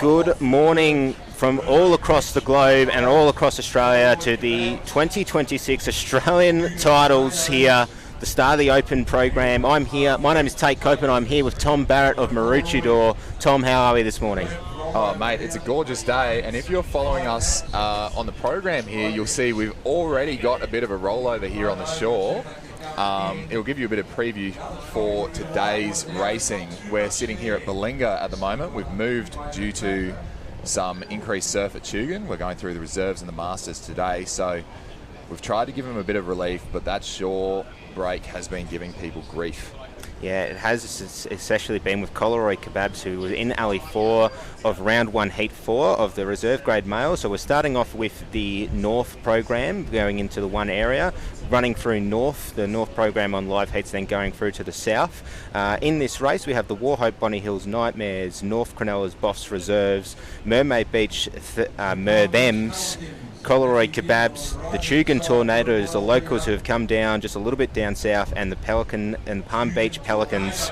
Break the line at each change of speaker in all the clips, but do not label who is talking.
Good morning from all across the globe and all across Australia to the 2026 Australian titles here, the start of the Open program. I'm here, my name is Tate Copen, I'm here with Tom Barrett of Maroochydore. Tom, how are we this morning?
Oh mate, it's a gorgeous day, and if you're following us on the program here, you'll see we've already got a bit of a rollover here on the shore. It'll give you a bit of preview for today's racing. We're sitting here at Balinga at the moment. We've moved due to some increased surf at Tugun. We're going through the reserves and the Masters today, so we've tried to give them a bit of relief, but that shore break has been giving people grief.
Yeah, it has. It's especially been with Coleroy Kebabs, who was in Alley 4 of round 1, heat 4 of the reserve grade male. So we're starting off with the North program, going into the one area, running through North, the North program on live heats, then going through to the South. In this race, we have the Warhope Bonny Hills Nightmares, North Cronulla's Boss Reserves, Mermaid Beach Merbems, Coleroy Kebabs, the Tugun Tornadoes, the locals who have come down just a little bit down south, and the Pelican and Palm Beach Pelicans.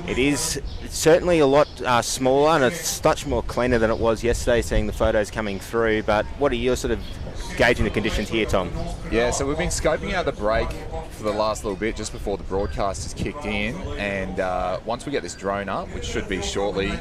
It's certainly a lot smaller, and it's much more cleaner than it was yesterday, seeing the photos coming through. But what are you sort of gauging the conditions here, Tom?
Yeah, so we've been scoping out the break for the last little bit just before the broadcast has kicked in, and once we get this drone up, which should be shortly,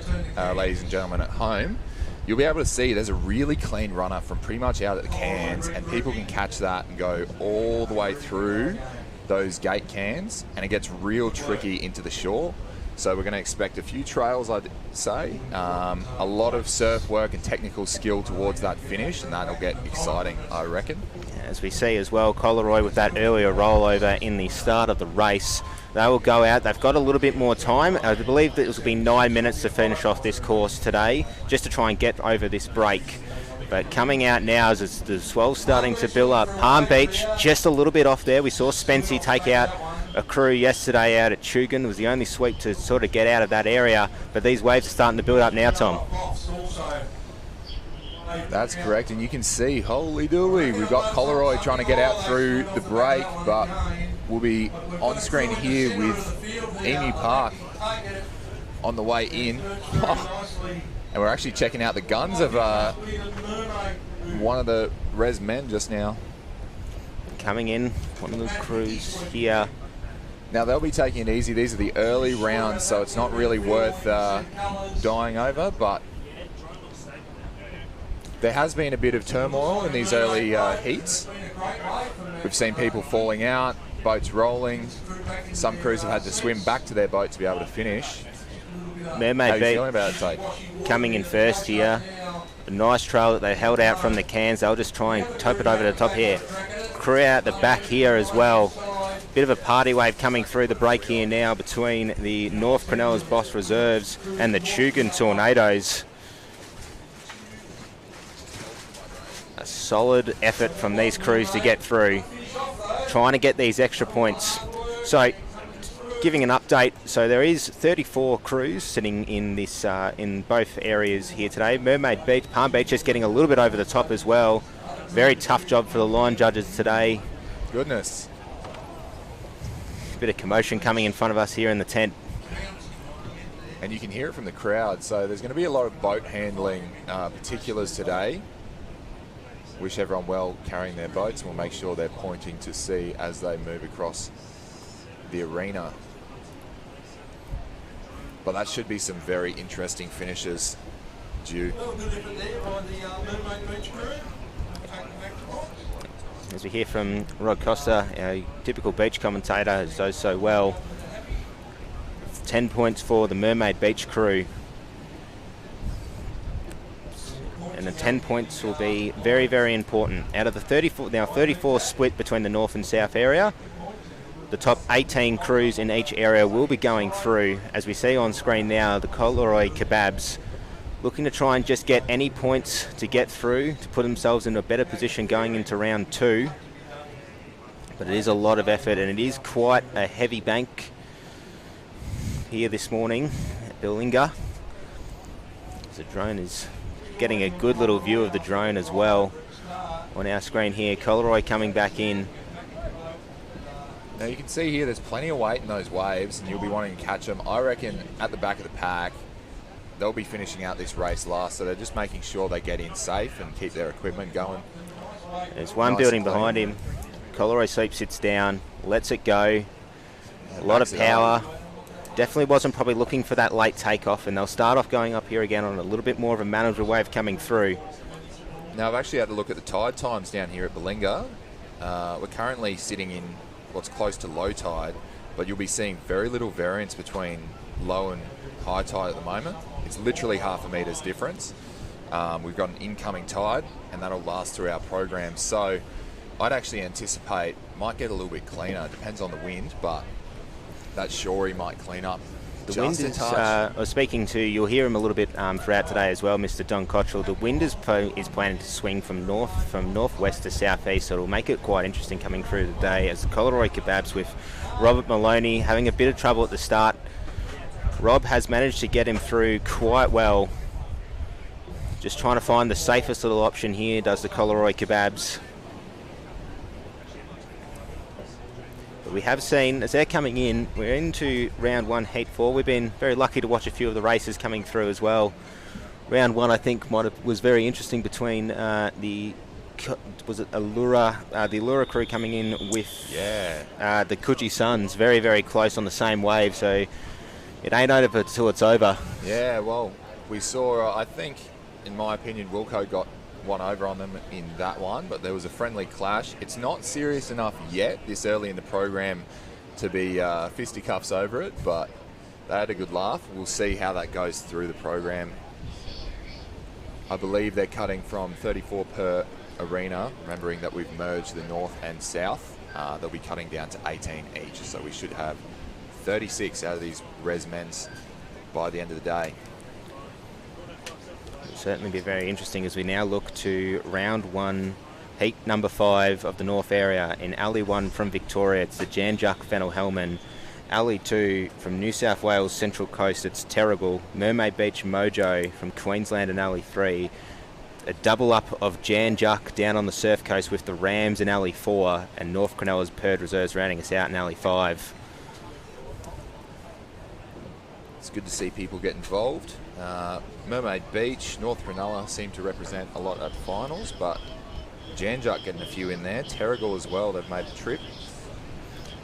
ladies and gentlemen at home, you'll be able to see there's a really clean run-up from pretty much out at the cans, and people can catch that and go all the way through those gate cans, and it gets real tricky into the shore. So we're going to expect a few trails, I'd say, a lot of surf work and technical skill towards that finish, and that'll get exciting, I reckon.
As we see as well, Coleroy with that earlier rollover in the start of the race. They will go out. They've got a little bit more time. I believe that it will be 9 minutes to finish off this course today, just to try and get over this break. But coming out now as the swell's starting to build up. Palm Beach, just a little bit off there. We saw Spency take out a crew yesterday out at Tugun. It was the only sweep to sort of get out of that area. But these waves are starting to build up now, Tom.
That's correct, and you can see, holy dooly, we've got Coleroy trying to get out through the break, but we'll be on screen here with Emu Park on the way in. And we're actually checking out the guns of one of the res men just now.
Coming in, one of the crews here.
Now they'll be taking it easy. These are the early rounds, so it's not really worth dying over, but there has been a bit of turmoil in these early heats. We've seen people falling out, boats rolling. Some crews have had to swim back to their boat to be able to finish.
Mermaid
How are you feeling about it, Tate?
Coming in first here. A nice trail that they held out from the cans. They'll just try and tope it over the top here. Crew out the back here as well. Bit of a party wave coming through the break here now between the North Cronulla's Boss Reserves and the Tugun Tornadoes. A solid effort from these crews to get through, trying to get these extra points. So, giving an update, so there is 34 crews sitting in this in both areas here today. Mermaid Beach, Palm Beach just getting a little bit over the top as well. Very tough job for the line judges today.
Goodness.
Bit of commotion coming in front of us here in the tent.
And you can hear it from the crowd, so there's going to be a lot of boat handling particulars today. Wish everyone well carrying their boats, and we'll make sure they're pointing to sea as they move across the arena. But that should be some very interesting finishes due.
As we hear from Rod Costa, a typical beach commentator, who does so well. 10 points for the Mermaid Beach crew. And the 10 points will be very, very important. Out of the 34 split between the north and south area, the top 18 crews in each area will be going through. As we see on screen now, the Coleroy Kebabs looking to try and just get any points to get through to put themselves in a better position going into round 2. But it is a lot of effort, and it is quite a heavy bank here this morning at Balinga. The drone is getting a good little view of the drone as well on our screen here. Coleroy coming back in.
Now you can see here there's plenty of weight in those waves, and you'll be wanting to catch them. I reckon at the back of the pack, they'll be finishing out this race last, so they're just making sure they get in safe and keep their equipment going.
There's one building behind him. Coleroy Sleep sits down, lets it go. A lot of power. Definitely wasn't probably looking for that late takeoff, and they'll start off going up here again on a little bit more of a manageable wave coming through.
Now, I've actually had a look at the tide times down here at Balinga. We're currently sitting in what's close to low tide, but you'll be seeing very little variance between low and high tide at the moment. It's literally half a meter's difference. We've got an incoming tide, and that'll last through our program. So I'd actually anticipate might get a little bit cleaner. Depends on the wind, but that shorey might clean up.
The wind is, I was speaking to, you'll hear him a little bit throughout today as well, Mr. Don Cottrell. The wind is planning to swing from northwest to southeast, so it'll make it quite interesting coming through today as the Coleroy Kebabs with Robert Maloney having a bit of trouble at the start. Rob has managed to get him through quite well. Just trying to find the safest little option here, does the Coleroy Kebabs. But we have seen, as they're coming in, we're into round 1, heat 4. We've been very lucky to watch a few of the races coming through as well. Round 1, I think, was very interesting between the Allura crew coming in with the Coogee Suns. Very, very close on the same wave, so it ain't over until it's over.
Yeah, well, we saw, I think, in my opinion, Wilco got one over on them in that one, but there was a friendly clash. It's not serious enough yet this early in the program to be fisticuffs over it, but they had a good laugh. We'll see how that goes through the program. I believe they're cutting from 34 per arena, remembering that we've merged the north and south. They'll be cutting down to 18 each, so we should have 36 out of these res men's by the end of the day.
Certainly be very interesting as we now look to round 1, heat number 5 of the North area. In Alley 1 from Victoria, it's the Janjuk Fennel Hellman. Alley 2 from New South Wales Central Coast, it's Terrigal. Mermaid Beach Mojo from Queensland in Alley 3. A double up of Janjuk down on the Surf Coast with the Rams in Alley 4, and North Cronulla's Perd Reserves rounding us out in Alley 5.
It's good to see people get involved. Mermaid Beach, North Cronulla seem to represent a lot at finals, but Janjuk getting a few in there. Terrigal as well, they've made the trip.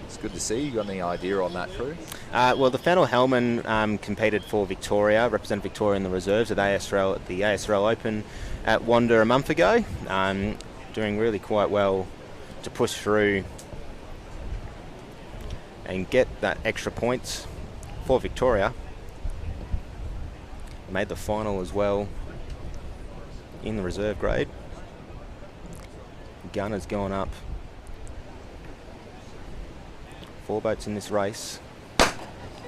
It's good to see. You got any idea on that crew?
Well, the Fennel Hellman competed for Victoria, represented Victoria in the reserves at the ASRL Open at Wanda a month ago. Doing really quite well to push through and get that extra points for Victoria. Made the final as well in the reserve grade. Gunner's gone up. 4 boats in this race.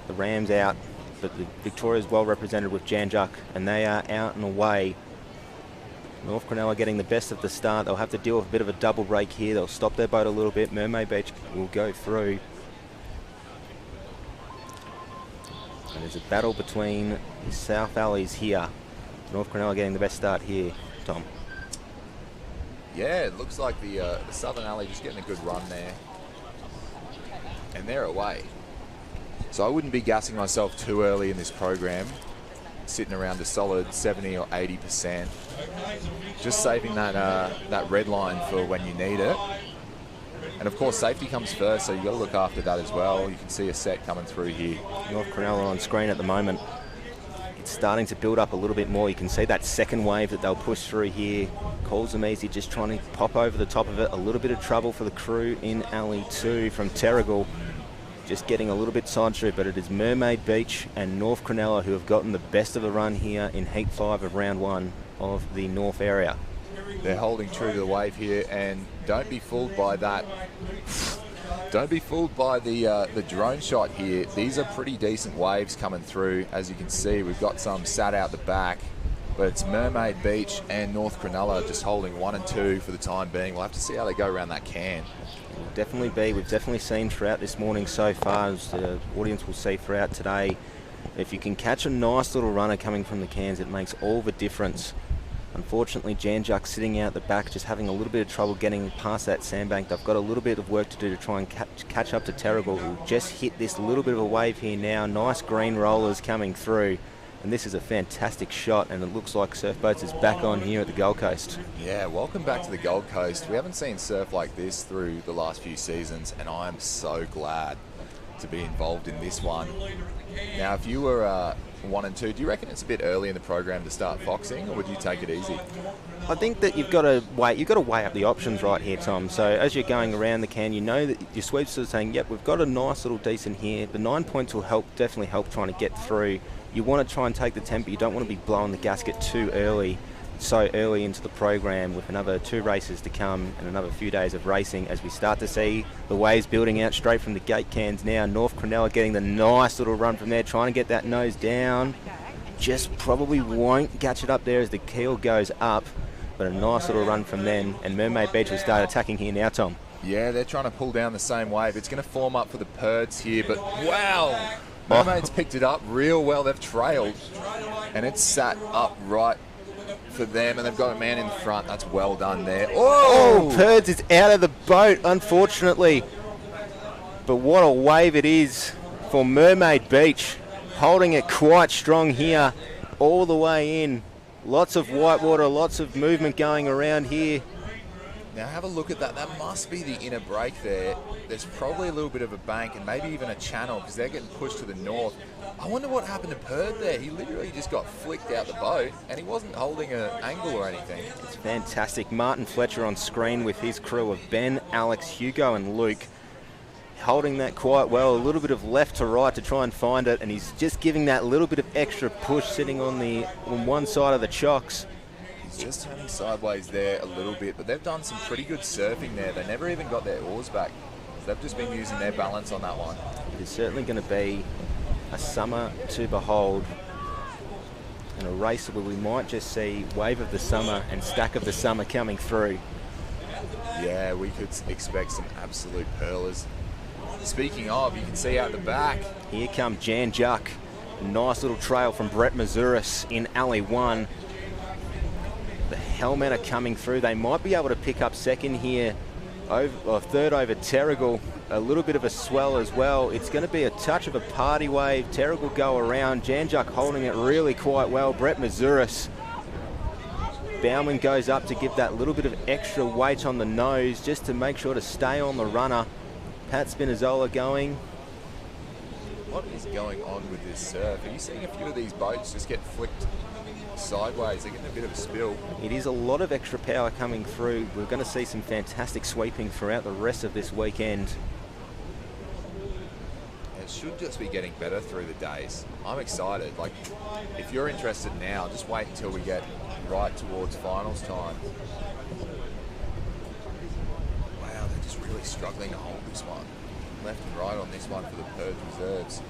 The Rams out, but the Victoria's well represented with Janjuk, and they are out and away. North Cronulla getting the best of the start. They'll have to deal with a bit of a double break here. They'll stop their boat a little bit. Mermaid Beach will go through. And there's a battle between the South Alleys here. North Cronulla getting the best start here, Tom.
Yeah, it looks like the Southern Alley just getting a good run there. And they're away. So I wouldn't be gassing myself too early in this program. Sitting around a solid 70 or 80%. Just saving that red line for when you need it. And of course, safety comes first, so you've got to look after that as well. You can see a set coming through here.
North Cronulla on screen at the moment. It's starting to build up a little bit more. You can see that second wave that they'll push through here. Calls them easy, just trying to pop over the top of it. A little bit of trouble for the crew in Alley 2 from Terrigal. Just getting a little bit side street, but it is Mermaid Beach and North Cronulla who have gotten the best of the run here in Heat 5 of round 1 of the North area.
They're holding true to the wave here, and don't be fooled by that. Don't be fooled by the drone shot here. These are pretty decent waves coming through. As you can see, we've got some sat out the back, but it's Mermaid Beach and North Cronulla just holding 1 and 2 for the time being. We'll have to see how they go around that can.
It'll definitely be. We've definitely seen throughout this morning so far, as the audience will see throughout today, if you can catch a nice little runner coming from the cans, it makes all the difference. Unfortunately, Janjuk sitting out the back, just having a little bit of trouble getting past that sandbank. They've got a little bit of work to do to try and catch up to Terrigal, who just hit this little bit of a wave here now. Nice green rollers coming through. And this is a fantastic shot, and it looks like Surf Boats is back on here at the Gold Coast.
Yeah, welcome back to the Gold Coast. We haven't seen surf like this through the last few seasons, and I'm so glad to be involved in this one. Now, if you were 1 and 2, do you reckon it's a bit early in the program to start foxing, or would you take it easy?
I think that you've got to weigh up the options right here, Tom. So as you're going around the can, you know that your sweeps are saying, yep, we've got a nice little decent here. The 9 points will definitely help trying to get through. You want to try and take the tempo. You don't want to be blowing the gasket too early, so early into the program, with another 2 races to come and another few days of racing, as we start to see the waves building out straight from the gate cans now. North Cronulla getting the nice little run from there, trying to get that nose down. Just probably won't catch it up there as the keel goes up, but a nice little run from then. And Mermaid Beach will start attacking here now, Tom.
Yeah, they're trying to pull down the same wave. It's going to form up for the Perds here, but wow! Mermaid's picked it up real well. They've trailed, and it's sat up right for them, and they've got a man in the front. That's well done there.
Oh, Perds is out of the boat, unfortunately. But what a wave it is for Mermaid Beach, holding it quite strong here all the way in. Lots of white water, lots of movement going around here.
Now have a look at that. That must be the inner break there. There's probably a little bit of a bank and maybe even a channel, because they're getting pushed to the north. I wonder what happened to Perd there. He literally just got flicked out the boat, and he wasn't holding an angle or anything.
It's fantastic. Martin Fletcher on screen with his crew of Ben, Alex, Hugo and Luke, holding that quite well. A little bit of left to right to try and find it, and he's just giving that little bit of extra push, sitting on one side of the chocks.
He's just turning sideways there a little bit, but they've done some pretty good surfing there. They never even got their oars back. So they've just been using their balance on that one.
It is certainly going to be a summer to behold, and a race where we might just see Wave of the Summer and Stack of the Summer coming through.
Yeah, we could expect some absolute pearlers. Speaking of, you can see out the back.
Here come Jan Juck. Nice little trail from Brett Mazuris in Alley 1. The Helmet are coming through. They might be able to pick up second here, third over Terrigal. A little bit of a swell as well. It's going to be a touch of a party wave. Terrigal go around. Jan Juck holding it really quite well. Brett Mazuris. Bauman goes up to give that little bit of extra weight on the nose, just to make sure to stay on the runner. Pat Spinazzola going.
What is going on with this surf? Are you seeing a few of these boats just get flicked sideways? They're getting a bit of a spill.
It is a lot of extra power coming through. We're going to see some fantastic sweeping throughout the rest of this weekend.
It should just be getting better through the days. I'm excited. Like, if you're interested now, just wait until we get right towards finals time. Wow, they're just really struggling to hold this one. Left and right on this one for the Perth reserves.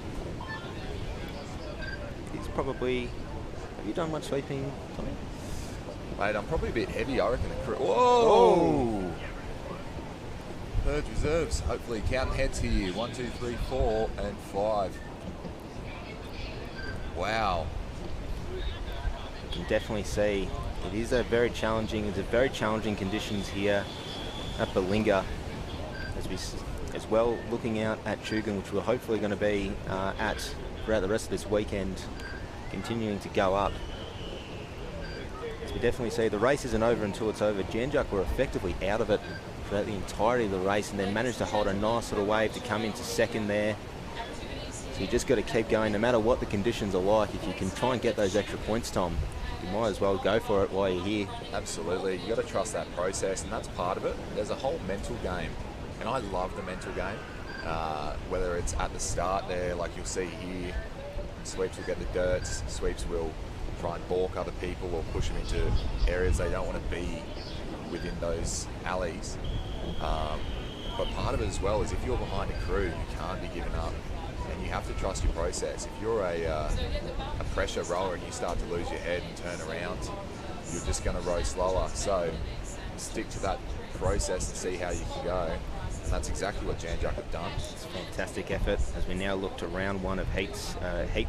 He's probably... Have you done much sweeping, Tommy?
Mate, I'm probably a bit heavy. I reckon the crew... Whoa! Perth reserves. Hopefully counting heads here. 1, 2, 3, 4, and 5. Wow.
You can definitely see it is a very challenging conditions here at Balinga, as well looking out at Chugan, which we're hopefully going to be at throughout the rest of this weekend, continuing to go up. As we definitely see, the race isn't over until it's over. Janjuk were effectively out of it throughout the entirety of the race, and then managed to hold a nice little wave to come into second there. So you just got to keep going no matter what the conditions are like. If you can try and get those extra points, Tom, you might as well go for it while you're here.
Absolutely. You got to trust that process, and that's part of it. There's a whole mental game, and I love the mental game. Whether it's at the start there, like you'll see here, sweeps will get the dirt, sweeps will try and balk other people or push them into areas they don't want to be within those alleys. But part of it as well is if you're behind a crew, you can't be giving up, and you have to trust your process. If you're a pressure rower and you start to lose your head and turn around, you're just going to row slower. So stick to that process and see how you can go. And that's exactly what Janjuk have done.
It's a fantastic effort as we now look to round one of heat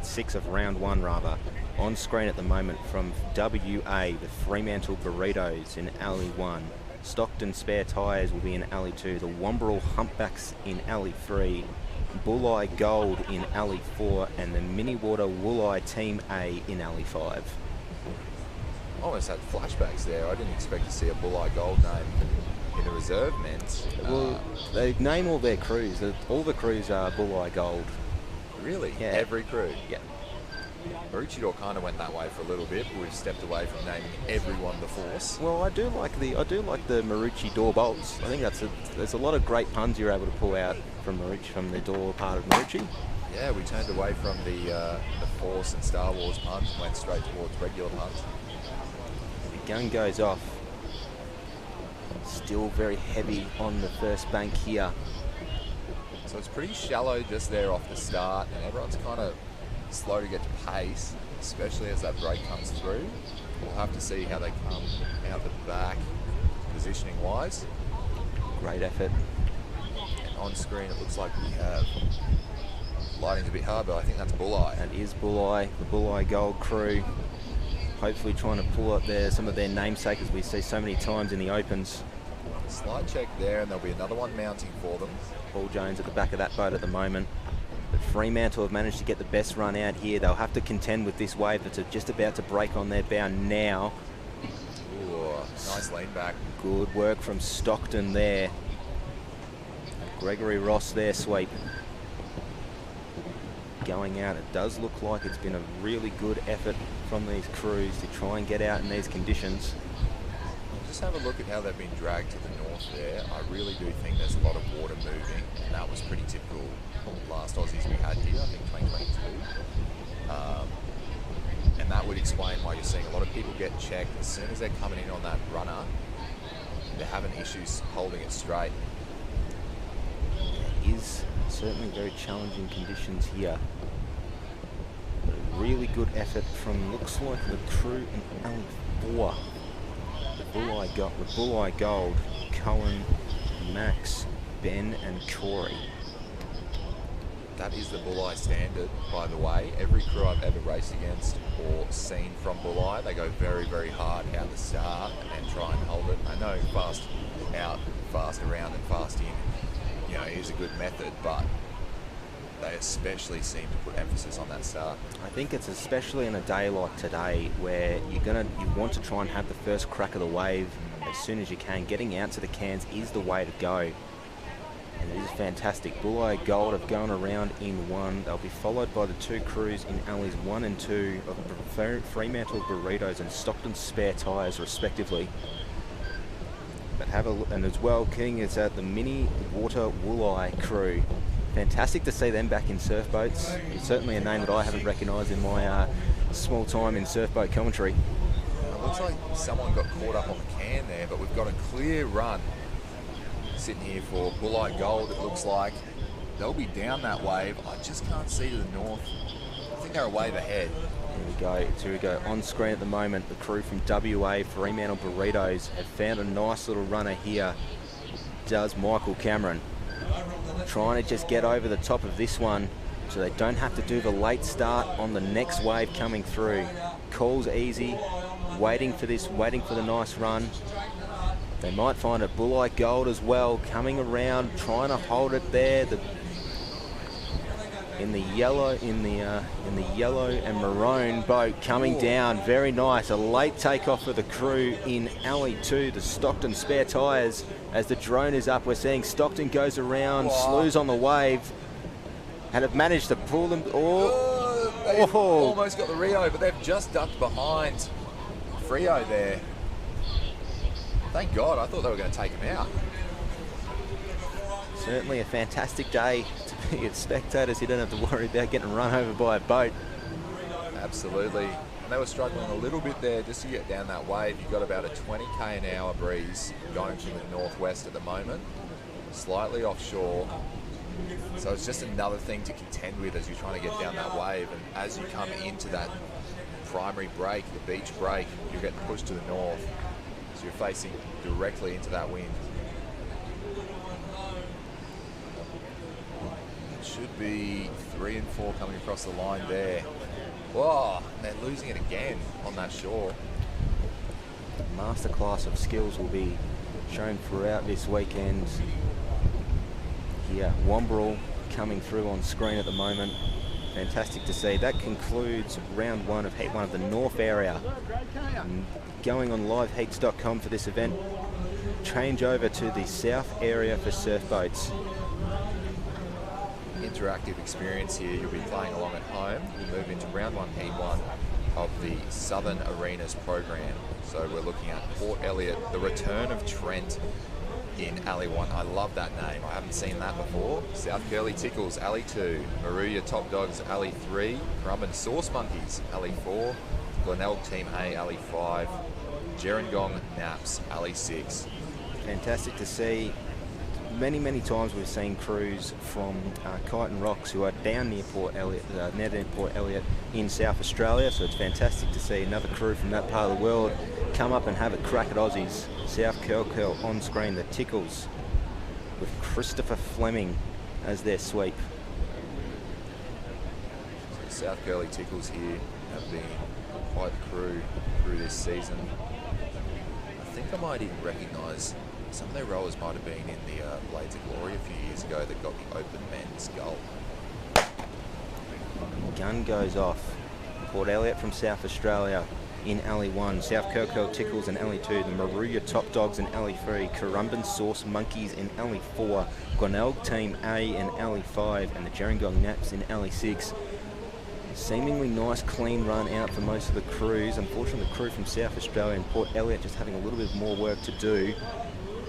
6 of round 1 rather. On screen at the moment from WA, the Fremantle Burritos in Alley 1. Stockton Spare Tyres will be in Alley 2. The Womberall Humpbacks in Alley 3. Bulleye Gold in Alley 4 and the Mini Water Wooleye Team A in Alley 5.
Almost had flashbacks there. I didn't expect to see a Bulleye Gold name in the reserve men's.
Well, they name all their crews. All the crews are Bulleye Gold.
Really?
Yeah.
Every crew?
Yeah.
Maroochydore kind of went that way for a little bit, but we've stepped away from naming everyone the Force.
Well, I do like the Maroochydore bolts. I think there's a lot of great puns you're able to pull out from the door part of Maroochydore.
Yeah, we turned away from the Force and Star Wars puns and went straight towards regular puns.
The gun goes off. Still very heavy on the first bank here.
So it's pretty shallow just there off the start, and everyone's kind of slow to get to pace, especially as that break comes through. We'll have to see how they come out the back, positioning wise.
Great effort.
And on screen it looks like we have, lighting's a bit hard, but I think that's Bulleye.
That is Bulleye, the Bulleye Gold crew. Hopefully trying to pull up some of their namesake as we see so many times in the opens.
Slight check there, and there'll be another one mounting for them.
Paul Jones at the back of that boat at the moment. But Fremantle have managed to get the best run out here. They'll have to contend with this wave that's just about to break on their bow now.
Ooh, nice lean back.
Good work from Stockton there. Gregory Ross there, sweep. Going out, it does look like it's been a really good effort from these crews to try and get out in these conditions.
Just have a look at how they've been dragged to the north there. I really do think there's a lot of water moving, and that was pretty typical of the last Aussies we had here, I think 2022. And that would explain why you're seeing a lot of people get checked as soon as they're coming in on that runner. They're having issues holding it straight.
It is certainly very challenging conditions here. But a really good effort from, looks like the crew in Alley 4. The Bulleye Gold, Cohen, Max, Ben and Corey.
That is the Bulleye standard, by the way. Every crew I've ever raced against or seen from Bulleye, they go very, very hard out the start and then try and hold it. I know fast out, fast around and fast in, you know, is a good method, but they especially seem to put emphasis on that start.
I think it's especially in a day like today where you want to try and have the first crack of the wave as soon as you can. Getting out to the cans is the way to go. And it is fantastic. Bulleye Gold have gone around in one. They'll be followed by the two crews in alleys 1 and 2 of Fremantle Burritos and Stockton Spare Tyres respectively. But have a look, and as well, King is at the Mini Water Wooleye crew. Fantastic to see them back in surf boats. It's certainly a name that I haven't recognised in my small time in surf boat commentary.
It looks like someone got caught up on the can there, but we've got a clear run sitting here for Bulleye Gold. It looks like they'll be down that wave. I just can't see to the north. I think they're a wave ahead.
Here we go. On screen at the moment, the crew from WA, Fremantle Burritos, have found a nice little runner here. Does Michael Cameron. Trying to just get over the top of this one so they don't have to do the late start on the next wave coming through. Calls easy, waiting for the nice run. They might find a Bulleye Gold as well, coming around, trying to hold it there. In the yellow and maroon boat coming down, very nice. A late takeoff for the crew in Alley 2, the Stockton Spare Tyres. As the drone is up, we're seeing Stockton goes around, slews on the wave, and have managed to pull them.
They've almost got the Rio, but they've just ducked behind Frio there. Thank God, I thought they were going to take him out.
Certainly a fantastic day to be at spectators. You don't have to worry about getting run over by a boat.
Absolutely. And they were struggling a little bit there just to get down that wave. You've got about a 20k an hour breeze going from the northwest at the moment, slightly offshore. So it's just another thing to contend with as you're trying to get down that wave. And as you come into that primary break, the beach break, you're getting pushed to the north. So you're facing directly into that wind. It should be 3 and 4 coming across the line there. Whoa, and they're losing it again on that shore.
The masterclass of skills will be shown throughout this weekend. Here, Wombrel, coming through on screen at the moment. Fantastic to see. That concludes round 1 of Heat 1 of the North area. And going on liveheats.com for this event. Change over to the South area for surf boats.
Interactive experience here. You'll be playing along at home. We'll move into round 1, Heat 1 of the Southern Arenas program. So we're looking at Port Elliot, the return of Trent in Alley 1. I love that name. I haven't seen that before. South Curly Tickles, Alley 2. Maruya Top Dogs, Alley 3. Currumbin Sauce Monkeys, Alley 4. Glenelg Team A, Alley 5. Gerringong Naps, Alley 6.
Fantastic to see. Many times we've seen crews from Kyneton Rocks who are down near Port Elliot, in South Australia, so it's fantastic to see another crew from that part of the world come up and have a crack at Aussies. South Curl on screen, the Tickles, with Christopher Fleming as their sweep.
So South Curly Tickles here have been quite the crew through this season. I think I might even recognise some of their rowers might have been in the Blades of Glory a few years ago that got the Open Men's Gold.
Gun goes off. Port Elliot from South Australia in Alley 1. South Curl Tickles in Alley 2. The Maruya Top Dogs in Alley 3. Currumbin Sauce Monkeys in Alley 4. Glenelg Team A in Alley 5. And the Gerringong Naps in Alley 6. Seemingly nice clean run out for most of the crews. Unfortunately, the crew from South Australia and Port Elliot just having a little bit more work to do.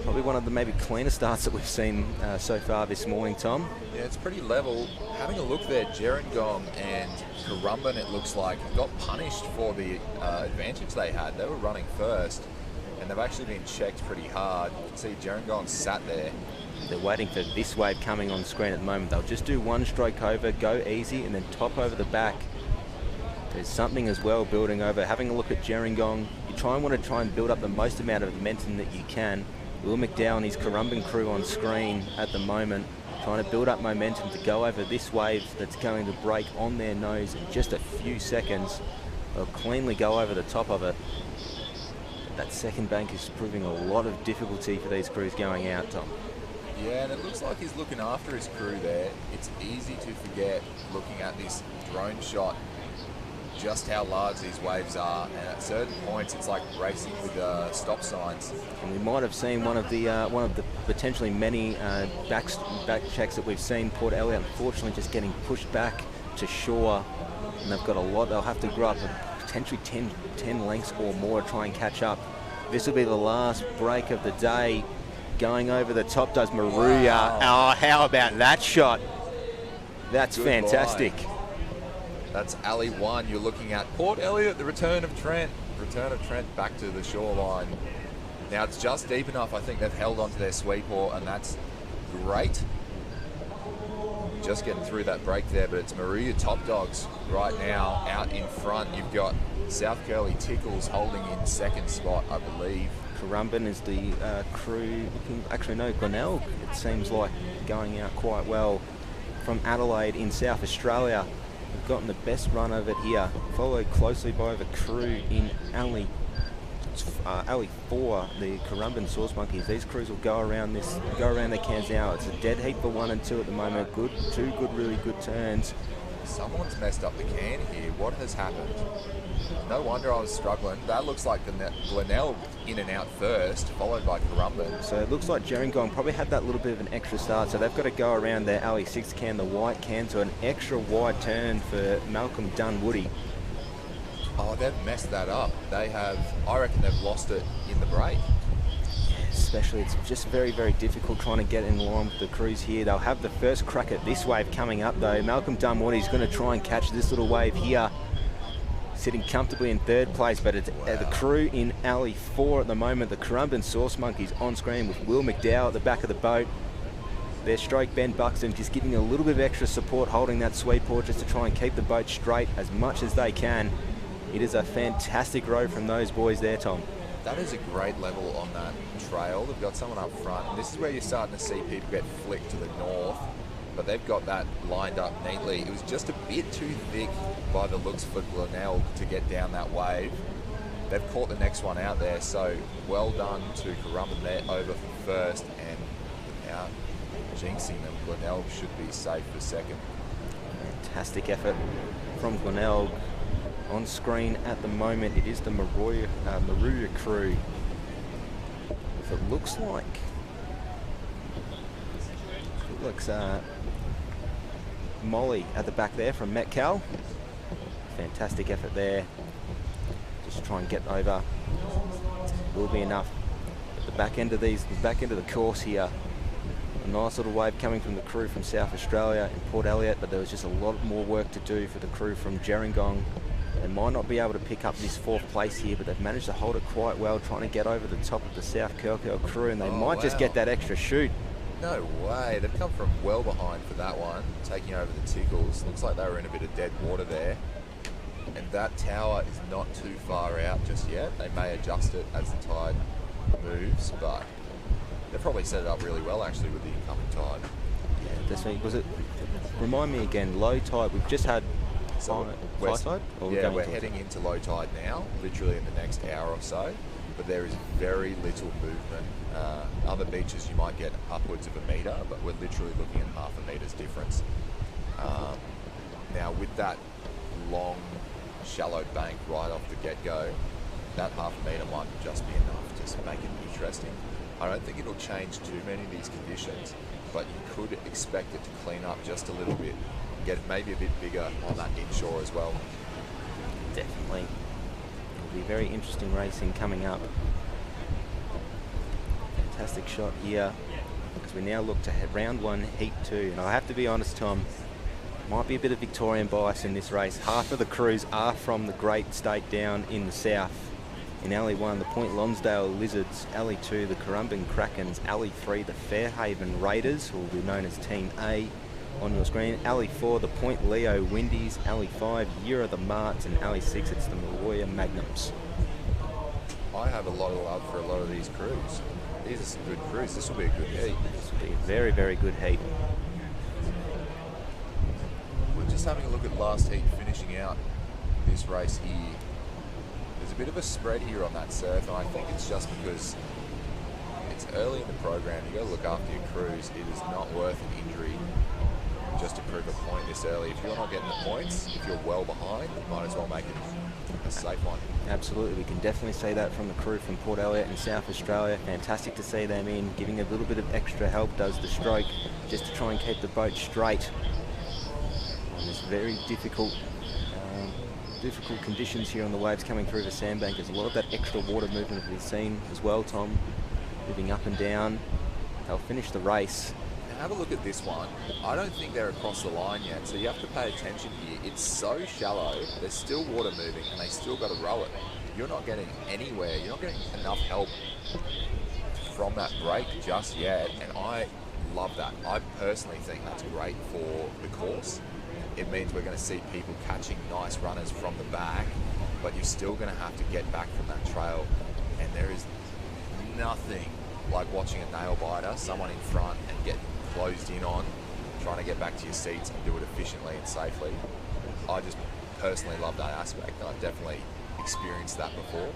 Probably one of the maybe cleaner starts that we've seen so far this morning, Tom.
Yeah, it's pretty level. Having a look there, Gerringong and Currumbin, it looks like, got punished for the advantage they had. They were running first, and they've actually been checked pretty hard. You can see Gerringong sat there.
They're waiting for this wave coming on screen at the moment. They'll just do one stroke over, go easy, and then top over the back. There's something as well building over. Having a look at Gerringong, you want to try and build up the most amount of momentum that you can. Will McDowell and his Currumbin crew on screen at the moment, trying to build up momentum to go over this wave that's going to break on their nose in just a few seconds. They'll cleanly go over the top of it. That second bank is proving a lot of difficulty for these crews going out, Tom.
Yeah, and it looks like he's looking after his crew there. It's easy to forget, looking at this drone shot, just how large these waves are, and at certain points it's like racing with stop signs.
And we might have seen one of the potentially many back checks that we've seen. Port Elliot unfortunately just getting pushed back to shore, and they've got a lot. They'll have to grow up potentially 10 lengths or more to try and catch up. This will be the last break of the day. Going over the top does Maruya. Wow. Oh, how about that shot? That's good, fantastic.
Line. That's Alley 1. You're looking at Port Elliot, the return of Trent. Return of Trent back to the shoreline. Now it's just deep enough. I think they've held onto their sweep oar, and that's great. Just getting through that break there, but it's Maruya Top Dogs right now out in front. You've got South Curly Tickles holding in second spot, I believe.
Currumbin is the crew looking, actually no, Glenelg, it seems like going out quite well from Adelaide in South Australia. We've gotten the best run of it here, followed closely by the crew in Alley 4, the Currumbin Sauce Monkeys. These crews will go around their cans now. It's a dead heat for 1 and 2 at the moment. Two really good turns.
Someone's messed up the can here. What has happened? No wonder I was struggling. That looks like Glenelg in and out first, followed by Currumbin.
So it looks like Gerringong probably had that little bit of an extra start, so they've got to go around their Alley 6 can, the white can, to an extra wide turn for Malcolm Dunwoody.
Oh, they've messed that up. They have, I reckon they've lost it in the break.
Especially, it's just very difficult trying to get in line with the crews here. They'll have the first crack at this wave coming up though. Malcolm Dunwoody's going to try and catch this little wave here, sitting comfortably in third place, but it's the crew in Alley 4 at the moment. The Currumbin Sauce Monkeys on screen with Will McDowell at the back of the boat. Their stroke, Ben Buxton, just giving a little bit of extra support, holding that sweep oar just to try and keep the boat straight as much as they can. It is a fantastic row from those boys there, Tom.
That is a great level on that trail. They've got someone up front, and this is where you're starting to see people get flicked to the north, but they've got that lined up neatly. It was just a bit too thick by the looks for Glenelg to get down that wave. They've caught the next one out there, so well done to Currumbin there over for first, and now jinxing them. Glenelg should be safe for second.
Fantastic effort from Glenelg. On screen at the moment, it is the Maruya crew. If it looks like, Molly at the back there from Metcal. Fantastic effort there. Just try and get over. Will be enough. At the back end of the course here, a nice little wave coming from the crew from South Australia in Port Elliot, but there was just a lot more work to do for the crew from Gerringong. They might not be able to pick up this 4th place here, but they've managed to hold it quite well, trying to get over the top of the South Kirkhill crew, and they might just get that extra shoot.
No way. They've come from well behind for that one, taking over the Tickles. Looks like they were in a bit of dead water there. And that tower is not too far out just yet. They may adjust it as the tide moves, but they've probably set it up really well actually with the incoming tide.
Yeah, definitely. Was it? Remind me again. Low tide. We've just had high tide.
Yeah, we're heading into low tide now, literally in the next hour or so. But there is very little movement. Other beaches you might get upwards of a metre, but we're literally looking at half a metre's difference. Now with that long, shallow bank right off the get-go, that half a metre might just be enough to make it interesting. I don't think it'll change too many of these conditions, but you could expect it to clean up just a little bit, get maybe a bit bigger on that inshore as well.
Definitely. It'll be very interesting racing coming up. Fantastic shot here, because we now look to round 1, heat 2. And I have to be honest, Tom, might be a bit of Victorian bias in this race. Half of the crews are from the great state down in the south. In Alley 1, the Point Lonsdale Lizards. Alley 2, the Currumbin Krakens. Alley 3, the Fairhaven Raiders, who will be known as Team A on your screen. Alley 4, the Point Leo Windies. Alley 5, Yura the Marts. And Alley 6, it's the Maroya Magnums.
I have a lot of love for a lot of these crews. These are some good crews. This will be a good heat.
This will be a very, very good heat.
We're just having a look at last heat finishing out this race here. There's a bit of a spread here on that surf, and I think it's just because it's early in the program. You've got to look after your crews. It is not worth an injury just to prove a point this early. If you're not getting the points, if you're well behind, you might as well make it a safe one.
Absolutely, we can definitely say that from the crew from Port Elliot in South Australia. Fantastic to see them in, giving a little bit of extra help does the stroke, just to try and keep the boat straight on this very difficult conditions here on the waves coming through the sandbank. There's a lot of that extra water movement that we've seen as well, Tom, moving up and down. They'll finish the race.
Now have a look at this one. I don't think they're across the line yet, so you have to pay attention here. It's so shallow, there's still water moving, and they still got to row it. You're not getting anywhere, you're not getting enough help from that break just yet, and I love that. I personally think that's great for the course. It means we're going to see people catching nice runners from the back, but you're still going to have to get back from that trail, and there is nothing like watching a nail biter, someone in front and get closed in on, trying to get back to your seats and do it efficiently and safely. I just personally love that aspect. I've definitely experienced that before.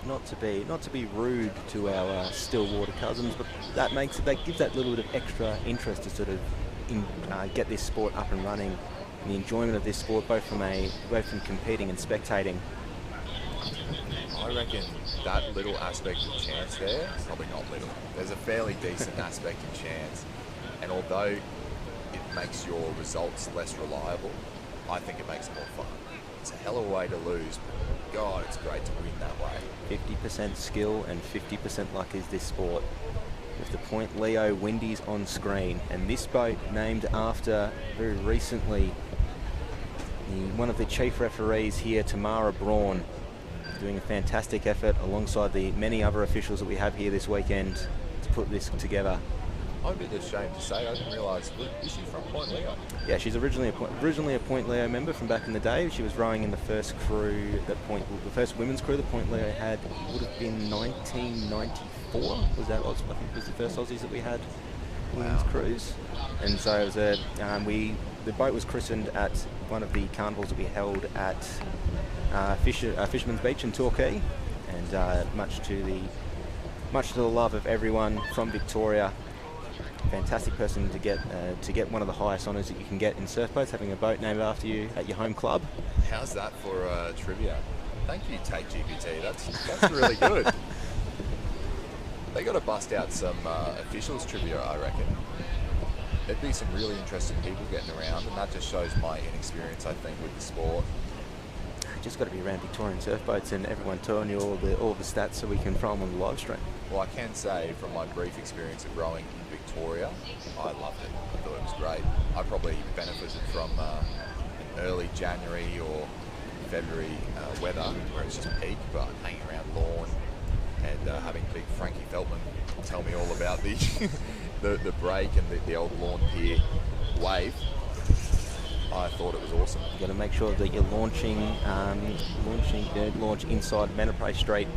Not to be rude to our Stillwater cousins, but that gives that little bit of extra interest to sort of get this sport up and running, and the enjoyment of this sport, both from competing and spectating.
I reckon that little aspect of chance there, probably not little, there's a fairly decent aspect of chance, and although it makes your results less reliable, I think it makes it more fun. It's a hell of a way to lose, but God, it's great to win that way.
50% skill and 50% luck is this sport. With the Point Leo Windies on screen, and this boat named after, very recently, one of the chief referees here, Tamara Braun, doing a fantastic effort alongside the many other officials that we have here this weekend to put this together.
I'm a bit ashamed to say, I didn't realise, is she from Point Leo?
Yeah, she's originally a Point Leo member from back in the day. She was rowing in the first crew the first women's crew that Point Leo had. Would have been 1994. Was that? I think it was the first Aussies that we had women's crews. And so it was the boat was christened at one of the carnivals that we held at Fisherman's Beach in Torquay, and much to the love of everyone from Victoria. Fantastic person to get one of the highest honours that you can get in surf boats, having a boat named after you at your home club.
How's that for trivia? Thank you, Take GPT. That's really good. They got to bust out some officials trivia, I reckon. There'd be some really interesting people getting around, and that just shows my inexperience, I think, with the sport.
Just got to be around Victorian surf boats and everyone telling you all the stats so we can throw them on the live stream.
Well, I can say from my brief experience of rowing in Victoria, I loved it. I thought it was great. I probably benefited from an early January or February weather where it's just peak, but hanging around lawn and having big Frankie Feltman tell me all about the the break and the old lawn pier wave. I thought it was awesome.
You've got to make sure that you're launching launch inside Menopray Street.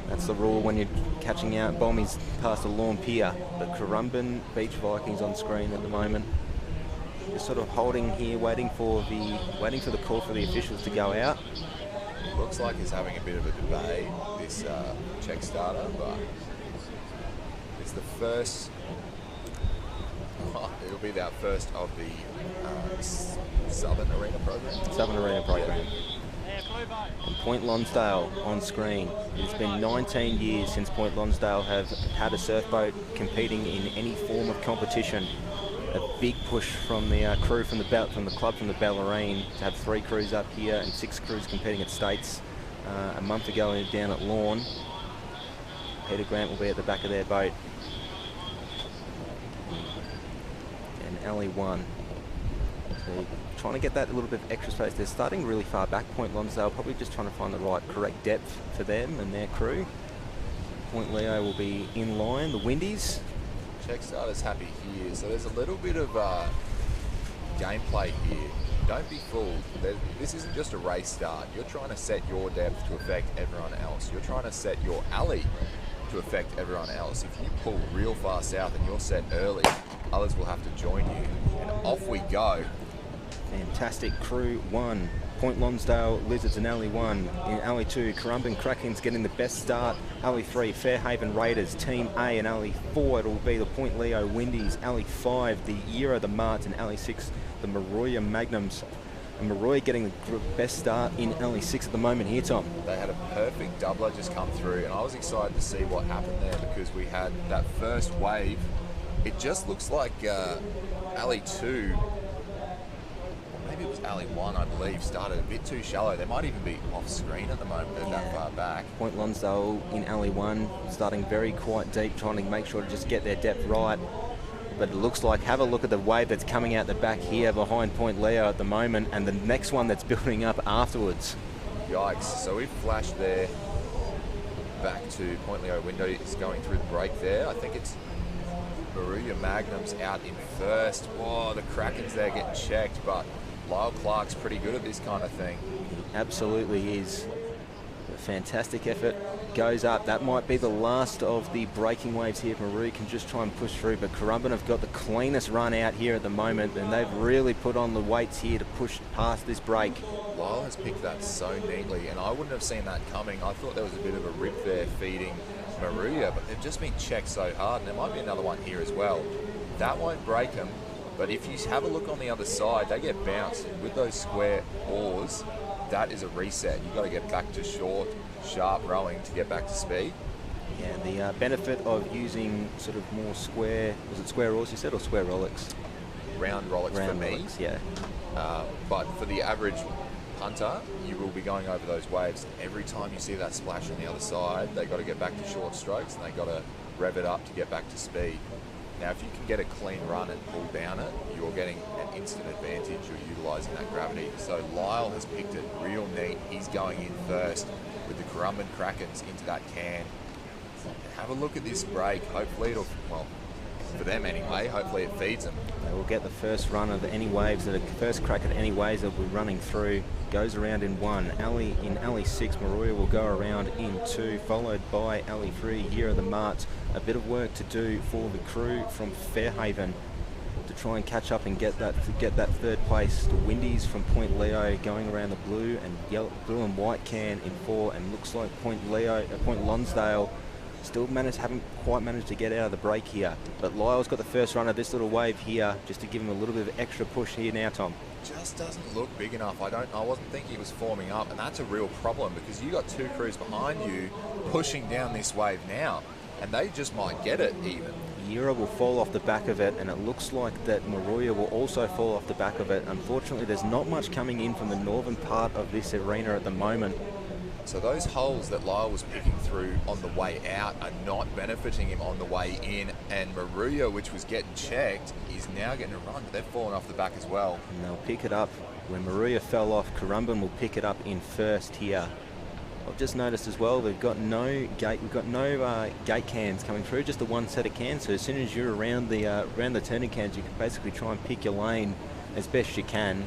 That's the rule when you're catching out bombies past a lawn pier. But Currumbin Beach Vikings on screen at the moment. Just sort of holding here, waiting for the call for the officials to go out.
Looks like he's having a bit of a debate, this check starter, but it's the first. It'll be our first of the Southern Arena program.
Southern Arena program. And Point Lonsdale on screen. It's been 19 years since Point Lonsdale have had a surf boat competing in any form of competition. A big push from the crew from the club from the Bellarine to have 3 crews up here and 6 crews competing at States. A month ago down at Lawn. Peter Grant will be at the back of their boat. And Alley 1. So trying to get that little bit of extra space. They're starting really far back, Point Lonsdale, probably just trying to find the correct depth for them and their crew. Point Leo will be in line, the Windies.
Check starter's happy here, so there's a little bit of gameplay here. Don't be fooled. This isn't just a race start. You're trying to set your depth to affect everyone else. You're trying to set your alley to affect everyone else. If you pull real far south and you're set early, others will have to join you. And off we go.
Fantastic crew 1. Point Lonsdale, Lizards and Alley 1. In Alley 2, Currumbin Krakens getting the best start. Alley 3, Fairhaven Raiders, Team A. And Alley 4, it'll be the Point Leo Windies. Alley 5, the Era the Marts. And Alley 6, the Maroya Magnums. And Maroya getting the best start in Alley 6 at the moment here, Tom.
They had a perfect doubler just come through, and I was excited to see what happened there because we had that first wave. It just looks like Alley 2, or maybe it was Alley 1, I believe, started a bit too shallow. They might even be off screen at the moment. They're that far back.
Point Lonsdale in Alley 1, starting very quite deep, trying to make sure to just get their depth right. But it looks like, have a look at the wave that's coming out the back here behind Point Leo at the moment, and the next one that's building up afterwards.
Yikes. So we've flashed there back to Point Leo window. It's going through the break there. I think it's Maruya Magnum's out in first. Whoa, the Krakens there getting checked, but Lyle Clark's pretty good at this kind of thing.
He absolutely is. A fantastic effort. Goes up. That might be the last of the breaking waves here. Maruya can just try and push through, but Currumbin have got the cleanest run out here at the moment, and they've really put on the weights here to push past this break.
Lyle has picked that so neatly, and I wouldn't have seen that coming. I thought there was a bit of a rip there feeding Maruya, but they've just been checked so hard, and there might be another one here as well. That won't break them, but if you have a look on the other side, they get bounced, and with those square oars, that is a reset. You've got to get back to short, sharp rowing to get back to speed.
Yeah, the benefit of using sort of more square, was it square oars you said, or square Rolex?
Round Rolex for me.
Rolex, yeah.
But for the average punter, you will be going over those waves. Every time you see that splash on the other side, they've got to get back to short strokes, and they've got to rev it up to get back to speed. Now, if you can get a clean run and pull down it, you're getting an instant advantage. You're utilising that gravity. So Lyle has picked it real neat. He's going in first with the Currumbin Krakens into that can. Have a look at this break. Hopefully it'll, well, for them anyway, hopefully it feeds them.
They will get the first run of any waves, first crack at any waves they'll be running through. Goes around in 1. In Alley 6, Maroya will go around in 2, followed by Alley 3, Year of the Marts. A bit of work to do for the crew from Fairhaven to try and catch up and get that third place. The Windies from Point Leo going around the blue and white can in 4, and looks like Point Lonsdale Still haven't quite managed to get out of the break here. But Lyle's got the first run of this little wave here, just to give him a little bit of extra push here now, Tom.
Just doesn't look big enough. I wasn't thinking he was forming up, and that's a real problem because you got two crews behind you pushing down this wave now, and they just might get it even.
Yura will fall off the back of it, and it looks like that Maruya will also fall off the back of it. Unfortunately, there's not much coming in from the northern part of this arena at the moment.
So those holes that Lyle was picking through on the way out are not benefiting him on the way in, and Maruya, which was getting checked, is now getting a run. They've fallen off the back as well.
And they'll pick it up. When Maruya fell off, Currumbin will pick it up in first here. I've just noticed as well, we've got no gate cans coming through, just the one set of cans. So as soon as you're around the turning cans, you can basically try and pick your lane as best you can.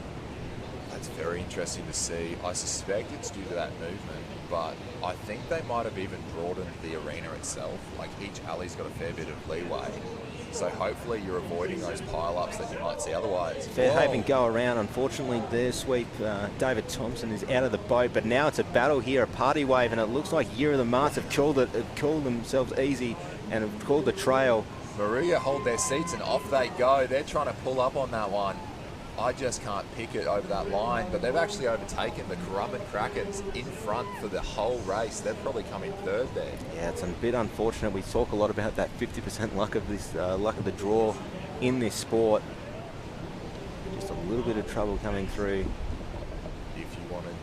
That's very interesting to see. I suspect it's due to that movement, but I think they might have even broadened the arena itself. Like each alley's got a fair bit of leeway. So hopefully you're avoiding those pile-ups that you might see otherwise.
Fairhaven go around. Unfortunately, their sweep, David Thompson is out of the boat, but now it's a battle here, a party wave, and it looks like Year of the Mars have called themselves easy and have called the trail.
Maruya hold their seats and off they go. They're trying to pull up on that one. I just can't pick it over that line, but they've actually overtaken the Currumbin Krakens in front for the whole race. They've probably come in third there.
Yeah, it's a bit unfortunate. We talk a lot about that 50% luck of this, luck of the draw in this sport. Just a little bit of trouble coming through.
If you wanted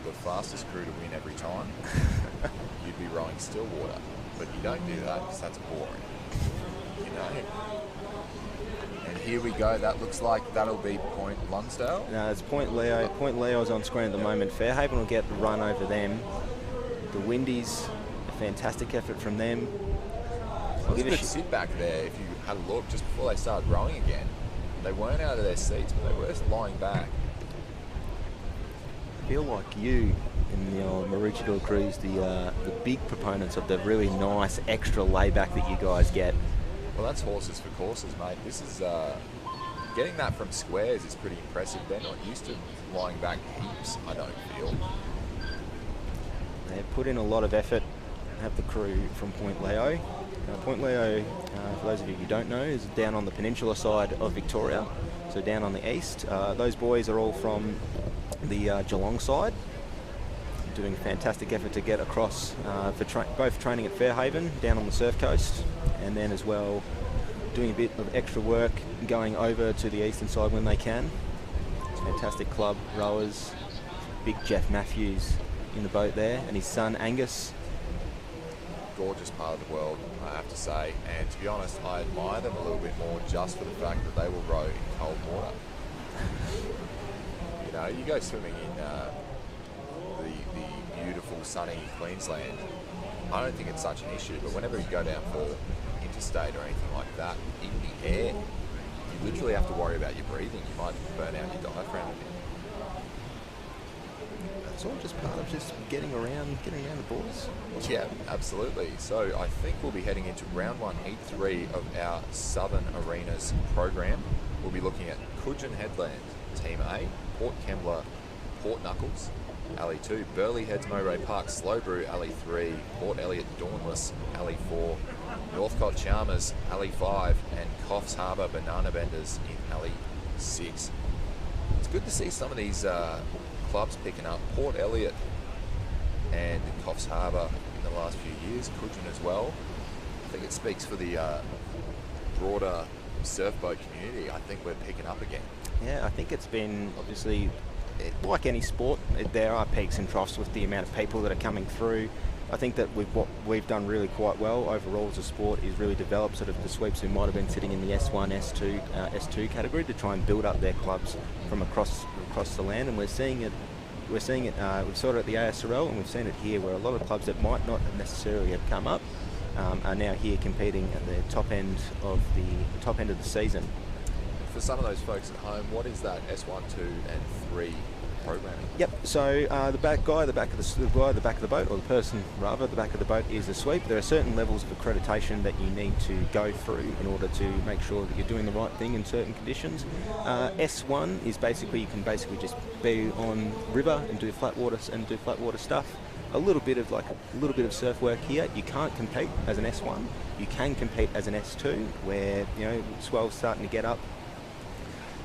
the fastest crew to win every time, you'd be rowing Stillwater, but you don't do that because that's boring. You know. Here we go. That looks like that'll be Point Lonsdale.
No, it's Point Leo. Point Leo's on screen at the moment. Fairhaven will get the run over them. The Windies, a fantastic effort from them.
It was a good sit back there. If you had a look just before they started rowing again, they weren't out of their seats, but they were lying back.
I feel like you in the old Maroochydore Cruise, the big proponents of the really nice extra layback that you guys get.
Well, that's horses for courses, mate. This is getting that from squares is pretty impressive. They're not used to lying back heaps, I don't feel.
They put in a lot of effort, have the crew from Point Leo. Point Leo, for those of you who don't know, is down on the peninsula side of Victoria, so down on the east. Those boys are all from the Geelong side, doing a fantastic effort to get across for both training at Fairhaven down on the surf coast, and then as well doing a bit of extra work going over to the eastern side when they can. It's a fantastic club, rowers, big Jeff Matthews in the boat there, and his son Angus.
Gorgeous part of the world, I have to say, and to be honest, I admire them a little bit more just for the fact that they will row in cold water. You know, you go swimming in the beautiful sunny Queensland, I don't think it's such an issue, but whenever you go down for interstate or anything like that, in the air, you literally have to worry about your breathing. You might burn out your diaphragm a bit.
It's all just part of just getting around the boards.
Yeah, absolutely. So I think we'll be heading into round 1, heat 3 of our Southern Arenas program. We'll be looking at Coogin Headland, Team A, Port Kembla, Port Knuckles, Alley 2, Burleigh Heads Moray Park, Slowbrew, Alley 3, Port Elliot Dauntless, Alley 4, Northcote Chalmers, Alley 5, and Coffs Harbour Banana Benders in Alley 6. It's good to see some of these clubs picking up. Port Elliot and Coffs Harbour in the last few years, Coogin as well. I think it speaks for the broader surf boat community. I think we're picking up again.
Yeah, I think it's been obviously, like any sport, there are peaks and troughs with the amount of people that are coming through. I think that what we've done really quite well overall as a sport is really develop sort of the sweeps who might have been sitting in the S1, S2 category to try and build up their clubs from across the land, and we're seeing it. We saw it at the ASRL, and we've seen it here, where a lot of clubs that might not necessarily have come up are now here competing at the top end of the season.
For some of those folks at home, what is that S1, 2, and 3 programming?
Yep. So the guy at the back of the boat, or the person rather at the back of the boat, is a sweep. There are certain levels of accreditation that you need to go through in order to make sure that you're doing the right thing in certain conditions. S1 is basically, you can basically just be on river and do flat water stuff. a little bit of surf work here. You can't compete as an S1. You can compete as an S2, where swell's starting to get up,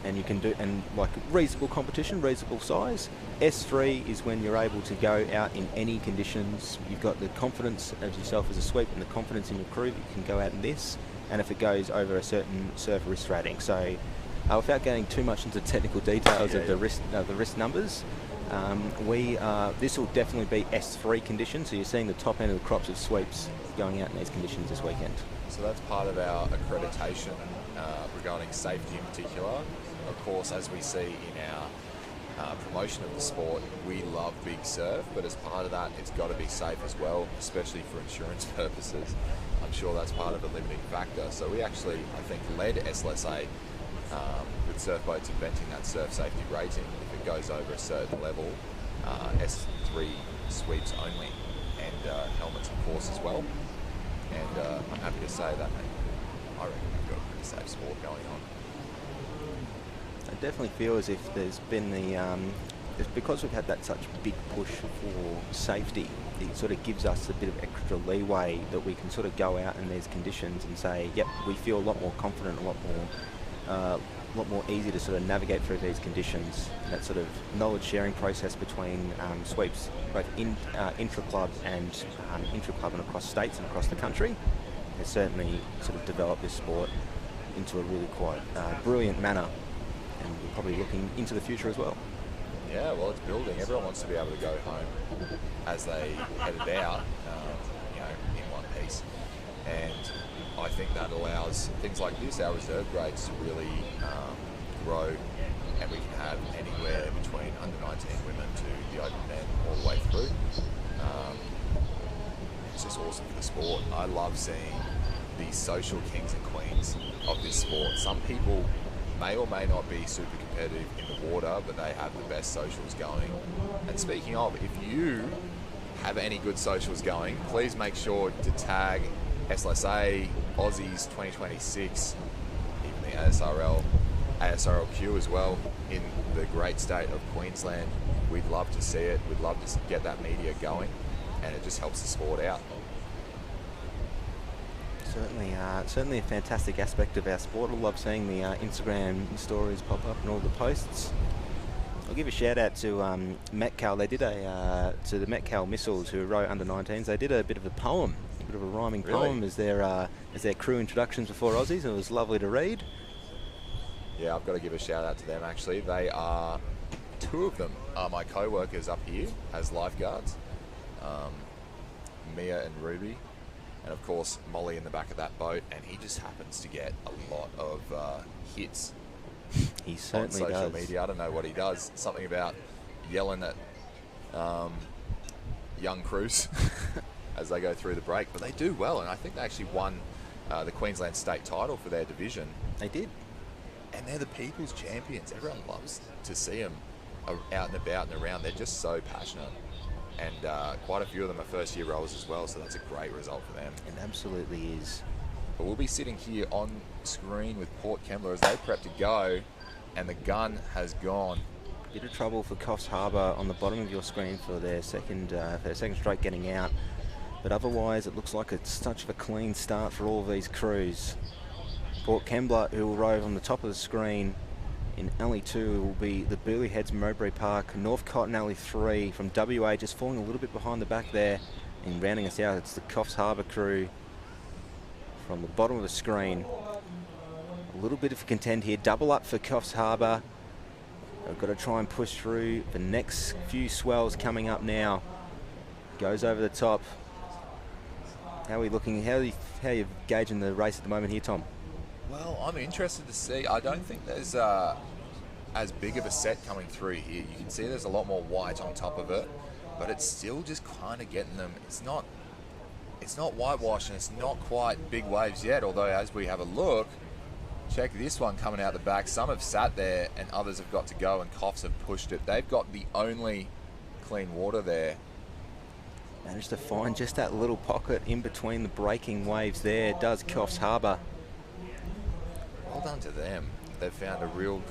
and you can do like reasonable competition, reasonable size. S3 is when you're able to go out in any conditions. You've got the confidence of yourself as a sweep and the confidence in your crew that you can go out in this, and if it goes over a certain surf risk rating. So without getting too much into technical details of the risk numbers, this will definitely be S3 conditions. So you're seeing the top end of the crops of sweeps going out in these conditions this weekend.
So that's part of our accreditation regarding safety in particular. Of course, as we see in our promotion of the sport, we love big surf, but as part of that, it's got to be safe as well, especially for insurance purposes. I'm sure that's part of a limiting factor. So we actually, I think, led SLSA with surf boats inventing that surf safety rating. If it goes over a certain level, S3 sweeps only, and helmets of course as well. And I'm happy to say that I reckon we've got a pretty safe sport going on.
I definitely feel as if there's been because we've had that such big push for safety, it sort of gives us a bit of extra leeway that we can sort of go out in these conditions and say, yep, we feel a lot more confident, a lot more easy to sort of navigate through these conditions. And that sort of knowledge sharing process between sweeps, both intra-club and across states and across the country, has certainly sort of developed this sport into a really quite brilliant manner, and we're probably looking into the future as well.
Yeah, well, it's building. Everyone wants to be able to go home as they headed out, in one piece. And I think that allows things like this, our reserve grades, to really grow, and we can have anywhere between under-19 women to the open men all the way through. It's just awesome for the sport. I love seeing the social kings and queens of this sport. Some people may or may not be super competitive in the water, but they have the best socials going. And speaking of, if you have any good socials going, please make sure to tag SLSA, Aussies 2026, even the ASRLQ as well, in the great state of Queensland. We'd love to see it. We'd love to get that media going, and it just helps the sport out.
Certainly a fantastic aspect of our sport. I love seeing the Instagram stories pop up and all the posts. I'll give a shout out to Metcal. They did to the Metcal Missiles, who wrote under-19s. They did a bit of a poem, a bit of a rhyming poem as their crew introductions before Aussies. It was lovely to read.
Yeah, I've got to give a shout out to them actually. They are, two of them are my co-workers up here as lifeguards, Mia and Ruby. And of course, Molly in the back of that boat, and he just happens to get a lot of hits
he certainly
on social
does.
media. I don't know what he does. Something about yelling at young crews as they go through the break. But they do well, and I think they actually won the Queensland state title for their division.
They did.
And they're the people's champions. Everyone loves to see them out and about and around. They're just so passionate. And quite a few of them are first-year rowers as well, so that's a great result for them.
It absolutely is.
But we'll be sitting here on screen with Port Kembla as they prep to go, and the gun has gone.
Bit of trouble for Coffs Harbour on the bottom of your screen for their second straight getting out. But otherwise, it looks like it's such of a clean start for all of these crews. Port Kembla, who will row on the top of the screen. In Alley 2 will be the Burleigh Heads Mowbray Park. North Cotton Alley 3 from WA, just falling a little bit behind the back there. And rounding us out, it's the Coffs Harbour crew from the bottom of the screen. A little bit of contend here. Double up for Coffs Harbour. They've got to try and push through the next few swells coming up now. Goes over the top. How are we looking? How are you gauging the race at the moment here, Tom?
Well, I'm interested to see. I don't think there's as big of a set coming through here. You can see there's a lot more white on top of it, but it's still just kind of getting them. It's not whitewash, and it's not quite big waves yet, although as we have a look, check this one coming out the back. Some have sat there and others have got to go, and Coffs have pushed it. They've got the only clean water there.
Managed to find just that little pocket in between the breaking waves there, does Coffs Harbour.
Well done to them. They've found a real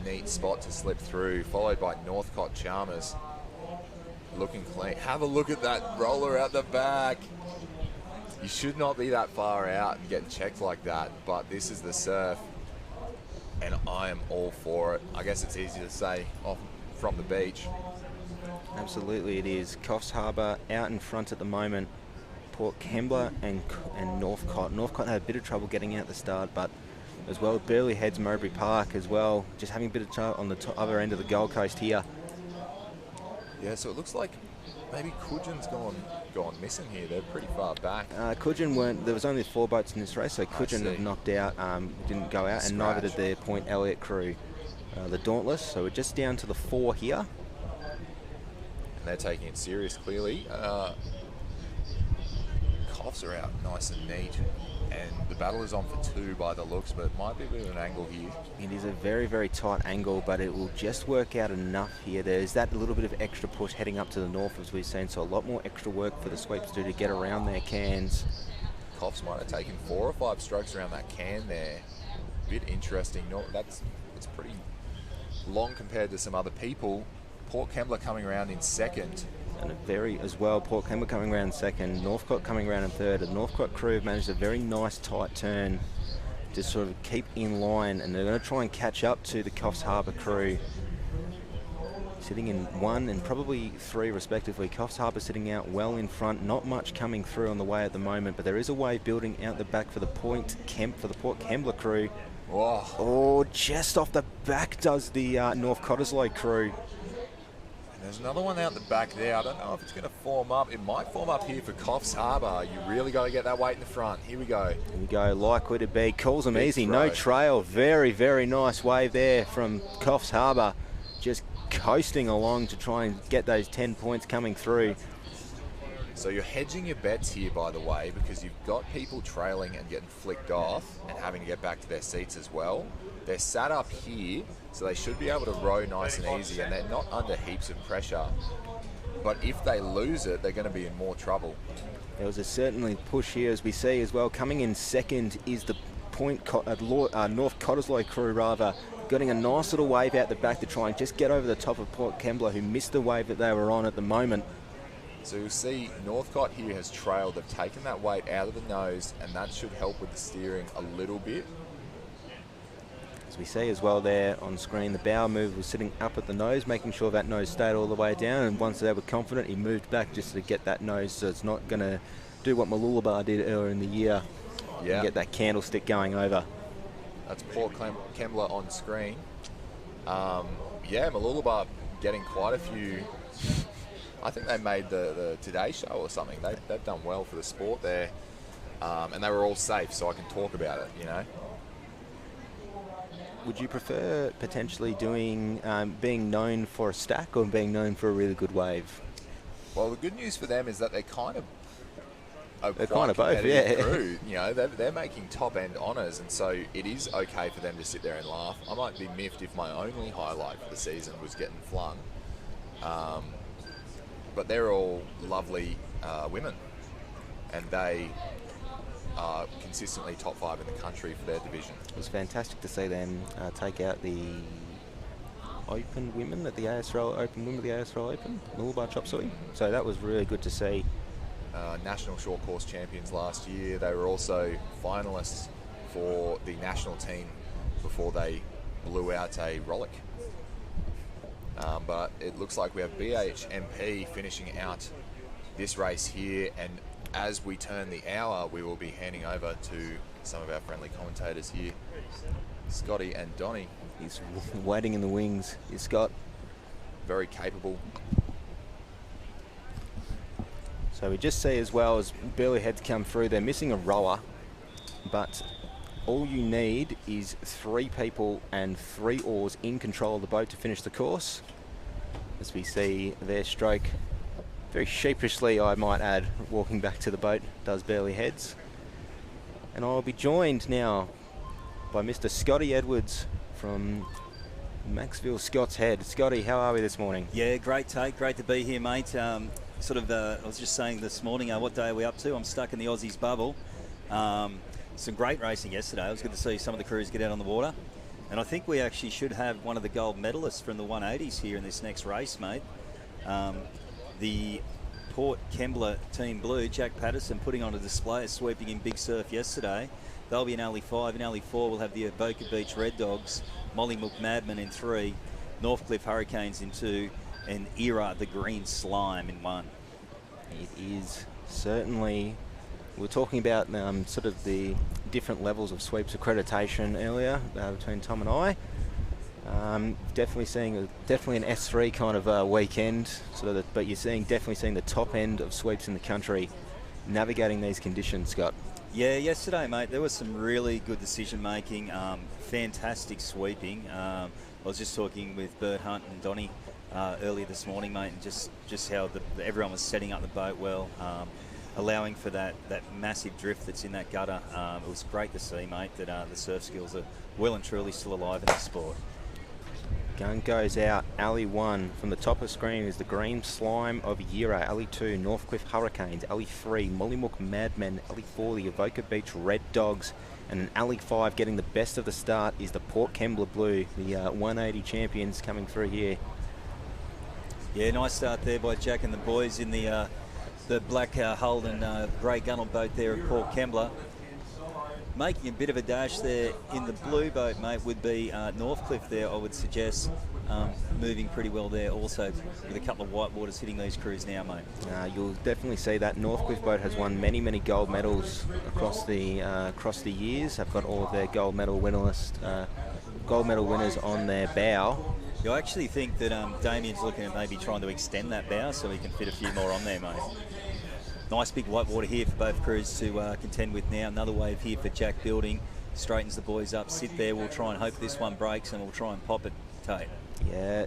neat spot to slip through, followed by Northcott Chalmers. looking clean. Have a look at that roller out the back. You should not be that far out and getting checked like that, but this is the surf, and I am all for it. I guess it's easy to say off from the beach.
Absolutely it is. Coffs Harbour out in front at the moment. Port Kembla and Northcote. Northcote had a bit of trouble getting out the start, but as well, Burleigh Heads, Mowbray Park as well, just having a bit of trouble on the other end of the Gold Coast here.
Yeah, so it looks like maybe Coogin's gone missing here. They're pretty far back.
Coogin weren't. There was only 4 boats in this race, so Coogin had knocked out, didn't go out, and neither did the Point Elliott crew, the Dauntless. So we're just down to the 4 here.
And they're taking it serious, clearly. Coffs are out nice and neat, and the battle is on for 2 by the looks, but it might be a bit of an angle here.
It is a very, very tight angle, but it will just work out enough here. There's that little bit of extra push heading up to the north, as we've seen, so a lot more extra work for the sweeps to do to get around their cans.
Coffs might have taken 4 or 5 strokes around that can there. A bit interesting. No, it's pretty long compared to some other people. Port Kembla coming around in second.
And Port Kembla coming around second, Northcote coming around in third. The Northcote crew have managed a very nice tight turn to sort of keep in line, and they're going to try and catch up to the Coffs Harbour crew, sitting in 1 and probably 3 respectively. Coffs Harbour sitting out well in front, not much coming through on the way at the moment, but there is a wave building out the back for the Port Kembla crew.
Whoa.
Oh, just off the back does the North Cottesloe crew.
There's another one out the back there. I don't know if it's going to form up. It might form up here for Coffs Harbour. You really got to get that weight in the front. Here we go.
Here we go. Likely to be. Calls them
Big
easy.
throw.
No trail. Very, very nice wave there from Coffs Harbour. Just coasting along to try and get those 10 points coming through.
So you're hedging your bets here, by the way, because you've got people trailing and getting flicked off and having to get back to their seats as well. They're sat up here, so they should be able to row nice and easy, and they're not under heaps of pressure. But if they lose it, they're going to be in more trouble.
There was a certainly push here, as we see as well. Coming in second is the North Cottesloe crew, rather, getting a nice little wave out the back to try and just get over the top of Port Kembla, who missed the wave that they were on at the moment.
So you'll see Northcote here has trailed. They've taken that weight out of the nose, and that should help with the steering a little bit.
As we see as well there on screen, the bow move was sitting up at the nose, making sure that nose stayed all the way down, and once they were confident, he moved back just to get that nose, so it's not going to do what Mooloolaba did earlier in the year, and get that candlestick going over.
That's Port Kembla on screen. Mooloolaba getting quite a few. I think they made the Today Show or something. They've done well for the sport there, and they were all safe, so I can talk about it, you know.
Would you prefer potentially doing being known for a stack or being known for a really good wave?
Well, the good news for them is that they're kind of
both, yeah.
Crew. You know, they're making top end honours, and so it is okay for them to sit there and laugh. I might be miffed if my only highlight for the season was getting flung, but they're all lovely women, and they are consistently top 5 in the country for their division.
It was fantastic to see them take out the Open women at the ASRL Open, women at the ASRL Open, Mooloolaba Chop Suey. So that was really good to see.
National short course champions last year. They were also finalists for the national team before they blew out a Rollick. But it looks like we have BHMP finishing out this race here, and as we turn the hour, we will be handing over to some of our friendly commentators here, Scotty and Donnie.
He's waiting in the wings, is Scott.
Very capable.
So we just see as well as Burleigh Heads come through, they're missing a rower, but all you need is 3 people and 3 oars in control of the boat to finish the course. As we see their stroke, very sheepishly I might add, walking back to the boat, does Burleigh Heads. And I'll be joined now by Mr. Scotty Edwards from Maxville Scott's Head. Scotty, how are we this morning?
Yeah, great take, great to be here, mate. I was just saying this morning, what day are we up to? I'm stuck in the Aussies bubble. Some great racing yesterday. It was good to see some of the crews get out on the water. And I think we actually should have one of the gold medalists from the 180s here in this next race, mate. the Port Kembla Team Blue, Jack Patterson, putting on a display of sweeping in Big Surf yesterday. They'll be in Alley 5. In Alley 4, we'll have the Avoca Beach Red Dogs, Mollymook Madmen in 3, Northcliffe Hurricanes in 2, and Era the Green Slime in 1.
It is certainly... We were talking about sort of the different levels of sweeps accreditation earlier between Tom and I. Definitely seeing an S3 kind of weekend, but you're definitely seeing the top end of sweeps in the country navigating these conditions, Scott.
Yeah, yesterday, mate, there was some really good decision making, fantastic sweeping. I was just talking with Bert Hunt and Donnie earlier this morning, mate, and just how everyone was setting up the boat well. Allowing for that massive drift that's in that gutter. It was great to see, mate, that the surf skills are well and truly still alive in the sport.
Gun goes out. Alley 1 from the top of screen is the Green Slime of Yera. Alley 2, Northcliffe Hurricanes. Alley 3, Mollymook Madmen. Alley 4, the Avoca Beach Red Dogs. And in Alley 5, getting the best of the start, is the Port Kembla Blue, the 180 champions coming through here.
Yeah, nice start there by Jack and the boys in the black hulled and grey gunnel boat there at Port Kembla. Making a bit of a dash there in the blue boat, mate, would be Northcliffe there, I would suggest. Moving pretty well there also, with a couple of whitewaters hitting these crews now, mate.
You'll definitely see that Northcliffe boat has won many, many gold medals across the years. They've got all of their gold medal winners on their bow.
Yeah, I actually think that Damien's looking at maybe trying to extend that bow so he can fit a few more on there, mate. Nice big whitewater here for both crews to contend with now. Another wave here for Jack building. Straightens the boys up, sit there. We'll try and hope this one breaks and we'll try and pop it, Tate.
Yeah,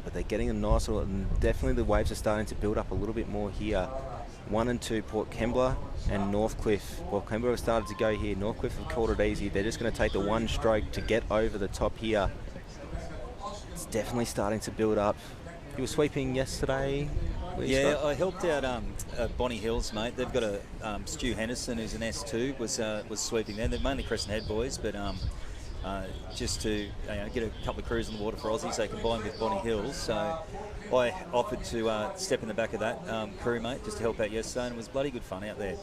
but they're getting a nice little, and definitely the waves are starting to build up a little bit more here. 1 and 2, Port Kembla and Northcliffe. Port Kembla have started to go here. Northcliffe have called it easy. They're just going to take the one stroke to get over the top here. It's definitely starting to build up. You were sweeping yesterday?
Yeah, I helped out Bonnie Hills, mate. They've got a Stu Henderson, who's an S2, was sweeping there. They're mainly Crescent Head boys, but just to get a couple of crews on the water for Aussies, they combined with Bonnie Hills. So I offered to step in the back of that crew, mate, just to help out yesterday, and it was bloody good fun out there.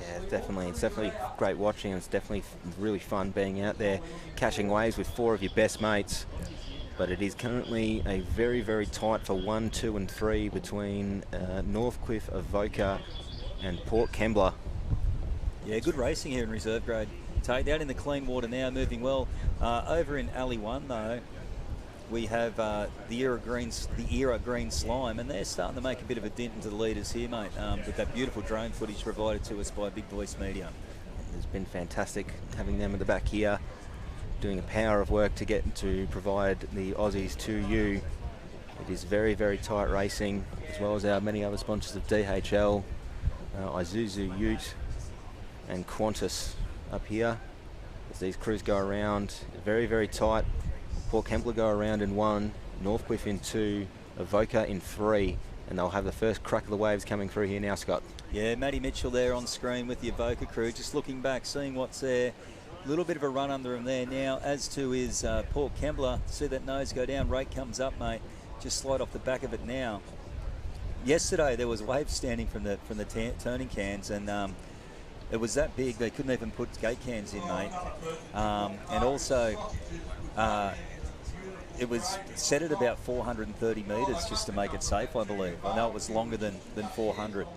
Yeah, definitely. It's definitely great watching, and it's definitely really fun being out there catching waves with 4 of your best mates. But it is currently a very, very tight for 1, 2 and 3 between Northcliffe, Avoca and Port Kembla. Yeah,
good racing here in reserve grade. Tate out in the clean water now, moving well. Over in Alley 1 though, we have the Era Green Slime, and they're starting to make a bit of a dent into the leaders here, mate, with that beautiful drone footage provided to us by Big Voice Media.
It's been fantastic having them at the back here, doing a power of work to provide the Aussies to you. It is very, very tight racing, as well as our many other sponsors of DHL, Isuzu Ute and Qantas up here. As these crews go around, very, very tight. Port Kembla go around in 1, Northcliffe in 2, Avoca in 3, and they'll have the first crack of the waves coming through here now, Scott.
Yeah, Matty Mitchell there on screen with the Avoca crew, just looking back, seeing what's there. A little bit of a run under him there now, as to his Port Kembla. See that nose go down, rate comes up, mate. Just slide off the back of it now. Yesterday there was waves standing from the turning cans, and it was that big they couldn't even put gate cans in, mate. And also it was set at about 430 metres just to make it safe, I believe. I know it was longer than 400.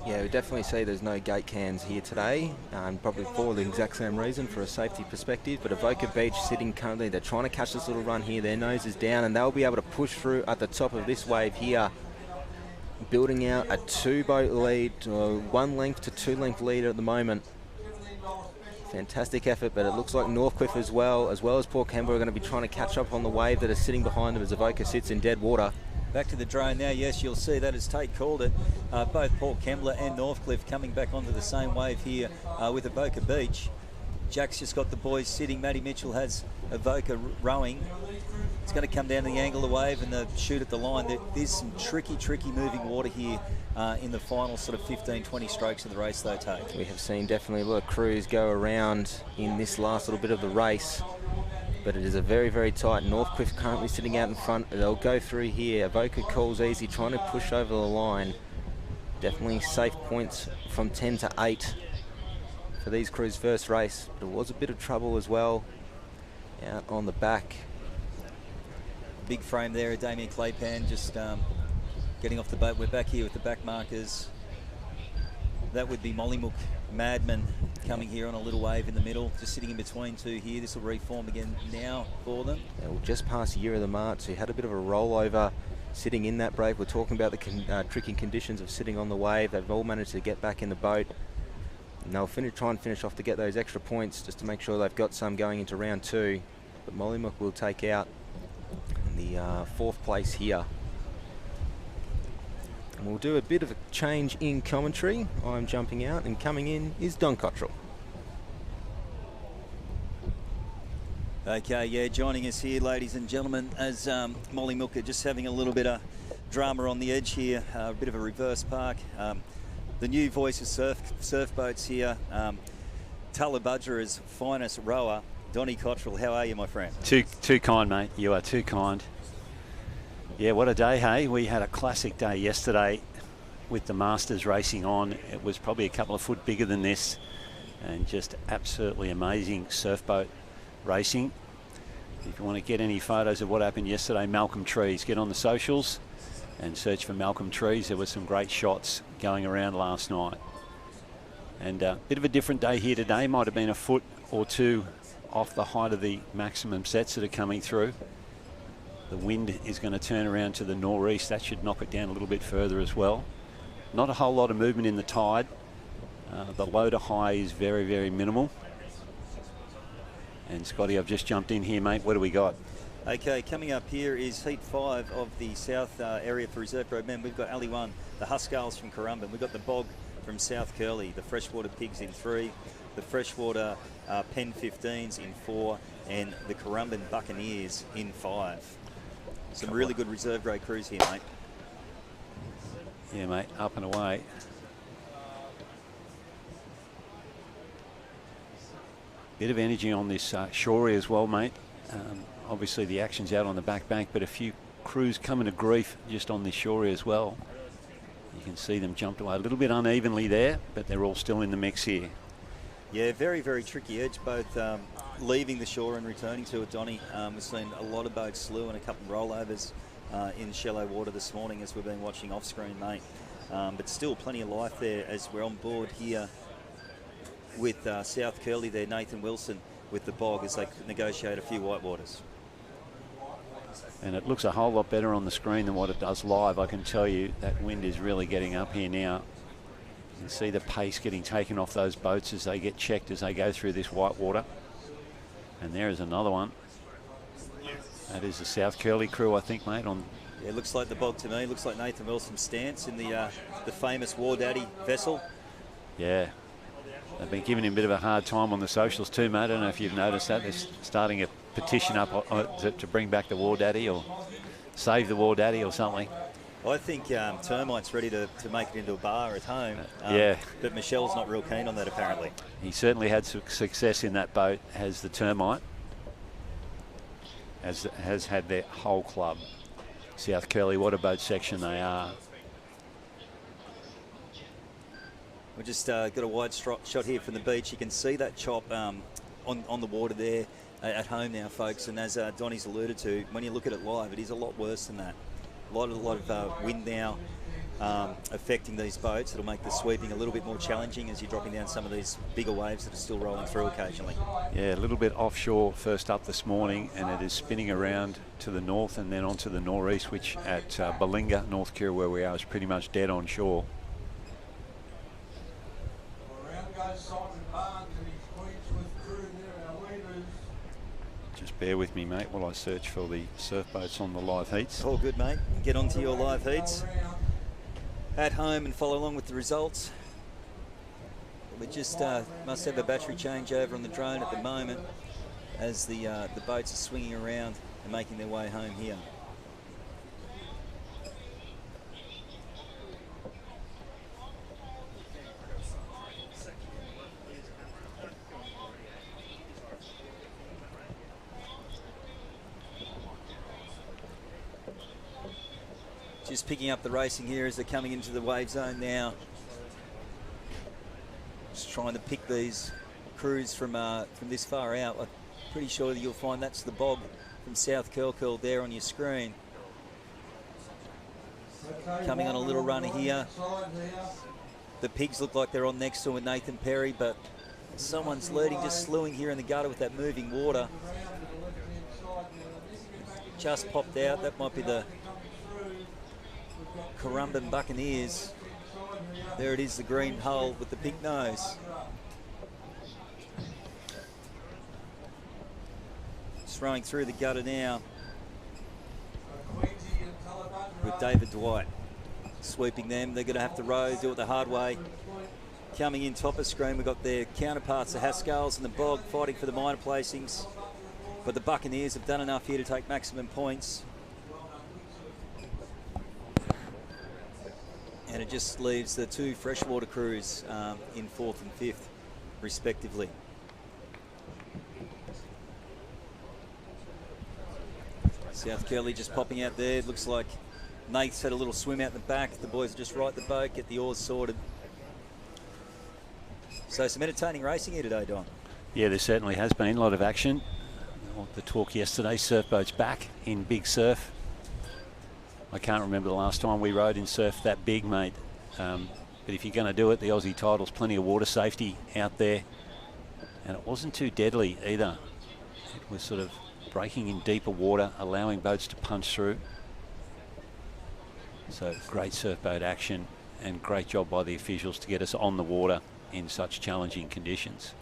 Yeah, we definitely see there's no gate cans here today, probably for the exact same reason, for a safety perspective. But Avoca Beach sitting currently, they're trying to catch this little run here. Their nose is down, and they'll be able to push through at the top of this wave here, building out a 2-boat lead, 1 length to 2 length lead at the moment. Fantastic effort, but it looks like Northcliffe as well as Port Kembla are going to be trying to catch up on the wave that is sitting behind them as Avoca sits in dead water.
Back to the drone now. Yes, you'll see that as Tate called it. Both Port Kembla and Northcliffe coming back onto the same wave here with Avoca Beach. Jack's just got the boys sitting. Matty Mitchell has Avoca rowing. It's going to come down to the angle of the wave and the shoot at the line. There's some tricky moving water here in the final sort of 15-20 strokes of the race though, Tate.
We have seen definitely a lot of crews go around in this last little bit of the race. But it is a very, very tight. Northcliffe currently sitting out in front. They'll go through here. Avoca calls easy, trying to push over the line. Definitely safe points from 10 to 8 for these crews' first race. But it was a bit of trouble as well out on the back.
Big frame there, Damien Claypan just getting off the boat. We're back here with the back markers. That would be Mollymook Madman coming here on a little wave in the middle, just sitting in between two here. This will reform again now for them.
We'll just past Year of the March, so he had a bit of a rollover sitting in that break. We're talking about the tricky conditions of sitting on the wave. They've all managed to get back in the boat. And they'll try and finish off to get those extra points just to make sure they've got some going into round 2. But Mollymook will take out the 4th place here. And we'll do a bit of a change in commentary. I'm jumping out, and coming in is Don Cottrell.
Okay, yeah, joining us here, ladies and gentlemen, as Mollymook are just having a little bit of drama on the edge here, a bit of a reverse park. The new voice of surf boats here, Tullabudgera's finest rower, Donny Cottrell. How are you, my friend?
Too kind, mate. You are too kind. Yeah, what a day, hey? We had a classic day yesterday with the Masters racing on. It was probably a couple of foot bigger than this, and just absolutely amazing surf boat racing. If you want to get any photos of what happened yesterday, Malcolm Trees, get on the socials and search for Malcolm Trees. There were some great shots going around last night. And a bit of a different day here today. Might have been a foot or two off the height of the maximum sets that are coming through. The wind is going to turn around to the northeast. That should knock it down a little bit further as well. Not a whole lot of movement in the tide. The low to high is very, very minimal. And Scotty, I've just jumped in here, mate. What do we got?
Okay, coming up here is Heat 5 of the South area for Reserve Grade Men. We've got Alley 1, the Huskals from Currumbin. We've got the Bog from South Curly, the Freshwater Pigs in 3, the Freshwater Pen 15s in 4, and the Currumbin Buccaneers in 5. Some really good reserve grade crews here, mate.
Yeah, mate, up and away. Bit of energy on this shorey as well, mate. Obviously the action's out on the back bank, but a few crews coming to grief just on this shorey as well. You can see them jumped away a little bit unevenly there, but they're all still in the mix here.
Yeah, very, very tricky edge, both leaving the shore and returning to it, Donny. We've seen a lot of boats slew and a couple of rollovers in shallow water this morning as we've been watching off screen, mate. But still plenty of life there as we're on board here with South Curly there, Nathan Wilson with the Bog as they negotiate a few whitewaters.
And it looks a whole lot better on the screen than what it does live. I can tell you that wind is really getting up here now. You can see the pace getting taken off those boats as they get checked as they go through this whitewater. And there is another one. That is the South Curly crew, I think, mate. On.
Yeah, looks like the Bog to me. Looks like Nathan Wilson's stance in the famous War Daddy vessel.
Yeah. They've been giving him a bit of a hard time on the socials too, mate. I don't know if you've noticed that. They're starting a petition up to bring back the War Daddy or save the War Daddy or something.
I think Termite's ready to make it into a bar at home.
Yeah.
But Michelle's not real keen on that, apparently.
He certainly had success in that boat, has the Termite. Has had their whole club. South Curly, what a boat section they are.
We just got a wide shot here from the beach. You can see that chop on the water there at home now, folks. And as Donny's alluded to, when you look at it live, it is a lot worse than that. A lot of wind now affecting these boats. It'll make the sweeping a little bit more challenging as you're dropping down some of these bigger waves that are still rolling through occasionally. Yeah,
a little bit offshore first up this morning, and it is spinning around to the north and then onto the northeast, which at Balinga, North Kira, where we are, is pretty much dead on shore. Just bear with me, mate, while I search for the surf boats on the live heats.
All good, mate. Get onto your live heats at home and follow along with the results. We just must have a battery changeover on the drone at the moment as the boats are swinging around and making their way home here. just picking up the racing here as they're coming into the wave zone now. Just trying to pick these crews from this far out. I'm pretty sure that you'll find that's the Bog from South Curl there on your screen. Coming on a little runner here. The pigs look like they're on next to with Nathan Perry, but someone's leading, just slewing here in the gutter with that moving water. Just popped out. That might be the Currumbin Buccaneers. There it is, the green hull with the pink nose. Just running through the gutter now with David Dwight sweeping them. They're going to have to row, do it the hard way. Coming in top of screen, we've got their counterparts, the Haskell's and the Bog, fighting for the minor placings. But the Buccaneers have done enough here to take maximum points. And it just leaves the two freshwater crews in 4th and 5th, respectively. South Curly just popping out there. It looks like Nate's had a little swim out the back. The boys just right the boat, get the oars sorted. So some entertaining racing here today, Don.
Yeah, there certainly has been a lot of action. The talk yesterday, surf boats back in big surf. I can't remember the last time we rode in surf that big, mate. But if you're going to do it, the Aussie title's plenty of water safety out there. And it wasn't too deadly either. It was sort of breaking in deeper water, allowing boats to punch through. So great surf boat action and great job by the officials to get us on the water in such challenging conditions.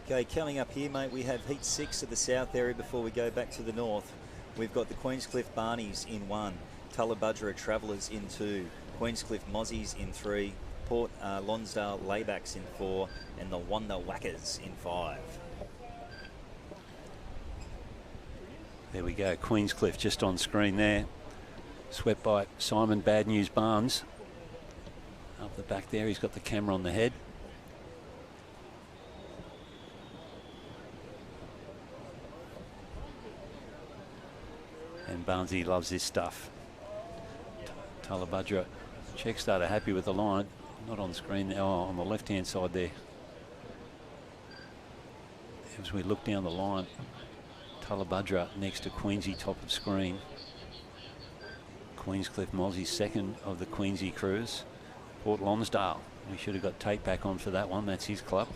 Okay, coming up here, mate, we have heat 6 of the south area before we go back to the north. We've got the Queenscliff Barneys in 1, Tullabudgera Travellers in 2, Queenscliff Mozzies in 3, Port Lonsdale Laybacks in 4, and the Wanda Whackers in 5.
There we go, Queenscliff just on screen there. Swept by Simon Bad News Barnes. Up the back there, he's got the camera on the head. And Barnesy loves this stuff. Tullabudgera check starter happy with the line. Not on screen now, on the left-hand side there. As we look down the line, Tullabudgera next to Queensy, top of screen. Queenscliff Mozzie, second of the Queensy crews. Port Lonsdale, we should have got Tate back on for that one, that's his club.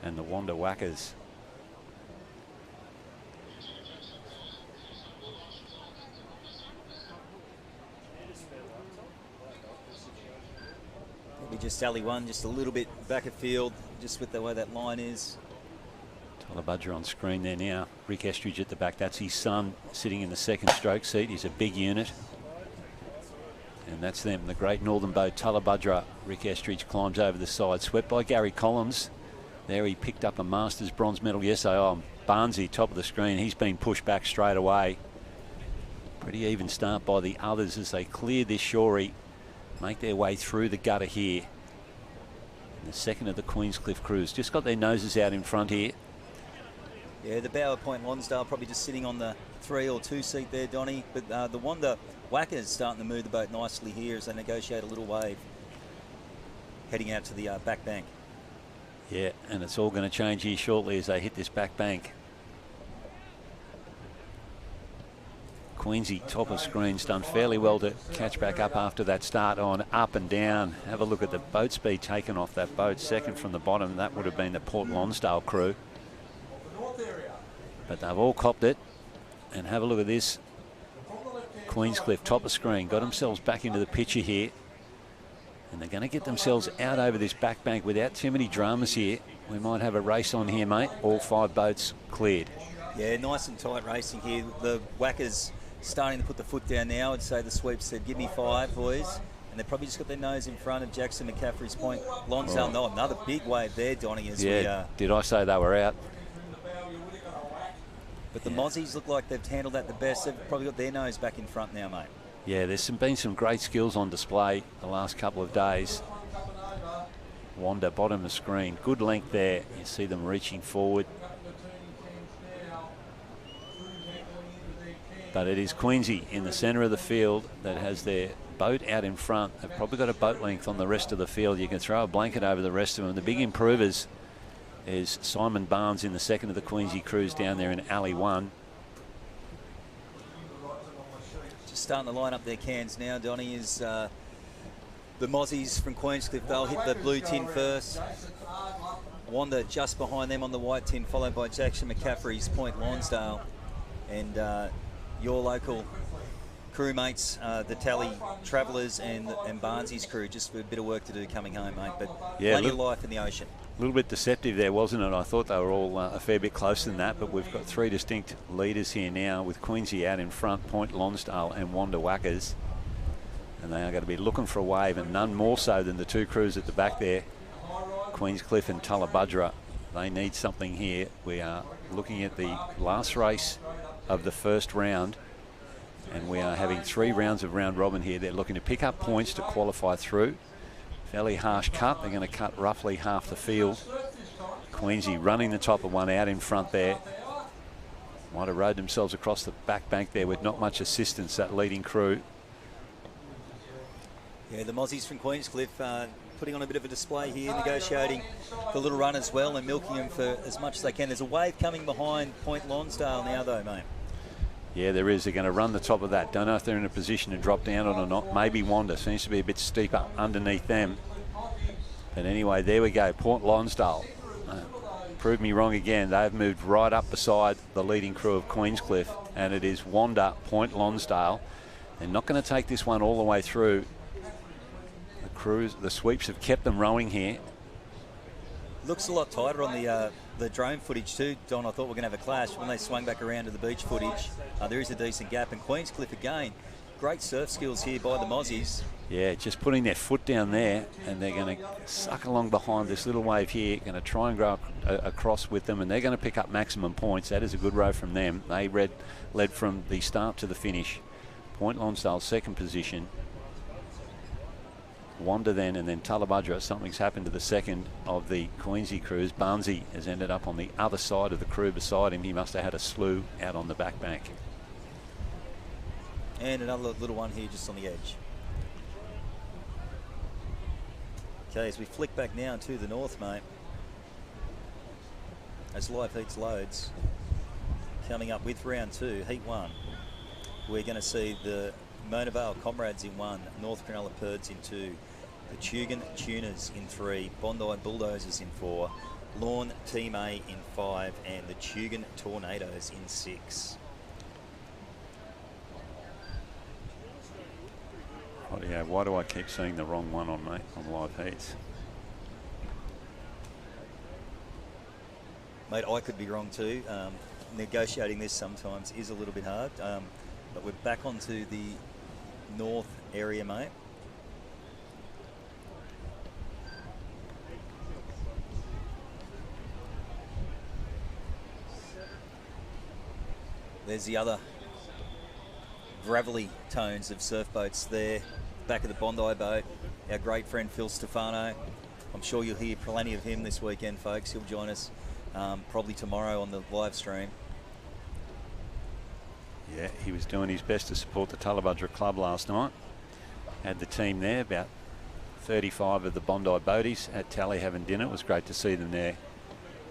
And the Wanda Whackers.
Maybe just alley one, just a little bit back of field, just with the way that line is.
Tullabudgera on screen there now. Rick Estridge at the back, that's his son sitting in the second stroke seat. He's a big unit. And that's them, the great northern boat, Tullabudgera. Rick Estridge climbs over the side, swept by Gary Collins. There he picked up a Masters bronze medal yesterday. Oh, Barnesy, top of the screen, he's been pushed back straight away. Pretty even start by the others as they clear this shorey, make their way through the gutter here. And the second of the Queenscliff crews just got their noses out in front here.
Yeah, the Bower Point Lonsdale probably just sitting on the 3 or 2 seat there, Donny. But the Wanda Whackers starting to move the boat nicely here as they negotiate a little wave, heading out to the back bank.
Yeah, and it's all going to change here shortly as they hit this back bank. Queensy, top of screen's done fairly well to catch back up after that start on up and down. Have a look at the boat speed taken off that boat. Second from the bottom, that would have been the Port Lonsdale crew. But they've all copped it. And have a look at this. Queenscliff, top of screen, got themselves back into the picture here. And they're going to get themselves out over this back bank without too many dramas here. We might have a race on here, mate. All 5 boats cleared. Yeah,
nice and tight racing here. The Whackers starting to put the foot down now. I'd say the sweep said, give me 5, boys. And they've probably just got their nose in front of Jackson McCaffrey's Point. Lonsdale, no, another big wave there, Donny.
Did I say they were out?
But the Mozzies look like they've handled that the best. They've probably got their nose back in front now, mate.
Yeah, there's been some great skills on display the last couple of days. Wanda, bottom of the screen. Good length there. You see them reaching forward. But it is Queensy in the centre of the field that has their boat out in front. They've probably got a boat length on the rest of the field. You can throw a blanket over the rest of them. The big improvers is Simon Barnes in the second of the Queensy crews down there in alley 1.
Just starting to line up their cans now, Donnie, is the Mozzies from Queenscliff. They'll hit the blue tin first. Wanda just behind them on the white tin, followed by Jackson McCaffrey's Point Lonsdale. And your local crewmates, the Tally Travellers and Barnsley's crew, just a bit of work to do coming home, mate. But
yeah,
plenty of life in the ocean.
A little bit deceptive there, wasn't it? I thought they were all a fair bit closer than that, but we've got 3 distinct leaders here now with Queensy out in front, Point Lonsdale and Wanda Wackers. And they are going to be looking for a wave, and none more so than the 2 crews at the back there, Queenscliff and Tullabudra. They need something here. We are looking at the last race of the first round, and we are having 3 rounds of round robin here. They're looking to pick up points to qualify through. Fairly harsh cut. They're going to cut roughly half the field. Queensy running the top of one out in front there. Might have rode themselves across the back bank there with not much assistance, that leading crew.
Yeah, the Mozzies from Queenscliff putting on a bit of a display here, negotiating the little run as well and milking them for as much as they can. There's a wave coming behind Point Lonsdale now, though, mate.
Yeah, there is. They're going to run the top of that. Don't know if they're in a position to drop down on or not. Maybe Wanda seems to be a bit steeper underneath them. But anyway, there we go. Point Lonsdale. Prove me wrong again. They've moved right up beside the leading crew of Queenscliff, and it is Wanda, Point Lonsdale. They're not going to take this one all the way through. The crews, the sweeps have kept them rowing here.
Looks a lot tighter on the drone footage too, Don. I thought we were going to have a clash. When they swung back around to the beach footage, there is a decent gap. And Queenscliff again, great surf skills here by the Mozzies.
Yeah, just putting their foot down there, and they're going to suck along behind this little wave here, going to try and go across with them, and they're going to pick up maximum points. That is a good row from them. They led from the start to the finish. Point Lonsdale second position. Wanda then, and then Tullabudra. Something's happened to the second of the Queensy crews. Barnsey has ended up on the other side of the crew beside him. He must have had a slew out on the back bank.
And another little one here just on the edge. Okay, as we flick back now to the north, mate. As live heats loads. Coming up with round 2, heat 1. We're going to see the Mona Vale Comrades in 1, North Cronulla Purds in 2, the Tugan Tuners in 3, Bondi Bulldozers in 4, Lawn Team A in 5, and the Tugan Tornadoes in 6.
Oh, yeah, why do I keep seeing the wrong one on live heats?
Mate, I could be wrong too. Negotiating this sometimes is a little bit hard, but we're back onto the north area, mate. There's the other gravelly tones of surf boats there. Back of the Bondi boat, our great friend Phil Stefano. I'm sure you'll hear plenty of him this weekend, folks. He'll join us probably tomorrow on the live stream.
Yeah, he was doing his best to support the Tullabudra Club last night. Had the team there, about 35 of the Bondi Boaties at Tally having dinner. It was great to see them there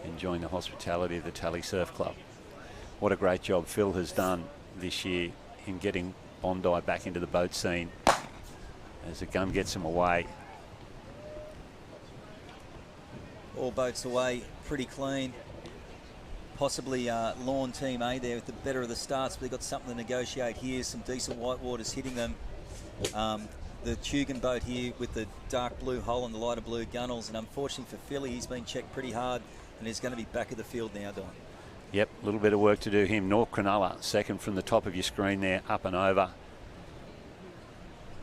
enjoying the hospitality of the Tally Surf Club. What a great job Phil has done this year in getting Bondi back into the boat scene as the gun gets them away.
All boats away, pretty clean. Possibly Lawn Team A there with the better of the starts, but they've got something to negotiate here. Some decent whitewaters hitting them. The Tugan boat here with the dark blue hull and the lighter blue gunnels, and unfortunately for Philly, he's been checked pretty hard and he's going to be back of the field now, Don.
Yep, a little bit of work to do him. North Cronulla, second from the top of your screen there, up and over.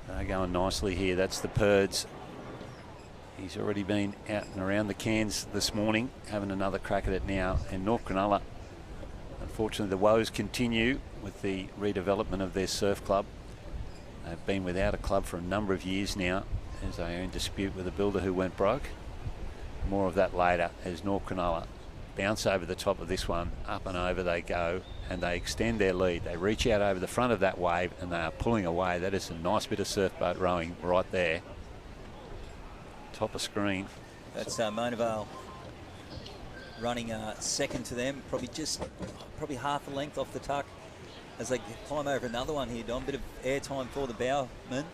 They're going nicely here. That's the Purds. He's already been out and around the cans this morning, having another crack at it now. And North Cronulla, unfortunately, the woes continue with the redevelopment of their surf club. They've been without a club for a number of years now, as they are in dispute with a builder who went broke. More of that later as North Cronulla bounce over the top of this one, up and over they go, and they extend their lead. They reach out over the front of that wave and they are pulling away. That is a nice bit of surf boat rowing right there. Top of screen.
That's Mona Vale running second to them, probably half a length off the tuck as they climb over another one here, Don. Bit of airtime for the bowman.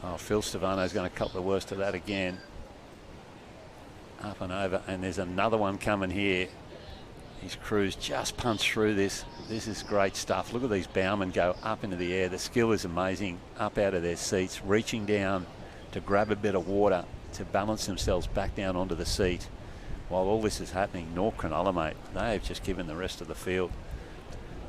Oh, Phil Stefano's going to cop the worst of that again. Up and over, and there's another one coming here. His crew's just punched through this. This is great stuff. Look at these bowmen go up into the air. The skill is amazing. Up out of their seats, reaching down to grab a bit of water to balance themselves back down onto the seat. While all this is happening, North Cronulla, mate, they have just given the rest of the field.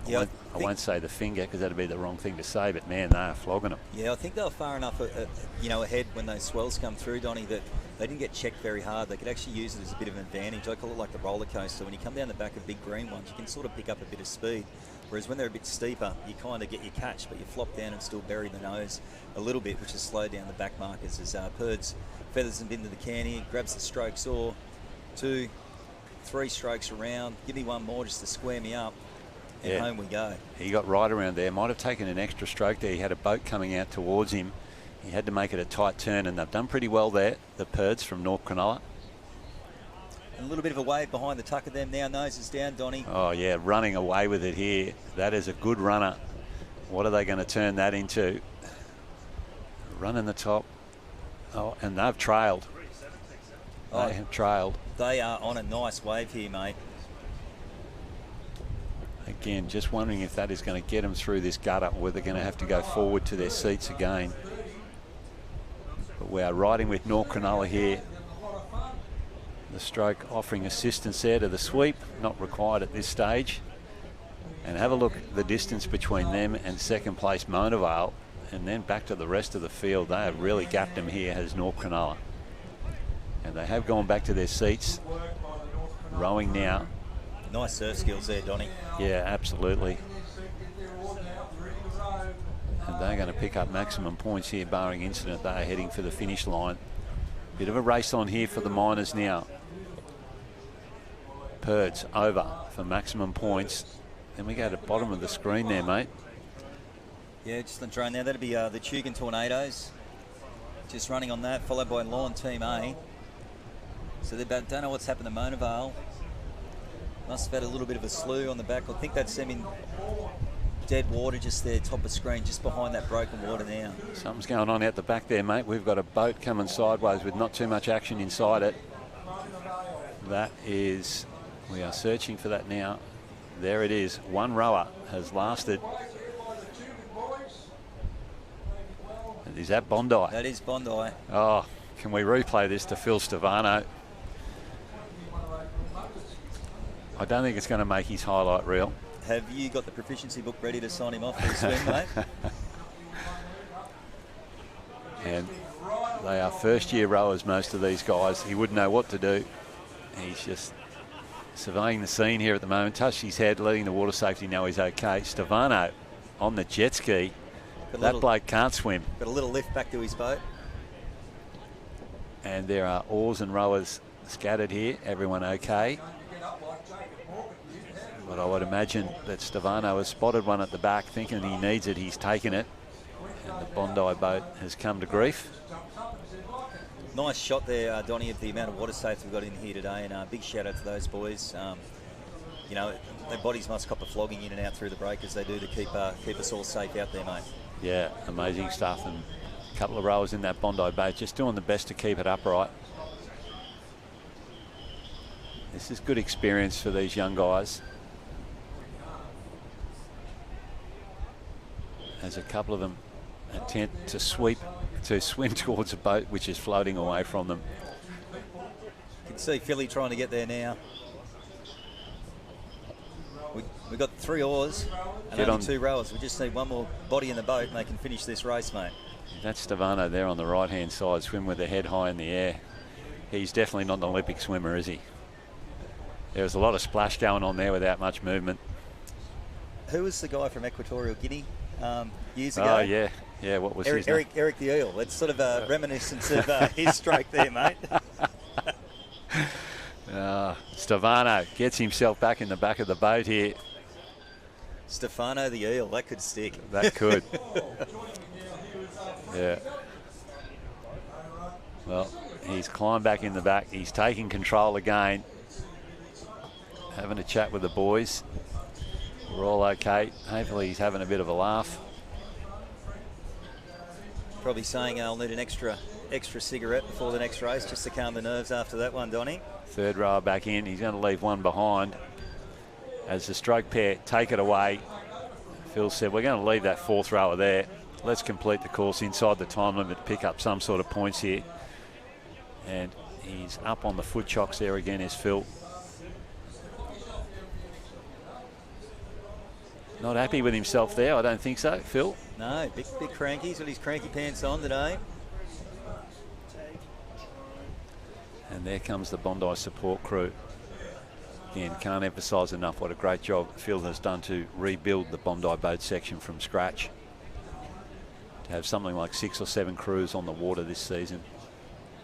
Yeah,
I won't say the finger because that'd be the wrong thing to say, but man, they are flogging them.
Yeah, I think they were far enough, ahead when those swells come through, Donnie, that they didn't get checked very hard. They could actually use it as a bit of an advantage. I call it like the roller coaster. When you come down the back of big green ones, you can sort of pick up a bit of speed. Whereas when they're a bit steeper, you kind of get your catch, but you flop down and still bury the nose a little bit, which has slowed down the back markers as Purds feathers them into the can here, grabs the stroke saw, 2, 3 strokes around. Give me one more just to square me up. And home we go.
He got right around there. Might have taken an extra stroke there. He had a boat coming out towards him. He had to make it a tight turn, and they've done pretty well there, the Purds from North Cronulla.
And a little bit of a wave behind the tuck of them now. Noses down, Donnie.
Oh, yeah, running away with it here. That is a good runner. What are they going to turn that into? Running the top. Oh, and they've trailed. They have trailed.
They are on a nice wave here, mate.
Again, just wondering if that is going to get them through this gutter, or whether they're going to have to go forward to their seats again. But we are riding with North Cronulla here. The stroke offering assistance there to the sweep, not required at this stage. And have a look at the distance between them and second place Mona Vale, and then back to the rest of the field. They have really gapped them here as North Cronulla. And they have gone back to their seats, rowing now.
Nice surf skills there, Donnie.
Yeah, absolutely. And they're going to pick up maximum points here, barring incident. They are heading for the finish line. Bit of a race on here for the Miners now. Purds over for maximum points. Then we go to the bottom of the screen there, mate.
Yeah, just on drone there. That'll be the Tugan Tornadoes. Just running on that, followed by Lawn Team A. So they don't know what's happened to Mona Vale. Must have had a little bit of a slew on the back. I think that's them in dead water just there, top of screen, just behind that broken water now.
Something's going on out the back there, mate. We've got a boat coming sideways with not too much action inside it. That is, we are searching for that now. There it is. One rower has lasted. Is that Bondi?
That is Bondi.
Oh, can we replay this to Phil Stefano? I don't think it's going to make his highlight reel.
Have you got the proficiency book ready to sign him off for his swim, mate?
And they are first-year rowers, most of these guys. He wouldn't know what to do. He's just surveying the scene here at the moment. Touched his head, letting the water safety know he's okay. Stefano on the jet ski. That bloke can't swim.
Got a little lift back to his boat.
And there are oars and rowers scattered here. Everyone okay? But I would imagine that Stefano has spotted one at the back, thinking he needs it. He's taken it. And the Bondi boat has come to grief.
Nice shot there, Donnie, of the amount of water safety we've got in here today. And big shout out to those boys. You know, their bodies must cop a flogging in and out through the break as they do to keep us all safe out there, mate.
Yeah, amazing stuff. And a couple of rowers in that Bondi boat just doing the best to keep it upright. This is good experience for these young guys. As a couple of them attempt to swim towards a boat which is floating away from them.
You can see Philly trying to get there now. We've got 3 oars and only 2 rowers. We just need one more body in the boat and they can finish this race, mate.
That's Stefano there on the right-hand side, swim with the head high in the air. He's definitely not an Olympic swimmer, is he? There was a lot of splash going on there without much movement.
Who was the guy from Equatorial Guinea years ago?
Oh, yeah. Yeah, what was his name?
Eric the Eel. It's sort of a reminiscence of his stroke there, mate.
Stefano gets himself back in the back of the boat here.
Stefano the eel, that could stick.
That could. Yeah. Well, he's climbed back in the back. He's taking control again. Having a chat with the boys. We're all okay. Hopefully he's having a bit of a laugh.
Probably saying I'll need an extra cigarette before the next race just to calm the nerves after that one, Donnie.
Third rower back in. He's going to leave one behind. As the stroke pair take it away, Phil said, we're going to leave that fourth rower there. Let's complete the course inside the time limit, pick up some sort of points here. And he's up on the foot chocks there again, is Phil. Not happy with himself there, I don't think so, Phil.
No, big cranky. He's got his cranky pants on today.
And there comes the Bondi support crew. Again, can't emphasise enough what a great job Phil has done to rebuild the Bondi boat section from scratch. To have something like 6 or 7 crews on the water this season.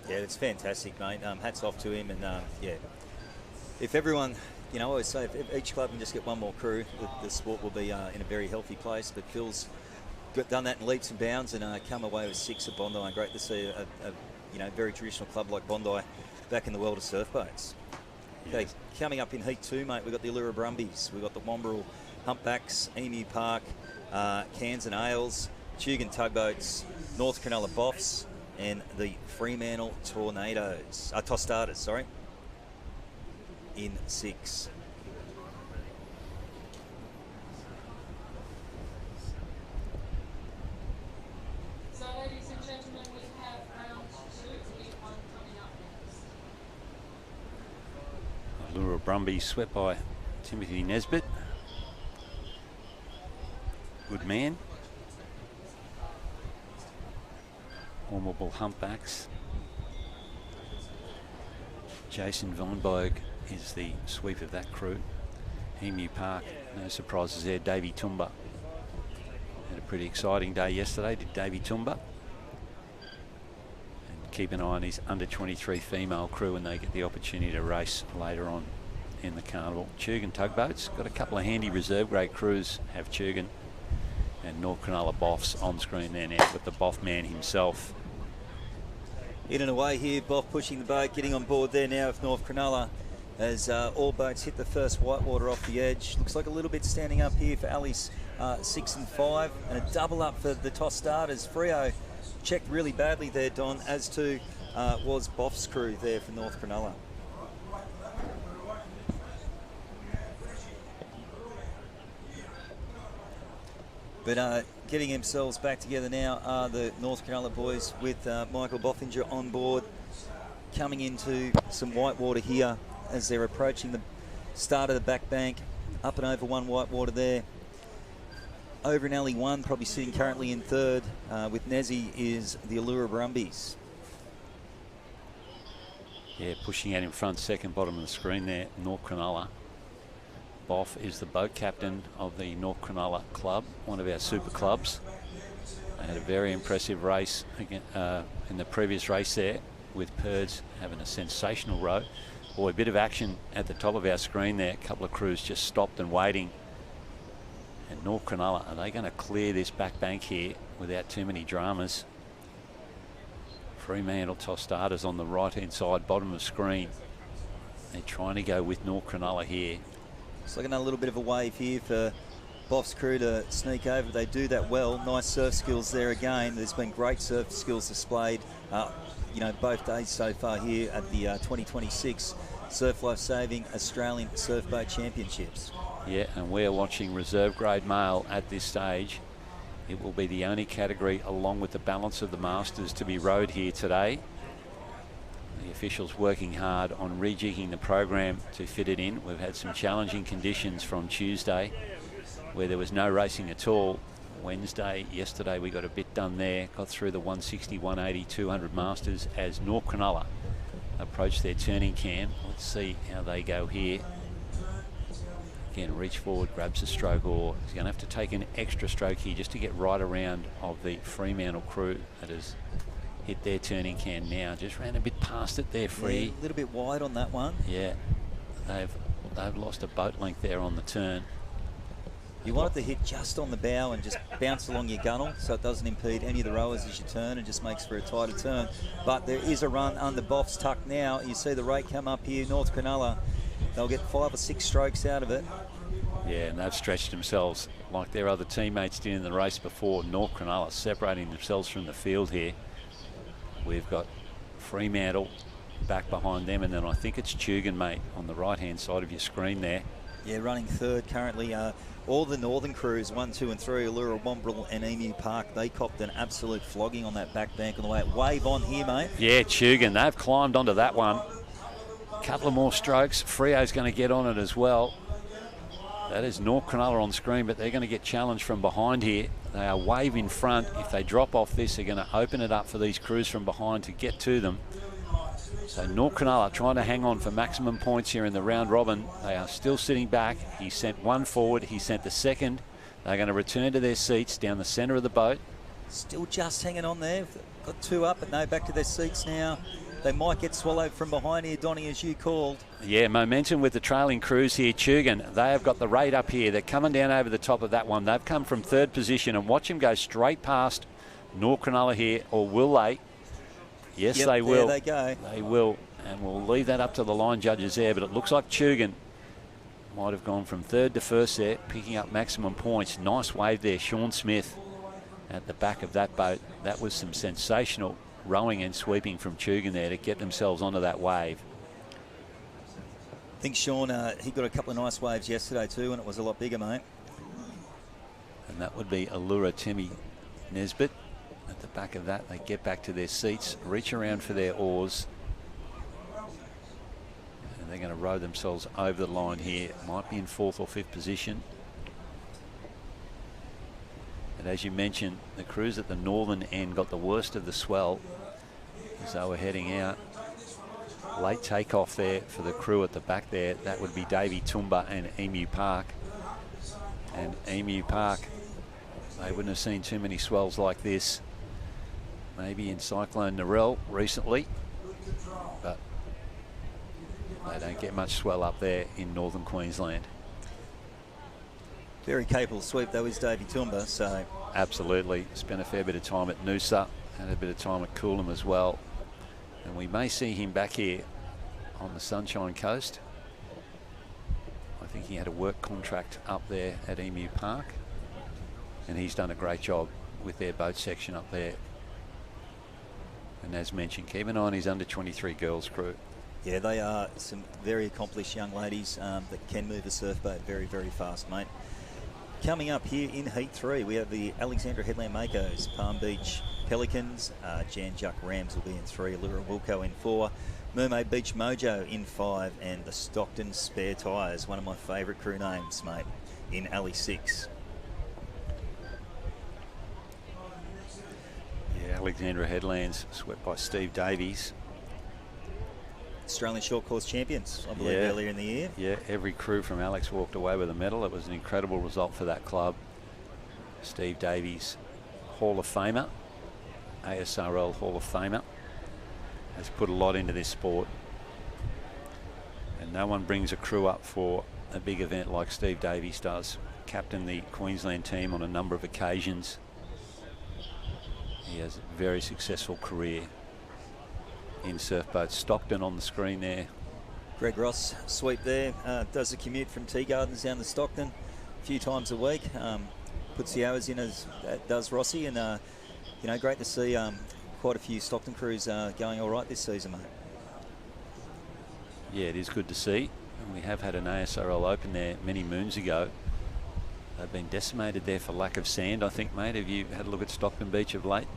Yeah, it's fantastic, mate. Hats off to him. And yeah, if everyone, you know, I always say if each club can just get one more crew, the sport will be in a very healthy place. But Phil's done that in leaps and bounds and come away with 6 at Bondi. And great to see a you know, very traditional club like Bondi back in the world of surf boats. Okay, coming up in Heat 2, mate, we've got the Allura Brumbies, we've got the Womberall Humpbacks, Emu Park, Cairns and Ales, Tugun Tugboats, North Cronulla Boffs, and the Fremantle Tostadas, sorry, in 6.
So, ladies and gentlemen, we have round 2, Heat 1 coming up next.
Allura Brumbies swept by Timothy Nesbitt. Good man. Womberall Humpbacks. Jason Vonberg is the sweep of that crew. Emu Park, no surprises there. Davey Tumba had a pretty exciting day yesterday, did Davey Tumba. And keep an eye on his under 23 female crew when they get the opportunity to race later on in the carnival. Tugun Tugboats, got a couple of handy reserve grade crews, have Tugun and North Cronulla Boffs on screen there now with the Boff man himself.
In and away here, Boff pushing the boat, getting on board there now with North Cronulla as all boats hit the first whitewater off the edge. Looks like a little bit standing up here for Ali's 6 and 5, and a double up for the Tostadas. Freo checked really badly there, Don, as to was Boff's crew there for North Cronulla. But getting themselves back together now are the North Cronulla boys with Michael Boffinger on board, coming into some whitewater here as they're approaching the start of the back bank. Up and over one whitewater there. Over in alley 1, probably sitting currently in 3rd with Nezzy is the Allura Brumbies.
Yeah, pushing out in front, second bottom of the screen there, North Cronulla. Boff is the boat captain of the North Cronulla club, one of our super clubs. They had a very impressive race again, in the previous race there, with Purds having a sensational row. Boy, a bit of action at the top of our screen there. A couple of crews just stopped and waiting. And North Cronulla, are they going to clear this back bank here without too many dramas? Fremantle Tostadas on the right-hand side, bottom of screen. They're trying to go with North Cronulla here.
It's like another little bit of a wave here for Boff's crew to sneak over. They do that well. Nice surf skills there again. There's been great surf skills displayed, you know, both days so far here at the 2026 Surf Life Saving Australian Surf Boat Championships.
Yeah, and we're watching reserve grade male at this stage. It will be the only category, along with the balance of the Masters, to be rowed here today. The officials working hard on rejigging the program to fit it in. We've had some challenging conditions from Tuesday where there was no racing at all. Wednesday, yesterday, we got a bit done there. Got through the 160, 180, 200 Masters as North Cronulla approach their turning can. Let's see how they go here. Again, reach forward, grabs a stroke oar. He's going to have to take an extra stroke here just to get right around of the Fremantle crew that has hit their turning can now. Just ran a bit past it there, Free.
Yeah, a little bit wide on that one.
Yeah, they've lost a boat length there on the turn.
You want it to hit just on the bow and just bounce along your gunnel so it doesn't impede any of the rowers as you turn and just makes for a tighter turn. But there is a run under Boff's tuck now. You see the rate come up here, North Cronulla. They'll get 5 or 6 strokes out of it.
Yeah, and they've stretched themselves like their other teammates did in the race before. North Cronulla separating themselves from the field here. We've got Fremantle back behind them, and then I think it's Tugan, mate, on the right-hand side of your screen there.
Yeah, running third currently. All the northern crews, 1, 2 and 3, Allura, Wombrel and Emu Park, they copped an absolute flogging on that back bank on the way. Wave on here, mate.
Yeah, Tugan, they've climbed onto that one. Couple of more strokes. Freo's going to get on it as well. That is North Cronulla on screen, but they're going to get challenged from behind here. They are wave in front. If they drop off this, they're going to open it up for these crews from behind to get to them. So North Cronulla trying to hang on for maximum points here in the round robin. They are still sitting back. He sent one forward. He sent the second. They're going to return to their seats down the centre of the boat.
Still just hanging on there. Got 2 up, but no, back to their seats now. They might get swallowed from behind here, Donnie, as you called.
Yeah, momentum with the trailing crews here. Tugan, they have got the rate up here. They're coming down over the top of that one. They've come from third position, and watch him go straight past North Cronulla here, or will they? Yes,
yep,
they will.
There they go.
They will, and we'll leave that up to the line judges there, but it looks like Tugan might have gone from third to first there, picking up maximum points. Nice wave there, Sean Smith at the back of that boat. That was some sensational rowing and sweeping from Tugan there to get themselves onto that wave.
I think Sean, he got a couple of nice waves yesterday too, and it was a lot bigger, mate.
And that would be Allura, Timmy Nesbitt. At the back of that, they get back to their seats, reach around for their oars, and they're going to row themselves over the line here. Might be in 4th or 5th position. And as you mentioned, the crews at the northern end got the worst of the swell as they were heading out. Late takeoff there for the crew at the back there. That would be Davey Toomba and Emu Park. And Emu Park, they wouldn't have seen too many swells like this. Maybe in Cyclone Narelle recently, but they don't get much swell up there in northern Queensland.
Very capable sweep though is Davey Toomba, so.
Absolutely. Spent a fair bit of time at Noosa, had a bit of time at Coolum as well. And we may see him back here on the Sunshine Coast. I think he had a work contract up there at Emu Park, and he's done a great job with their boat section up there. And as mentioned, keep an eye on his under-23 girls crew.
Yeah, they are some very accomplished young ladies that can move a surf boat very, very fast, mate. Coming up here in Heat 3, we have the Alexandra Headland Makos, Palm Beach Pelicans, Jan Juck Rams will be in 3, Allura Wilco in 4, Mermaid Beach Mojo in 5, and the Stockton Spare Tyres, one of my favourite crew names, mate, in Alley 6.
Yeah, Alexandra Headlands swept by Steve Davies.
Australian short course champions, I believe, earlier in the year.
Yeah, every crew from Alex walked away with a medal. It was an incredible result for that club. Steve Davies, Hall of Famer, ASRL Hall of Famer, has put a lot into this sport. And no one brings a crew up for a big event like Steve Davies does. Captained the Queensland team on a number of occasions. He has a very successful career in surf boats. Stockton on the screen there.
Greg Ross sweep there, does the commute from Tea Gardens down to Stockton a few times a week, puts the hours in as does Rossi, and you know, great to see quite a few Stockton crews going all right this season, mate.
Yeah, it is good to see. And we have had an ASRL Open there many moons ago. They've been decimated there for lack of sand, I think, mate. Have you had a look at Stockton Beach of late?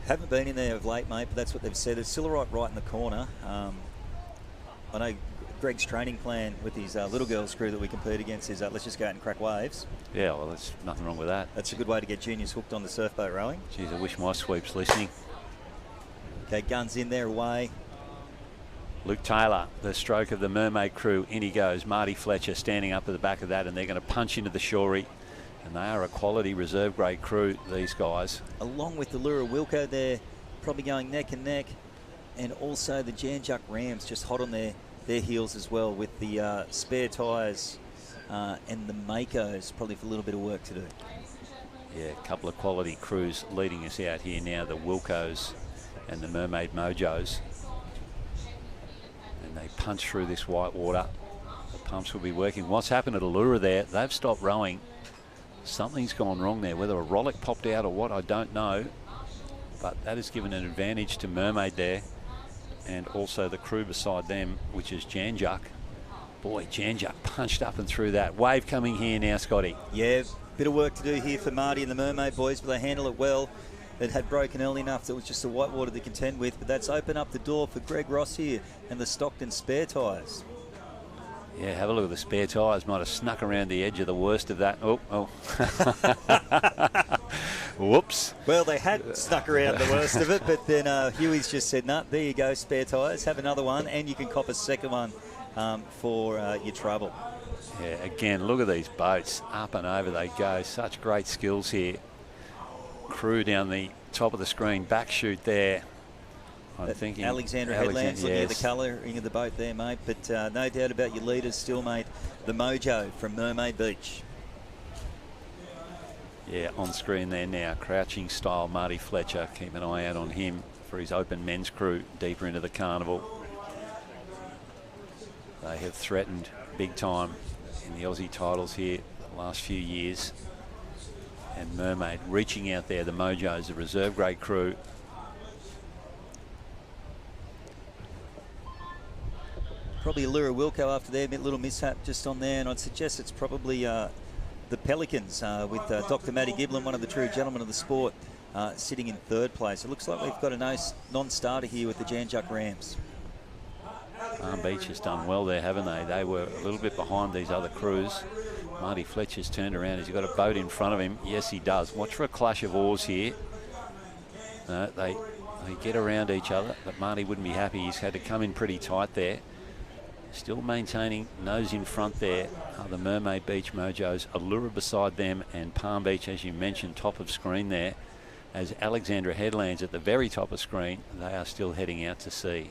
Haven't been in there of late, mate, but that's what they've said. It's still right in the corner. I know Greg's training plan with his little girls crew that we compete against is let's just go out and crack waves.
Yeah, well, there's nothing wrong with that.
That's a good way to get juniors hooked on the surf boat rowing.
Geez, I wish my sweep's listening.
Okay, guns in there, away.
Luke Taylor, the stroke of the Mermaid crew, in he goes. Marty Fletcher standing up at the back of that, and they're going to punch into the shorey. And they are a quality reserve grade crew, these guys.
Along with the Allura Wilco there, probably going neck and neck. And also the Janjuk Rams just hot on their heels as well, with the spare tyres and the Makos probably for a little bit of work to do.
Yeah, a couple of quality crews leading us out here now, the Wilcos and the Mermaid Mojos. And they punch through this white water. The pumps will be working. What's happened at Allura there? They've stopped rowing. Something's gone wrong there. Whether a rollick popped out or what, I don't know. But that has given an advantage to Mermaid there. And also the crew beside them, which is Janjuk. Boy, Janjuk punched up and through that. Wave coming here now, Scotty.
Yeah, bit of work to do here for Marty and the Mermaid boys, but they handle it well. It had broken early enough that it was just the white water to contend with, but that's opened up the door for Greg Ross here and the Stockton spare tyres.
Yeah, have a look at the spare tyres. Might have snuck around the edge of the worst of that. Oh. Whoops.
Well, they had snuck around the worst of it, but then Huey's just said, nah, there you go, spare tyres. Have another one, and you can cop a second one for your trouble.
Yeah, again, look at these boats. Up and over they go. Such great skills here. Crew down the top of the screen, back shoot there. I'm thinking
Alexandra Headlands, looking at the colouring of the boat there, mate. But no doubt about your leaders still, mate. The Mojo from Mermaid Beach.
Yeah, on screen there now. Crouching style Marty Fletcher. Keep an eye out on him for his open men's crew deeper into the carnival. They have threatened big time in the Aussie titles here the last few years. And Mermaid reaching out there, the Mojos, the reserve grade crew.
Probably Allura Wilco after their little mishap just on there, and I'd suggest it's probably the Pelicans with Dr. Matty Giblin, one of the true gentlemen of the sport, sitting in third place. It looks like we've got a nice non-starter here with the Janjuk Rams.
Palm Beach has done well there, haven't they? They were a little bit behind these other crews. Marty Fletcher's turned around. Has he got a boat in front of him? Yes, he does. Watch for a clash of oars here. They get around each other, but Marty wouldn't be happy. He's had to come in pretty tight there. Still maintaining nose in front there are the Mermaid Beach Mojos. Allura beside them, and Palm Beach, as you mentioned, top of screen there. As Alexandra Headlands at the very top of screen, they are still heading out to sea.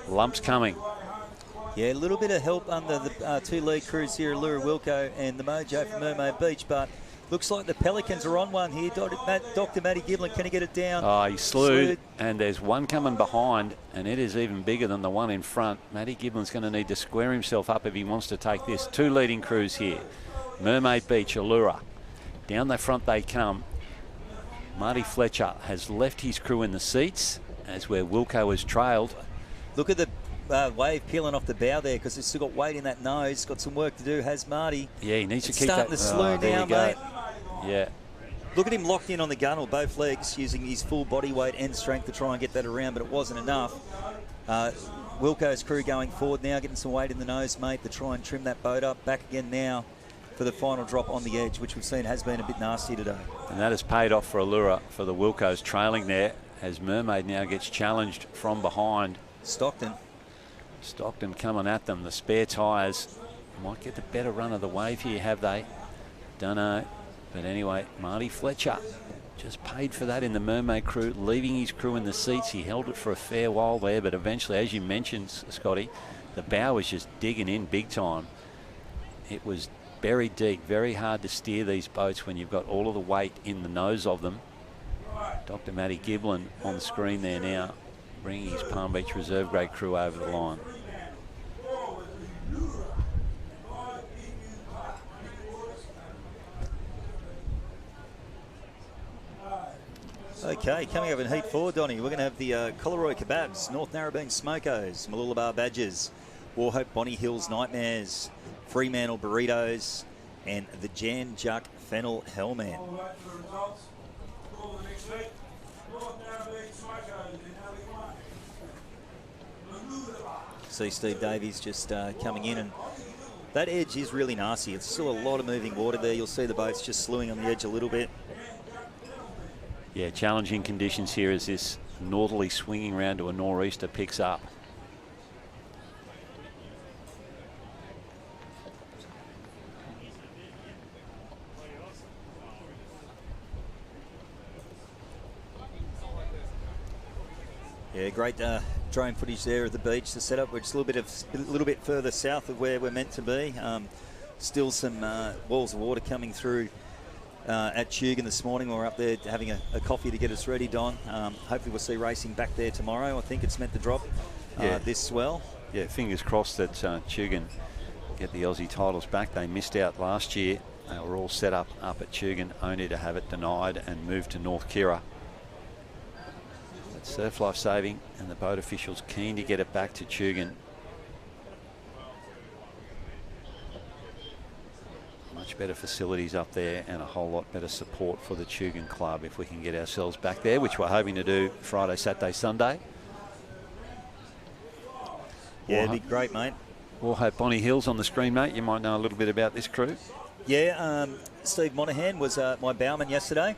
Lumps coming.
Yeah, a little bit of help under the two lead crews here, Allura Wilco and the Mojo from Mermaid Beach, but looks like the Pelicans are on one here. Dr. Matty Giblin, can he get it down?
Oh, he slewed, and there's one coming behind, and it is even bigger than the one in front. Matty Giblin's going to need to square himself up if he wants to take this. Two leading crews here. Mermaid Beach, Allura. Down the front they come. Marty Fletcher has left his crew in the seats as where Wilco has trailed.
Look at the wave peeling off the bow there, because it's still got weight in that nose. Got some work to do, has Marty.
Yeah, he needs to keep that.
Starting to slew now, mate.
Yeah.
Look at him locked in on the gunnel, both legs, using his full body weight and strength to try and get that around, but it wasn't enough. Wilco's crew going forward now, getting some weight in the nose, mate, to try and trim that boat up. Back again now for the final drop on the edge, which we've seen has been a bit nasty today.
And that has paid off for Allura, for the Wilco's trailing there, as Mermaid now gets challenged from behind.
Stockton coming at them. The spare tyres might get the better run of the wave here, have they? Don't know. But anyway, Marty Fletcher just paid for that in the Mermaid crew, leaving his crew in the seats. He held it for a fair while there, but eventually, as you mentioned, Scotty, the bow was just digging in big time. It was buried deep, very hard to steer these boats when you've got all of the weight in the nose of them. Dr. Matty Giblin on the screen there now, bringing his Palm Beach reserve grade crew over the line. Okay, coming up in Heat 4, Donny, we're going to have the Collaroy Kebabs, North Narrabeen Smokos, Mooloolaba Badgers, Warhope Bonnie Hills Nightmares, Fremantle Burritos, and the Janjuk Fennel Hellman. See Steve Davies just coming in, and that edge is really nasty. It's still a lot of moving water there. You'll see the boats just slewing on the edge a little bit.
Yeah, challenging conditions here as this northerly swinging round to a nor'easter picks up.
Yeah, great drone footage there of the beach, the setup. We're just a little bit further south of where we're meant to be. Still some walls of water coming through at Tugun this morning. We're up there having a coffee to get us ready, Don. Hopefully we'll see racing back there tomorrow. I think it's meant to drop this swell.
Yeah, fingers crossed that Tugun get the Aussie titles back. They missed out last year. They were all set up at Tugun, only to have it denied and moved to North Kira. But surf life saving, and the boat officials keen to get it back to Tugun. Much better facilities up there and a whole lot better support for the Tugun club if we can get ourselves back there, which we're hoping to do Friday, Saturday, Sunday.
Yeah, it'd be great, mate.
We'll hope Bonnie Hill's on the screen, mate. You might know a little bit about this crew.
Yeah, Steve Monaghan was my bowman yesterday.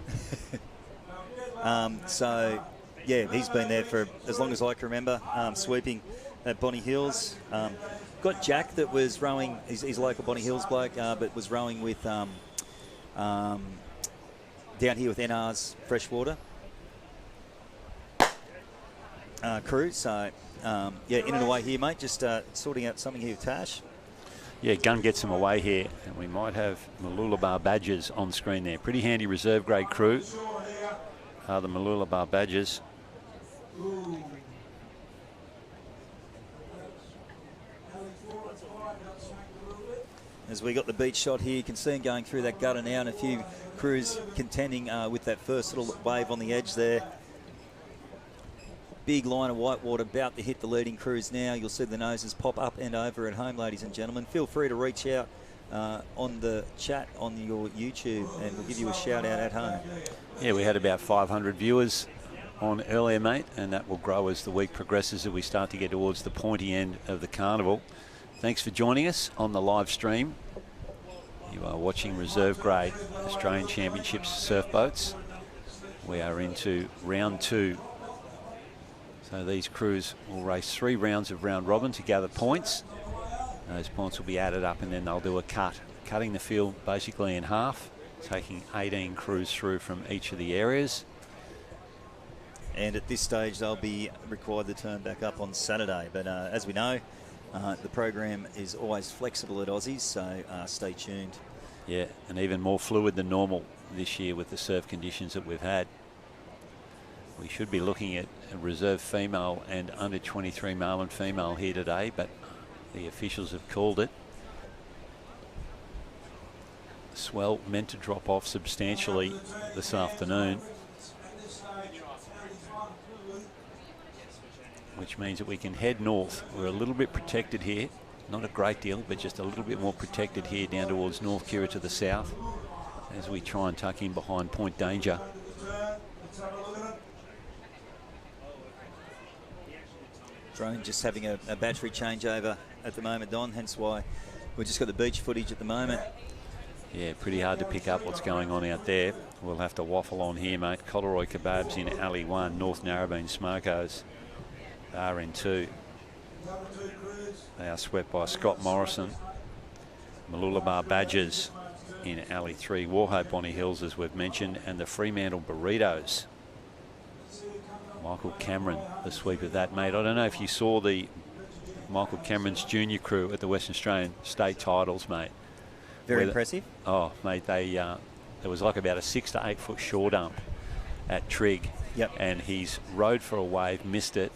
So, yeah, he's been there for as long as I can remember, sweeping at Bonnie Hills. Got Jack that was rowing, he's a local Bonnie Hills bloke, but was rowing with down here with NR's Freshwater crew. So, yeah, in and away here, mate. Just sorting out something here with Tash.
Yeah, Gunn gets them away here, and we might have Mooloolaba Badgers on screen there. Pretty handy reserve grade crew are the Mooloolaba Badgers.
As we got the beach shot here, you can see them going through that gutter now, and a few crews contending with that first little wave on the edge there. Big line of whitewater about to hit the leading crews now. You'll see the noses pop up and over at home, ladies and gentlemen. Feel free to reach out on the chat on your YouTube, and we'll give you a shout out at home.
Yeah, we had about 500 viewers on earlier, mate, and that will grow as the week progresses, as we start to get towards the pointy end of the carnival. Thanks for joining us on the live stream. You are watching Reserve Grade Australian Championships surf boats. We are into round 2. So these crews will race 3 rounds of round robin to gather points. Those points will be added up, and then they'll do a cut, cutting the field basically in half, taking 18 crews through from each of the areas.
And at this stage, they'll be required to turn back up on Saturday. But as we know, the program is always flexible at Aussies, so stay tuned.
Yeah, and even more fluid than normal this year with the surf conditions that we've had. We should be looking at a reserve female and under 23 male and female here today, but the officials have called it. Swell meant to drop off substantially this afternoon, which means that we can head north. We're a little bit protected here, not a great deal, but just a little bit more protected here down towards North Kira to the south as we try and tuck in behind Point Danger.
Drone just having a battery changeover at the moment, Don, hence why we've just got the beach footage at the moment.
Yeah, pretty hard to pick up what's going on out there. We'll have to waffle on here, mate. Collaroy Kebabs in Alley 1, North Narrabeen Smokos are in 2. They are swept by Scott Morrison. Mooloolaba Badgers in Alley 3, Warhope Bonnie Hills, as we've mentioned, and the Fremantle Burritos. Michael Cameron, the sweep of that, mate. I don't know if you saw the Michael Cameron's junior crew at the Western Australian state titles, mate.
Very impressive.
Oh, mate, there was like about a 6 to 8 foot shore dump at Trig.
Yep.
And he's rode for a wave, missed it,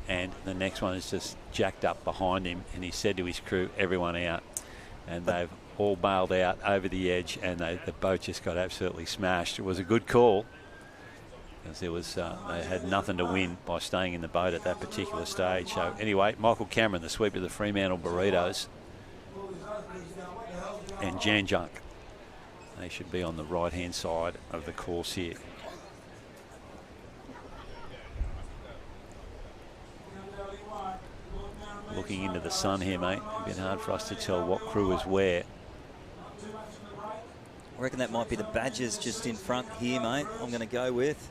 and the next one is just jacked up behind him, and he said to his crew, everyone out. And they've all bailed out over the edge, and the boat just got absolutely smashed. It was a good call, because there was they had nothing to win by staying in the boat at that particular stage. So anyway, Michael Cameron, the sweep of the Fremantle Burritos, and Jan Junk, they should be on the right hand side of the course here. Looking into the sun here, mate, a bit hard for us to tell what crew is where.
I reckon that might be the Badgers just in front here, mate. I'm going to go with.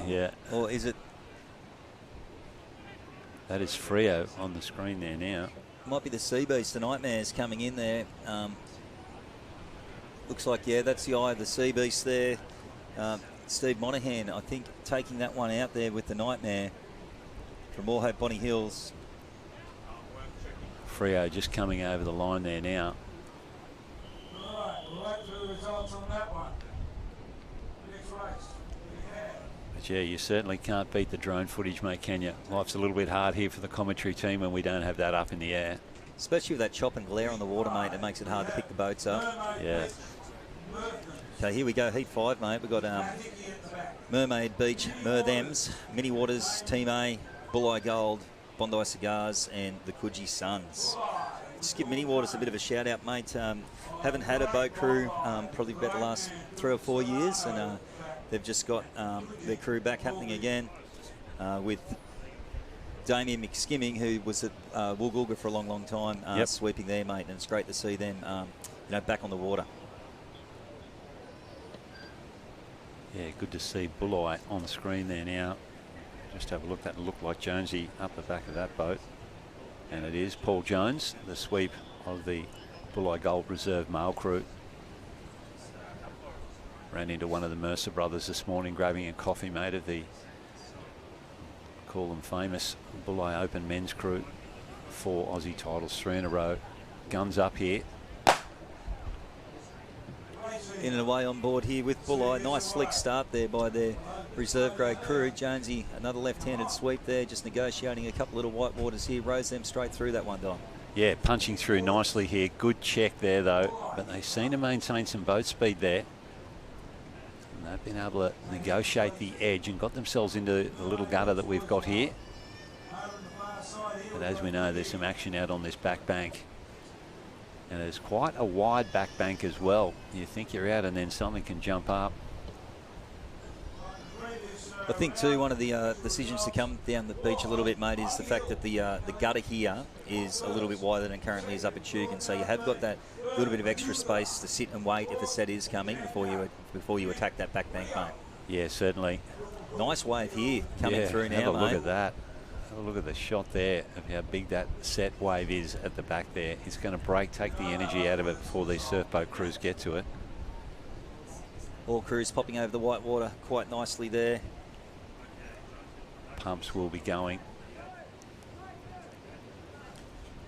Yeah.
Or is it?
That is Freo on the screen there now.
Might be the Sea Beast, the Nightmares coming in there. Looks like, yeah, that's the eye of the sea beast there. Steve Monaghan, I think, taking that one out there with the Nightmare from All Hope Bonny Hills.
Freo just coming over the line there now.
Alright, we'll wait for the results on that one. Next race.
But yeah, you certainly can't beat the drone footage, mate, can you? Life's a little bit hard here for the commentary team when we don't have that up in the air.
Especially with that chop and glare on the water, mate, it makes it hard to pick the boats up.
Yeah.
Okay, here we go, heat 5, mate. We've got Mermaid Beach, Merthems, Mini Waters, Team A, Bulleye Gold, Bondi Cigars, and the Coogee Suns. Just give Mini Waters a bit of a shout out, mate. Haven't had a boat crew probably about the last 3 or 4 years, and they've just got their crew back happening again with Damien McSkimming, who was at Woolgoolga for a long, long time, sweeping there, mate, and it's great to see them back on the water.
Yeah, good to see Bulleye on the screen there now. Just have a look. That looked like Jonesy up the back of that boat. And it is Paul Jones, the sweep of the Bulleye Gold Reserve male crew. Ran into one of the Mercer brothers this morning, grabbing a coffee, mate, of the, call them famous, Bulleye Open men's crew. 4 Aussie titles, 3 in a row. Guns up here.
In and away on board here with Bulleye. Nice slick start there by their reserve grade crew. Jonesy, another left-handed sweep there, just negotiating a couple little white waters here. Rose them straight through that one, Don.
Yeah, punching through nicely here. Good check there, though. But they seem to maintain some boat speed there. And they've been able to negotiate the edge and got themselves into the little gutter that we've got here. But as we know, there's some action out on this back bank. And there's quite a wide back bank as well. You think you're out and then something can jump up.
I think too, one of the decisions to come down the beach a little bit, mate, is the fact that the gutter here is a little bit wider than currently is up at Tugan. So you have got that little bit of extra space to sit and wait if a set is coming before you attack that back bank, mate.
Yeah, certainly.
Nice wave here coming through now,
have a look
mate.
at that. Have a look at the shot there of how big that set wave is at the back there. It's going to break, take the energy out of it before these surf boat crews get to it.
All crews popping over the white water quite nicely there.
Pumps will be going.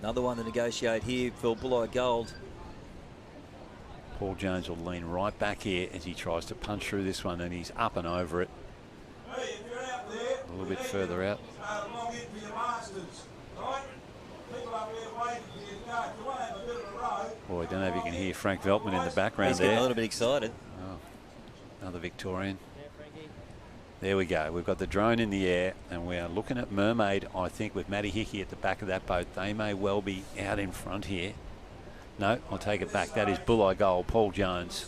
Another one to negotiate here for Bulleye Gold.
Paul Jones will lean right back here as he tries to punch through this one, and he's up and over it. A little bit further out. Boy, I don't know if you can hear Frank Veltman in the background.
He's
there.
getting a little bit excited.
Oh, another Victorian. There we go. We've got the drone in the air, and we are looking at Mermaid, I think, with Matty Hickey at the back of that boat. They may well be out in front here. No, I'll take it back. That is Bulleye Gold. Paul Jones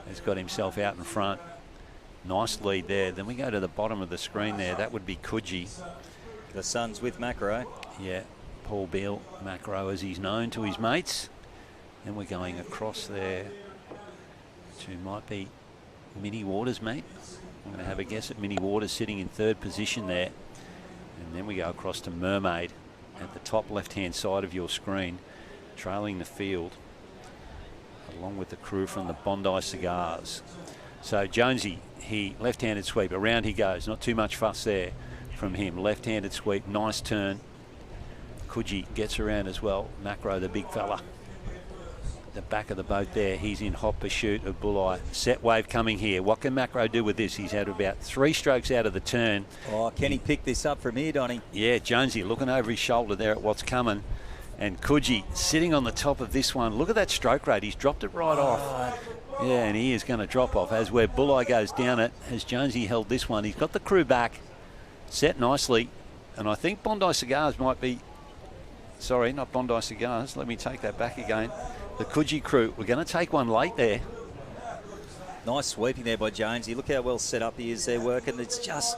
has got himself out in front. Nice lead there. Then we go to the bottom of the screen there. That would be Coogee.
The Suns with Macro.
Yeah, Paul Beale, Macro as he's known to his mates. Then we're going across there to might be Mini Waters, mate. I'm going to have a guess at Mini Waters sitting in 3rd position there. And then we go across to Mermaid at the top left-hand side of your screen, trailing the field, along with the crew from the Bondi Cigars. So Jonesy, he left-handed sweep. Around he goes. Not too much fuss there from him. Left-handed sweep. Nice turn. Coogee gets around as well. Macro, the big fella. The back of the boat there. He's in hot pursuit of Bulleye. Set wave coming here. What can Macro do with this? He's had about 3 strokes out of the turn.
Oh, can he pick this up from here, Donny?
Yeah, Jonesy looking over his shoulder there at what's coming. And Coogee sitting on the top of this one. Look at that stroke rate. He's dropped it right off. Yeah, and he is going to drop off as where Bulleye goes down it. Has Jonesy held this one? He's got the crew back. Set nicely. And I think Bondi Cigars might be... Sorry, not Bondi Cigars. Let me take that back again. The Coogee crew. We're going to take one late there.
Nice sweeping there by Jonesy. Look how well set up he is there working. It's just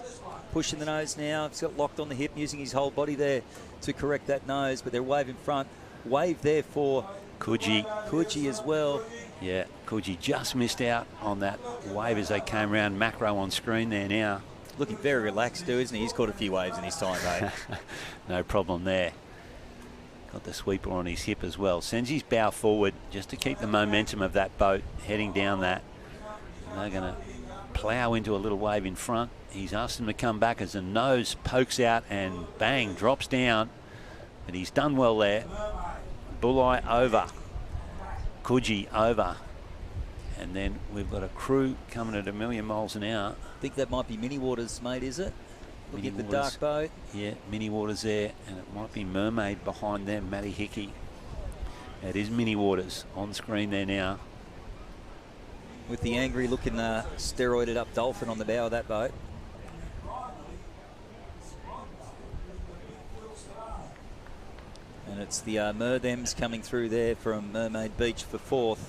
pushing the nose now. He's got locked on the hip, using his whole body there to correct that nose. But they're wave in front. Wave there for
Coogee.
Coogee as well.
Yeah, Coogee just missed out on that wave as they came around. Macro on screen there now.
Looking very relaxed too, isn't he? He's caught a few waves in his time, mate.
No problem there. Got the sweeper on his hip as well. Sends his bow forward just to keep the momentum of that boat heading down that. And they're going to plough into a little wave in front. He's asked him to come back as the nose pokes out and bang, drops down. But he's done well there. Bulleye over. Coogee over. And then we've got a crew coming at 1,000,000 miles an hour.
I think that might be Mini Waters, mate, is it? Look at the
Waters.
dark boat.
Yeah, Mini Waters there, and it might be Mermaid behind them, Matty Hickey. It is Mini Waters on screen there now.
With the angry looking steroided up dolphin on the bow of that boat. And it's the Merthems coming through there from Mermaid Beach for 4th.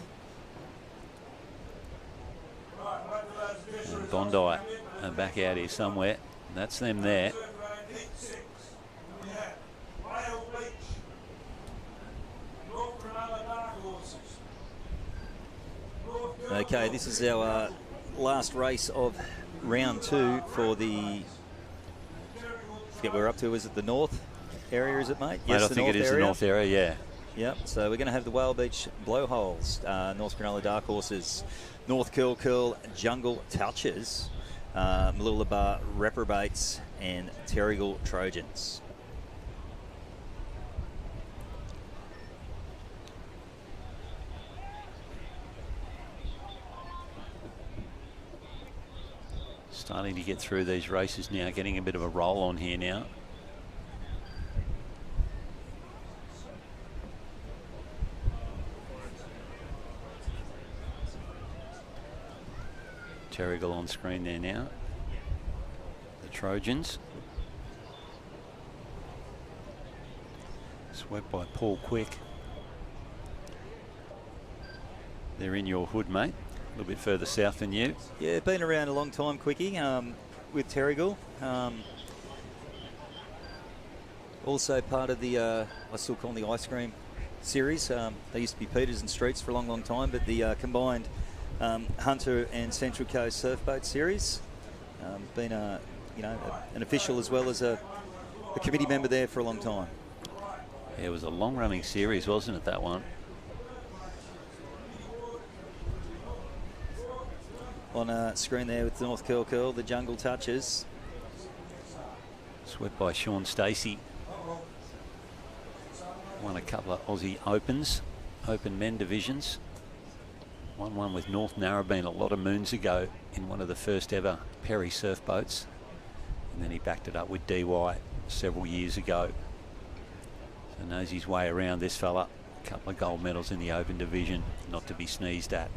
And Bondi are back out here somewhere. That's them there.
Okay, this is our last race of round 2 for the... forget where we're up to. Is it the north area, is it, mate?
Yes, I think it is the north area, yeah.
Yep, so we're going to have the Whale Beach Blowholes, North Cronulla Dark Horses, North Curl, Jungle Touches, Mooloolaba Reprobates, and Terrigal Trojans.
Starting to get through these races now, getting a bit of a roll on here now. Terrigal on screen there now. The Trojans. Swept by Paul Quick. They're in your hood, mate. A little bit further south than you.
Yeah, been around a long time, Quickie, with Terrigal. Also part of the, I still call them the ice cream series. They used to be Peters and Streets for a long, long time, but the combined Hunter and Central Coast Surfboat Series. Been an official as well as a committee member there for a long time.
Yeah, it was a long-running series, wasn't it, that one?
On screen there with North Curl, the Jungle Touches.
Swept by Sean Stacey. Won a couple of Aussie Opens, Open Men divisions. Won one with North Narrabeen a lot of moons ago in one of the first ever Perry surf boats. And then he backed it up with DY several years ago. So knows his way around, this fella. A couple of gold medals in the Open division, not to be sneezed at.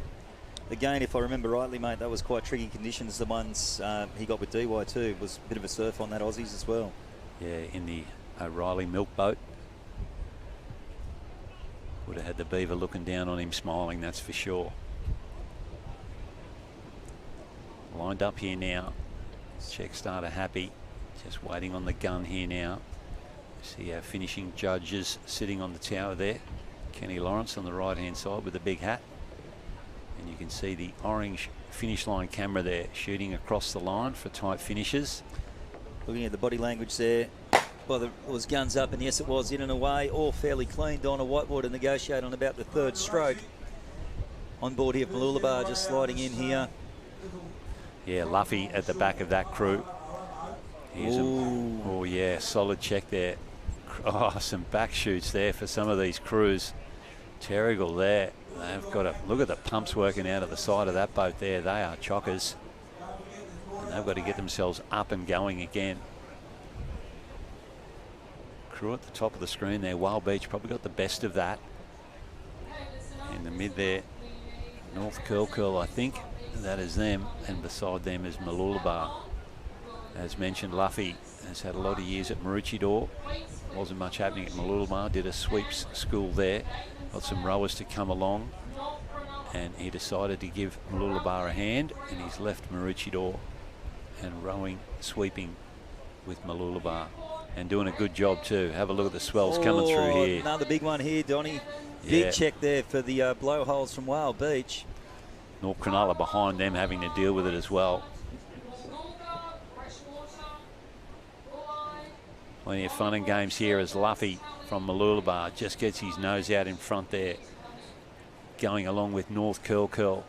Again, if I remember rightly, mate, that was quite tricky conditions. The ones he got with DY too was a bit of a surf on that Aussies as well.
Yeah, in the O'Reilly milk boat. Would have had the beaver looking down on him smiling, that's for sure. Lined up here now. Check starter happy. Just waiting on the gun here now. See our finishing judges sitting on the tower there. Kenny Lawrence on the right hand side with a big hat. And you can see the orange finish line camera there shooting across the line for tight finishes.
Looking at the body language there. Well, it was guns up, and yes, it was in and away, all fairly clean. Donna Whitewater negotiate on about the 3rd stroke. On board here, Mooloolaba just sliding in here.
Yeah, Luffy at the back of that crew. Oh yeah, solid check there. Oh, some back shoots there for some of these crews. Terrigal there. They've got to look at the pumps working out of the side of that boat there. They are chockers. And they've got to get themselves up and going again. Crew at the top of the screen there. Wild Beach probably got the best of that. In the mid there, North Curl, I think. That is them. And beside them is Mooloolaba. As mentioned, Luffy has had a lot of years at Maroochydore. Wasn't much happening at Mooloolaba. Did a sweeps school there. Got some rowers to come along. And he decided to give Mooloolaba a hand. And he's left Maroochydore and rowing, sweeping with Mooloolaba. And doing a good job too. Have a look at the swells coming through here.
Another big one here, Donny.
Yeah.
Big check there for the blowholes from Whale Beach.
North Cronulla behind them having to deal with it as well. Plenty of fun and games here as Luffy from Mooloolaba just gets his nose out in front there. Going along with North Curl Curl.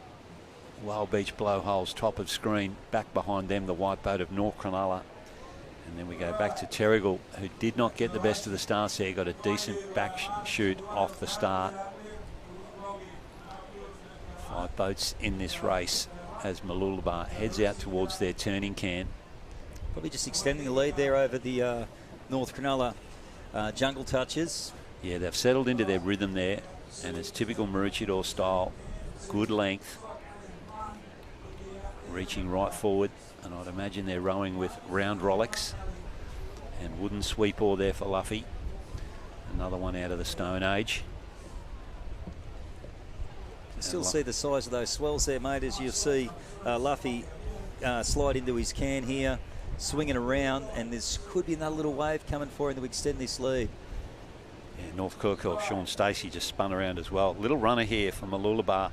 Wild Beach Blowholes, top of screen. Back behind them, the white boat of North Cronulla. And then we go back to Terrigal, who did not get the best of the starts there. Got a decent back shoot off the start. 5 boats in this race as Mooloolaba heads out towards their turning can.
Probably just extending the lead there over the North Cronulla Jungle Touches.
Yeah, they've settled into their rhythm there, and it's typical Maroochydore style. Good length. Reaching right forward, and I'd imagine they're rowing with round Rolex and wooden sweep oar there for Luffy. Another one out of the Stone Age.
You still see the size of those swells there, mate, as you'll see Luffy slide into his can here, swinging around, and this could be another little wave coming for him to extend this lead.
Yeah, North Kirkhill, Sean Stacey just spun around as well. Little runner here from Mooloolaba.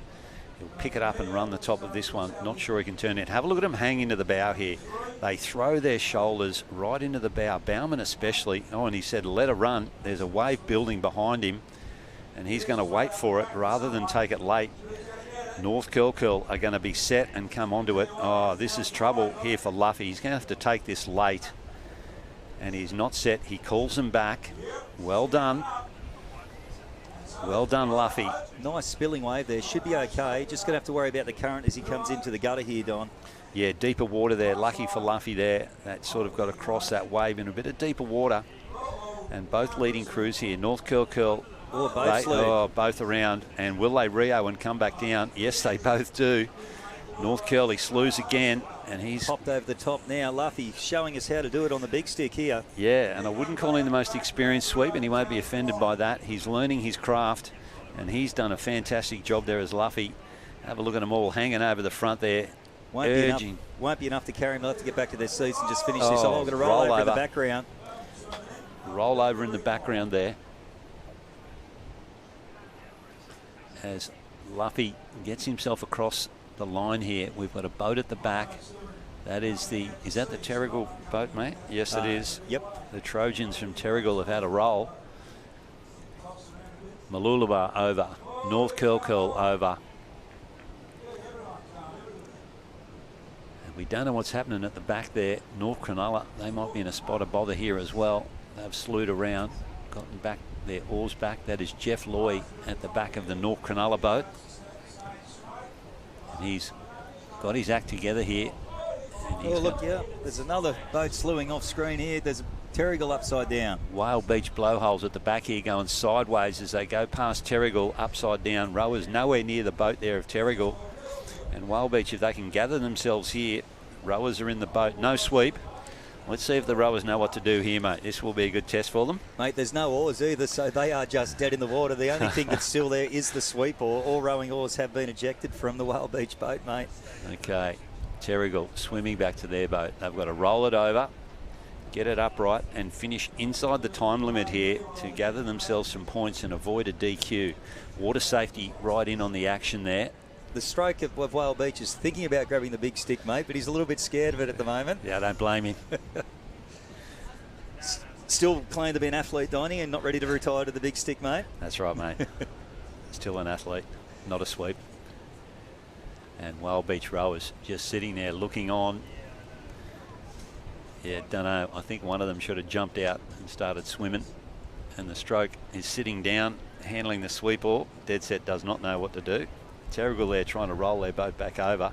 He'll pick it up and run the top of this one. Not sure he can turn it. Have a look at him hang into the bow here. They throw their shoulders right into the bow. Bowman especially. Oh, and he said, let her run. There's a wave building behind him, and he's going to wait for it rather than take it late. North Kirkhill are going to be set and come onto it. Oh, this is trouble here for Luffy. He's going to have to take this late, and he's not set. He calls him back. Well done. Well done, Luffy.
Nice spilling wave there. Should be okay. Just going to have to worry about the current as he comes into the gutter here, Don.
Yeah, deeper water there. Lucky for Luffy there. That sort of got across that wave in a bit of deeper water. And both leading crews here. North Kirkhill. Both around. And will they Rio and come back down? Yes, they both do. North Curly slews again. And he's
popped over the top now. Luffy showing us how to do it on the big stick here.
Yeah, and I wouldn't call him the most experienced sweep, and he won't be offended by that. He's learning his craft, and he's done a fantastic job there as Luffy. Have a look at them all hanging over the front there.
Won't be enough to carry him. They'll have to get back to their seats and just finish this. Oh, I'm going to roll over in the background.
Roll over in the background there. As Luffy gets himself across the line here. We've got a boat at the back. That is that the Terrigal boat, mate? Yes, it is.
Yep.
The Trojans from Terrigal have had a roll. Mooloolaba over. North Kirkhill over. And we don't know what's happening at the back there. North Cronulla, they might be in a spot of bother here as well. They've slewed around, gotten back their oars back. That is Jeff Loy at the back of the North Cronulla boat. And he's got his act together here.
Oh, look, yeah. There's another boat slewing off screen here. There's a Terrigal upside down.
Wild Beach Blowholes at the back here going sideways as they go past Terrigal upside down. Rowers nowhere near the boat there of Terrigal. And Wild Beach, if they can gather themselves here, rowers are in the boat. No sweep. Let's see if the rowers know what to do here, mate. This will be a good test for them.
Mate, there's no oars either, so they are just dead in the water. The only thing that's still there is the sweep oar. All rowing oars have been ejected from the Wild Beach boat, mate.
Okay, Terrigal swimming back to their boat. They've got to roll it over, get it upright, and finish inside the time limit here to gather themselves some points and avoid a DQ. Water safety right in on the action there.
The stroke of Wild Beach is thinking about grabbing the big stick, mate, but he's a little bit scared of it at the moment.
Yeah, I don't blame him.
Still claiming to be an athlete, Donnie, and not ready to retire to the big stick, mate.
That's right, mate. Still an athlete, not a sweep. And Wild Beach rowers just sitting there looking on. Yeah, don't know. I think one of them should have jumped out and started swimming. And the stroke is sitting down, handling the sweep oar. Dead set does not know what to do. Terrigal there trying to roll their boat back over.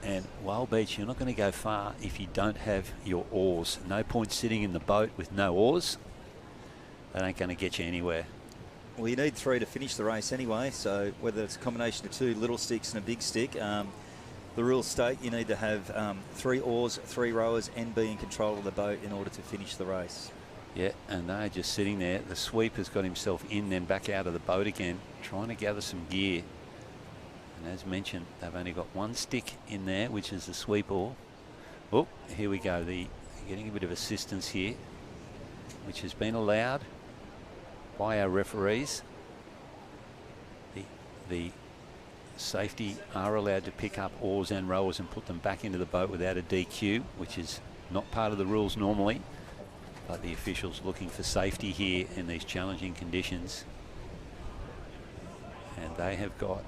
And Wild Beach, you're not going to go far if you don't have your oars. No point sitting in the boat with no oars. That ain't going to get you anywhere.
Well, you need 3 to finish the race anyway, so whether it's a combination of 2 little sticks and a big stick, the rules state you need to have 3 oars, 3 rowers, and be in control of the boat in order to finish the race.
Yeah, and they're just sitting there. The sweep has got himself in, then back out of the boat again, trying to gather some gear. And as mentioned, they've only got 1 stick in there, which is the sweep oar. Oh, here we go. Getting a bit of assistance here, which has been allowed by our referees. The safety are allowed to pick up oars and rowers and put them back into the boat without a DQ, which is not part of the rules normally. But the officials looking for safety here in these challenging conditions. And they have got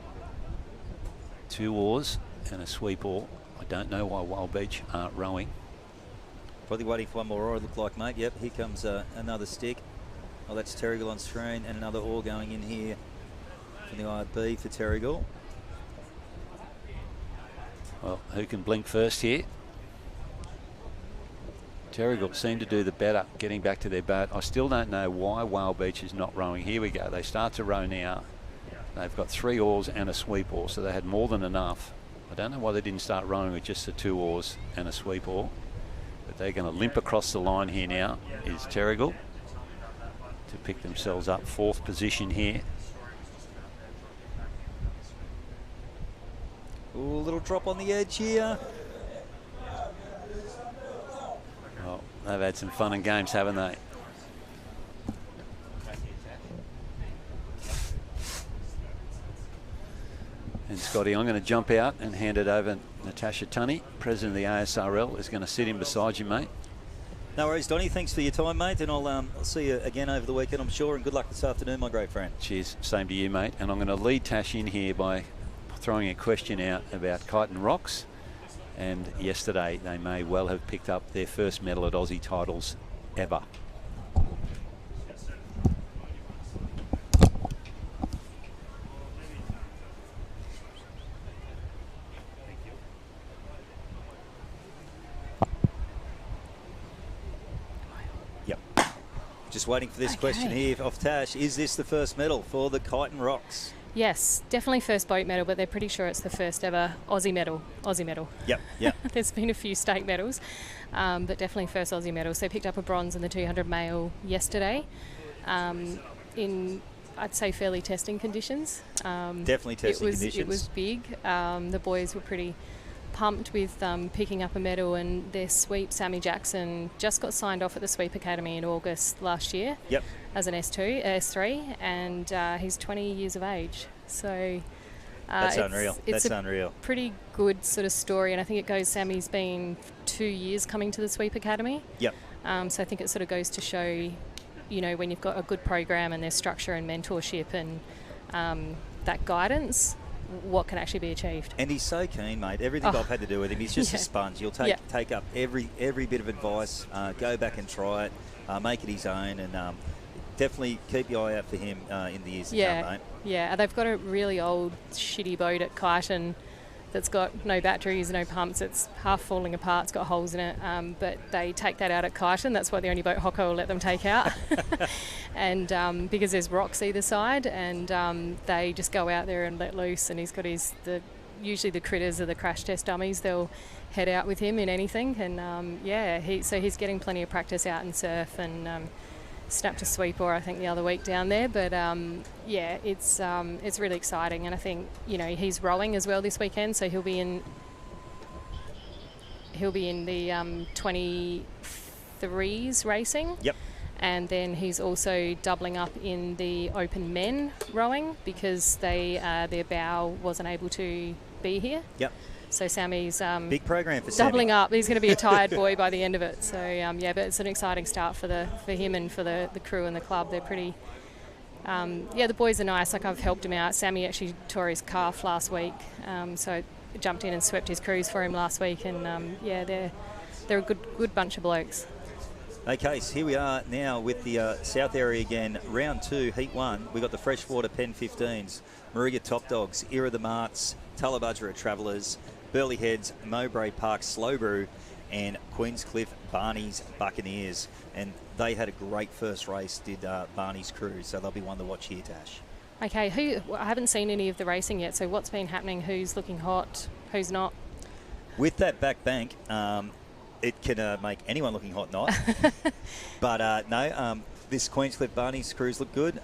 2 oars and a sweep oar. I don't know why Wild Beach aren't rowing.
Probably waiting for one more oar, it looked like, mate. Yep, here comes another stick. Oh, that's Terrigal on screen, and another oar going in here from the IB for Terrigal.
Well, who can blink first here? Terrigal seem to do the better getting back to their boat. I still don't know why Wild Beach is not rowing. Here we go. They start to row now. They've got 3 oars and a sweep oar, so they had more than enough. I don't know why they didn't start rowing with just the 2 oars and a sweep oar. But they're going to limp across the line here now, is Terrigal, to pick themselves up 4th position here.
Ooh, a little drop on the edge here.
Well, they've had some fun and games, haven't they? And Scotty, I'm going to jump out and hand it over. Natasha Tunney, president of the ASRL, is going to sit in beside you, mate.
No worries, Donny. Thanks for your time, mate. And I'll see you again over the weekend, I'm sure. And good luck this afternoon, my great friend.
Cheers. Same to you, mate. And I'm going to lead Tash in here by throwing a question out about Kyneton Rocks. And yesterday, they may well have picked up their first medal at Aussie titles ever.
Just waiting for this question here off Tash. Is this the first medal for the Kyneton Rocks?
Yes, definitely first boat medal, but they're pretty sure it's the first ever Aussie medal.
Yep, yep.
There's been a few state medals, but definitely first Aussie medal. So they picked up a bronze in the 200 male yesterday in, I'd say, fairly testing conditions.
Definitely testing conditions.
It was big. The boys were pretty pumped with picking up a medal, and their sweep, Sammy Jackson, just got signed off at the Sweep Academy in August last year.
Yep.
As an S3, and he's 20 years of age. So
that's unreal.
It's
that's unreal.
Pretty good sort of story, and I think it goes. Sammy's been 2 years coming to the Sweep Academy.
Yep.
So I think it sort of goes to show, you know, when you've got a good program and there's structure and mentorship and that guidance, what can actually be achieved.
And he's so keen, mate. Everything I've had to do with him, he's just a sponge. He'll take up every bit of advice, go back and try it, make it his own, and definitely keep your eye out for him in the years to come, mate.
Yeah, they've got a really old, shitty boat at Kyneton that's got no batteries, no pumps. It's half falling apart. It's got holes in it. But they take that out at Kyneton. That's why the only boat Hocko will let them take out. And because there's rocks either side, and they just go out there and let loose. And he's got usually the critters are the crash test dummies. They'll head out with him in anything. And so he's getting plenty of practice out in surf, and snapped a sweep oar, I think, the other week down there. But it's really exciting, and I think, you know, he's rowing as well this weekend, so he'll be in the 23s racing.
Yep.
And then he's also doubling up in the open men rowing because their bow wasn't able to be here.
Yep.
So Sammy's
big program for Sammy.
Doubling up. He's going to be a tired boy by the end of it. So but it's an exciting start for him and for the crew and the club. They're pretty. The boys are nice. Like, I've helped him out. Sammy actually tore his calf last week, so I jumped in and swept his cruise for him last week. And they're a good bunch of blokes.
Okay, so here we are now with the South area again. Round 2, Heat 1. We've got the Freshwater Pen 15s, Mariga Top Dogs, Era the Marts, Tullabudgera Travellers, Burley Heads, Mowbray Park Slow Brew, and Queenscliff Barney's Buccaneers. And they had a great first race, did Barney's crew, so they'll be one to watch here, Tash.
Okay, I haven't seen any of the racing yet, so what's been happening? Who's looking hot? Who's not?
With that back bank, it can make anyone looking hot not. But this Queenscliff Barney's crews look good.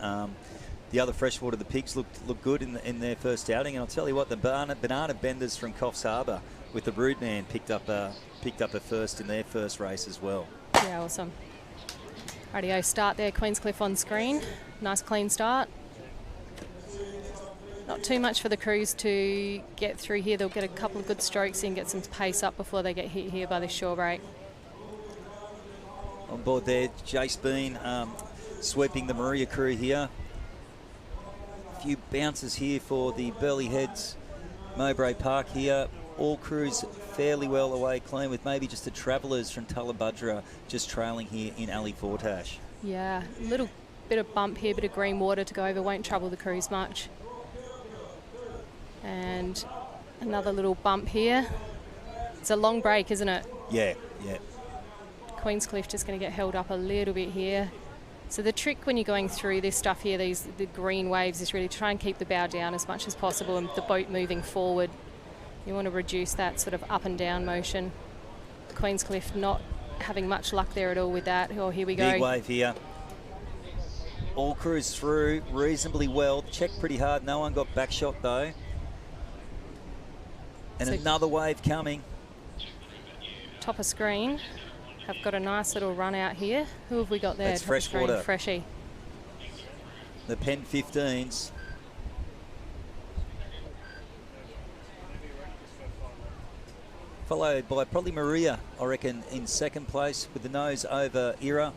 The other Freshwater, the Pigs, look good in their first outing. And I'll tell you what, the Banana Benders from Coffs Harbour with the Broodman picked up a first in their first race as well.
Yeah, awesome. Rightio, start there, Queenscliff on screen. Nice clean start. Not too much for the crews to get through here. They'll get a couple of good strokes in, get some pace up before they get hit here by the shore break.
on board there. Jace Bean sweeping the Maria crew here. A few bounces here for the Burleigh Heads Mowbray Park here. All crews fairly well away clean, with maybe just the Travellers from Tullabudra just trailing here in Ali Fortash.
Yeah, a little bit of bump here, bit of green water to go over, won't trouble the crews much. And another little bump here. It's a long break, isn't it?
Yeah, yeah.
Queenscliff just going to get held up a little bit here. So the trick when you're going through this stuff here, the green waves, is really try and keep the bow down as much as possible and the boat moving forward. You want to reduce that sort of up and down motion. Queenscliff not having much luck there at all with that. Oh, here we go.
Big wave here. All crews through reasonably well. Checked pretty hard. No one got back shot though. And
So
another wave coming.
Top of screen. Have got a nice little run out here. Who have we got there?
That's
Top of screen,
Freshwater.
Freshie.
The Penn 15s. Followed by probably Maria, I reckon, in second place with the nose over Era.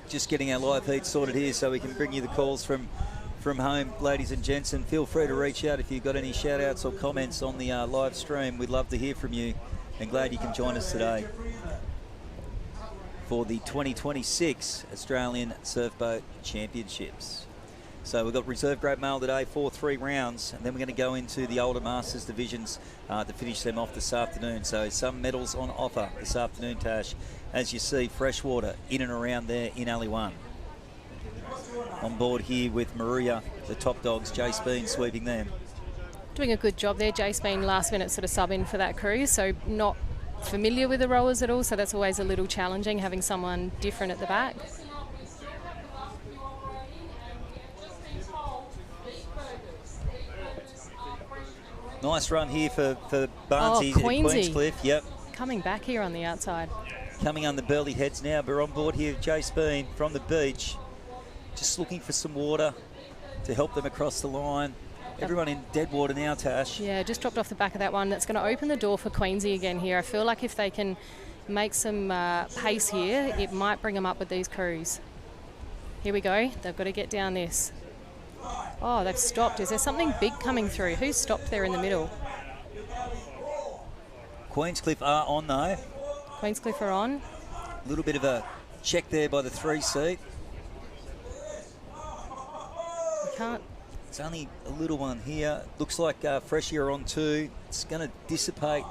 Just getting our live heat sorted here so we can bring you the calls from home, ladies and gents, and feel free to reach out if you've got any shout outs or comments on the live stream. We'd love to hear from you, and glad you can join us today for the 2026 Australian Surfboat Championships. So we've got reserve grade male today for 3 rounds, and then we're going to go into the older Masters divisions to finish them off this afternoon. So some medals on offer this afternoon, Tash. As you see, Freshwater in and around there in Alley 1. On board here with Maria, the top dogs, Jace Bean sweeping them.
Doing a good job there. Jace Bean last minute sort of sub in for that crew, so not familiar with the rowers at all, so that's always a little challenging having someone different at the back.
Nice run here for Barnesy at Queenscliff. Yep.
Coming back here on the outside.
Coming on the Burleigh Heads now. We're on board here with Jace Bean from the beach. Just looking for some water to help them across the line. Everyone in dead water now, Tash.
Yeah, just dropped off the back of that one. That's going to open the door for Queensy again here. I feel like if they can make some pace here, it might bring them up with these crews. Here we go. They've got to get down this. Oh, they've stopped. Is there something big coming through? Who's stopped there in the middle?
Queenscliff are on though.
Queenscliff are on.
A little bit of a check there by the 3 seat.
We can't.
It's only a little one here. Looks like Freshie are on 2. It's going to dissipate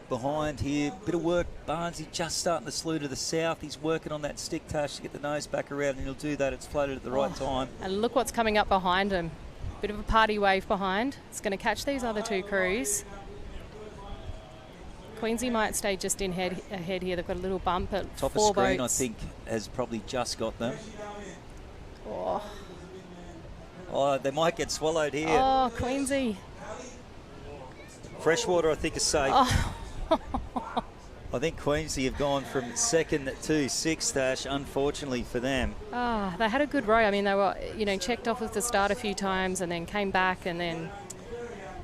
behind here. Bit of work. Barnesy just starting to slew to the south. He's working on that stick, Tash, to get the nose back around, and he'll do that. It's floated at the right time.
And look what's coming up behind him. Bit of a party wave behind. It's going to catch these other 2 crews. Queensy might stay just in ahead here. They've got a little bump at
Top
4
of screen,
boats.
I think, has probably just got them.
Oh,
they might get swallowed here.
oh Queensy.
Freshwater, I think, is safe.
Oh.
I think Queensy have gone from 2nd to 6th, Tash, unfortunately for them.
They had a good row. I mean, they were, checked off at the start a few times and then came back and then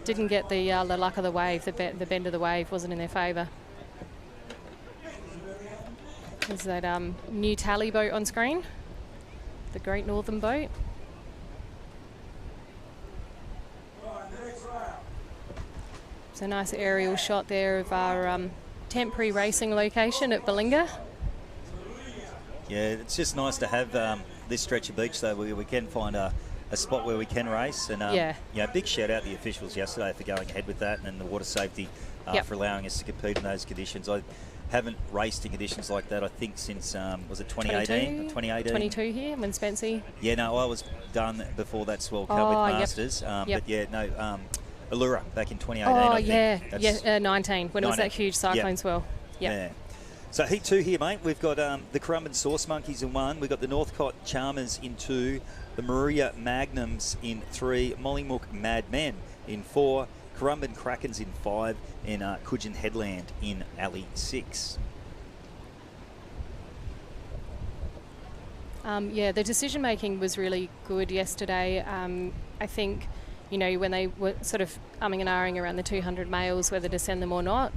didn't get the luck of the wave. The bend of the wave wasn't in their favour. There's that new tally boat on screen, the Great Northern boat. It's a nice aerial shot there of our temporary racing location at Balinga.
Yeah, it's just nice to have this stretch of beach though where we can find a spot where we can race. And big shout out to the officials yesterday for going ahead with that, and the water safety for allowing us to compete in those conditions. I haven't raced in conditions like that, I think, since, was it 2018?
22 here, when Spency.
Yeah, no, I was done before that Swell Cup with Masters. But yeah, no, Allura back in 2018, I think.
19, when it was that huge cyclone swell.
Yeah. So heat 2 here, mate. We've got the Currumbin Sauce Monkeys in 1. We've got the Northcott Charmers in 2. The Maria Magnums in 3. Mollymook Madmen in 4. Currumbin Krakens in 5. And Coogin Headland in Alley 6.
Yeah, the decision making was really good yesterday. I think, you know, when they were sort of umming and ahhing around the 200 males, whether to send them or not,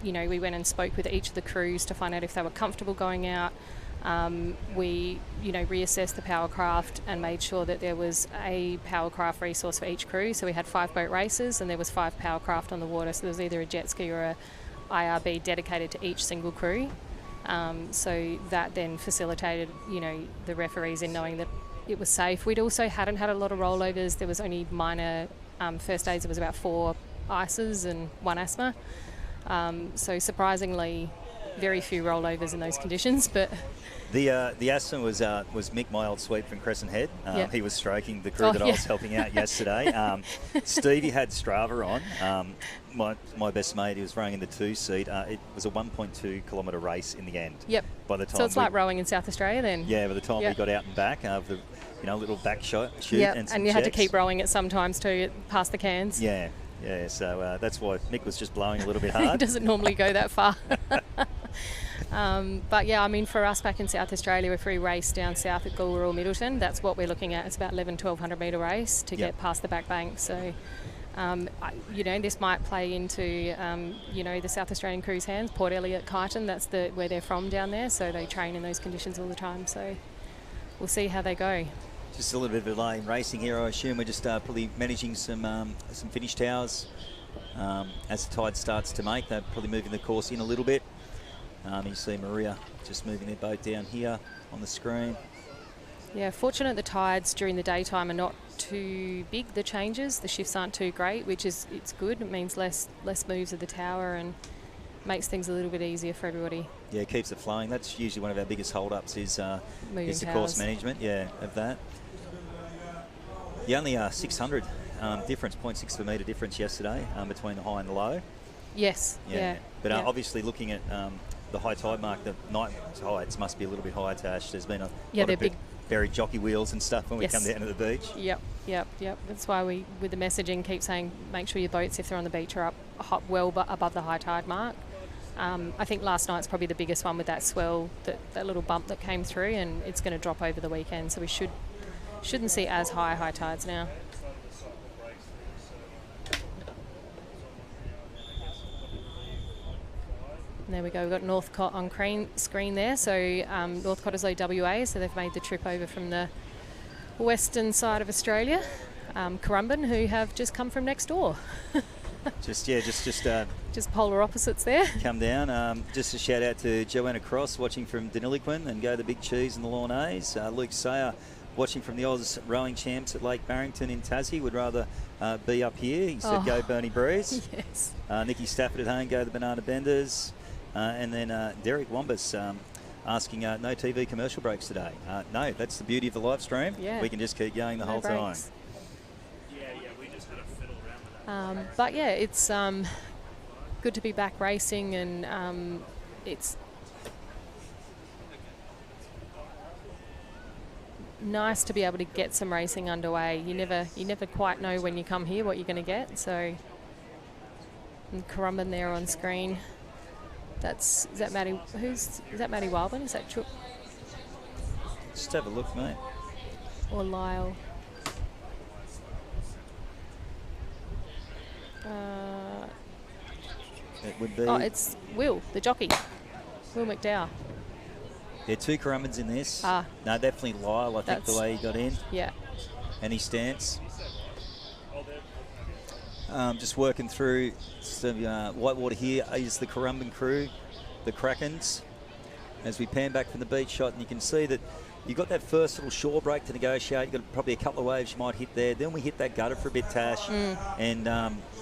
you know, we went and spoke with each of the crews to find out if they were comfortable going out. We, you know, reassessed the powercraft and made sure that there was a powercraft resource for each crew. So we had 5 boat races and there was 5 powercraft on the water. So there was either a jet ski or a IRB dedicated to each single crew. So that then facilitated, you know, the referees in knowing that it was safe. We'd also hadn't had a lot of rollovers. There was only minor first aids. There was about 4 ices and 1 asthma. So surprisingly, very few rollovers in those conditions. But
the asthma was Mick, my old sweep from Crescent Head.
Yep.
He was stroking the crew that I was helping out yesterday. Stevie had Strava on. My best mate, he was running in the 2-seat. It was a 1.2 kilometre race in the end.
Yep.
By the time
so it's like rowing in South Australia then.
Yeah, by the time we got out and back, the little back shoot and some
and you had to
checks.
keep rowing it sometimes too, past the cans.
Yeah, so that's why Mick was just blowing a little bit hard.
He doesn't normally go that far. But yeah, I mean, for us back in South Australia, if we race down south at Goolwa or Middleton, that's what we're looking at. It's about 1,100 metre race to get past the back bank. So, you know, this might play into, you know, the South Australian crew's hands. Port Elliot, Kyneton, that's where they're from down there. So they train in those conditions all the time. So we'll see how they go.
Just a little bit of a delay in racing here, I assume. We're just probably managing some finish towers as the tide starts to make. They're probably moving the course in a little bit. You see Maria just moving their boat down here on the screen.
Yeah, fortunate the tides during the daytime are not too big, the changes. The shifts aren't too great, which is it's good. It means less moves of the tower and makes things a little bit easier for everybody.
Yeah, it keeps it flowing. That's usually one of our biggest hold-ups is the course management, of that. The only 600 difference, 0.6 per metre difference yesterday between the high and the low.
Yes, yeah.
But obviously looking at the high tide mark, the night tides must be a little bit higher, Tash. There's been a lot of buried jockey wheels and stuff when we come down to the beach.
Yep. That's why we, with the messaging, keep saying make sure your boats, if they're on the beach, are up well above the high tide mark. I think last night's probably the biggest one with that swell, that little bump that came through, and it's going to drop over the weekend. So we shouldn't see as high tides now. And there we go, we've got Northcott on screen there. So Northcott is WA, so they've made the trip over from the western side of Australia. Currumbin, who have just come from next door. Just polar opposites there.
Come down. Just a shout out to Joanna Cross watching from Deniliquin and go the Big Cheese and the Lornays. Luke Sayer watching from the Oz Rowing Champs at Lake Barrington in Tassie. Would rather be up here. He said go Bernie Breeze.
Yes.
Nikki Stafford at home, go the Banana Benders. And then Derek Wombus asking no TV commercial breaks today. No, that's the beauty of the live stream.
Yeah.
We can just keep going the whole time.
We just had a fiddle around with that.
But yeah, it's good to be back racing, and it's nice to be able to get some racing underway. You never quite know when you come here what you're going to get. So, and Currumbin there on screen. Is that Maddie Wildman? Is that true?
Just have a look, mate.
Or Lyle?
It would be.
Oh, it's Will, the jockey. Will McDowell.
There are 2 Currumbins in this.
No,
definitely Lyle, I think, the way he got in.
Yeah.
And his stance. Just working through some whitewater here is the Currumbin crew, the Krakens. As we pan back from the beach shot, and you can see that you've got that first little shore break to negotiate. You've got probably a couple of waves you might hit there. Then we hit that gutter for a bit, Tash. And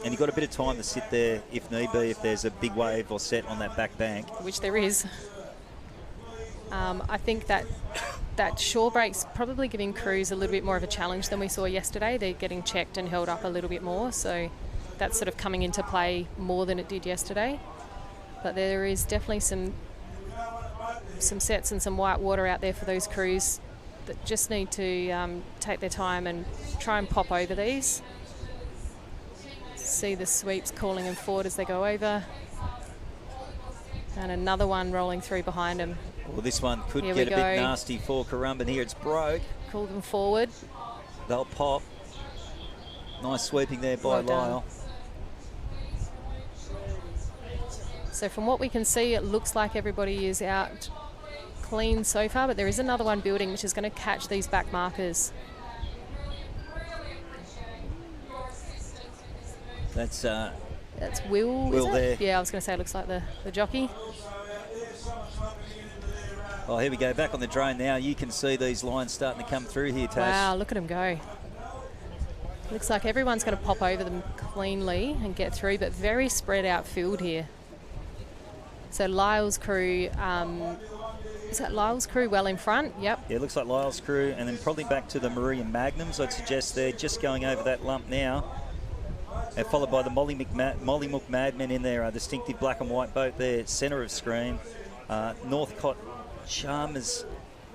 you've got a bit of time to sit there if need be, if there's a big wave or set on that back bank.
Which there is. I think that shore break's probably giving crews a little bit more of a challenge than we saw yesterday. They're getting checked and held up a little bit more, so that's sort of coming into play more than it did yesterday. But there is definitely some sets and some white water out there for those crews that just need to take their time and try and pop over these. See the sweeps calling them forward as they go over. And another one rolling through behind them.
Well, this one could
Here
get
we
a bit
go.
nasty for Currumbin here. It's broke.
Call them forward.
They'll pop. Nice sweeping there by
Well done.
Lyle.
So from what we can see, it looks like everybody is out clean so far, but there is another one building which is going to catch these back markers.
That's
Will,
Will
is it?
there.
Yeah, I was going to say it looks like the jockey.
Oh, here we go. Back on the drone now. You can see these lines starting to come through here, Tash.
Wow, look at him go. Looks like everyone's going to pop over them cleanly and get through, but very spread out field here. So Lyle's crew, is that Lyle's crew well in front? Yep.
Yeah, it looks like Lyle's crew, and then probably back to the Maria Magnums, I'd suggest they're just going over that lump now. And followed by the Mollymook Madmen in their distinctive black and white boat there, centre of screen. Northcott Chalmers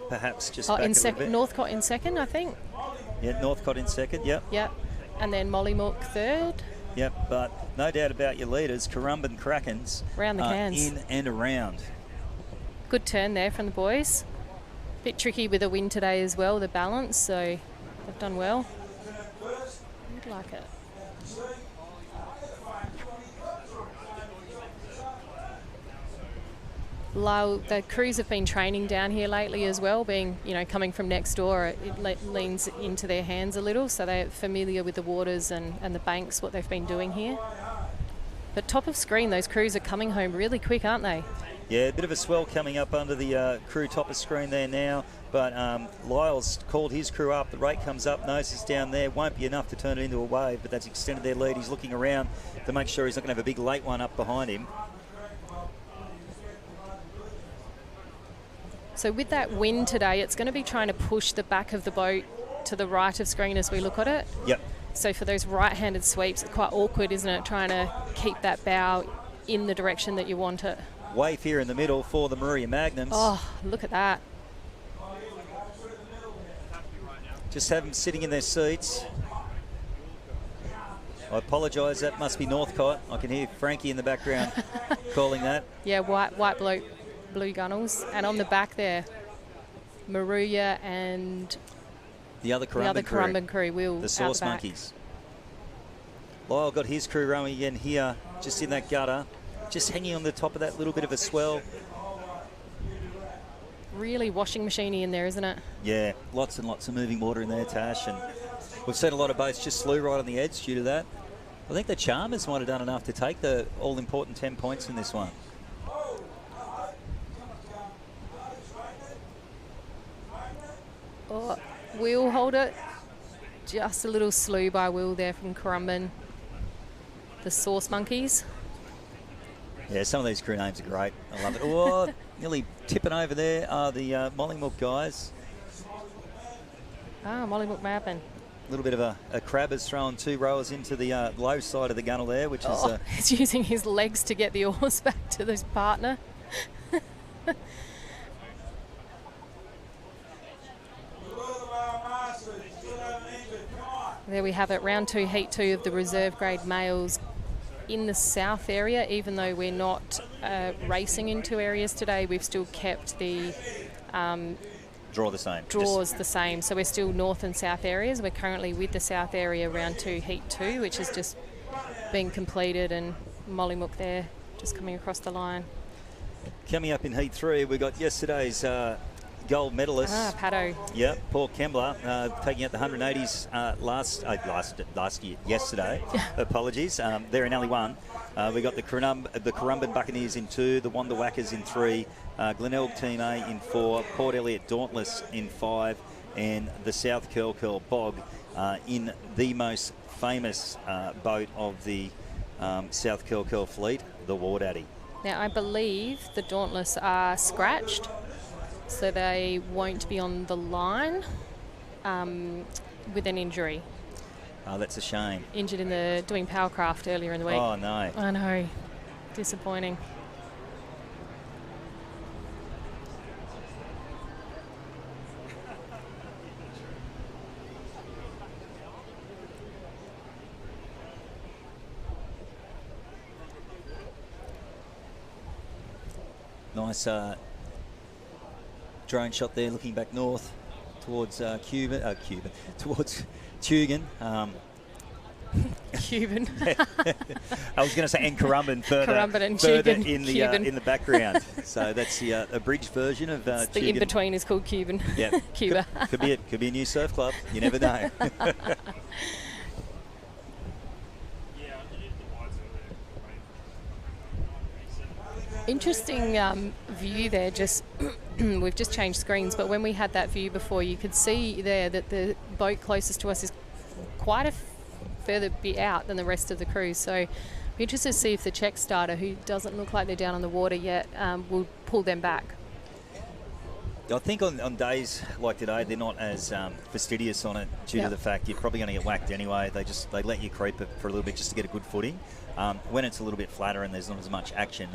perhaps just back
in
a little bit.
Northcott in second, I think.
Yeah, Northcott in second, yep.
Yep. And then Mollymook third.
Yep, but no doubt about your leaders, Currumbin Krakens.
Round the cans.
In and around.
Good turn there from the boys. Bit tricky with the wind today as well, the balance, so they've done well. I'd like it. Lyle, the crews have been training down here lately as well, being, coming from next door, it leans into their hands a little, so they're familiar with the waters and the banks, what they've been doing here. But top of screen, those crews are coming home really quick, aren't they?
Yeah, a bit of a swell coming up under the crew top of screen there now, but Lyle's called his crew up, the rate comes up, noses down there, won't be enough to turn it into a wave, but that's extended their lead. He's looking around to make sure he's not going to have a big late one up behind him.
So with that wind today, it's going to be trying to push the back of the boat to the right of screen as we look at it.
Yep.
So for those right-handed sweeps, it's quite awkward, isn't it, trying to keep that bow in the direction that you want it.
Wave here in the middle for the Maria Magnums.
Oh, look at that.
Just have them sitting in their seats. I apologise, that must be Northcott. I can hear Frankie in the background calling that.
Yeah, white blue gunnels. And on the back there, Maruya and
the other Currumbin
crew will
the Sauce Monkeys. Lyle got his crew rowing again here, just in that gutter, just hanging on the top of that little bit of a swell.
Really washing machiney in there, isn't it?
Yeah, lots and lots of moving water in there, Tash, and we've seen a lot of boats just slew right on the edge due to that. I think the Chalmers might have done enough to take the all-important 10 points in this one.
Oh, Will hold it. Just a little slew by Will there from Currumbin. The Sauce Monkeys.
Yeah, some of these crew names are great. I love it. Oh, nearly tipping over there are the Mollymook guys.
Ah, Mollymook Madmen.
A little bit of a crab has thrown two rowers into the low side of the gunnel there, which is...
he's using his legs to get the oars back to his partner. There we have it, round 2, heat 2 of the reserve grade males in the south area. Even though we're not racing into areas today, we've still kept the
draws the same.
So we're still north and south areas. We're currently with the south area round 2, heat 2, which has just been completed, and Mollymook there just coming across the line.
Coming up in heat 3, we got yesterday's gold medalist.
Paddo.
Yep, Paul Kembler taking out the 180s yesterday. Apologies. They're in alley 1. We got the Currumbin Buccaneers in 2, the Wanda Whackers in 3, Glenelg Team A in 4, Port Elliot Dauntless in 5, and the South Curl Bog in the most famous boat of the South Curl fleet, the Wardaddy.
Now, I believe the Dauntless are scratched, so they won't be on the line with an injury.
Oh, that's a shame.
Injured in doing powercraft earlier in the week.
Oh, no.
I know. Disappointing.
Nice drone shot there, looking back north towards towards Tugun.
Cuban.
I was going to say and Currumbin further
Tugun,
in the background. So that's the abridged version of
the in between is called Cuban.
Yeah,
Cuba.
Could be a new surf club. You never know.
Interesting view there. Just we've just changed screens, but when we had that view before, you could see there that the boat closest to us is quite a further bit out than the rest of the cruise. So be interested to see if the Czech starter, who doesn't look like they're down on the water yet, will pull them back.
I think on days like today, they're not as fastidious on it due to the fact you're probably going to get whacked anyway. They let you creep it for a little bit just to get a good footing. When it's a little bit flatter and there's not as much action,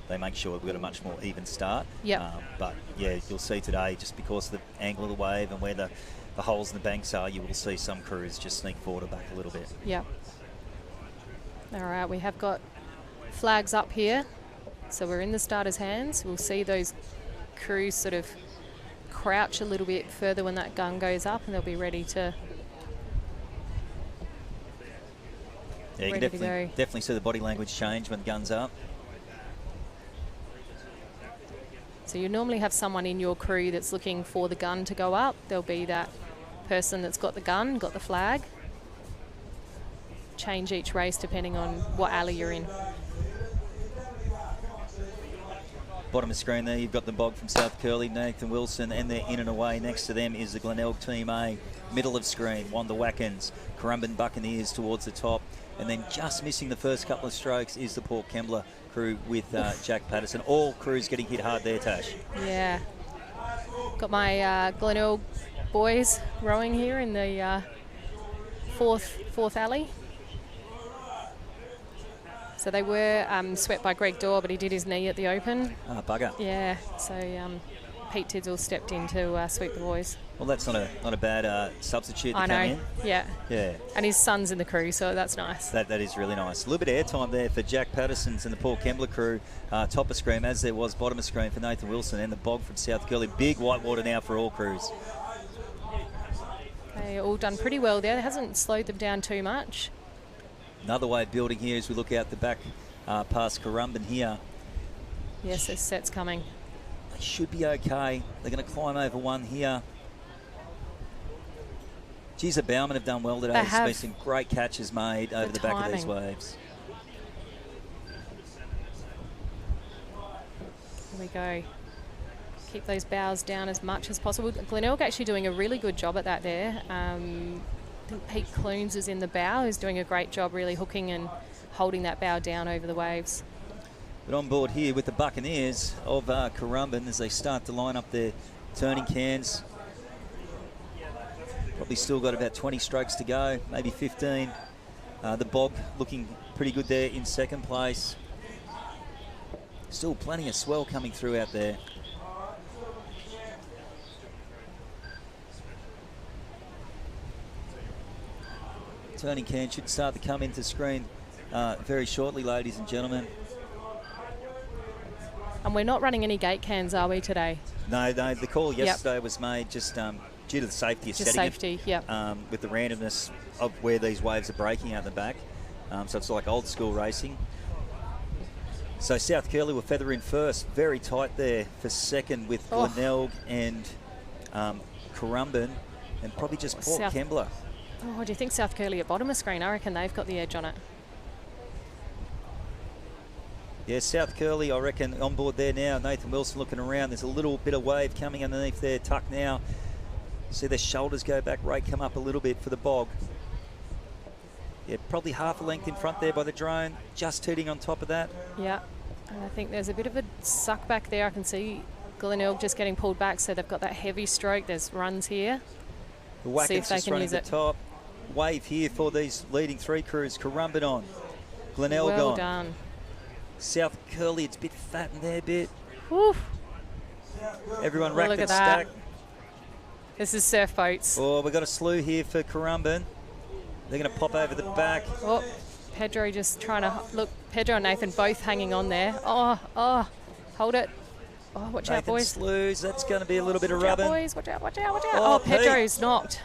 they make sure we've got a much more even start. But yeah, you'll see today, just because of the angle of the wave and where the holes in the banks are, you will see some crews just sneak forward or back a little bit.
Yeah. All right, we have got flags up here. So we're in the starter's hands. We'll see those crews sort of crouch a little bit further when that gun goes up, and they'll be ready to
you can definitely see the body language change when the gun's up.
So you normally have someone in your crew that's looking for the gun to go up. There'll be that person that's got the gun, got the flag. Change each race depending on what alley you're in.
Bottom of screen there, you've got the Bog from South Curly, Nathan Wilson, and they're in and away. Next to them is the Glenelg Team A. Middle of screen, Wanda Watkins, Currumbin Buccaneers towards the top. And then just missing the first couple of strokes is the Port Kembla crew with Jack Patterson. All crews getting hit hard there, Tash.
Yeah. Got my Glenelg boys rowing here in the fourth alley. So they were swept by Greg Dorr, but he did his knee at the Open.
Ah, bugger.
Yeah, so Pete Tidsall stepped in to sweep the boys.
Well, that's not a bad substitute to
I know,
come in.
yeah.
Yeah.
And his son's in the crew, so that's nice.
That is really nice. A little bit of airtime there for Jack Patterson's and the Port Kembla crew. Top of screen, as there was bottom of screen for Nathan Wilson and the Bog from South Curly. Big whitewater now for all crews.
Okay, all done pretty well there. It hasn't slowed them down too much.
Another wave building here as we look out the back past Currumbin here.
Yes, there's sets coming.
They should be okay. They're going to climb over one here. Geez, the Bowman have done well today. There's been some great catches made over the back of these waves.
Here we go. Keep those bows down as much as possible. Glenelg actually doing a really good job at that there. I think Pete Clunes is in the bow, who's doing a great job really hooking and holding that bow down over the waves.
But on board here with the Buccaneers of Currumbin as they start to line up their turning cans. Probably still got about 20 strokes to go, maybe 15. The Bog looking pretty good there in second place. Still plenty of swell coming through out there. Turning can should start to come into screen very shortly, ladies and gentlemen.
And we're not running any gate cans, are we, today?
No, the call yesterday was made just due to the safety of setting it. With the randomness of where these waves are breaking out the back. So it's like old school racing. So South Curly will feather in first. Very tight there for second with Glenelg and Currumbin, and probably just Port Kembla.
Oh, do you think South Curly at bottom of screen? I reckon they've got the edge on it.
Yeah, South Curly, I reckon, on board there now. Nathan Wilson looking around. There's a little bit of wave coming underneath there. Tuck now. See their shoulders go back. Rate come up a little bit for the Bog. Yeah, probably half a length in front there by the drone. Just tooting on top of that.
Yeah, and I think there's a bit of a suck back there. I can see Glenelg just getting pulled back, so they've got that heavy stroke. There's runs here.
The Watkins just running the top. Wave here for these leading three crews. Currumbin on. Glenelg on.
Well done.
South Curly, it's a bit fat in there a bit.
Woo.
Everyone racked
look
and
at that.
stacked.
This is surf boats.
Oh, we've got a slew here for Currumbin. They're going to pop over the back.
Oh, Pedro just trying to... Look, Pedro and Nathan both hanging on there. Oh, hold it. Oh, watch out,
Nathan
boys.
Slews, that's going to be a little bit of
Watch out,
rubbing.
boys. Watch out, watch out, watch out.
Oh,
Oh,
Pete.
Pedro's knocked.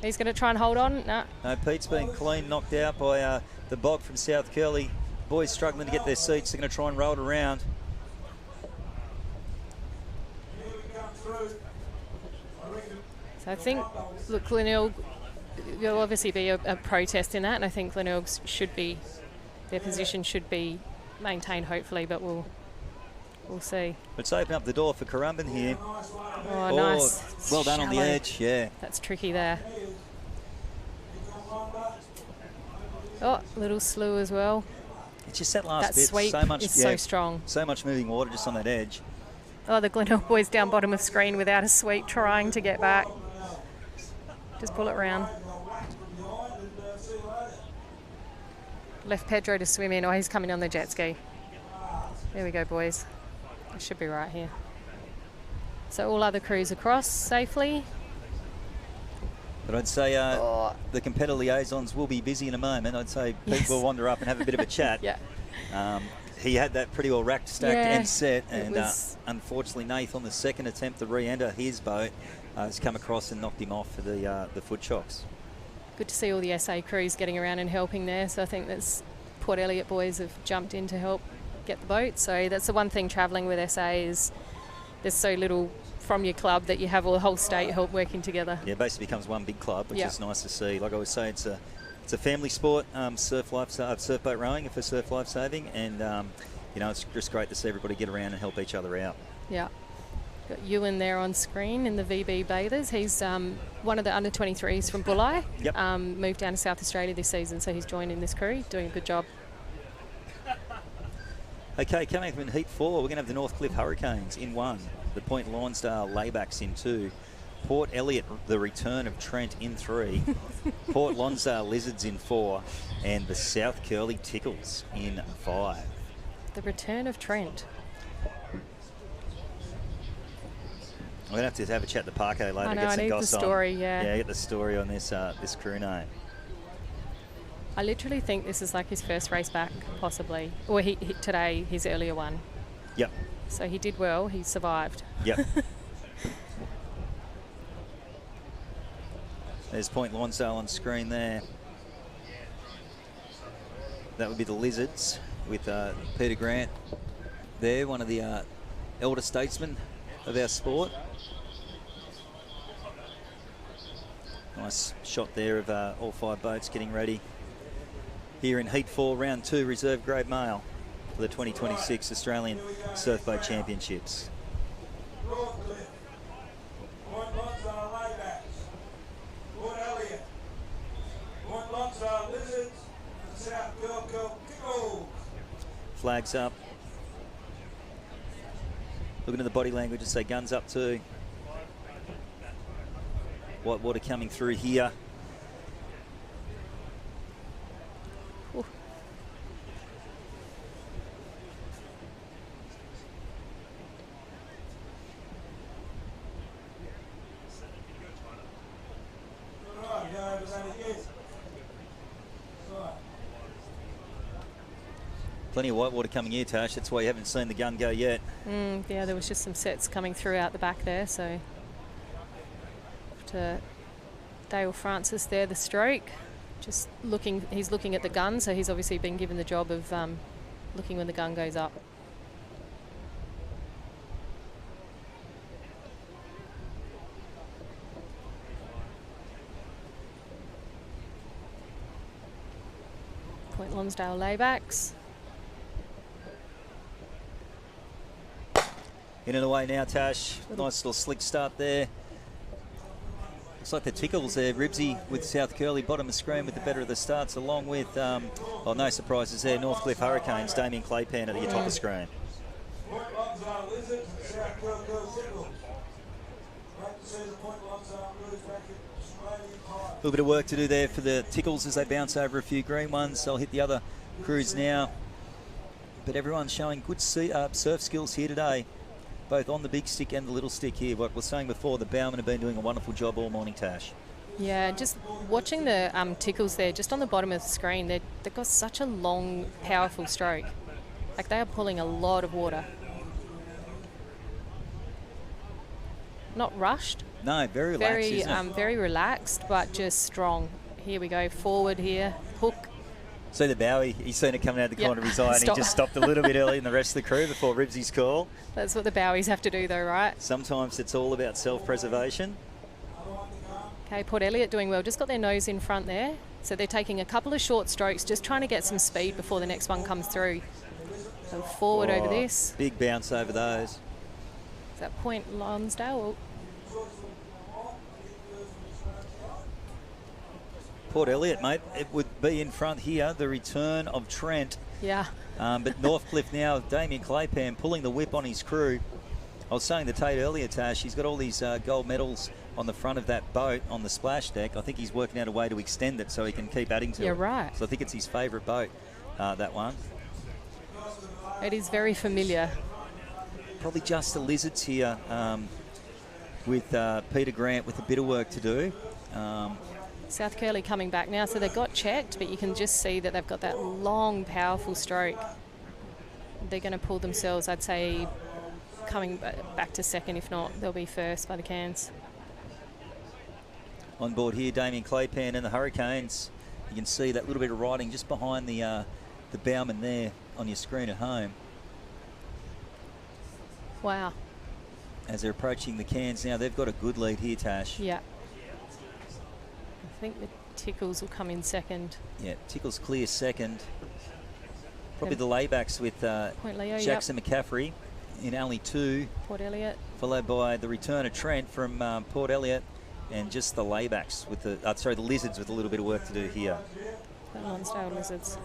He's going to try and hold on. No.
No, Pete's been clean knocked out by the Bog from South Curly. Boys struggling to get their seats. They're going to try and roll it around.
So I think, look, Glenelg, there'll obviously be a protest in that, and I think Glenelg's should be, their position should be maintained, hopefully, but we'll see.
Let's open up the door for Currumbin here.
Oh, nice.
Well done on the
Shallow.
edge, yeah.
That's tricky there. Oh, little slew as well.
It's just that last
That
bit.
sweep
So much,
is so strong.
So much moving water just on that edge.
Oh, the Glenelg boys down bottom of screen without a sweep, trying to get back. Just pull it round. Left Pedro to swim in. Oh, he's coming on the jet ski. There we go, boys. It should be right here. So all other crews across safely.
But I'd say the competitor liaisons will be busy in a moment. I'd say Pete will wander up and have a bit of a chat.
Yeah.
He had that pretty well racked, stacked
Yeah,
and set, and
was-
unfortunately Nath on the second attempt to re-enter his boat has come across and knocked him off for the foot shocks.
Good to see all the SA crews getting around and helping there. So I think that's Port Elliot boys have jumped in to help get the boat. So that's the one thing travelling with SA is there's so little from your club that you have all the whole state help working together.
Yeah, it basically becomes one big club, which
Yeah.
is nice to see. Like I always say, it's a family sport, surf boat rowing for surf life saving, and you know, it's just great to see everybody get around and help each other out.
Yeah. Got Ewan there on screen in the VB Bathers. He's one of the under-23s from Bulli.
Yep.
Moved down to South Australia this season, so he's joined in this crew, doing a good job.
Okay, coming up in Heat 4, we're going to have the Northcliffe Hurricanes in 1, the Point Lonsdale Laybacks in 2, Port Elliot, the return of Trent in 3, Port Lonsdale Lizards in 4, and the South Curly Tickles in 5.
The return of Trent.
We're going to have a chat to Parquet later.
I know,
get
I
some
need the
goss on.
story, yeah.
Yeah, get the story on this this crew name.
I literally think this is like his first race back, possibly. Or he today, his earlier one.
Yep,
So he did well. He survived.
yep. There's Point Lonsdale on screen there. That would be the Lizards with Peter Grant there, one of the elder statesmen of our sport. Nice shot there of all 5 boats getting ready here in Heat 4, Round 2, reserve grade male for the 2026 Australian Surf Boat Championships.
Northcliffe, Point Lonsdale Laybacks, Port Elliot, Point Lonsdale Lizards, and South Curly Tickles.
Flags up. Looking at the body language and say guns up too. White water coming through here.
Ooh.
Right, go over that again. Right.
Plenty of white water coming here, Tash. That's why you haven't seen the gun go yet.
Yeah, there was just some sets coming through out the back there. So to Dale Francis there, the stroke. Just looking, he's looking at the gun, so he's obviously been given the job of looking when the gun goes up. Point Lonsdale laybacks.
In and away now, Tash. Nice little slick start there. Looks like the Tickles there. Ribsy with South Curly, bottom of screen with the better of the starts, along with, well, no surprises there, Northcliffe Hurricanes, Damien Claypan at the top of screen.
Point Lonsdale Lizards and South Curly Tickles. Great to see the Point Lonsdale Blues back at Australian High.
A little bit of work to do there for the Tickles as they bounce over a few green ones. They'll hit the other crews now. But everyone's showing good surf skills here today, both on the big stick and the little stick here. What we're saying before, the bowmen have been doing a wonderful job all morning, Tash.
Yeah, just watching the Tickles there, just on the bottom of the screen, they've got such a long, powerful stroke. Like, they are pulling a lot of water. not rushed.
No, very relaxed, isn't it?
Very relaxed, but just strong. Here we go, forward here, hook.
See the bowie, he's seen it coming out the
Yep.
corner of his eye, and he just stopped a little bit early in the rest of the crew before Ribsy's call.
That's what the bowies have to do though, right?
Sometimes it's all about self-preservation.
Okay, Port Elliot doing well. Just got their nose in front there. So they're taking a couple of short strokes, just trying to get some speed before the next one comes through. So forward over this.
Big bounce over those.
Is that Point Lonsdale?
Port Elliot, mate, it would be in front here, the return of Trent.
Yeah.
But Northcliffe now, Damien Claypan pulling the whip on his crew. I was saying to Tate earlier, Tash, he's got all these gold medals on the front of that boat on the splash deck. I think he's working out a way to extend it so he can keep adding to it.
You're right.
So I think it's his favourite boat, that one.
It is very familiar.
Probably just the Lizards here with Peter Grant with a bit of work to do.
South Curly coming back now, so they got checked, but you can just see that they've got that long, powerful stroke. They're going to pull themselves, I'd say, coming back to second. If not, they'll be first by the cans.
On board here, Damien Claypan and the Hurricanes. You can see that little bit of riding just behind the bowman there on your screen at home.
Wow.
As they're approaching the cans now, they've got a good lead here, Tash.
Yeah. I think the Tickles will come in second.
Yeah, Tickles clear second. Probably the laybacks with
Point Leo,
Jackson McCaffrey in alley 2.
Port Elliot.
Followed by the return of Trent from Port Elliot, and just the laybacks with the the Lizards with a little bit of work to do here.
The Lonsdale Lizards.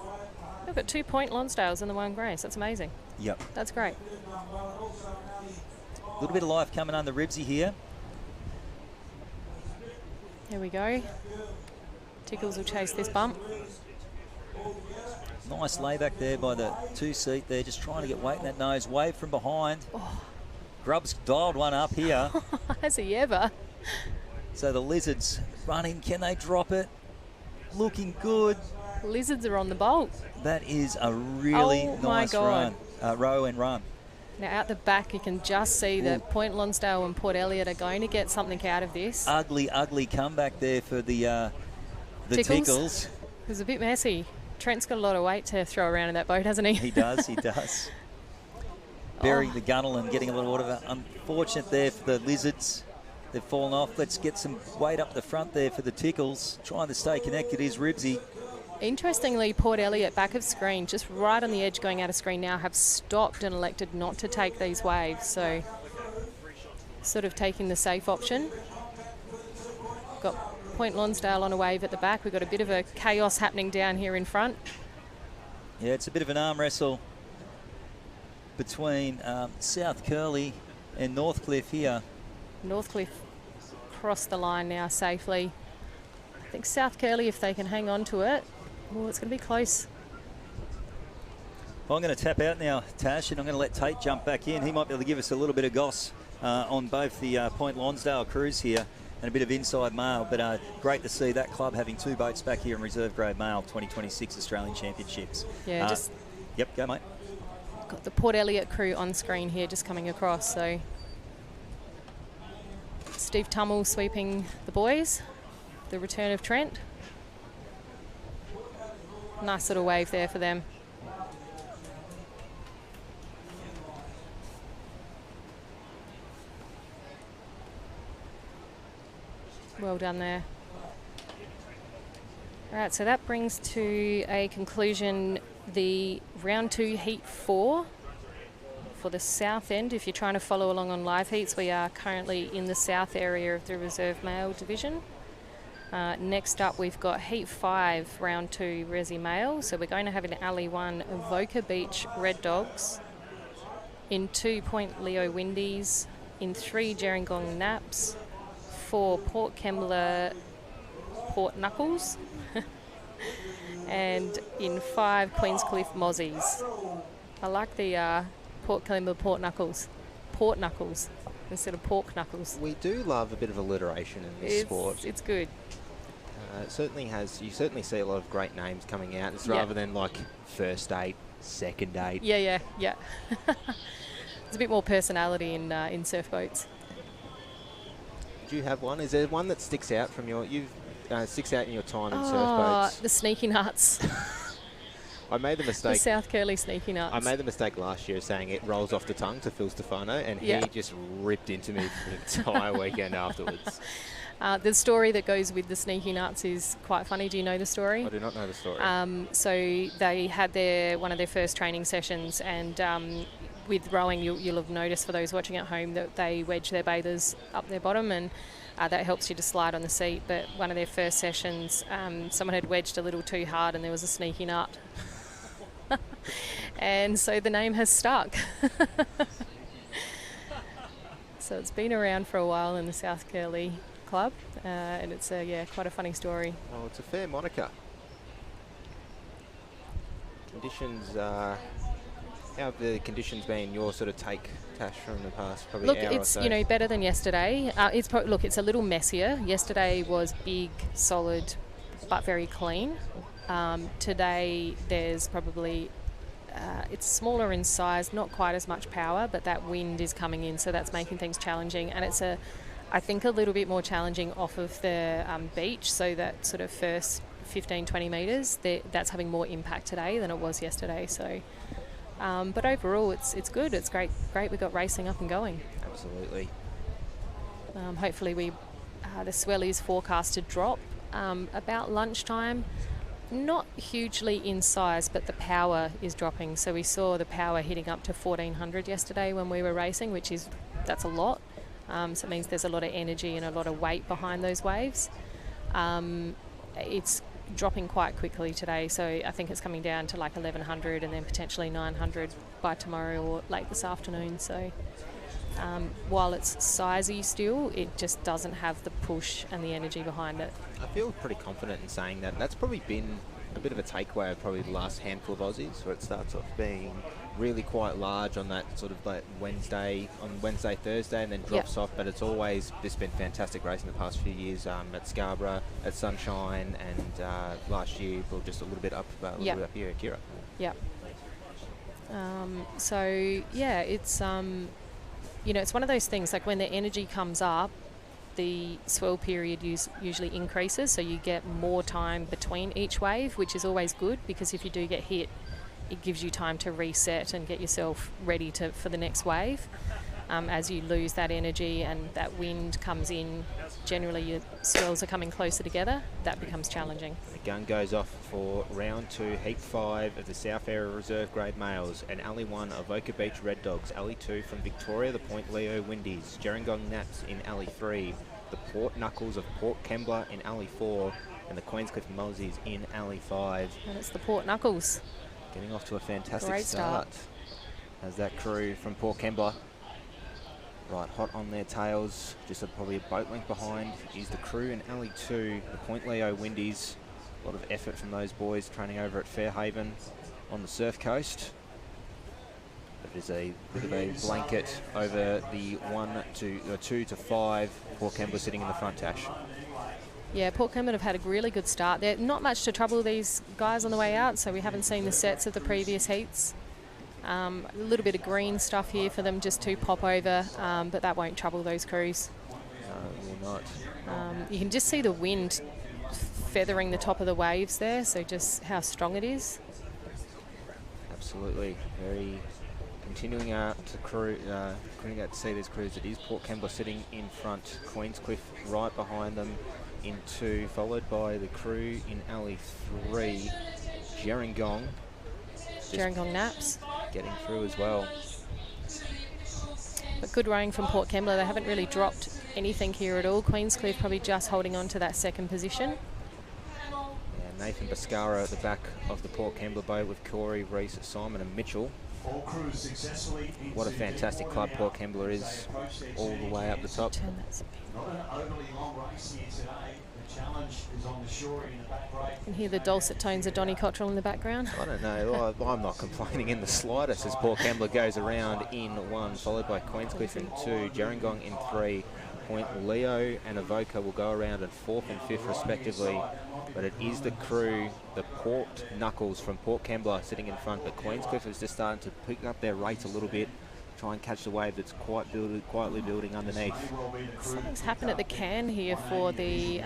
We've got 2 Point Lonsdales in the one race. That's amazing.
Yep.
That's great.
A little bit of life coming under Ribsy here.
Here we go. Tickles will chase this bump.
Nice layback there by the 2-seat there, just trying to get weight in that nose. Wave from behind.
Oh.
Grubb's dialed one up here.
Has he ever?
So the Lizards running. Can they drop it? Looking good.
Lizards are on the bolt.
That is a really nice run. Row and run.
Now out the back you can just see that Point Lonsdale and Port Elliot are going to get something out of this.
Ugly, ugly comeback there for the Tickles.
It was a bit messy. Trent's got a lot of weight to throw around in that boat, hasn't he?
He does, he does. Burying the gunnel and getting a little water. Unfortunate there for the Lizards. They've fallen off. Let's get some weight up the front there for the Tickles. Trying to stay connected is Ribsy.
Interestingly, Port Elliot, back of screen, just right on the edge going out of screen now, have stopped and elected not to take these waves. So sort of taking the safe option. Got Point Lonsdale on a wave at the back. We've got a bit of a chaos happening down here in front.
Yeah, it's a bit of an arm wrestle between South Curly and Northcliffe here.
Northcliffe crossed the line now safely. I think South Curly, if they can hang on to it, it's going to be close.
Well, I'm going to tap out now, Tash, and I'm going to let Tate jump back in. He might be able to give us a little bit of goss on both the Point Lonsdale crews here and a bit of inside mail. But great to see that club having 2 boats back here in reserve grade mail 2026 Australian Championships.
Yeah, just...
Yep, go, mate.
Got the Port Elliot crew on screen here just coming across. So Steve Tummel sweeping the boys. The return of Trent. Nice little wave there for them. Well done there. All right, so that brings to a conclusion the round 2 heat 4 for the south end. If you're trying to follow along on live heats, we are currently in the south area of the reserve male division. Next up, we've got Heat 5, Round 2, Resi Male. So we're going to have in Alley 1, Avoca Beach Red Dogs. In 2, Point Leo Windies. In 3, Gerringong Naps. 4, Port Kembla Port Knuckles. And in 5, Queenscliff Mozzies. I like the Port Kembla Port Knuckles. Port Knuckles instead of Pork Knuckles.
We do love a bit of alliteration in this sport.
It's good.
It certainly has. You certainly see a lot of great names coming out. It's rather than like first date, second date.
Yeah. There's a bit more personality in surf boats.
Do you have one? Is there one that sticks out from sticks out in your time in surf
Oh,
boats?
the sneaky nuts.
I made the
The
mistake.
South Curly sneaky nuts.
I made the mistake last year saying it rolls off the tongue to Phil Stefano, and
Yeah.
he just ripped into me for the entire weekend afterwards.
The story that goes with the sneaky nuts is quite funny. Do you know the story?
I do not know the story.
So they had one of their first training sessions, and with rowing, you'll have noticed for those watching at home that they wedge their bathers up their bottom, and that helps you to slide on the seat. But one of their first sessions, someone had wedged a little too hard, and there was a sneaky nut. And so the name has stuck. So it's been around for a while in the South Curly Club, and it's quite a funny story.
Well, it's a fair moniker. Conditions, how have the conditions been your sort of take, Tash, from the past probably
Look,
hour or
it's
so?
better than yesterday. It's a little messier. Yesterday was big, solid, but very clean. Today there's probably it's smaller in size, not quite as much power, but that wind is coming in, so that's making things challenging. And it's I think a little bit more challenging off of the beach, so that sort of first 15, 20 metres, that's having more impact today than it was yesterday. So, but overall, it's good. It's great. We got racing up and going.
Absolutely.
Hopefully, the swell is forecast to drop about lunchtime. Not hugely in size, but the power is dropping. So we saw the power hitting up to 1400 yesterday when we were racing, that's a lot. So it means there's a lot of energy and a lot of weight behind those waves. It's dropping quite quickly today, so I think it's coming down to like 1100 and then potentially 900 by tomorrow or late this afternoon. So while it's sizey still, it just doesn't have the push and the energy behind it.
I feel pretty confident in saying that. That's probably been a bit of a takeaway of probably the last handful of Aussies, where it starts off being really quite large on that sort of like Wednesday, Thursday, and then drops off. But it's always just been fantastic racing the past few years at Scarborough, at Sunshine, and last year, well, just a little bit up here at Kira.
Yeah. It's it's one of those things, like when the energy comes up, the swell period usually increases, so you get more time between each wave, which is always good, because if you do get hit, it gives you time to reset and get yourself ready for the next wave. As you lose that energy and that wind comes in, generally your swells are coming closer together. That becomes challenging.
The gun goes off for round 2, heat 5 of the South Area Reserve Grade Males. And Alley 1, Avoca Beach Red Dogs. Alley 2 from Victoria, the Point Leo Windies. Gerringong Naps in Alley 3. The Port Knuckles of Port Kembla in Alley 4. And the Queenscliff Mozzies in Alley 5.
And it's the Port Knuckles.
Getting off to a fantastic
Great start.
As that crew from Port Kembla, right hot on their tails, just probably a boat length behind, is the crew in Alley 2, the Point Leo Windies. A lot of effort from those boys training over at Fairhaven on the Surf Coast. But it is a bit of a blanket over the 2 to 5. Port Kembla sitting in the front, Tash.
Yeah, Port Kembla have had a really good start. They're not much to trouble these guys on the way out, so we haven't seen the sets of the previous heats. A little bit of green stuff here for them just to pop over, but that won't trouble those crews.
No, will not.
You can just see the wind feathering the top of the waves there, so just how strong it is.
Absolutely. Very continuing out to continuing out to see these crews. It is Port Kembla sitting in front, Queenscliff right behind them in 2, followed by the crew in Alley 3, Gerringong Naps getting through as well.
But good rowing from Port Kembla. They haven't really dropped anything here at all. Queenscliff probably just holding on to that second position.
Yeah, Nathan Bascara at the back of the Port Kembla boat with Corey, Reese, Simon and Mitchell. What a fantastic club Port Kembla is, all the way up the top.
Turn that speed. You can hear the dulcet tones of Donny Cottrell in the background.
I don't know, I'm not complaining in the slightest as Port Kembla goes around in 1, followed by Queenscliff in 2, Gerringong in 3, Point Leo and Avoca will go around in 4th and 5th respectively. But it is the crew, the Port Knuckles from Port Kembla sitting in front, but Queenscliff is just starting to pick up their rate a little bit. try and catch the wave that's quietly building underneath.
Something's happened at the can here for the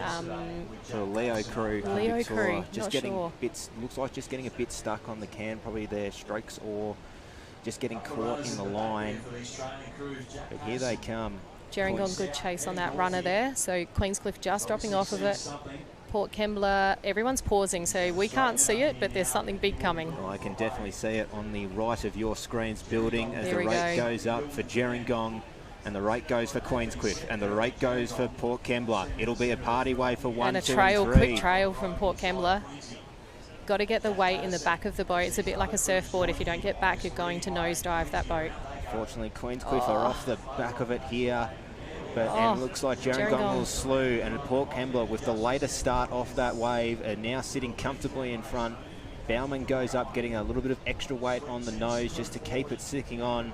Leo crew.
Leo crew,
just
not
getting
sure.
bits. Looks like just getting a bit stuck on the can, probably their strokes or just getting caught in the line. But here they come.
Gerringong, good chase on that runner there. So Queenscliff just dropping off of it. Port Kembla, everyone's pausing, so we can't see it, but there's something big coming.
Well, I can definitely see it on the right of your screens building as
There
the
we
rate
go.
goes up for Gerringong, and the rate goes for Queenscliff, and the rate goes for Port Kembla. It'll be a party way for 1,
And a
2,
trail,
and 3.
quick trail from Port Kembla. Got to get the weight in the back of the boat. It's a bit like a surfboard. If you don't get back, you're going to nosedive that boat.
Fortunately, Queenscliff are off the back of it here. But and it looks like Gerringong will slew, and Port Kembla with the latest start off that wave are now sitting comfortably in front. Bauman goes up, getting a little bit of extra weight on the nose just to keep it sticking on.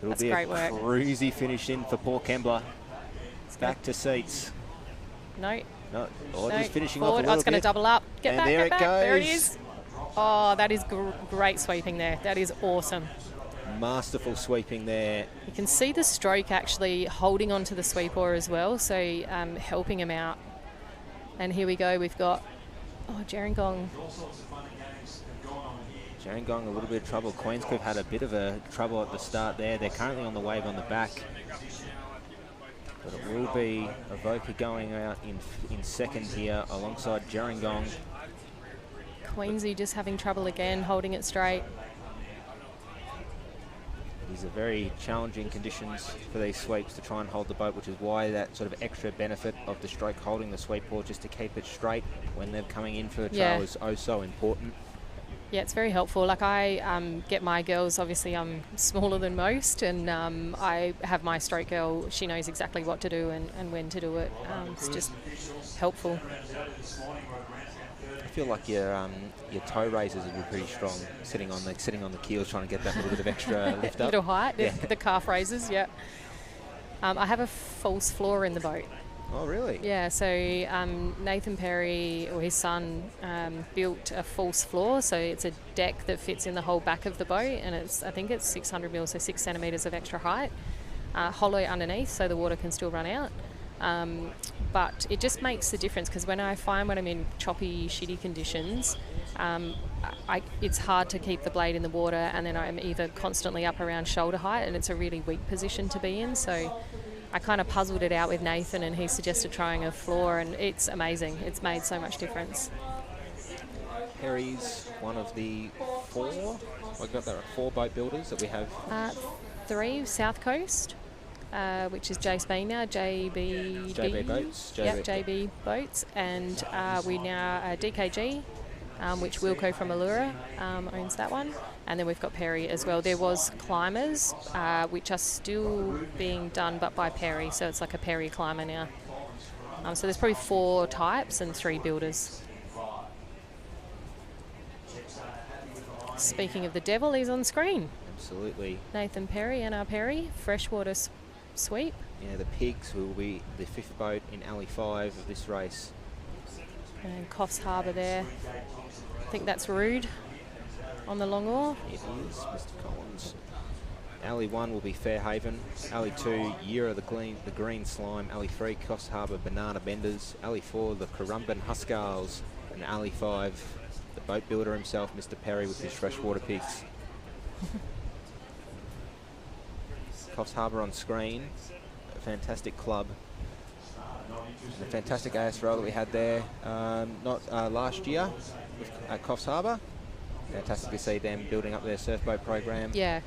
It'll
That's
be
great
a
work.
cruisy finish in for Port Kembla. Back to seats.
No,
Just finishing
forward.
off a
It's going to
little bit.
double up. Get
And
back,
there
get
it
back. There it
goes.
is. Oh, that is great sweeping there. That is awesome.
Masterful sweeping there.
You can see the stroke actually holding onto the sweep oar as well, so helping him out. And here we go. We've got Gerringong.
Gerringong a little bit of trouble. Queenscliff had a bit of a trouble at the start there. They're currently on the wave on the back. But it will be Avoca going out in second here alongside Gerringong.
Queensy just having trouble again, holding it straight.
These are very challenging conditions for these sweeps to try and hold the boat, which is why that sort of extra benefit of the stroke holding the sweep oar just to keep it straight when they're coming in for a trail is oh so important.
Yeah, it's very helpful. Like I get my girls, obviously I'm smaller than most, and I have my stroke girl, she knows exactly what to do and when to do it. It's just helpful.
I feel like your toe raises would be pretty strong, sitting on the keels, trying to get that little bit of extra lift up.
Little height, the calf raises, yeah. I have a false floor in the boat.
Oh, really?
Yeah, so Nathan Perry, or his son, built a false floor, so it's a deck that fits in the whole back of the boat, and I think it's 600 mil, so 6 centimetres of extra height, hollow underneath, so the water can still run out. But it just makes the difference, because when I'm in choppy, shitty conditions, it's hard to keep the blade in the water, and then I'm either constantly up around shoulder height, and it's a really weak position to be in. So I kind of puzzled it out with Nathan, and he suggested trying a floor, and it's amazing. It's made so much difference.
Perry's one of the four boat builders that we have.
3, South Coast. Which is Jace Bean now, JB
Boats.
JB Boats, and we now DKG, which Wilco from Allura owns that one, and then we've got Perry as well. There was climbers, which are still being done, but by Perry, so it's like a Perry climber now. So there's probably 4 types and 3 builders. Speaking of the devil, he's on screen.
Absolutely.
Nathan Perry, NR Perry, freshwater sweep.
Yeah, the Pigs will be the 5th boat in Alley 5 of this race.
And Coffs Harbour there. I think that's Rude on the long oar.
It is, Mr. Collins. Alley 1 will be Fairhaven. Alley 2, Year of the Green Slime. Alley 3, Coffs Harbour Banana Benders. Alley 4, the Currumbin Huskarls. And Alley 5, the boat builder himself, Mr. Perry, with his freshwater pigs. Coffs Harbour on screen, a fantastic club. The fantastic ASRL that we had there last year at Coffs Harbour. Fantastic to see them building up their surf boat program.
Yeah.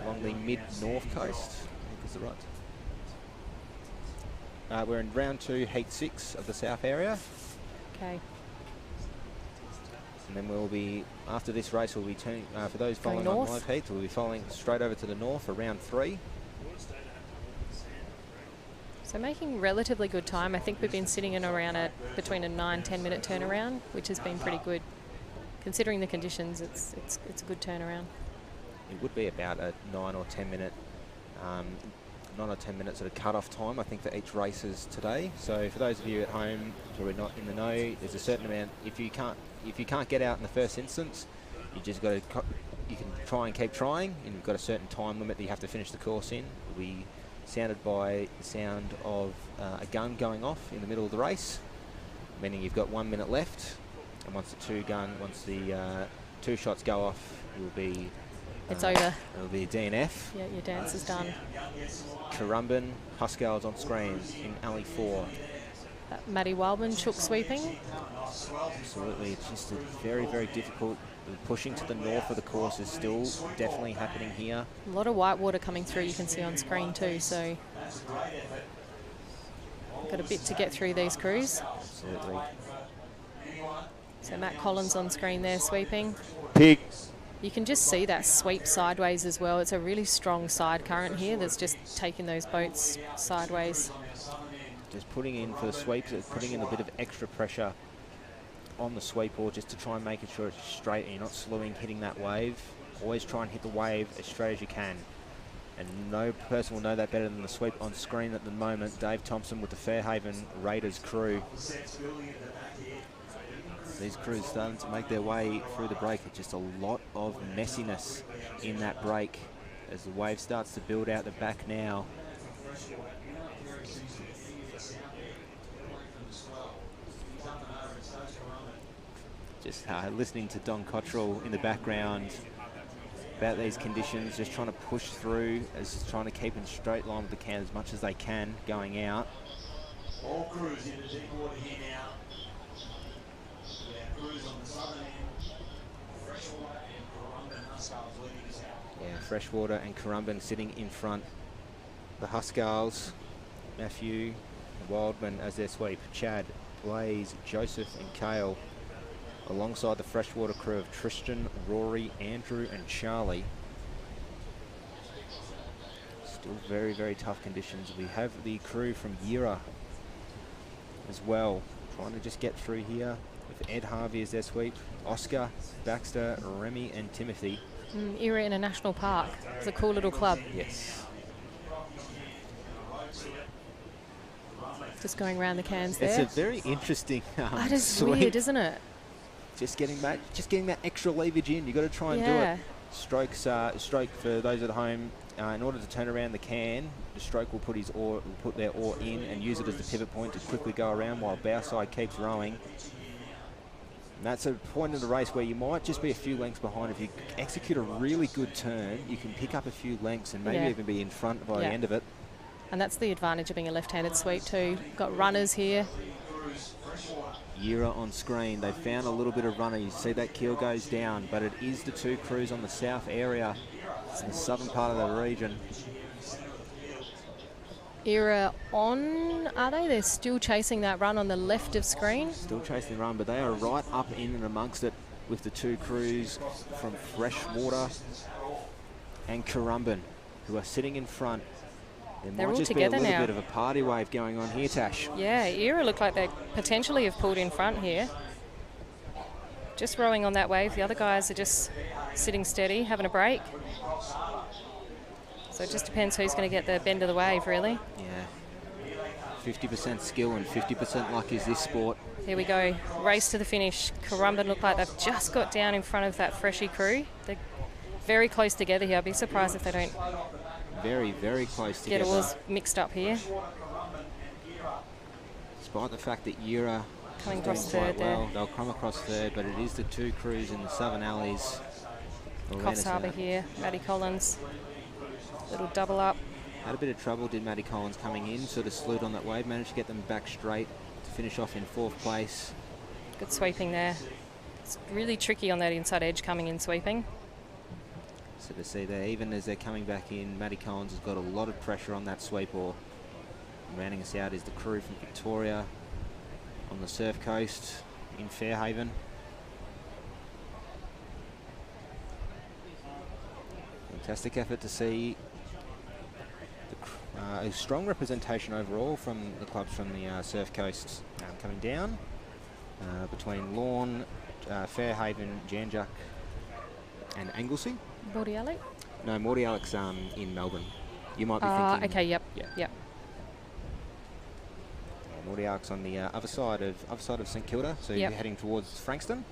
Along the mid-north coast, I think is the right. We're in round 2, heat 6 of the south area.
Okay.
And then we'll be, after this race, we'll be turning, for those
Going
following on
north.
live heats, we'll be following straight over to the north for round 3.
So making relatively good time. I think we've been sitting in around between a 9-10 minute turnaround, which has been pretty good. Considering the conditions, it's a good turnaround.
It would be about a 9 or 10 minute sort of cut-off time, I think, for each races today. So for those of you at home who are not in the know, there's a certain amount. If you can't get out in the first instance, you just got to you can try and keep trying, and you've got a certain time limit that you have to finish the course in. It'll be sounded by the sound of a gun going off in the middle of the race, meaning you've got 1 minute left. And once the two shots go off, it will be
It's over.
It'll be a DNF.
Yeah, your dance is done.
Currumbin, Huskarls on screen in alley 4.
Maddie Wildman, chook sweeping.
Absolutely, it's just a very, very difficult. Pushing to the north of the course is still definitely happening here.
A lot of white water coming through, you can see on screen too, so got a bit to get through these crews.
Absolutely.
So Matt Collins on screen there sweeping.
Pig.
You can just see that sweep sideways as well. It's a really strong side current here that's just taking those boats sideways.
Just putting in for the sweeps, putting in a bit of extra pressure on the sweep board just to try and make sure it's straight and you're not slewing, hitting that wave. Always try and hit the wave as straight as you can. And no person will know that better than the sweep on screen at the moment. Dave Thompson with the Fairhaven Raiders crew. These crews starting to make their way through the break. It's just a lot of messiness in that break as the wave starts to build out the back now. Just listening to Don Cottrell in the background about these conditions, just trying to push through, trying to keep in straight line with the can as much as they can going out.
All crews into deep water here now. Crews on the southern end, Freshwater and Currumbin Huskarls leading us out.
Yeah, Freshwater and Currumbin sitting in front. The Huskarls, Matthew, Wildman as their sweep, Chad, Blaze, Joseph and Kale, alongside the Freshwater crew of Tristan, Rory, Andrew and Charlie. Still very, very tough conditions. We have the crew from Yira as well, trying to just get through here. With Ed Harvey as their sweep, Oscar, Baxter, Remy and Timothy.
Era International Park. It's a cool little club.
Yes.
Just going around the cans there.
It's a very interesting
That is
sweep.
weird, isn't it?
Just getting that extra leverage in. You've got to try and do it. Stroke for those at home. In order to turn around the can, the stroke will put their oar in and use it as the pivot point to quickly go around while bow side keeps rowing. And that's a point in the race where you might just be a few lengths behind. If you execute a really good turn, you can pick up a few lengths and maybe even be in front by the end of it.
And that's the advantage of being a left-handed sweep too. Got runners here.
Yira on screen. They found a little bit of runner. You see that keel goes down, but it is the two crews on the south area. It's in the southern part of the region.
Era on, are they? They're still chasing that run on the left of screen.
Still chasing the run, but they are right up in and amongst it with the two crews from Freshwater and Currumbin, who are sitting in front. There might just be a little bit of a party wave going on here, Tash.
Yeah, Era look like they potentially have pulled in front here. Just rowing on that wave. The other guys are just sitting steady, having a break. So it just depends who's going to get the bend of the wave, really.
Yeah. 50% skill and 50% luck is this sport.
Here we go. Race to the finish. Currumbin look like they've just got down in front of that Freshie crew. They're very close together here. I'd be surprised if they don't
very, very close together.
Get oars mixed up here.
Despite the fact that Yira
coming across third there.
They'll come across third, but it is the two crews in the southern alleys.
Coffs Harbour here. Maddie Collins. Little double up.
Had a bit of trouble, did Maddie Collins coming in, sort of slewed on that wave, managed to get them back straight to finish off in fourth place.
Good sweeping there. It's really tricky on that inside edge coming in sweeping.
So to see there, even as they're coming back in, Maddie Collins has got a lot of pressure on that sweep oar. And rounding us out is the crew from Victoria on the surf coast in Fairhaven. Fantastic effort to see a strong representation overall from the clubs from the surf coast coming down between Lorne, Fairhaven, Janjuk and Anglesey.
Mordialloc?
No, Mordialloc in Melbourne. You might be thinking.
Okay, yep.
Mordialloc on the other side of St Kilda, so you're heading towards Frankston.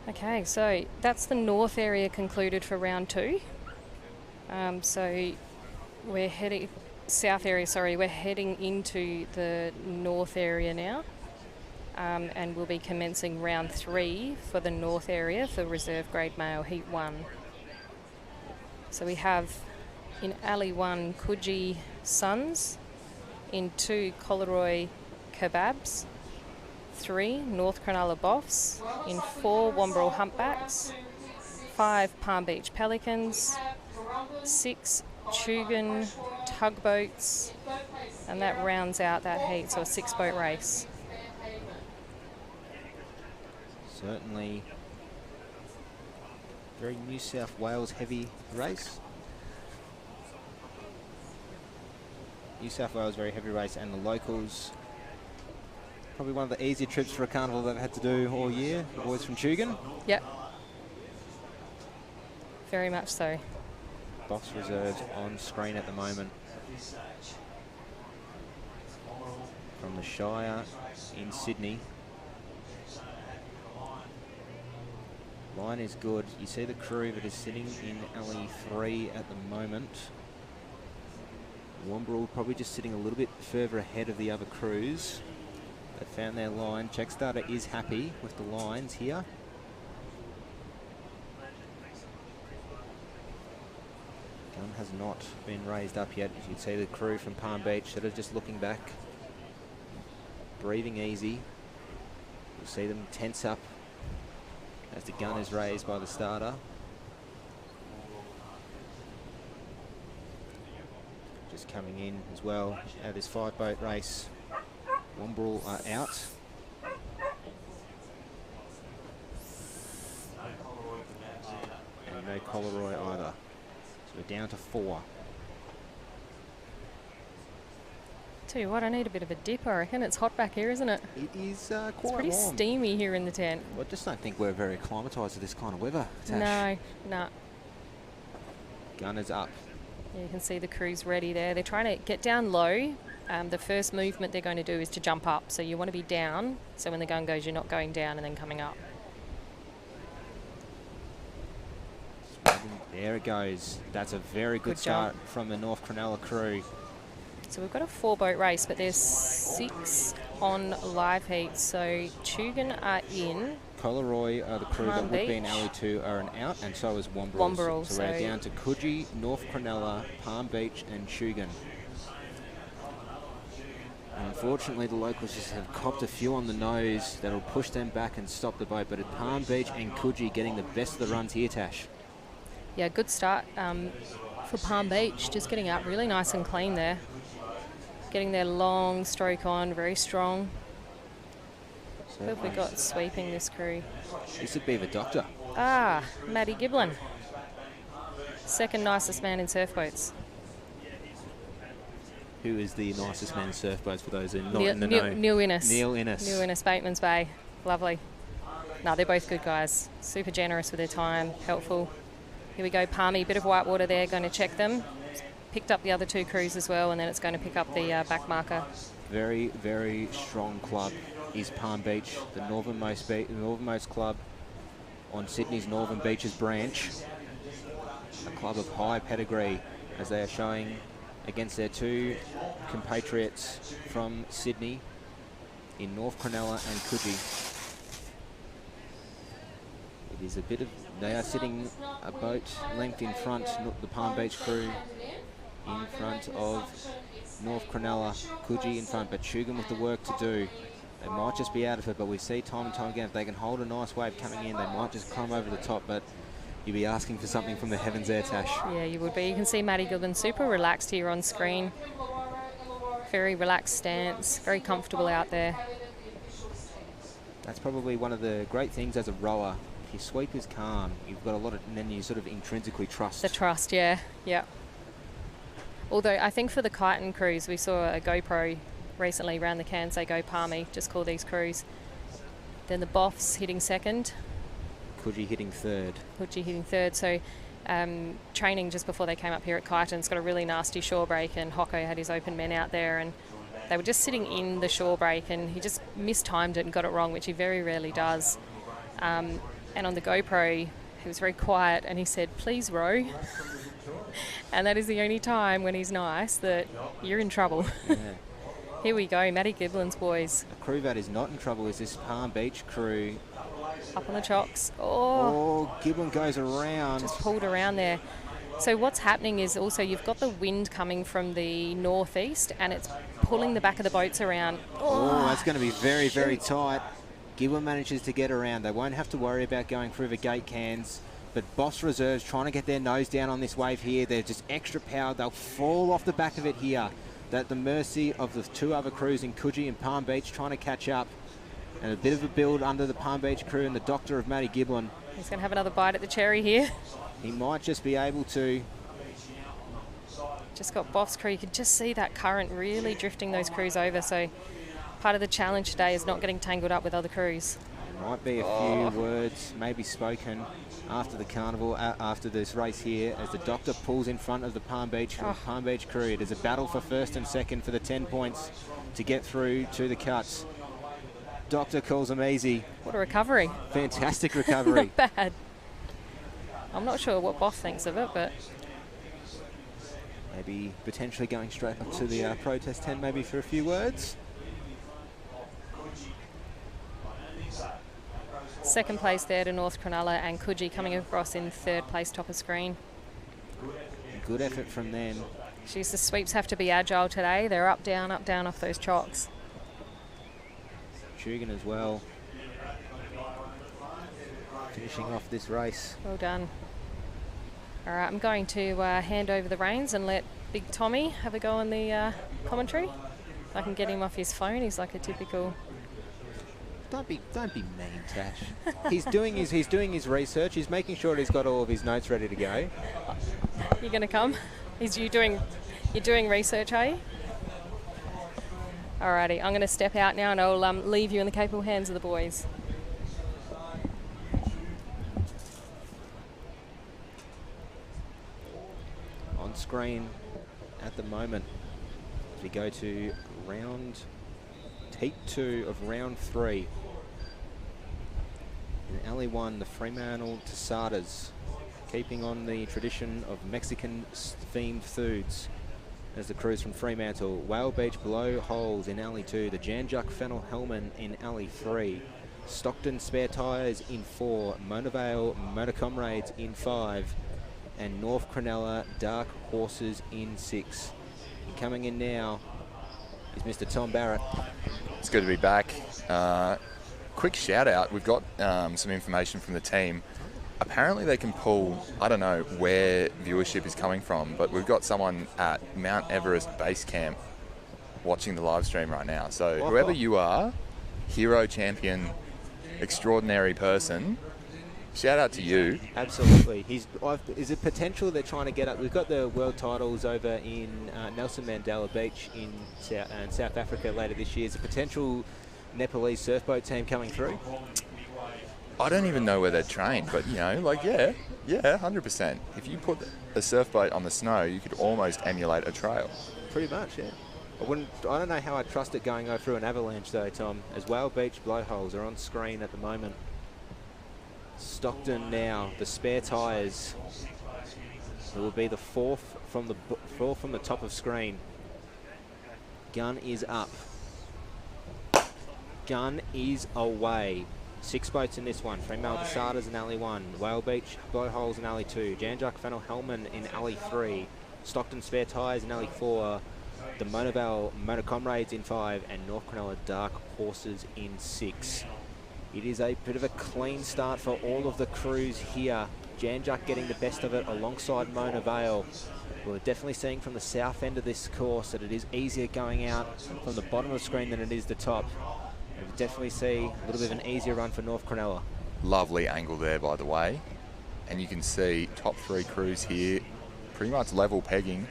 Okay, so that's the north area concluded for round 2. So we're heading south area. Sorry, we're heading into the north area now, and we'll be commencing round 3 for the north area for reserve grade male heat 1. So we have in alley 1 Coogee Suns, in 2 Coleroy Kebabs, 3 North Cronulla Boffs, in 4 Womberall Humpbacks, 5 Palm Beach Pelicans, 6 Tugun Tugboats, and that rounds out that heat, so a 6-boat race.
Certainly very New South Wales heavy race. New South Wales very heavy race, and the locals probably one of the easier trips for a carnival they've had to do all year. The boys from Tugun.
Yep. Very much so.
Box reserves on screen at the moment. From the Shire in Sydney. Line is good. You see the crew that is sitting in alley 3 at the moment. Womberall probably just sitting a little bit further ahead of the other crews. They found their line. Checkstarter is happy with the lines here. Gun has not been raised up yet. You can see the crew from Palm Beach that are just looking back, breathing easy. You'll see them tense up as the gun is raised by the starter. Just coming in as well at this 5-boat race. Womberall are out. And no Coleroy either. So we're down to 4.
Tell you what, I need a bit of a dip, I reckon. It's hot back here, isn't it?
It is quite
It's pretty
warm.
steamy here in the tent.
Well, I just don't think we're very acclimatised to this kind of weather, Tash.
No.
Gun is up.
Yeah, you can see the crew's ready there. They're trying to get down low. The first movement they're going to do is to jump up. So you want to be down, so when the gun goes, you're not going down and then coming up.
There it goes. That's a very good start from the North Cronulla crew.
So we've got a 4-boat race, but there's 6 on live heat. So Tugun are in.
Coleroy are the crew that would be in alley 2 are an out, and so is Womberall. So we're down to Coogee, North Cronulla, Palm Beach and Tugun. Unfortunately, the locals just have copped a few on the nose that'll push them back and stop the boat, but it's Palm Beach and Coogee getting the best of the runs here, Tash.
Yeah, good start for Palm Beach, just getting out really nice and clean there. Getting their long stroke on, very strong. Who have we got sweeping this crew?
This would be the doctor.
Ah, Matty Giblin. Second nicest man in surfboats.
Who is the nicest man in surfboats for those who are not in the know?
Neil Innes.
Neil Innes.
Neil Innes, Bateman's Bay. Lovely. No, they're both good guys. Super generous with their time, helpful. Here we go, Palmy, bit of white water there, going to check them. Picked up the other 2 crews as well, and then it's going to pick up the back marker.
Very, very strong club is Palm Beach, the northernmost club on Sydney's Northern Beaches branch. A club of high pedigree, as they are showing against their 2 compatriots from Sydney in North Cronulla and Coogee. It is a bit of, they are sitting a boat length in front, the Palm Beach crew in front of North Cronulla, Coogee in front, but Tugun with the work to do. They might just be out of it, but we see time and time again, if they can hold a nice wave coming in, they might just climb over the top, but you'd be asking for something from the heavens there, Tash.
Yeah, you would be. You can see Matty Gilbin super relaxed here on screen. Very relaxed stance, very comfortable out there.
That's probably one of the great things as a rower. If your sweep is calm, you've got a lot of, and then you sort of intrinsically trust.
The trust, yeah. Although I think for the Kyneton crews, we saw a GoPro recently around the Cairns, they go Palmy, just call these crews. Then the Boffs hitting second.
Coogee hitting third.
So training just before they came up here at Kyneton's got a really nasty shore break, and Hocko had his open men out there, and they were just sitting in the shore break, and he just mistimed it and got it wrong, which he very rarely does. And on the GoPro, he was very quiet and he said, "Please row." And that is the only time when he's nice that you're in trouble.
Yeah.
Here we go, Matty Giblin's boys.
The crew that is not in trouble is this Palm Beach crew.
Up on the chocks.
Oh, Giblin goes around.
Just pulled around there. So what's happening is also you've got the wind coming from the northeast and it's pulling the back of the boats around.
Oh, that's going to be very, very tight. Giblin manages to get around. They won't have to worry about going through the gate cans. But Boss Reserves trying to get their nose down on this wave here. They're just extra powered. They'll fall off the back of it here. They're at the mercy of the two other crews in Coogee and Palm Beach trying to catch up. And a bit of a build under the Palm Beach crew and the doctor of Matty Giblin.
He's going to have another bite at the cherry here.
He might just be able to.
Just got Boss crew. You can just see that current really drifting those crews over. So part of the challenge today is not getting tangled up with other crews.
Might be a few words maybe spoken after the carnival, after this race here, as the doctor pulls in front of the Palm Beach crew. It is a battle for first and second for the 10 points to get through to the cuts. Doctor calls them easy.
What a recovery.
Fantastic recovery.
Not bad. I'm not sure what Boss thinks of it, but...
Maybe potentially going straight up to the protest tent maybe for a few words.
Second place there to North Cronulla and Coogee coming across in third place, top of screen.
Good effort from them.
Geez, the sweeps have to be agile today. They're up, down off those chocks.
Chugan as well. Finishing off this race.
Well done. All right, I'm going to hand over the reins and let Big Tommy have a go on the commentary. If I can get him off his phone, he's like a typical...
Don't be mean, Tash. He's doing his research. He's making sure he's got all of his notes ready to go.
You're going to come? You're doing research, are you? Alrighty, I'm going to step out now and I'll leave you in the capable hands of the boys.
On screen at the moment, as we go to heat 2 of round 3. In alley 1, the Fremantle Tosadas, keeping on the tradition of Mexican-themed foods. As the crews from Fremantle, Whale Beach Blow Holes in alley 2, the Janjuk Fennel Hellman in alley 3, Stockton Spare Tyres in 4, Mona Vale Motor Comrades in 5, and North Cronulla Dark Horses in 6. And coming in now is Mr. Tom Barrett.
It's good to be back. Quick shout out, we've got some information from the team. Apparently they can pull, I don't know where viewership is coming from, but we've got someone at Mount Everest Base Camp watching the live stream right now. So whoever you are, hero, champion, extraordinary person, shout out to you.
Absolutely. Is it potential they're trying to get up? We've got the world titles over in Nelson Mandela Beach in South Africa later this year. Is a potential Nepalese surfboat team coming through?
I don't even know where they're trained, but yeah, 100%. If you put a surfboat on the snow, you could almost emulate a trail.
Pretty much, yeah. I don't know how I trust it going through an avalanche though, Tom. As Whale Beach Blowholes are on screen at the moment. Stockton now, the Spare Tyres. It will be the fourth from the top of screen. Gun is up. Gun is away. 6 boats in this one. Fremantle Tosadas in alley 1. Whale Beach Blowholes in alley 2. Janjuk Fennel Hellman in alley 3. Stockton Spare Tyres in alley 4. The Mona Vale Motor Comrades in 5. And North Cronulla Dark Horses in 6. It is a bit of a clean start for all of the crews here. Janjuk getting the best of it alongside Mona Vale. We're definitely seeing from the south end of this course that it is easier going out from the bottom of the screen than it is the top. We definitely see a little bit of an easier run for North Cronulla.
Lovely angle there, by the way. And you can see top 3 crews here, pretty much level pegging.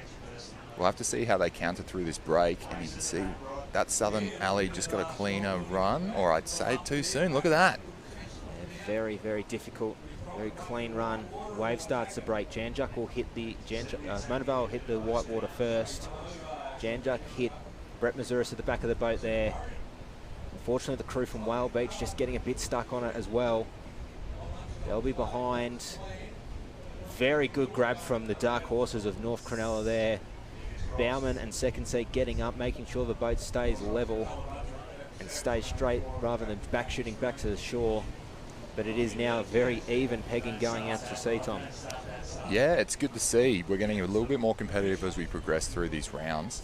We'll have to see how they counter through this break. And you can see that Southern Alley just got a cleaner run, or I'd say too soon. Look at that.
Yeah, very, very difficult, very clean run. Wave starts to break. Janjuk will hit Mona Vale will hit the whitewater first. Janjuk hit Brett Mazuris at the back of the boat there. Unfortunately, the crew from Whale Beach just getting a bit stuck on it as well. They'll be behind. Very good grab from the Dark Horses of North Cronulla there. Bauman and second seat getting up, making sure the boat stays level and stays straight rather than back shooting back to the shore. But it is now a very even pegging going out to sea, Tom.
Yeah, it's good to see. We're getting a little bit more competitive as we progress through these rounds.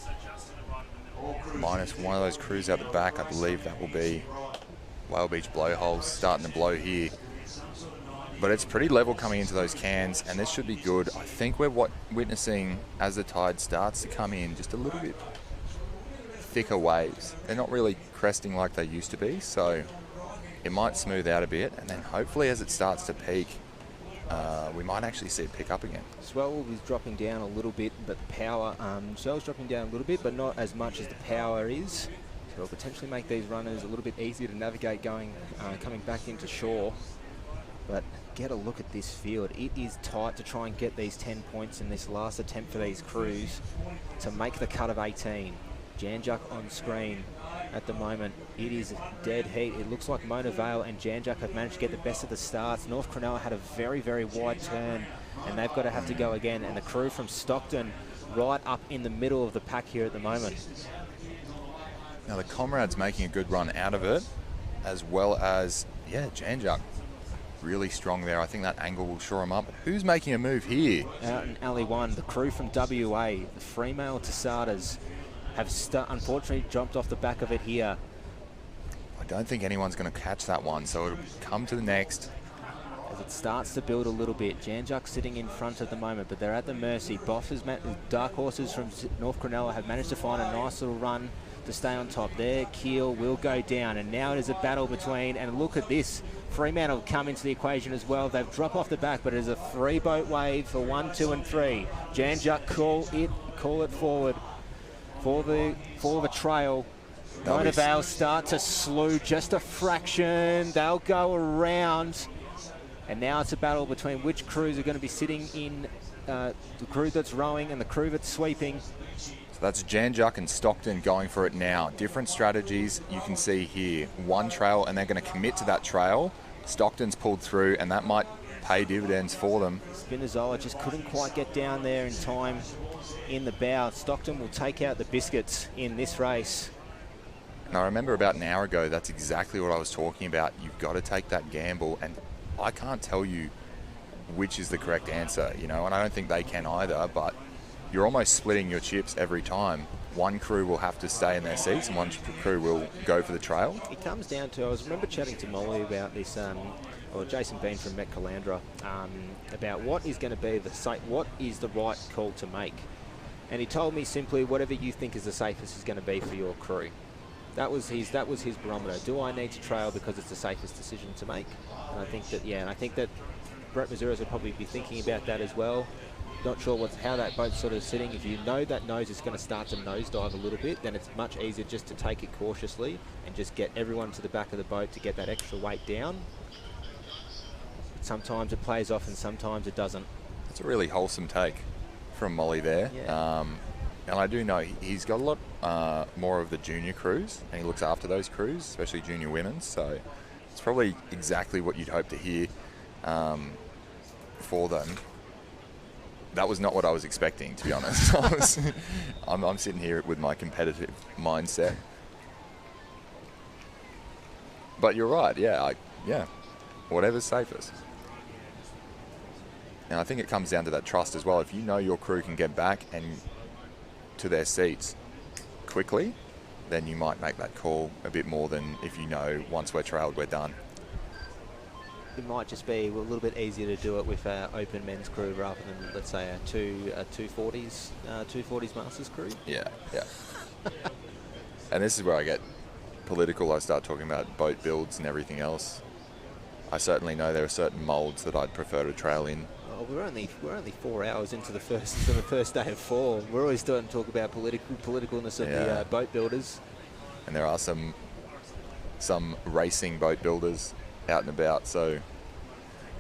Minus one of those crews out the back, I believe that will be Whale Beach blowholes starting to blow here. But it's pretty level coming into those cans, and this should be good. I think we're witnessing, as the tide starts to come in, just a little bit thicker waves. They're not really cresting like they used to be, so it might smooth out a bit, and then hopefully as it starts to peak, we might actually see it pick up again.
Swell is dropping down a little bit, but the power, Swell's dropping down a little bit, but not as much as the power is. So it'll potentially make these runners a little bit easier to navigate coming back into shore. But get a look at this field. It is tight to try and get these 10 points in this last attempt for these crews to make the cut of 18. Janjuk on screen at the moment. It is dead heat. It looks like Mona Vale and Janjuk have managed to get the best of the starts. North Cronulla had a very, very wide turn, and they've got to have to go again. And the crew from Stockton right up in the middle of the pack here at the moment.
Now the Comrade's making a good run out of it, as well as, yeah, Janjuk. Really strong there. I think that angle will shore him up. Who's making a move here?
Out in Alley 1, the crew from WA, the Fremantle Tasadas, have unfortunately jumped off the back of it here.
I don't think anyone's going to catch that one, so it'll come to the next.
As it starts to build a little bit. Janjuk sitting in front at the moment, but they're at the mercy. Dark Horses from North Cronulla have managed to find a nice little run to stay on top. Their keel will go down, and now it is a battle between, and look at this, Fremantle come into the equation as well. They've dropped off the back, but it is a 3-boat wave for 1, 2 and 3. Janjuk call it forward for the trail. Mona Vale start to slew just a fraction. They'll go around, and now it's a battle between which crews are going to be sitting in the crew that's rowing and the crew that's sweeping.
That's Janjuk and Stockton going for it now. Different strategies you can see here. One trail, and they're going to commit to that trail. Stockton's pulled through, and that might pay dividends for them.
Spinazzola just couldn't quite get down there in time in the bow. Stockton will take out the biscuits in this race.
And I remember about an hour ago, that's exactly what I was talking about. You've got to take that gamble, and I can't tell you which is the correct answer, you know, and I don't think they can either, but you're almost splitting your chips every time. One crew will have to stay in their seats and one crew will go for the trail.
It comes down to, I remember chatting to Molly about this, or Jason Bean from Met Calandra, about what is going to be what is the right call to make. And he told me simply, whatever you think is the safest is going to be for your crew. That was his barometer. Do I need to trail because it's the safest decision to make? And I think that, and I think that Brett Mazuras would probably be thinking about that as well. Not sure how that boat's sort of sitting. If you know that nose is going to start to nosedive a little bit, then it's much easier just to take it cautiously and just get everyone to the back of the boat to get that extra weight down. But sometimes it plays off and sometimes it doesn't.
It's a really wholesome take from Molly there.
Yeah.
And I do know he's got a lot more of the junior crews, and he looks after those crews, especially junior women's. So it's probably exactly what you'd hope to hear for them. That was not what I was expecting, to be honest. I'm sitting here with my competitive mindset. But you're right, whatever's safest. And I think it comes down to that trust as well. If you know your crew can get back and to their seats quickly, then you might make that call a bit more than if you know once we're trailed, we're done.
It might just be a little bit easier to do it with our open men's crew rather than, let's say, a 240s Masters crew.
Yeah. And this is where I get political. I start talking about boat builds and everything else. I certainly know there are certain moulds that I'd prefer to trail in.
Oh, we're only 4 hours into the first day of fall. We're always starting to talk about politicalness of the boat builders.
And there are some racing boat builders out and about, so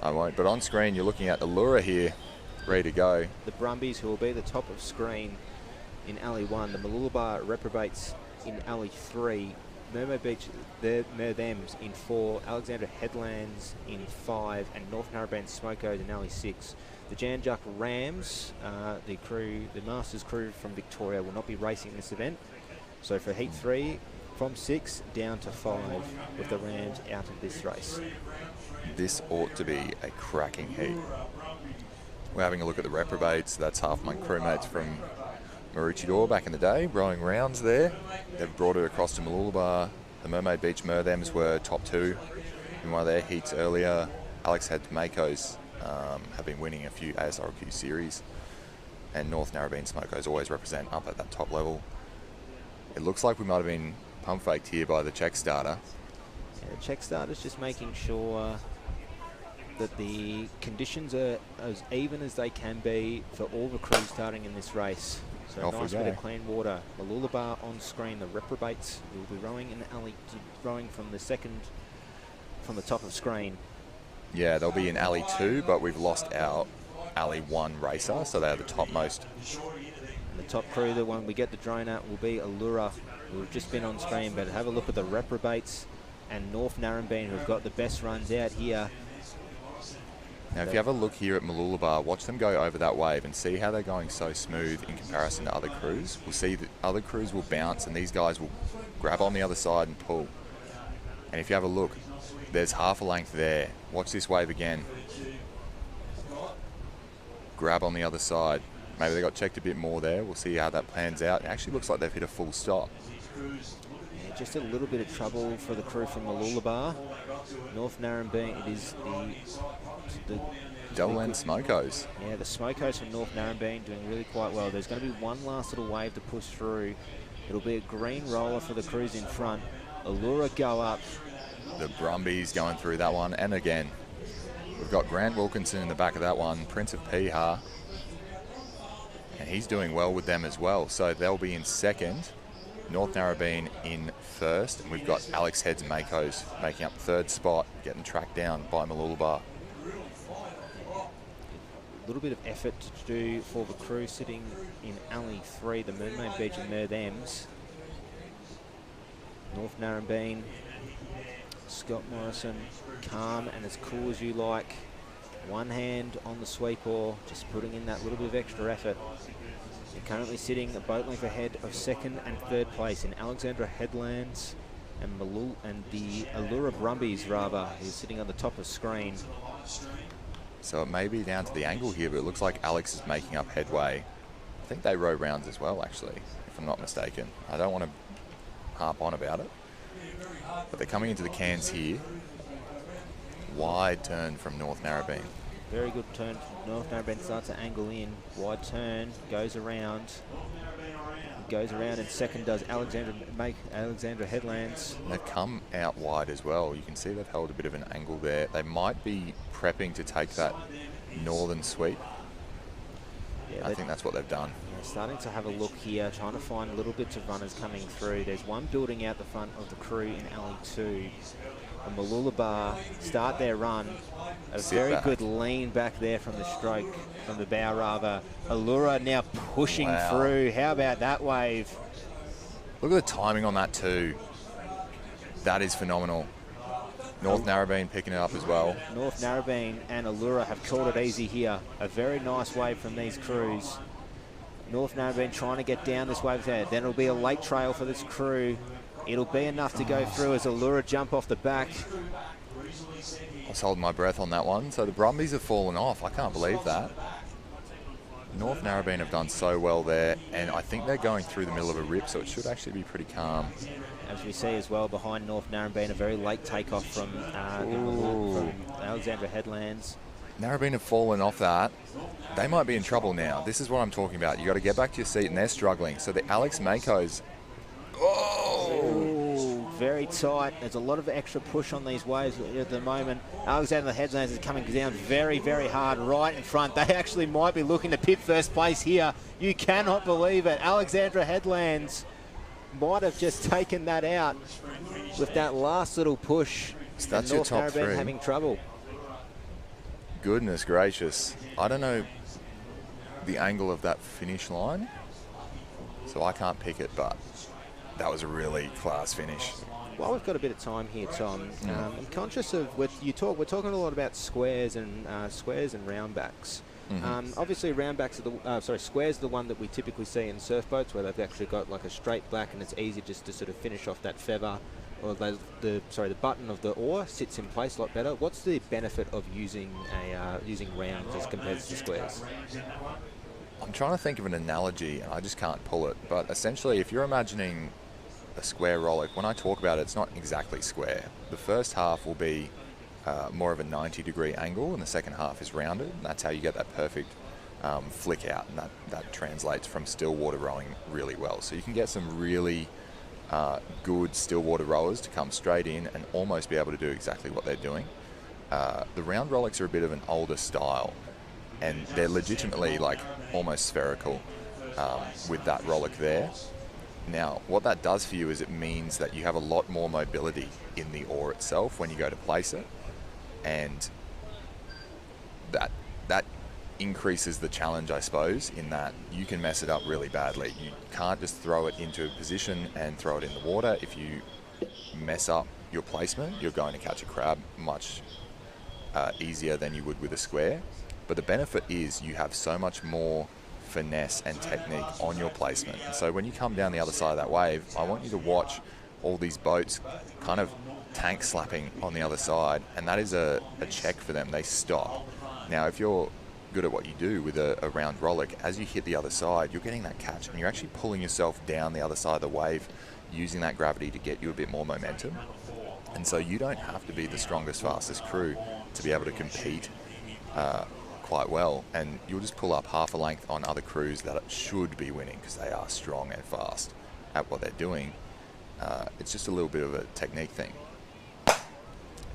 I won't. But on screen, you're looking at Allura here, ready to go.
The Brumbies, who will be the top of screen in Alley 1. The Mooloolaba Reprobates in Alley 3. Mermaid Beach, thems in 4, Alexandra Headlands in 5, and North Narrabeen Smokos in alley 6. The Jan Juck Rams, the Masters crew from Victoria, will not be racing this event. So for Heat 3, from 6 down to 5, with the Rams out of this race.
This ought to be a cracking heat. We're having a look at the reprobates. That's half my crewmates from Maroochydore back in the day, rowing rounds there. They've brought it across to Mooloolaba. The Mermaid Beach Merthems were top 2 in one of their heats earlier. Alex Heads Makos have been winning a few ASRQ series, and North Narrabeen Smokos always represent up at that top level. It looks like we might have been pump faked here by the check starter.
Yeah, the check starter's just making sure that the conditions are as even as they can be for all the crews starting in this race. So
Off we
nice
go.
bit of clean water. Mooloolaba on screen. The reprobates will be rowing in alley, rowing from the top of screen.
Yeah, they'll be in alley 2, but we've lost our alley 1 racer, so they're the topmost.
And the top crew, the one we get the drone at, will be Allura, who have just been on screen. But have a look at the reprobates and North Narrabeen, who've got the best runs out here.
Now, if you have a look here at Mooloolaba, watch them go over that wave and see how they're going so smooth in comparison to other crews. We'll see that other crews will bounce and these guys will grab on the other side and pull. And if you have a look, there's half a length there. Watch this wave again. Grab on the other side. Maybe they got checked a bit more there. We'll see how that plans out. It actually looks like they've hit a full stop.
Yeah, just a little bit of trouble for the crew from Mooloolaba. North Narrabeen, it is the
Double end Smokos.
Yeah, the Smokos from North Narrabeen doing really quite well. There's going to be one last little wave to push through. It'll be a green roller for the crews in front. Allura go up.
The Brumbies going through that one. And again, we've got Grant Wilkinson in the back of that one, Prince of Piha. And he's doing well with them as well. So they'll be in second. North Narrabeen in first. And we've got Alex Heads and Makos making up third spot, getting tracked down by Mooloolaba.
A little bit of effort to do for the crew sitting in alley 3, the Mermaid Beach and Merthems. North Narrabeen, Scott Morrison, calm and as cool as you like. One hand on the sweep oar, just putting in that little bit of extra effort. They're currently sitting a boat length ahead of second and third place in Alexandra Headlands and the Allura Brumbies, rather, who's sitting on the top of screen.
So it may be down to the angle here, but it looks like Alex is making up headway. I think they row rounds as well, actually, if I'm not mistaken. I don't want to harp on about it. But they're coming into the cans here. Wide turn from North Narrabeen.
Very good turn from North Narrabeen, starts to angle in. Wide turn, goes around. And second does Alexandra Headlands.
They've come out wide as well. You can see they've held a bit of an angle there. They might be prepping to take that northern sweep.
Yeah,
I think that's what they've done.
Yeah, starting to have a look here, trying to find little bits of runners coming through. There's one building out the front of the crew in alley 2. And Mooloolaba start their run. A very good lean back there from the stroke, from the bow rather. Allura now pushing through. How about that wave?
Look at the timing on that too. That is phenomenal. North Narrabeen picking it up as well.
North Narrabeen and Allura have called it easy here. A very nice wave from these crews. North Narrabeen trying to get down this wave there. Then it'll be a late trail for this crew. It'll be enough to go through as Allura jump off the back.
I was holding my breath on that one. So the Brumbies have fallen off. I can't believe that. North Narrabeen have done so well there, and I think they're going through the middle of a rip, so it should actually be pretty calm.
As we see as well behind North Narrabeen, a very late takeoff from Alexandra Headlands.
Narrabeen have fallen off that. They might be in trouble now. This is what I'm talking about. You got to get back to your seat, and they're struggling. So the Alex Makos.
Oh, very tight. There's a lot of extra push on these waves at the moment. Alexandra Headlands is coming down very, very hard right in front. They actually might be looking to pip first place here. You cannot believe it. Alexandra Headlands might have just taken that out with that last little push.
So that's your top
North Narrabeen
three.
having trouble.
Goodness gracious. I don't know the angle of that finish line, so I can't pick it, but that was a really class finish.
while we've got a bit of time here, Tom, I'm conscious of we're talking a lot about squares and roundbacks. Obviously, roundbacks are squares are the one that we typically see in surf boats, where they've actually got like a straight black, and it's easy just to sort of finish off that feather, or the button of the oar sits in place a lot better. What's the benefit of using rounds as compared to squares?
I'm trying to think of an analogy, and I just can't pull it. But essentially, if you're imagining a square rollick, when I talk about it, it's not exactly square. The first half will be more of a 90-degree angle, and the second half is rounded, and that's how you get that perfect flick out, and that translates from still water rowing really well. So you can get some really good still water rowers to come straight in and almost be able to do exactly what they're doing. The round rollicks are a bit of an older style, and they're legitimately like almost spherical with that rollick there. Now, what that does for you is it means that you have a lot more mobility in the oar itself when you go to place it, and that increases the challenge, I suppose, in that you can mess it up really badly. You can't just throw it into a position and throw it in the water. If you mess up your placement, you're going to catch a crab much easier than you would with a square. But the benefit is you have so much more finesse and technique on your placement. And so when you come down the other side of that wave, I want you to watch all these boats kind of tank slapping on the other side, and that is a check for them. They stop. Now, if you're good at what you do with a round rollick, as you hit the other side, you're getting that catch, and you're actually pulling yourself down the other side of the wave, using that gravity to get you a bit more momentum. And so you don't have to be the strongest, fastest crew to be able to compete quite well, and you'll just pull up half a length on other crews that should be winning because they are strong and fast at what they're doing. It's just a little bit of a technique thing.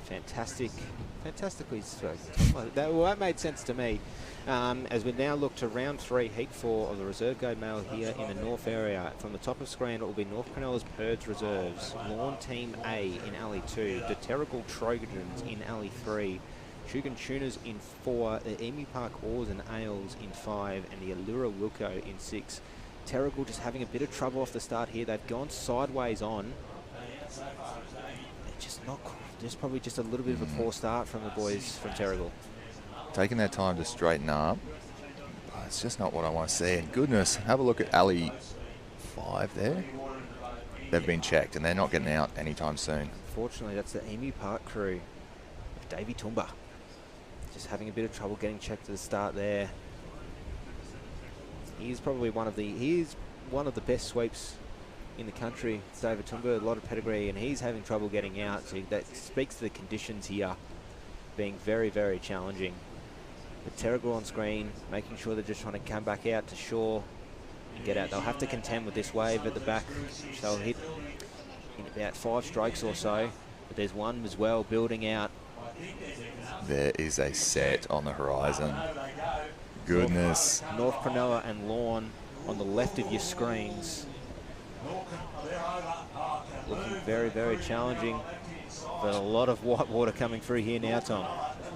Fantastically spoken. That made sense to me. As we now look to round 3, heat 4 of the reserve grade male here in the north area. From the top of screen, it will be North Cronulla's Purds Reserves, Lawn Team A in Alley 2, the Terrigal Trojans in Alley 3, Shugan Tunas in 4, the Emu Park Oars and Ales in 5, and the Allura Wilco in 6. Terrigal just having a bit of trouble off the start here. They've gone sideways on. Just probably just a little bit of a poor start from the boys from Terrigal.
Taking their time to straighten up. But it's just not what I want to see. And goodness, have a look at Alley 5 there. They've been checked, and they're not getting out anytime soon.
Unfortunately, that's the Emu Park crew of Davey Toomba. Just having a bit of trouble getting checked at the start there. He's probably one of the best sweeps in the country, David Toomba, a lot of pedigree, and he's having trouble getting out. So that speaks to the conditions here being very, very challenging. But Terrigal on screen, making sure they're just trying to come back out to shore and get out. They'll have to contend with this wave at the back, which they'll hit in about 5 strokes or so. But there's one as well building out.
There is a set on the horizon. Goodness.
North Cronulla and Lawn on the left of your screens. Looking very, very challenging, but a lot of white water coming through here now, Tom.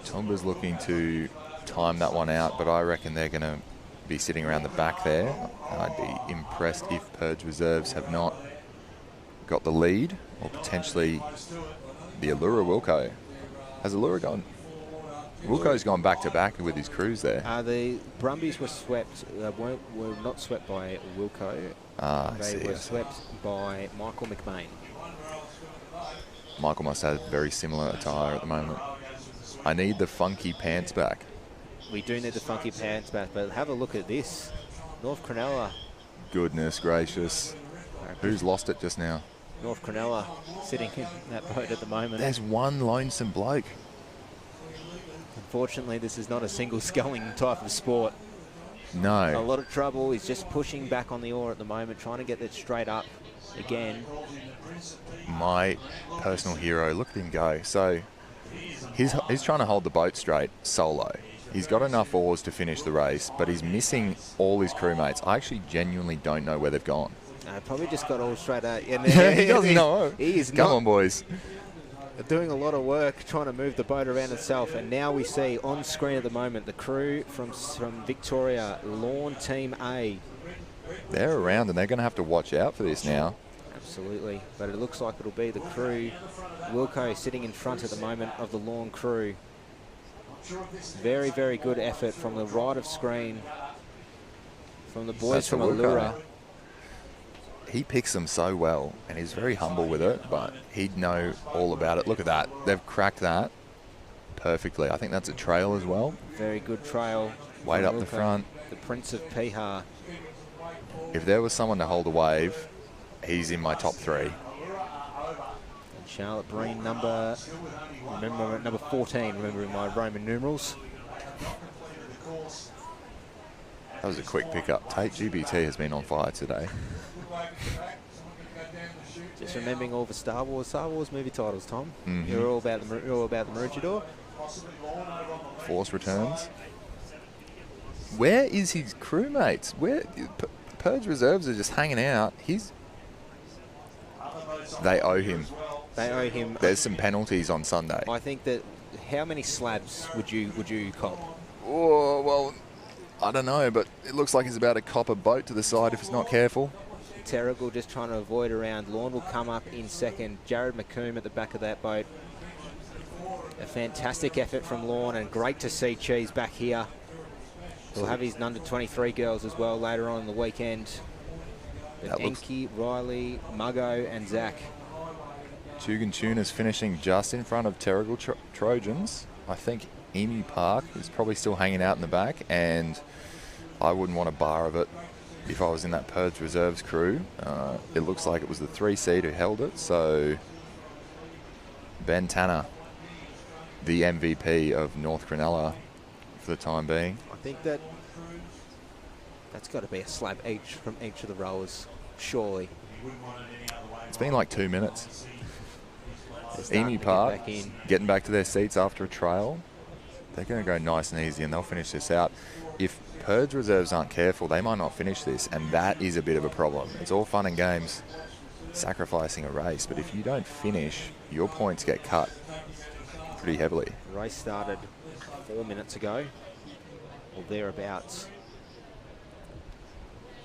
Toomba's looking to time that one out, but I reckon they're going to be sitting around the back there. I'd be impressed if Purge Reserves have not got the lead, or potentially the Allura Wilco. Has Allura gone? Wilco's gone back to back with his crews there.
The Brumbies were swept, were not swept by Wilco. They were swept by Michael McBain.
Michael must have very similar attire at the moment. I need the funky pants back.
We do need the funky pants back, but have a look at this. North Cronulla.
Goodness gracious. Who's lost it just now?
North Cronulla sitting in that boat at the moment.
There's one lonesome bloke.
Unfortunately, this is not a single sculling type of sport.
No.
A lot of trouble. He's just pushing back on the oar at the moment, trying to get that straight up again.
My personal hero, look at him go. So he's trying to hold the boat straight solo. He's got enough oars to finish the race, but he's missing all his crewmates. I actually genuinely don't know where they've gone.
Probably just got all straight out.
He doesn't know. Come on, boys.
Doing a lot of work trying to move the boat around itself, and now we see on screen at the moment the crew from Victoria, Lawn Team A.
They're around, and they're going to have to watch out for this now.
Absolutely, but it looks like it'll be the crew. Wilco sitting in front at the moment of the Lawn crew. Very, very good effort from the right of screen from the boys
That's
from
for Wilco.
Allura.
He picks them so well, and he's very humble with it, but he'd know all about it. Look at that. They've cracked that perfectly. I think that's a trail as well.
Very good trail.
Weight
from
up the
Wilco,
front.
The Prince of Pihar.
If there was someone to hold a wave, he's in my top 3.
And Charlotte Breen, number 14, remembering my Roman numerals.
That was a quick pickup. Tate GBT has been on fire today.
Just remembering all the Star Wars movie titles, Tom.
Mhm.
You're all about the Maroochydore.
Force returns. Where is his crewmates? Where Purge reserves are just hanging out. They owe him.
They owe him.
There's some penalties on Sunday.
I think that. How many slabs would you cop?
Oh, well, I don't know, but it looks like he's about to cop a boat to the side if he's not careful.
Terrigal just trying to avoid around. Lawn will come up in second. Jared McComb at the back of that boat. A fantastic effort from Lawn, and great to see Cheese back here. He'll have his under 23 girls as well later on in the weekend. Enki, Riley, Muggo and Zach.
Tugan Tuna's finishing just in front of Terrigal Trojans. I think Emu Park is probably still hanging out in the back, and I wouldn't want a bar of it if I was in that Purge Reserves crew. It looks like it was the 3 seed who held it, so Ben Tanner, the MVP of North Cronulla for the time being.
I think that's got to be a slab each from each of the rowers, surely.
It's been like 2 minutes.
They're starting
Emu
to get
Park
back in.
getting back to their seats after a trail. They're going to go nice and easy, and they'll finish this out. If Purge Reserves aren't careful, they might not finish this, and that is a bit of a problem. It's all fun and games, sacrificing a race, but if you don't finish, your points get cut pretty heavily.
The race started 4 minutes ago, or thereabouts.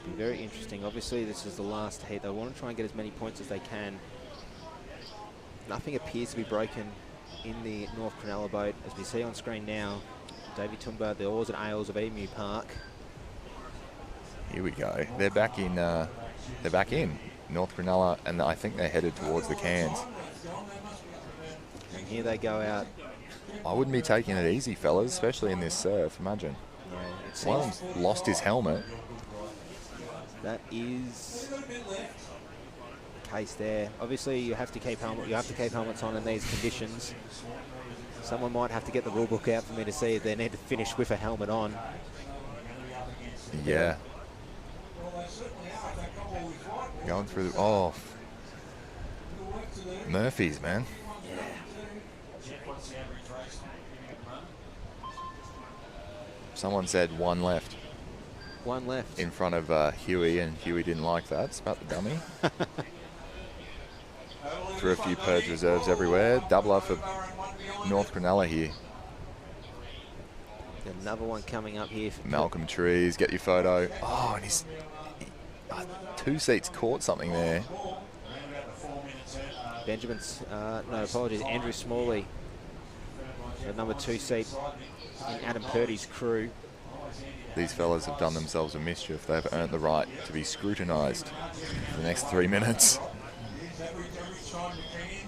Be very interesting. Obviously, this is the last heat. They want to try and get as many points as they can. Nothing appears to be broken in the North Cronulla boat, as we see on screen now. Davey Tumba, the oars and ails of Emu Park.
Here we go. They're back in. North Cronulla, and I think they're headed towards the Cairns.
And here they go out.
I wouldn't be taking it easy, fellas, especially in this surf. Imagine.
Yeah, it
One
seems
of them's lost his helmet.
that is the case there. Obviously, you have to keep helmets on in these conditions. Someone might have to get the rule book out for me to see if they need to finish with a helmet on.
Yeah. Going through the Murphy's, man. Someone said 1 left.
1 left.
In front of Huey, and Huey didn't like that. It's about the dummy. Threw a few Purge Reserves everywhere. Doubler for North Cronulla here.
Another one coming up here.
Malcolm Trees, get your photo. Oh, and he's 2 seats caught something there.
Andrew Smalley, the number 2 seat in Adam Purdy's crew.
These fellas have done themselves a mischief. They've earned the right to be scrutinised for the next 3 minutes.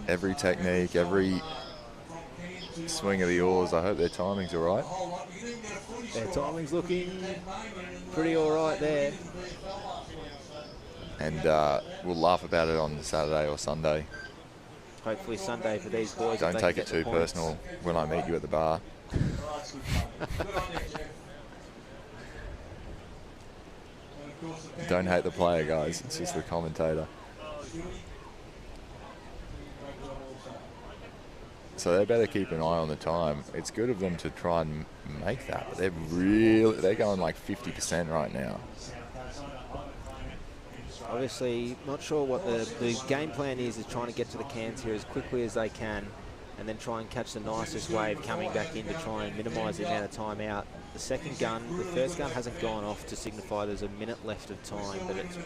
Every technique, every swing of the oars. I hope their timing's all right.
Their timing's looking pretty all right there.
And we'll laugh about it on Saturday or Sunday.
Hopefully Sunday for these boys.
Don't take it too personal when I meet you at the bar. Don't hate the player, guys. It's just the commentator. So they better keep an eye on the time. It's good of them to try and make that, but they're going like 50% right now.
Obviously, not sure what the game plan is trying to get to the Cairns here as quickly as they can, and then try and catch the nicest wave coming back in to try and minimise the amount of time out. the second gun. The first gun hasn't gone off to signify there's a minute left of time, but it's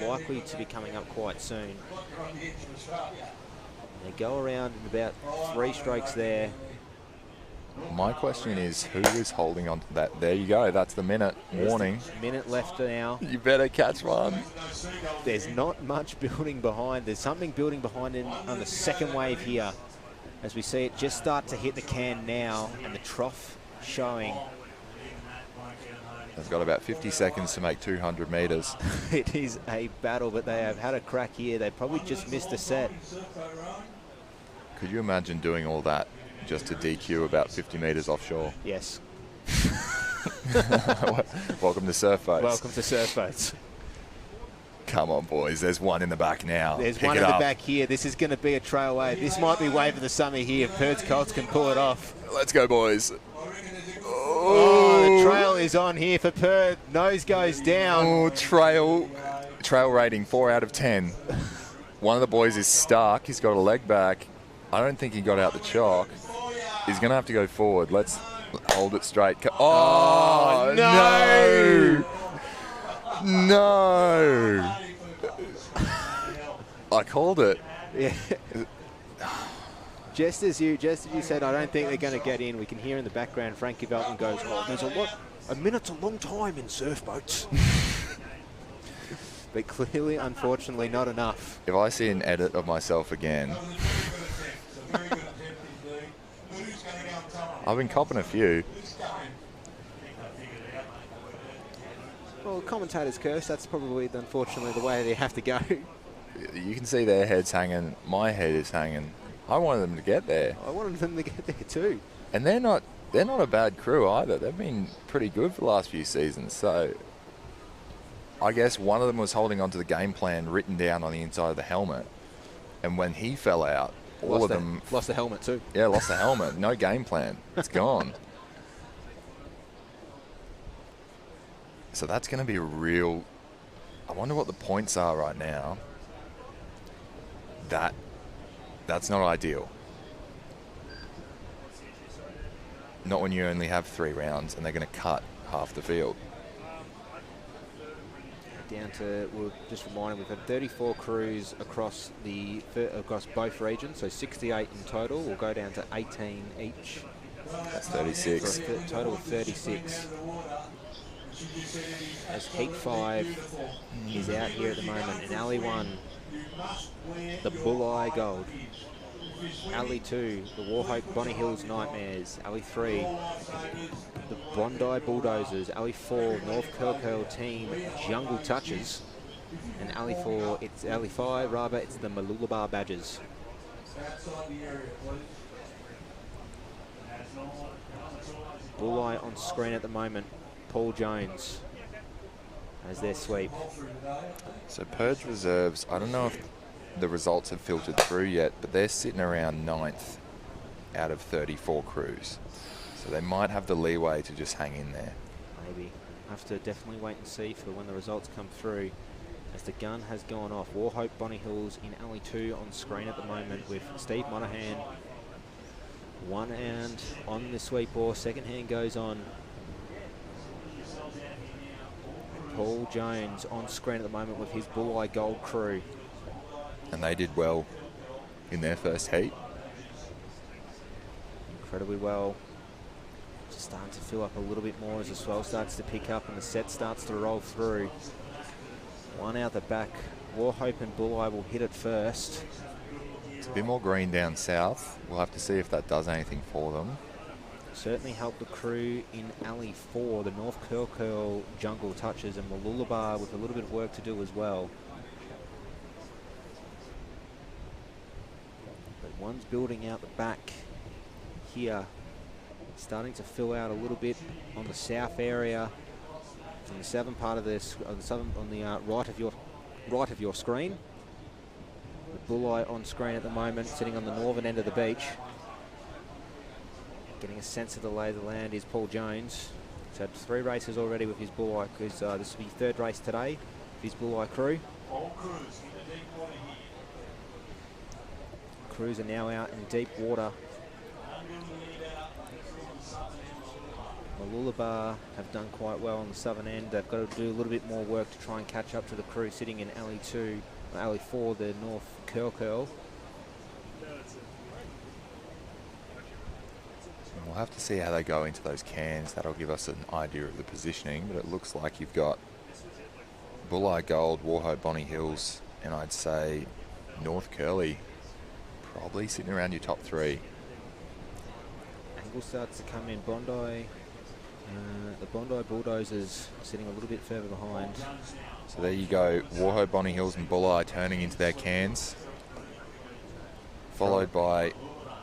likely to be coming up quite soon. They go around in about 3 strokes there.
My question is, who is holding on to that? There you go. That's the minute. Warning.
Minute left now.
You better catch one.
There's not much building behind. There's something building behind on the second wave here. As we see it just start to hit the can now, and the trough showing.
They've got about 50 seconds to make 200 metres.
It is a battle, but they have had a crack here. They probably just missed a set.
Could you imagine doing all that just to DQ about 50 metres offshore?
Yes.
Welcome to surf boats.
Welcome to surf boats.
Come on, boys. There's one in the back now.
There's
Pick
one
it
in the
up.
back here. This is going to be a trail wave. This might be wave of the summer here. If Perds Colts can pull it off.
Let's go, boys.
Oh, the trail is on here for Perth. Nose goes down.
Oh, trail rating 4 out of 10. One of the boys is stuck. He's got a leg back. I don't think he got out the chalk. He's going to have to go forward. Let's hold it straight. Oh, no! No! I called it.
Yeah. Just as you said, I don't think they're going to get in. We can hear in the background Frankie Veltman goes, "Oh, there's a minute's a long time in surf boats." But clearly, unfortunately, not enough.
If I see an edit of myself again, I've been copping a few.
Well, commentators curse. That's probably, unfortunately, the way they have to go.
You can see their heads hanging. My head is hanging. I wanted them to get there.
I wanted them to get there too.
And they're not a bad crew either. They've been pretty good for the last few seasons. So I guess one of them was holding on to the game plan written down on the inside of the helmet. And when he fell out, all of them
lost the helmet too.
Yeah, lost the helmet. No game plan. It's gone. So that's going to be a real... I wonder what the points are right now. That's not ideal. Not when you only have 3 rounds and they're going to cut half the field.
Down to, we'll just remind them, we've had 34 crews across both regions, so 68 in total. We'll go down to 18 each.
That's 36.
For a total of 36. As Heat 5 is out here at the moment. In Alley 1, the Bulleye Gold. Alley 2, the Warhope Bonnie Hills Nightmares. Alley 3, the Bondi Bulldozers. Alley 4, North Curl Team Jungle Touches. And Alley 5, it's the Malulabar Badgers. Bulleye on screen at the moment. Paul Jones as their sweep.
So Purge Reserves, I don't know if the results have filtered through yet, but they're sitting around 9th out of 34 crews. So they might have the leeway to just hang in there.
Maybe. Have to definitely wait and see for when the results come through. As the gun has gone off. Warhope Bonnie Hills in Alley 2 on screen at the moment with Steve Monahan. One hand on the sweep ball. Second hand goes on. Paul Jones on screen at the moment with his Bulleye Gold crew.
And they did well in their first heat.
Incredibly well. Just starting to fill up a little bit more as the swell starts to pick up and the set starts to roll through. One out the back. Warhope and Bulleye will hit it first.
It's a bit more green down south. We'll have to see if that does anything for them.
Certainly help the crew in Alley 4, the North Curl Jungle Touches, and Malulabar with a little bit of work to do as well. But one's building out the back here, starting to fill out a little bit on the south area, on the southern part of this, on the right of your screen. The Bulleye on screen at the moment, sitting on the northern end of the beach. Getting a sense of the lay of the land is Paul Jones. He's had 3 races already with his Bulleye crews. This will be 3rd race today with his Bulleye crew. Crews are now out in deep water. Mooloolaba have done quite well on the southern end. They've got to do a little bit more work to try and catch up to the crew sitting in alley 2, or alley 4, the North Curl.
We'll have to see how they go into those cans. That'll give us an idea of the positioning, but it looks like you've got Bulleye Gold, Warhope Bonnie Hills, and I'd say North Curly probably sitting around your top 3.
Angle starts to come in. Bondi, the Bondi Bulldozers sitting a little bit further behind.
So there you go, Warhope Bonnie Hills and Bulleye turning into their cans, followed by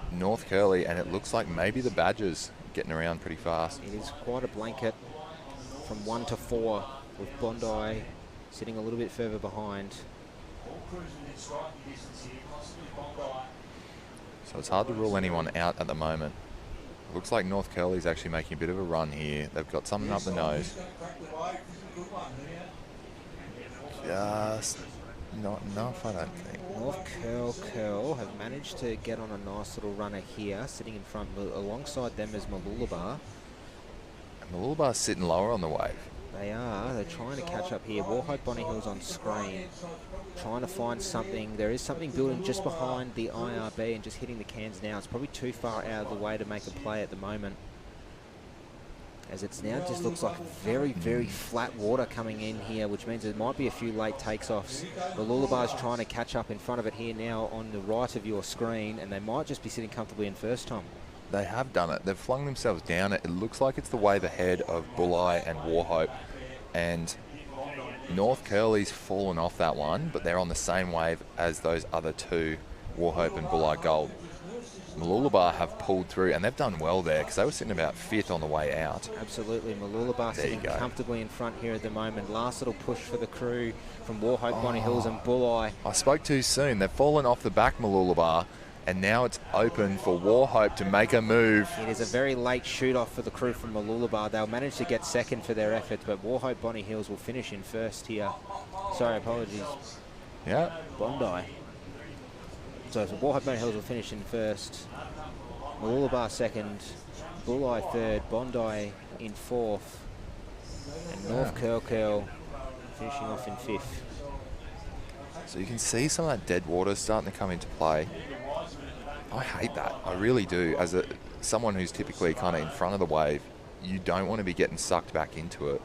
North Curly, and it looks like maybe the Badgers getting around pretty fast.
It is quite a blanket from 1 to 4, with Bondi sitting a little bit further behind.
So it's hard to rule anyone out at the moment. Looks like North Curly's actually making a bit of a run here. They've got something up the nose. Just not enough, I don't think.
North Curl have managed to get on a nice little runner here, sitting in front. Alongside them is Mooloolaba.
Mooloolabar's sitting lower on the wave.
They are. They're trying to catch up here. Warhope Bonnie Hills on screen, trying to find something. There is something building just behind the IRB and just hitting the cans now. It's probably too far out of the way to make a play at the moment, as it's now just looks like very, very flat water coming in here, which means there might be a few late takes-offs. Mooloolabar's trying to catch up in front of it here now on the right of your screen, and they might just be sitting comfortably in first, Tom.
They have done it. They've flung themselves down it. It looks like it's the wave ahead of Bulleye and Warhope. And North Curly's fallen off that one, but they're on the same wave as those other two, Warhope and Bulleye Gold. Mooloolaba have pulled through, and they've done well there because they were sitting about 5th on the way out.
Absolutely. Mooloolaba sitting comfortably in front here at the moment. Last little push for the crew from Warhope, Bonnie Hills and Bulleye.
I spoke too soon. They've fallen off the back, Mooloolaba, and now it's open for Warhope to make a move.
It is a very late shoot-off for the crew from Mooloolaba. They'll manage to get second for their efforts, but Warhope Bonnie Hills will finish in first here. Sorry, apologies.
Yeah.
Bondi. So Warhope Bonnie Hills will finish in first. Mooloolaba second. Bulleye third. Bondi in fourth. And North Curl finishing off in fifth.
So you can see some of that dead water starting to come into play. I hate that. I really do. As someone who's typically kind of in front of the wave, you don't want to be getting sucked back into it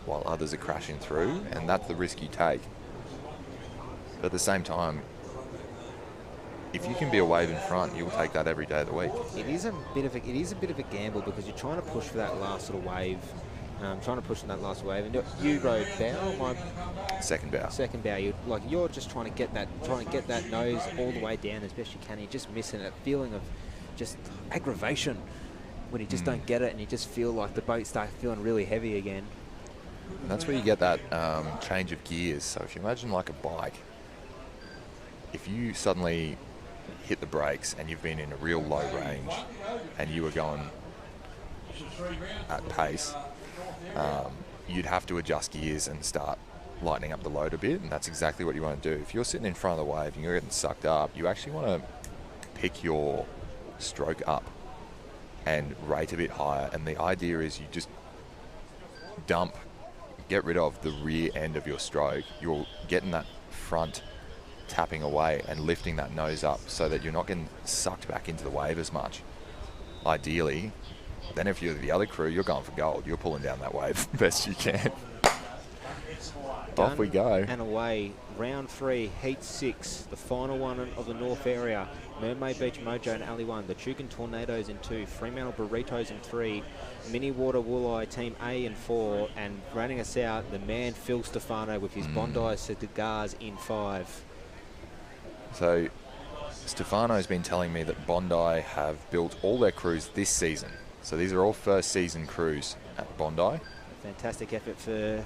while others are crashing through, and that's the risk you take. But at the same time, if you can be a wave in front, you'll take that every day of the week.
It is a bit of a gamble because you're trying to push for that last little wave. Trying to push on that last wave, and you rode bow.
Second bow.
Second bow. You're just trying to get that nose all the way down as best you can. You're just missing that feeling of just aggravation when you just don't get it, and you just feel like the boat starts feeling really heavy again.
And that's where you get that change of gears. So if you imagine like a bike, if you suddenly hit the brakes and you've been in a real low range and you were going at pace, you'd have to adjust gears and start lightening up the load a bit, and that's exactly what you want to do. If you're sitting in front of the wave and you're getting sucked up, you actually want to pick your stroke up and rate a bit higher, and the idea is you just get rid of the rear end of your stroke. You're getting that front tapping away and lifting that nose up so that you're not getting sucked back into the wave as much. Ideally, then if you're the other crew, you're going for gold. You're pulling down that wave best you can. Off we go.
And away. Round 3, Heat 6, the final one of the North area. Mermaid Beach Mojo in Alley 1, the Chukan Tornadoes in 2, Fremantle Burritos in 3, Mini Water Wooleye Team A in 4, and running us out, the man Phil Stefano with his Bondi Cigars in 5.
So Stefano's been telling me that Bondi have built all their crews this season. So these are all first season crews at Bondi.
A fantastic effort for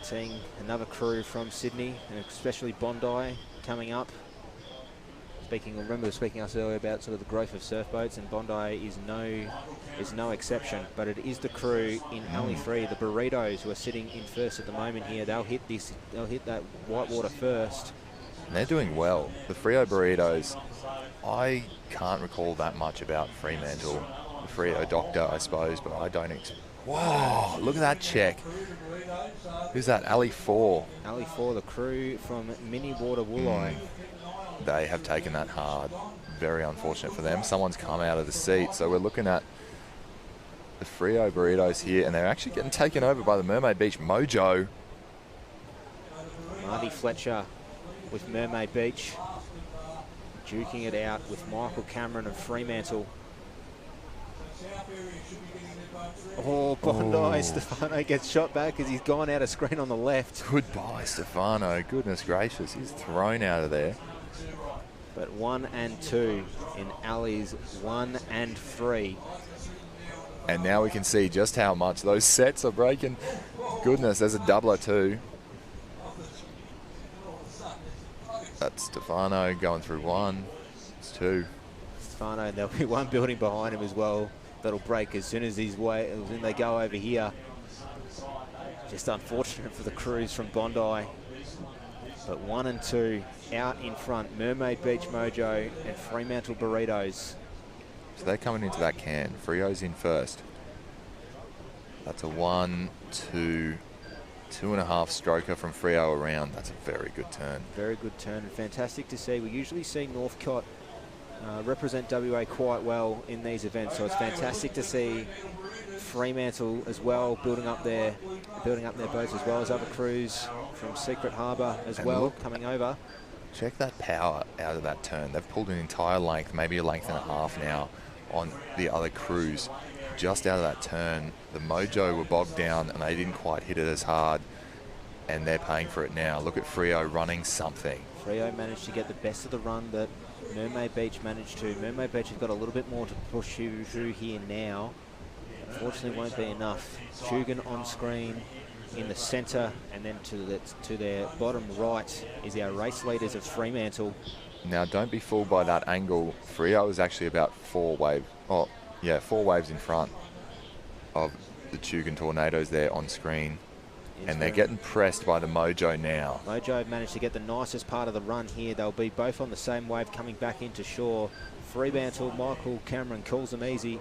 seeing another crew from Sydney, and especially Bondi coming up. Remember speaking us earlier about sort of the growth of surf boats, and Bondi is no exception. But it is the crew in Alley 3, the Burritos, who are sitting in first at the moment here. They'll hit that whitewater first.
And they're doing well. The Frio Burritos, I can't recall that much about Fremantle Freo doctor, I suppose, but I don't. Whoa, look at that check. Who's that? Ali 4.
Ali 4, the crew from Mini Water Wooleye.
They have taken that hard. Very unfortunate for them. Someone's come out of the seat. So we're looking at the Freo burritos here, and they're actually getting taken over by the Mermaid Beach Mojo.
Marty Fletcher with Mermaid Beach, duking it out with Michael Cameron of Fremantle. Oh, Bondi. Stefano gets shot back as he's gone out of screen on the left.
Goodbye, Stefano. Goodness gracious, he's thrown out of there.
But 1 and 2 in Ali's 1 and 3.
And now we can see just how much those sets are breaking. Goodness, there's a doubler too. That's Stefano going through 1. It's 2.
Stefano, and there'll be one building behind him as well that'll break as soon as they go over here. Just unfortunate for the crews from Bondi. But 1 and 2 out in front. Mermaid Beach Mojo and Fremantle Burritos.
So they're coming into that can. Freo's in first. That's a 1, 2, 2.5 stroker from Freo around. That's a very good turn.
Very good turn and fantastic to see. We usually see Northcott represent WA quite well in these events, so it's fantastic to see Fremantle as well building up their boats, as well as other crews from Secret Harbour as well
look,
coming over.
Check that power out of that turn. They've pulled an entire length, maybe a length and a half now on the other crews. Just out of that turn, the Mojo were bogged down and they didn't quite hit it as hard, and they're paying for it now. Look at Freo running something.
Freo managed to get the best of the run that Mermaid Beach managed to. Mermaid Beach has got a little bit more to push you through here now. Unfortunately, won't be enough. Chugan on screen in the centre, and then to their bottom right is our race leaders of Fremantle.
Now, don't be fooled by that angle. Freo is actually about 4 waves. Oh, yeah, 4 waves in front of the Chugan Tornadoes there on screen. And they're getting pressed by the Mojo now.
Mojo have managed to get the nicest part of the run here. They'll be both on the same wave coming back into shore. Fremantle, Michael Cameron calls them easy.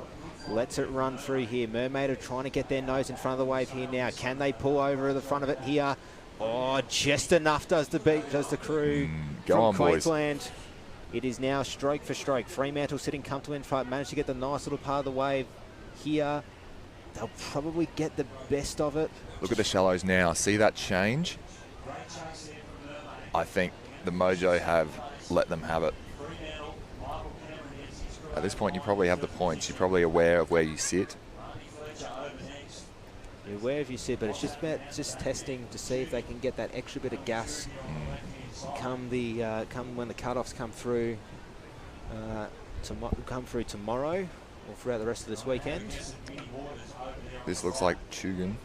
Lets it run through here. Mermaid are trying to get their nose in front of the wave here now. Can they pull over the front of it here? Oh, just enough does the crew from Queensland. Boys. It is now stroke for stroke. Fremantle sitting comfortably in front. Managed to get the nice little part of the wave here. They'll probably get the best of it.
Look at the shallows now. See that change? I think the Mojo have let them have it. At this point, you probably have the points. You're probably aware of where you sit.
You're aware of you sit, but it's just about testing to see if they can get that extra bit of gas come when the cutoffs come through. Come through tomorrow or throughout the rest of this weekend.
This looks like Chugan.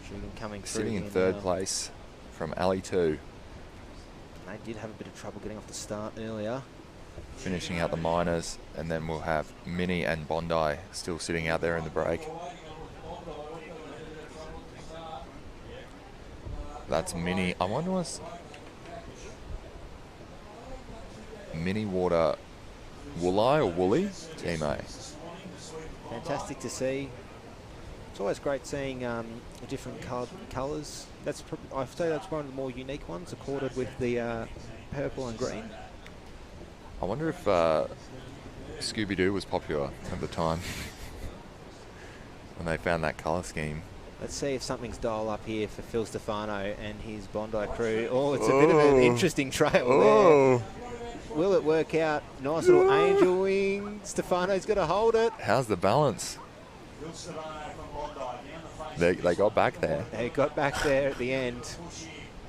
Chugan coming through.
Sitting in third place from Ali 2.
They did have a bit of trouble getting off the start earlier.
Finishing out the minors, and then we'll have Mini and Bondi still sitting out there in the break. That's Mini. I wonder what's Mini Water Wooleye or Woolly? Team A.
Fantastic to see. It's always great seeing different colours. I'd say that's one of the more unique ones, accorded with the purple and green.
I wonder if Scooby-Doo was popular at the time when they found that colour scheme.
Let's see if something's dialed up here for Phil Stefano and his Bondi crew. Oh, it's a bit of an interesting trail there. Will it work out? Nice little angel wing. Stefano's got to hold it.
How's the balance? They got back there.
They got back there at the end.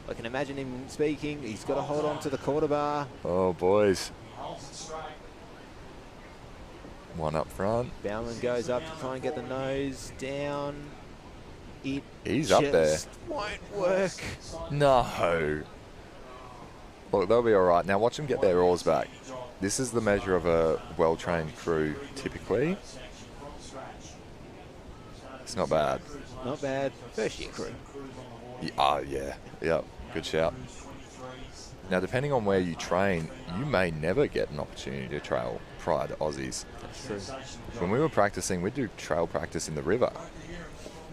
I can imagine him speaking. He's got to hold on to the quarter bar.
Oh, boys. One up front.
Bowman goes up to try and get the nose down.
He's up there.
Won't work.
No. Look, they'll be all right. Now watch them get their oars back. This is the measure of a well-trained crew, typically. It's not bad.
Not bad. First-year crew.
Yeah. Yep. Good shout. Now, depending on where you train, you may never get an opportunity to trail prior to Aussies.
That's true.
When we were practicing, we'd do trail practice in the river.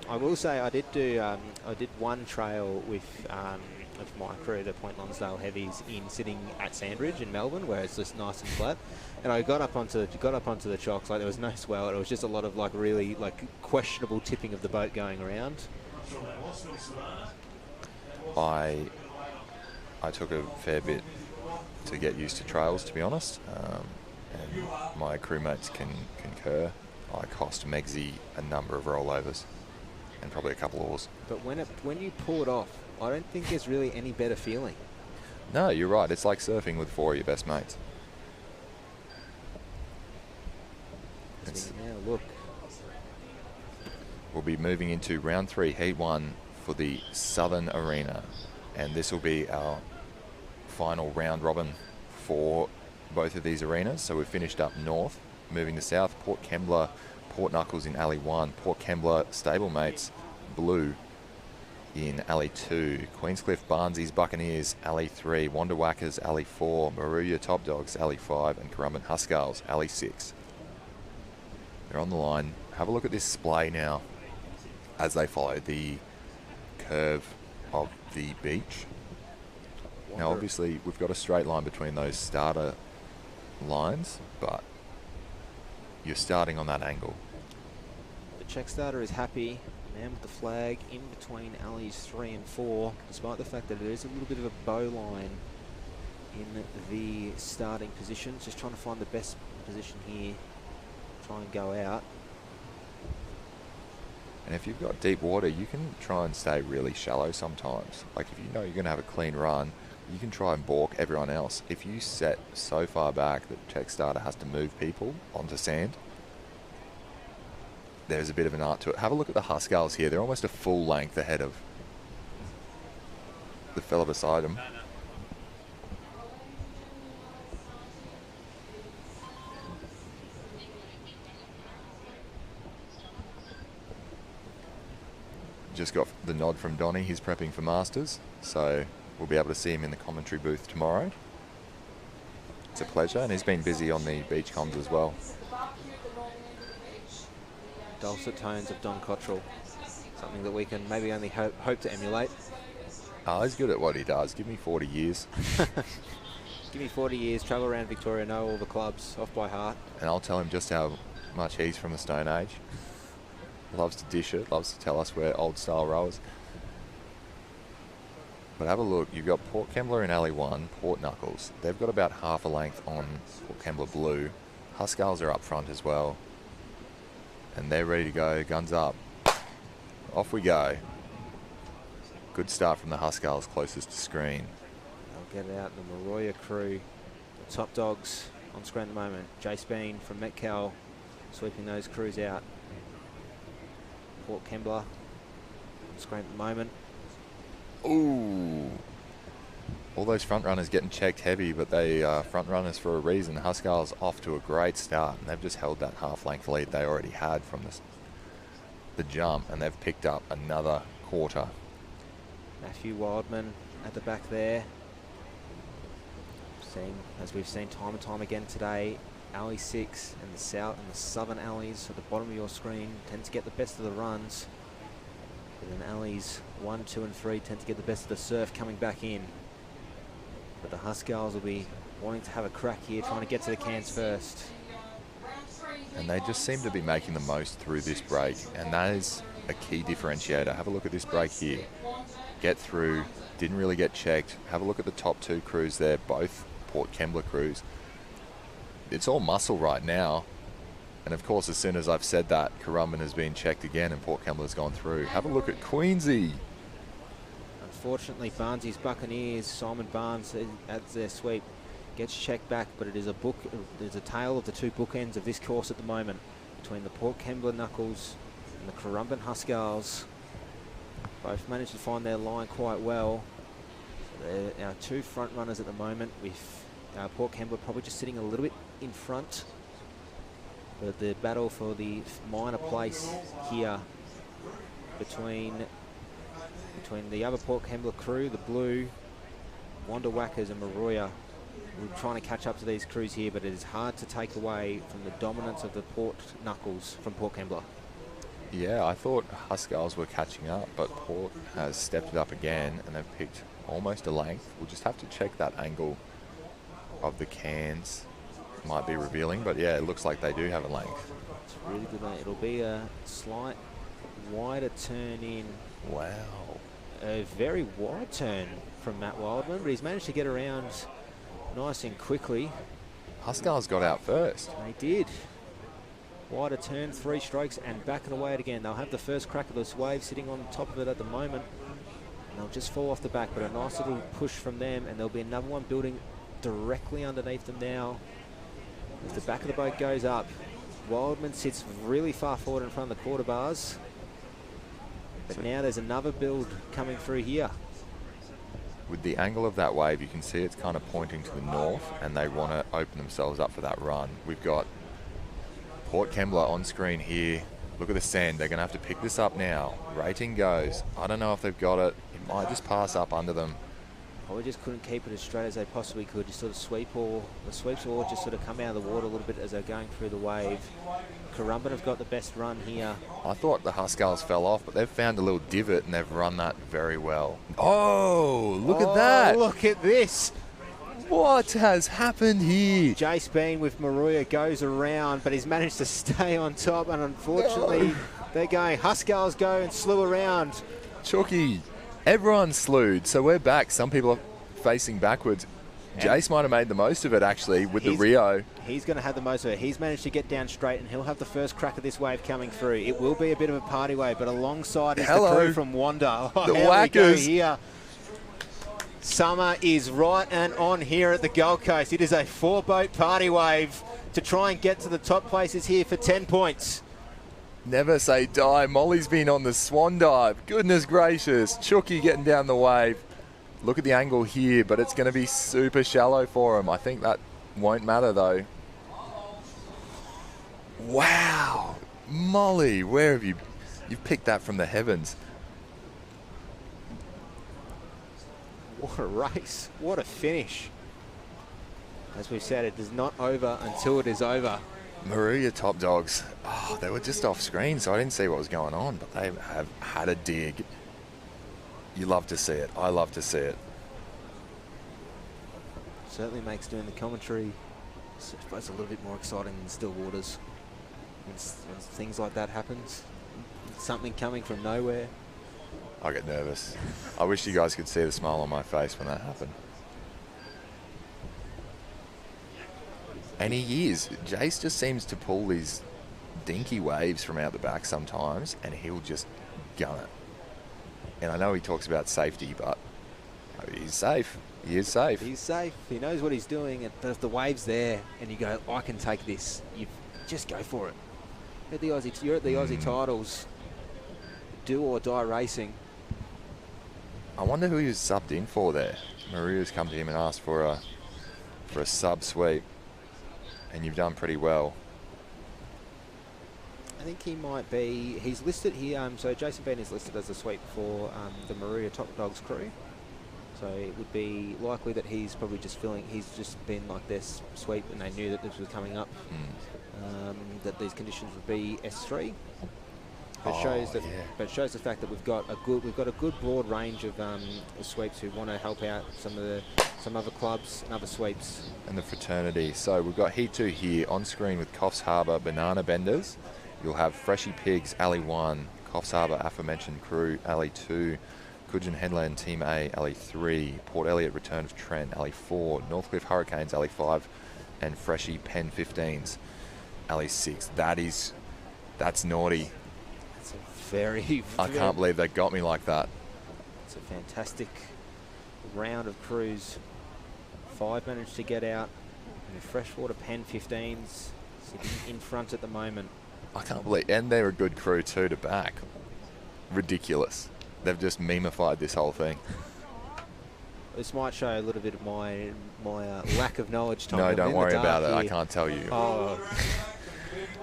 I will say I did do I did one trail with my crew, the Point Lonsdale Heavies, in sitting at Sandridge in Melbourne, where it's just nice and flat. And I got up onto the chocks. Like there was no swell. It was just a lot of like really like questionable tipping of the boat going around.
I took a fair bit to get used to trails, to be honest, and my crewmates can concur. I cost Megsy a number of rollovers and probably a couple of oars.
But when you pull it off, I don't think there's really any better feeling.
No, you're right. It's like surfing with 4 of your best mates.
Now look.
We'll be moving into round 3, heat 1 for the Southern Arena, and this will be our final round robin for both of these arenas. So we've finished up north, moving to south. Port Kembla, Port Knuckles in Alley 1, Port Kembla Stablemates Blue in Alley 2, Queenscliff Barnsies Buccaneers Alley 3, Wanderwackers Alley 4, Maruya Top Dogs Alley 5, and Currumbin Huskarls Alley 6. They're on the line. Have a look at this splay now as they follow the curve of the beach. Now obviously we've got a straight line between those starter lines, but you're starting on that angle.
The check starter is happy. Man with the flag in between alleys 3 and 4, despite the fact that there is a little bit of a bow line in the starting positions. Just trying to find the best position here. Try and go out.
And if you've got deep water, you can try and stay really shallow sometimes. Like if you know you're going to have a clean run, you can try and balk everyone else. If you set so far back that check starter has to move people onto sand, there's a bit of an art to it. Have a look at the Huskarls here. They're almost a full length ahead of the fella beside them. Just got the nod from Donnie. He's prepping for Masters, so we'll be able to see him in the commentary booth tomorrow. It's a pleasure, and he's been busy on the beach comms as well.
Dulcet tones of Don Cottrell, something that we can maybe only hope to emulate.
Oh, he's good at what he does. Give me 40 years.
Give me 40 years, travel around Victoria, know all the clubs off by heart.
And I'll tell him just how much he's from the Stone Age. Loves to dish it, loves to tell us we're old style rowers. But have a look, you've got Port Kembla in Alley 1, Port Knuckles. They've got about half a length on Port Kembla Blue. Huskarls are up front as well. And they're ready to go, guns up. Off we go. Good start from the Huskarls closest to screen.
They'll get out the Maroya crew, the top dogs on screen at the moment. Jace Bean from Metcal sweeping those crews out. Port Kembla on screen at the moment.
Ooh. All those front runners getting checked heavy, but they are front runners for a reason. Huskarls off to a great start, and they've just held that half-length lead they already had from the jump, and they've picked up another quarter.
Matthew Wildman at the back there. As we've seen time and time again today, Alley 6 and the south and the southern alleys at the bottom of your screen tend to get the best of the runs. But then alleys 1, 2 and 3 tend to get the best of the surf coming back in. But the Huskarls will be wanting to have a crack here, trying to get to the cans first.
And they just seem to be making the most through this break, and that is a key differentiator. Have a look at this break here. Get through, didn't really get checked. Have a look at the top two crews there, both Port Kembla crews. It's all muscle right now. And of course, as soon as I've said that, Currumbin has been checked again and Port Kembla has gone through. Have a look at Queensy.
Unfortunately, Barnsies Buccaneers, Simon Barnes at their sweep gets checked back, but it is there's a tale of the two bookends of this course at the moment between the Port Kembla Knuckles and the Currumbin Huskarls. Both managed to find their line quite well. So they're our two front runners at the moment, with Port Kembla probably just sitting a little bit in front. But the battle for the minor place here between the other Port Kembla crew, the blue, Wanderwackers and Maroya, We're trying to catch up to these crews here, but it is hard to take away from the dominance of the Port Knuckles from Port Kembla.
Yeah, I thought Huskarls were catching up, but Port has stepped it up again, and they've picked almost a length. We'll just have to check that angle of the cans. Might be revealing, but yeah, it looks like they do have a length.
It's a really good lane. It'll be a slight wider turn in.
Wow.
A very wide turn from Matt Wildman, but he's managed to get around nice and quickly.
Huskarls got out first.
They did. Wider turn, 3 strokes, and back and away it again. They'll have the first crack of this wave sitting on top of it at the moment. And they'll just fall off the back, but a nice little push from them, and there'll be another one building directly underneath them now. As the back of the boat goes up, Wildman sits really far forward in front of the quarter bars. But now there's another build coming through here.
With the angle of that wave, you can see it's kind of pointing to the north, and they want to open themselves up for that run. We've got Port Kembla on screen here. Look at the send. They're going to have to pick this up now. Rating goes. I don't know if they've got it. It might just pass up under them.
Probably just couldn't keep it as straight as they possibly could. Just sort of sweep, or the sweeps all just sort of come out of the water a little bit as they're going through the wave. Currumbin have got the best run here.
I thought the Huskarls fell off, but they've found a little divot and they've run that very well. Oh, look at that.
Look at this.
What has happened here?
Jace Bean with Maruya goes around, but he's managed to stay on top, and unfortunately they're going. Huskarls go and slew around.
Chucky, everyone slewed, so we're back. Some people are facing backwards. Jace might have made the most of it, actually, with the Rio.
He's going to have the most of it. He's managed to get down straight, and he'll have the first crack of this wave coming through. It will be a bit of a party wave, but alongside is the crew from Wanda.
The Whackers.
Here. Summer is right and on here at the Gold Coast. It is a 4-boat party wave to try and get to the top places here for 10 points.
Never say die. Molly's been on the swan dive. Goodness gracious. Chucky getting down the wave. Look at the angle here, but it's going to be super shallow for him. I think that won't matter, though. Wow. Molly, where have you've picked that from the heavens.
What a race. What a finish. As we've said, it is not over until it is over.
Maruya top dogs. Oh, they were just off screen, so I didn't see what was going on, but they have had a dig. You love to see it. I love to see it.
Certainly makes doing the commentary, I suppose, a little bit more exciting than still waters. When things like that happens, something coming from nowhere.
I get nervous. I wish you guys could see the smile on my face when that happened. And he is. Jace just seems to pull these dinky waves from out the back sometimes, and he'll just gun it. And I know he talks about safety, but he's safe. He is safe.
He's safe. He knows what he's doing. But if the wave's there and you go, I can take this, you just go for it. You're at the Aussie titles. Do or die racing.
I wonder who he was subbed in for there. Maria's come to him and asked for a sub sweep, and you've done pretty well.
I think he might be. He's listed here. So Jason Bean is listed as a sweep for the Maruya Top Dogs crew. So it would be likely that he's probably just filling. He's just been like this sweep, and they knew that this was coming up. That these conditions would be S3. But shows that, but shows the fact that we've got a good broad range of sweeps who want to help out some other clubs and other sweeps.
And the fraternity. So we've got Heat 2 here on screen with Coffs Harbour Banana Benders. You'll have Freshy Pigs, Alley 1, Coffs Harbour aforementioned crew, Alley 2, Coogin Headland Team A, Alley 3, Port Elliot Return of Trent, Alley 4, Northcliffe Hurricanes, Alley 5, and Freshy Pen 15s, Alley 6. That's naughty.
That's a very
I can't believe they got me like that.
It's a fantastic round of crews. 5 managed to get out, and the Freshwater Pen 15s sitting in front at the moment.
I can't believe, and they're a good crew too to back. Ridiculous. They've just memified this whole thing.
This might show a little bit of my lack of knowledge. Tom.
No, don't worry about it. I can't tell you.
Oh,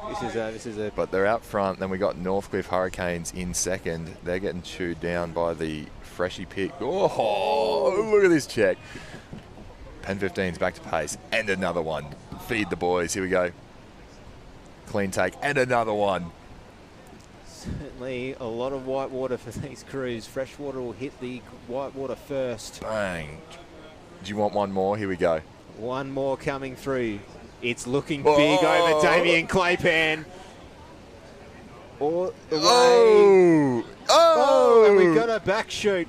this is a.
But they're out front. Then we got Northcliffe Hurricanes in second. They're getting chewed down by the Freshy Pick. Oh, look at this check. Pen 15's back to pace. And another one. Feed the boys. Here we go. Clean take. And another one.
Certainly a lot of whitewater for these crews. Freshwater will hit the whitewater first.
Bang. Do you want one more? Here we go.
One more coming through. It's looking big over Damien Claypan. All the way. And we've got a back shoot.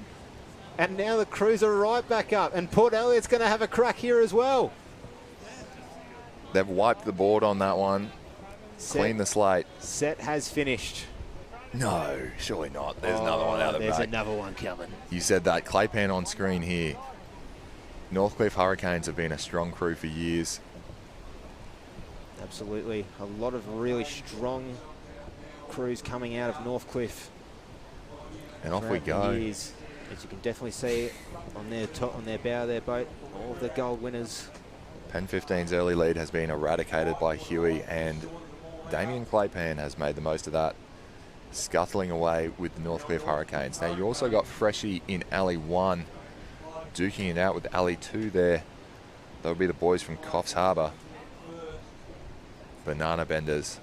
And now the crews are right back up. And Port Elliott's going to have a crack here as well.
They've wiped the board on that one. Clean the slate.
Set has finished.
No, surely not. There's another one out of the back.
There's another one coming.
You said that. Claypan on screen here. Northcliffe Hurricanes have been a strong crew for years.
Absolutely. A lot of really strong crews coming out of Northcliffe.
And off we go.
Years. As you can definitely see on their top, on their bow of their boat, all of the gold winners.
Pen 15's early lead has been eradicated by Huey, and Damien Claypan has made the most of that, scuttling away with the Northcliffe Hurricanes. Now you also got Freshie in Alley 1, duking it out with Alley 2 there. That'll be the boys from Coffs Harbour. Banana Benders.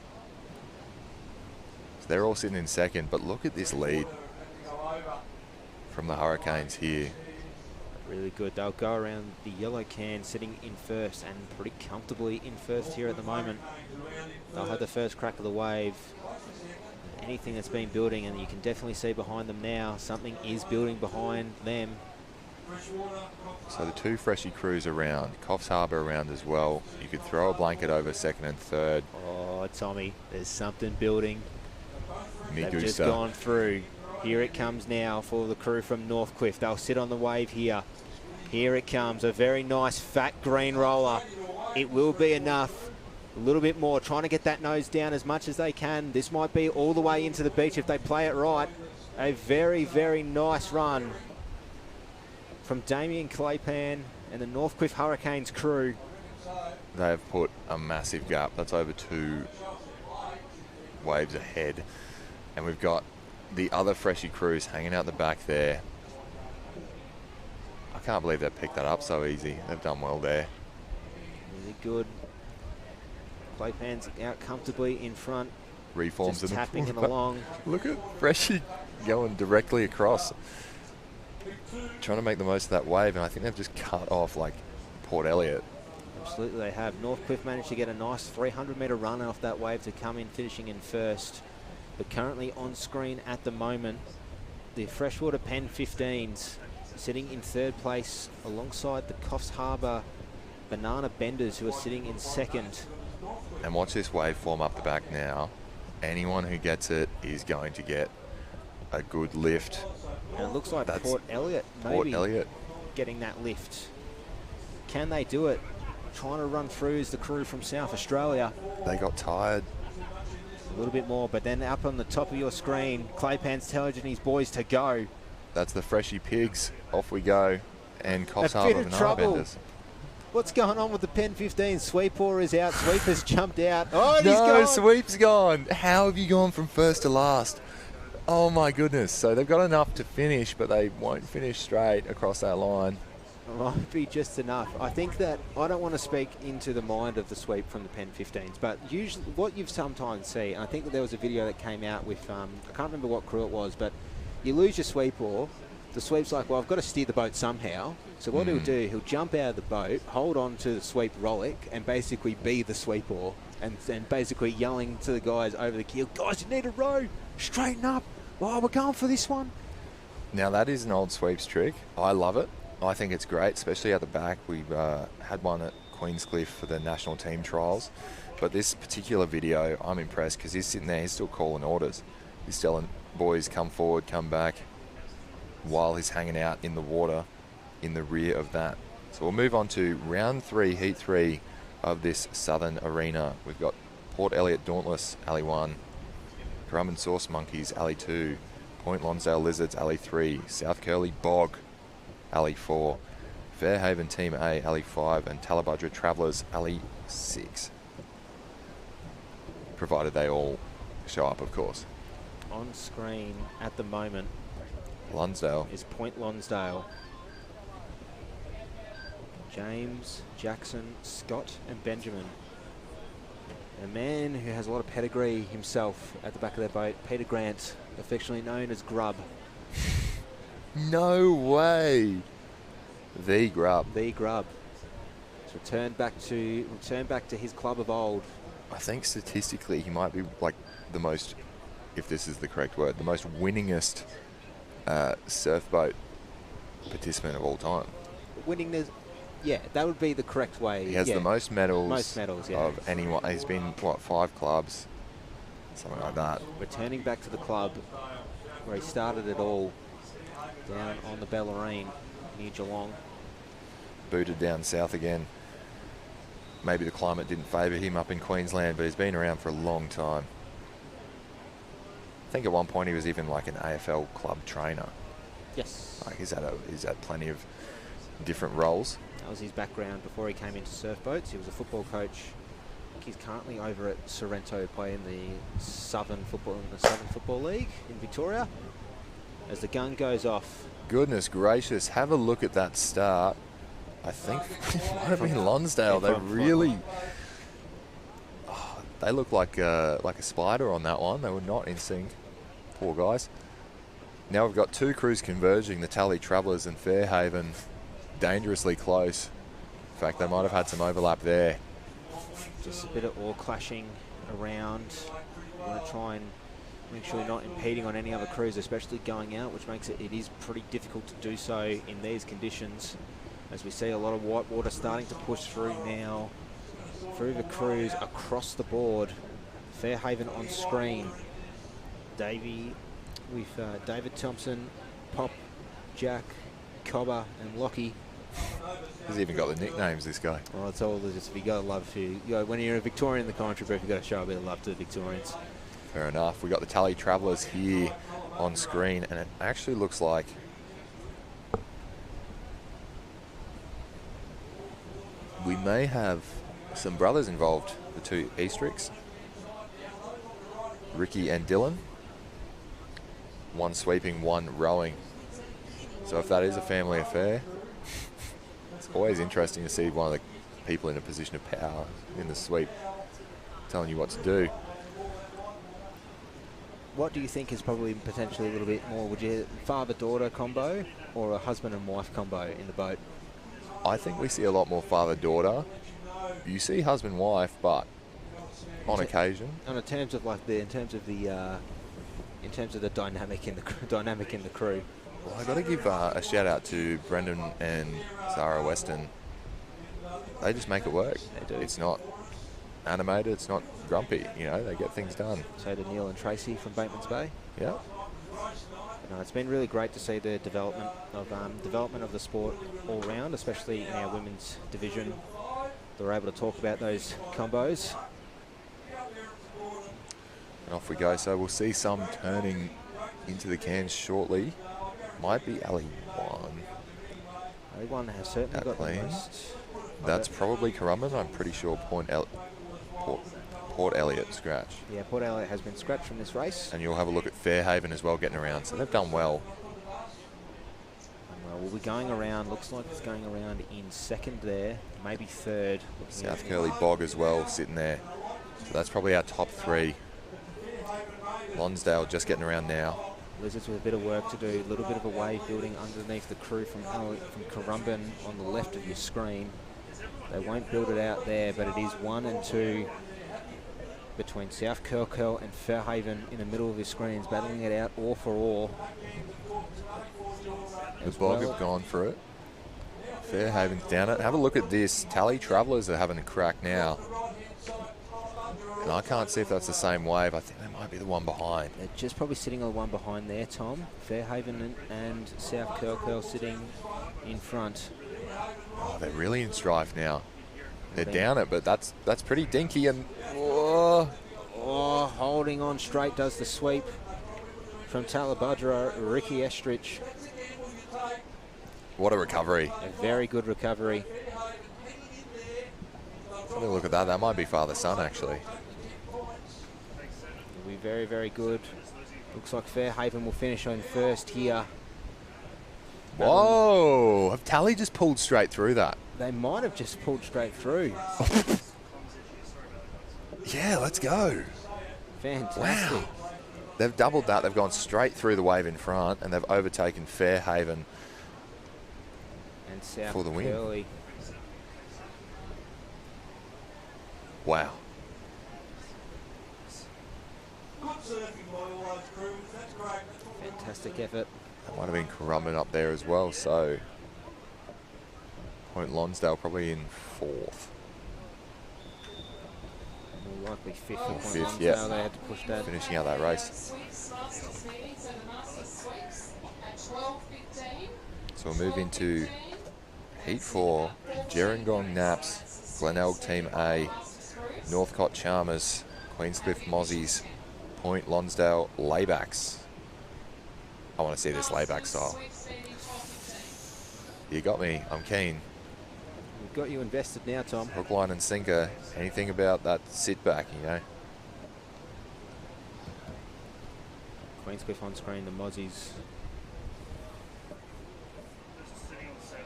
So they're all sitting in second, but look at this lead from the Hurricanes here.
Really good. They'll go around the yellow can sitting in first and pretty comfortably in first here at the moment. They'll have the first crack of the wave. Anything that's been building, and you can definitely see behind them now, something is building behind them.
So the two Freshie crews around, Coffs Harbour around as well. You could throw a blanket over second and third.
Oh, Tommy, there's something building.
Migusta.
They've just gone through. Here it comes now for the crew from Northcliffe. They'll sit on the wave here. Here it comes, a very nice fat green roller. It will be enough. A little bit more, trying to get that nose down as much as they can. This might be all the way into the beach if they play it right. A very, very nice run from Damien Claypan and the Northcliffe Hurricanes crew.
They have put a massive gap. That's over 2 waves ahead. And we've got the other Freshie crews hanging out the back there. I can't believe they picked that up so easy. They've done well there.
Really good. Claypan's out comfortably in front.
Reforms
just
in
tapping
the
it along.
Look at Freshie going directly across. Trying to make the most of that wave, and I think they've just cut off like Port Elliott.
Absolutely they have. Northcliffe managed to get a nice 300-metre run off that wave to come in finishing in first. But currently on screen at the moment, the Freshwater Pen 15s sitting in third place alongside the Coffs Harbour Banana Benders, who are sitting in second.
And watch this wave form up the back now. Anyone who gets it is going to get a good lift.
And it looks like Port Elliott getting that lift. Can they do it? Trying to run through is the crew from South Australia.
They got tired.
A little bit more, but then up on the top of your screen, Claypan's telling his boys to go.
That's the Freshie Pigs. Off we go. And Coffs Harbour Banana Benders.
What's going on with the Pen 15? Sweeper is out. Sweeper's jumped out. Oh, and
no,
he's gone.
Sweep's gone. How have you gone from first to last? Oh, my goodness. So they've got enough to finish, but they won't finish straight across that line.
Might be just enough. I think that I don't want to speak into the mind of the sweep from the Pen 15s, but usually what you've sometimes see, and I think that there was a video that came out with, I can't remember what crew it was, but you lose your sweep, or the sweep's like, well, I've got to steer the boat somehow. So what he'll do, he'll jump out of the boat, hold on to the sweep rollick, and basically be the sweep oar, and basically yelling to the guys over the keel, guys, you need to row, straighten up. Oh, we're going for this one.
Now that is an old sweeps trick. I love it. I think it's great, especially at the back. We've had one at Queenscliff for the national team trials. But this particular video, I'm impressed because he's sitting there, he's still calling orders. He's telling boys, come forward, come back, while he's hanging out in the water in the rear of that. So we'll move on to round 3, heat 3 of this Southern Arena. We've got Port Elliott Dauntless, Alley 1, Currumbin Sauce Monkeys, Alley 2, Point Lonsdale Lizards, Alley 3, South Curly Bog, Alley 4, Fairhaven Team A, Alley 5, and Talabudra Travellers, Alley 6. Provided they all show up, of course.
On screen at the moment
Lonsdale
is Point Lonsdale. James, Jackson, Scott and Benjamin. A man who has a lot of pedigree himself at the back of their boat, Peter Grant, affectionately known as Grub.
No way. The Grub.
The Grub. It's returned back to his club of old.
I think statistically he might be like the most, if this is the correct word, the most winningest surf boat participant of all time.
Yeah, that would be the correct way.
He has the most medals.
Most medals, yeah.
Of anyone. He's been, what, 5 clubs? Something like that.
Returning back to the club where he started it all, down on the Bellarine near Geelong.
Booted down south again. Maybe the climate didn't favour him up in Queensland, but he's been around for a long time. I think at one point he was even like an AFL club trainer.
Yes.
Like he's had plenty of different roles.
That was his background before he came into surf boats. He was a football coach. I think he's currently over at Sorrento playing the Southern Football League in Victoria. As the gun goes off.
Goodness gracious, have a look at that start. I think it might have been Lonsdale. They really... Oh, they look like a spider on that one. They were not in sync. Poor guys. Now we've got 2 crews converging, the Tally Travellers and Fairhaven, dangerously close. In fact, they might have had some overlap there.
Just a bit of oar clashing around. You want to try and make sure you're not impeding on any other crews, especially going out, which makes it is pretty difficult to do so in these conditions. As we see a lot of white water starting to push through now, through the crews across the board. Fairhaven on screen. Davey with David Thompson, Pop, Jack, Cobber and Lockie.
He's even got the nicknames, this guy.
Well, it's all just, you got to love when you're a Victorian in the commentary booth, you've got to show a bit of love to the Victorians.
Fair enough. We've got the Tally Travellers here on screen, and it actually looks like we may have some brothers involved, the 2 Eastricks, Ricky and Dylan. One sweeping, one rowing. So if that is a family affair, it's always interesting to see one of the people in a position of power in the sweep telling you what to do.
What do you think is probably potentially a little bit more? Would you father-daughter combo or a husband and wife combo in the boat?
I think we see a lot more father-daughter. You see husband-wife, but on occasion.
In terms of the dynamic in the crew.
Well, I got to give a shout out to Brendan and Sarah Weston. They just make it work.
They do.
It's not animated. It's not grumpy. You know, they get things done.
So to Neil and Tracy from Bateman's Bay.
Yeah.
No, it's been really great to see the development of the sport all round, especially in our women's division. They're able to talk about those combos.
And off we go. So we'll see some turning into the cans shortly. Might be Ali 1.
Ali 1 has certainly got the most.
That's probably Currumbin. I'm pretty sure Port Elliot scratch.
Yeah, Port Elliot has been scratched from this race.
And you'll have a look at Fairhaven as well getting around. So they've done well.
Well, we'll be going around. Looks like it's going around in second there, maybe third.
South Curly Bog as well sitting there. So that's probably our top 3. Lonsdale just getting around now.
Lizards with a bit of work to do. A little bit of a wave building underneath the crew from Currumbin on the left of your screen. They won't build it out there, but it is 1 and 2 between South Curl and Fairhaven in the middle of your screens, battling it out oar for oar.
The Bog have gone for it. Fairhaven's down it. Have a look at this. Tally Travellers are having a crack now. And I can't see if that's the same wave. I think they might be the one behind.
They're just probably sitting on the one behind there, Tom. Fairhaven and South Curl sitting in front.
Oh, they're really in strife now. They're down it, but that's pretty dinky. And
holding on straight does the sweep from Talabudra, Ricky Estrich.
What a recovery.
A very good recovery.
Have a look at that. That might be father-son, actually.
It'll be very, very good. Looks like Fairhaven will finish on first here.
Whoa! Have Tally just pulled straight through that?
They might have just pulled straight through.
Yeah, let's go.
Fantastic.
Wow. They've doubled that. They've gone straight through the wave in front, and they've overtaken Fairhaven
And South
for the win.
Curly.
Wow.
Good surfing by all those crews. That's great.
Fantastic effort.
That might have been Currumbin up there as well, so Point Lonsdale probably in fourth.
More likely fifth or Point
Fifth,
Lonsdale.
yeah.
They had to push that.
Finishing out that race.
Sweeps Masters meeting, so the Masters sweeps at 12:15.
So we'll move into Heat 4, Gerringong Naps, Glenelg Team A, Northcott Chalmers, Queenscliff Mozzies, Point Lonsdale Laybacks. I want to see this layback style. You got me. I'm keen.
We've got you invested now, Tom.
Hook, line and sinker. Anything about that sit back, you know?
Queenscliff on screen, the Mozzies.
Sitting on 7.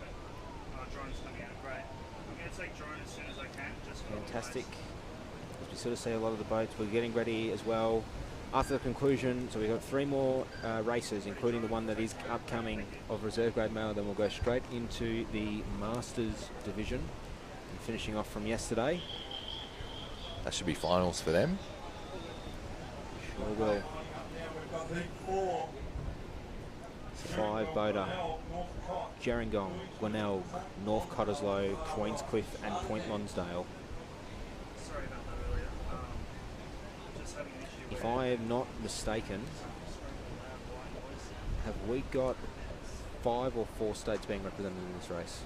Drone's coming out great. I'm going to take drone as soon as I can. Just for
Fantastic. As we sort of see a lot of the boats, we're getting ready as well. After the conclusion, so we've got 3 more races, including the one that is upcoming of reserve grade male. Then we'll go straight into the Masters division, and finishing off from yesterday.
That should be finals for them.
Sure will.
We've got Heat 4.
5 boater. Gerringong, Glenelg, North Cottesloe, Queenscliff and Point Lonsdale.
sorry about that earlier. Just having an issue.
If I am not mistaken, have we got 5 or 4 states being represented in this race?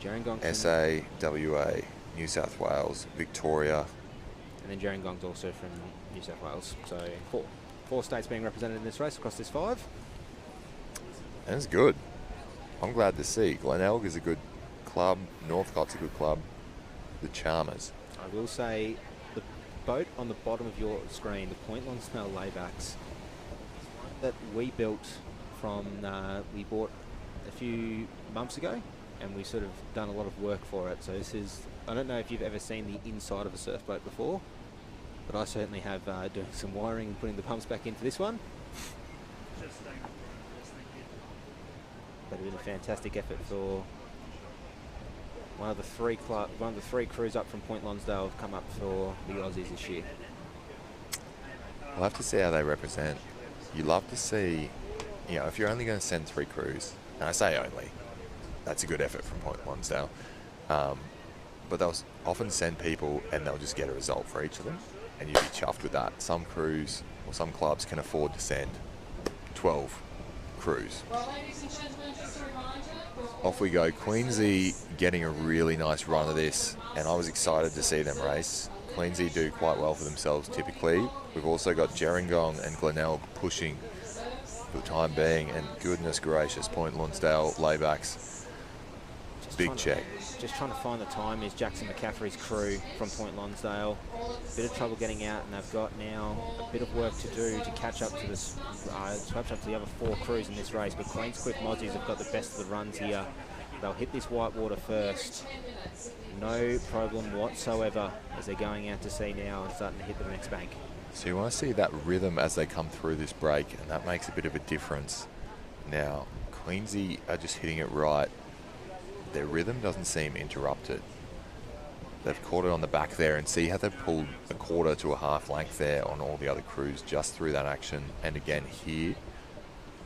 Gerringong,
SA, WA, New South Wales, Victoria.
and then Gerringong's also from New South Wales. So 4 states being represented in this race across this 5.
And it's good. I'm glad to see. Glenelg is a good club. Northcott's a good club. The Chalmers.
I will say the boat on the bottom of your screen, the Point Lonsdale laybacks, that we built from, we bought a few months ago, and we sort of done a lot of work for it. So this is, I don't know if you've ever seen the inside of a surf boat before, but I certainly have, doing some wiring and putting the pumps back into this one.
Just thank you.
But it's been a fantastic effort for one of the 3 crews up from Point Lonsdale have come up for the Aussies this year.
We'll have to see how they represent. You love to see, you know, if you're only going to send 3 crews, and I say only, that's a good effort from Point Lonsdale. But they'll often send people and they'll just get a result for each of them, and you'd be chuffed with that. Some crews or some clubs can afford to send 12 crews.
Well, ladies and gentlemen, just a reminder.
Off we go. Queensy getting a really nice run of this, and I was excited to see them race. Queensy do quite well for themselves typically. We've also got Gerringong and Glenelg pushing for the time being, and goodness gracious, Point Lonsdale laybacks. Big check.
Just trying to find the time is Jackson McCaffrey's crew from Point Lonsdale. Bit of trouble getting out, and they've got now a bit of work to do to catch up to this, catch up to the other 4 crews in this race. But Queenscliff Mozzies have got the best of the runs here. They'll hit this white water first. No problem whatsoever as they're going out to sea now and starting to hit the next bank.
So you want to see that rhythm as they come through this break, and that makes a bit of a difference. Now, Queensy are just hitting it right. Their rhythm doesn't seem interrupted. They've caught it on the back there, and see how they've pulled a quarter to a half length there on all the other crews just through that action. And again here,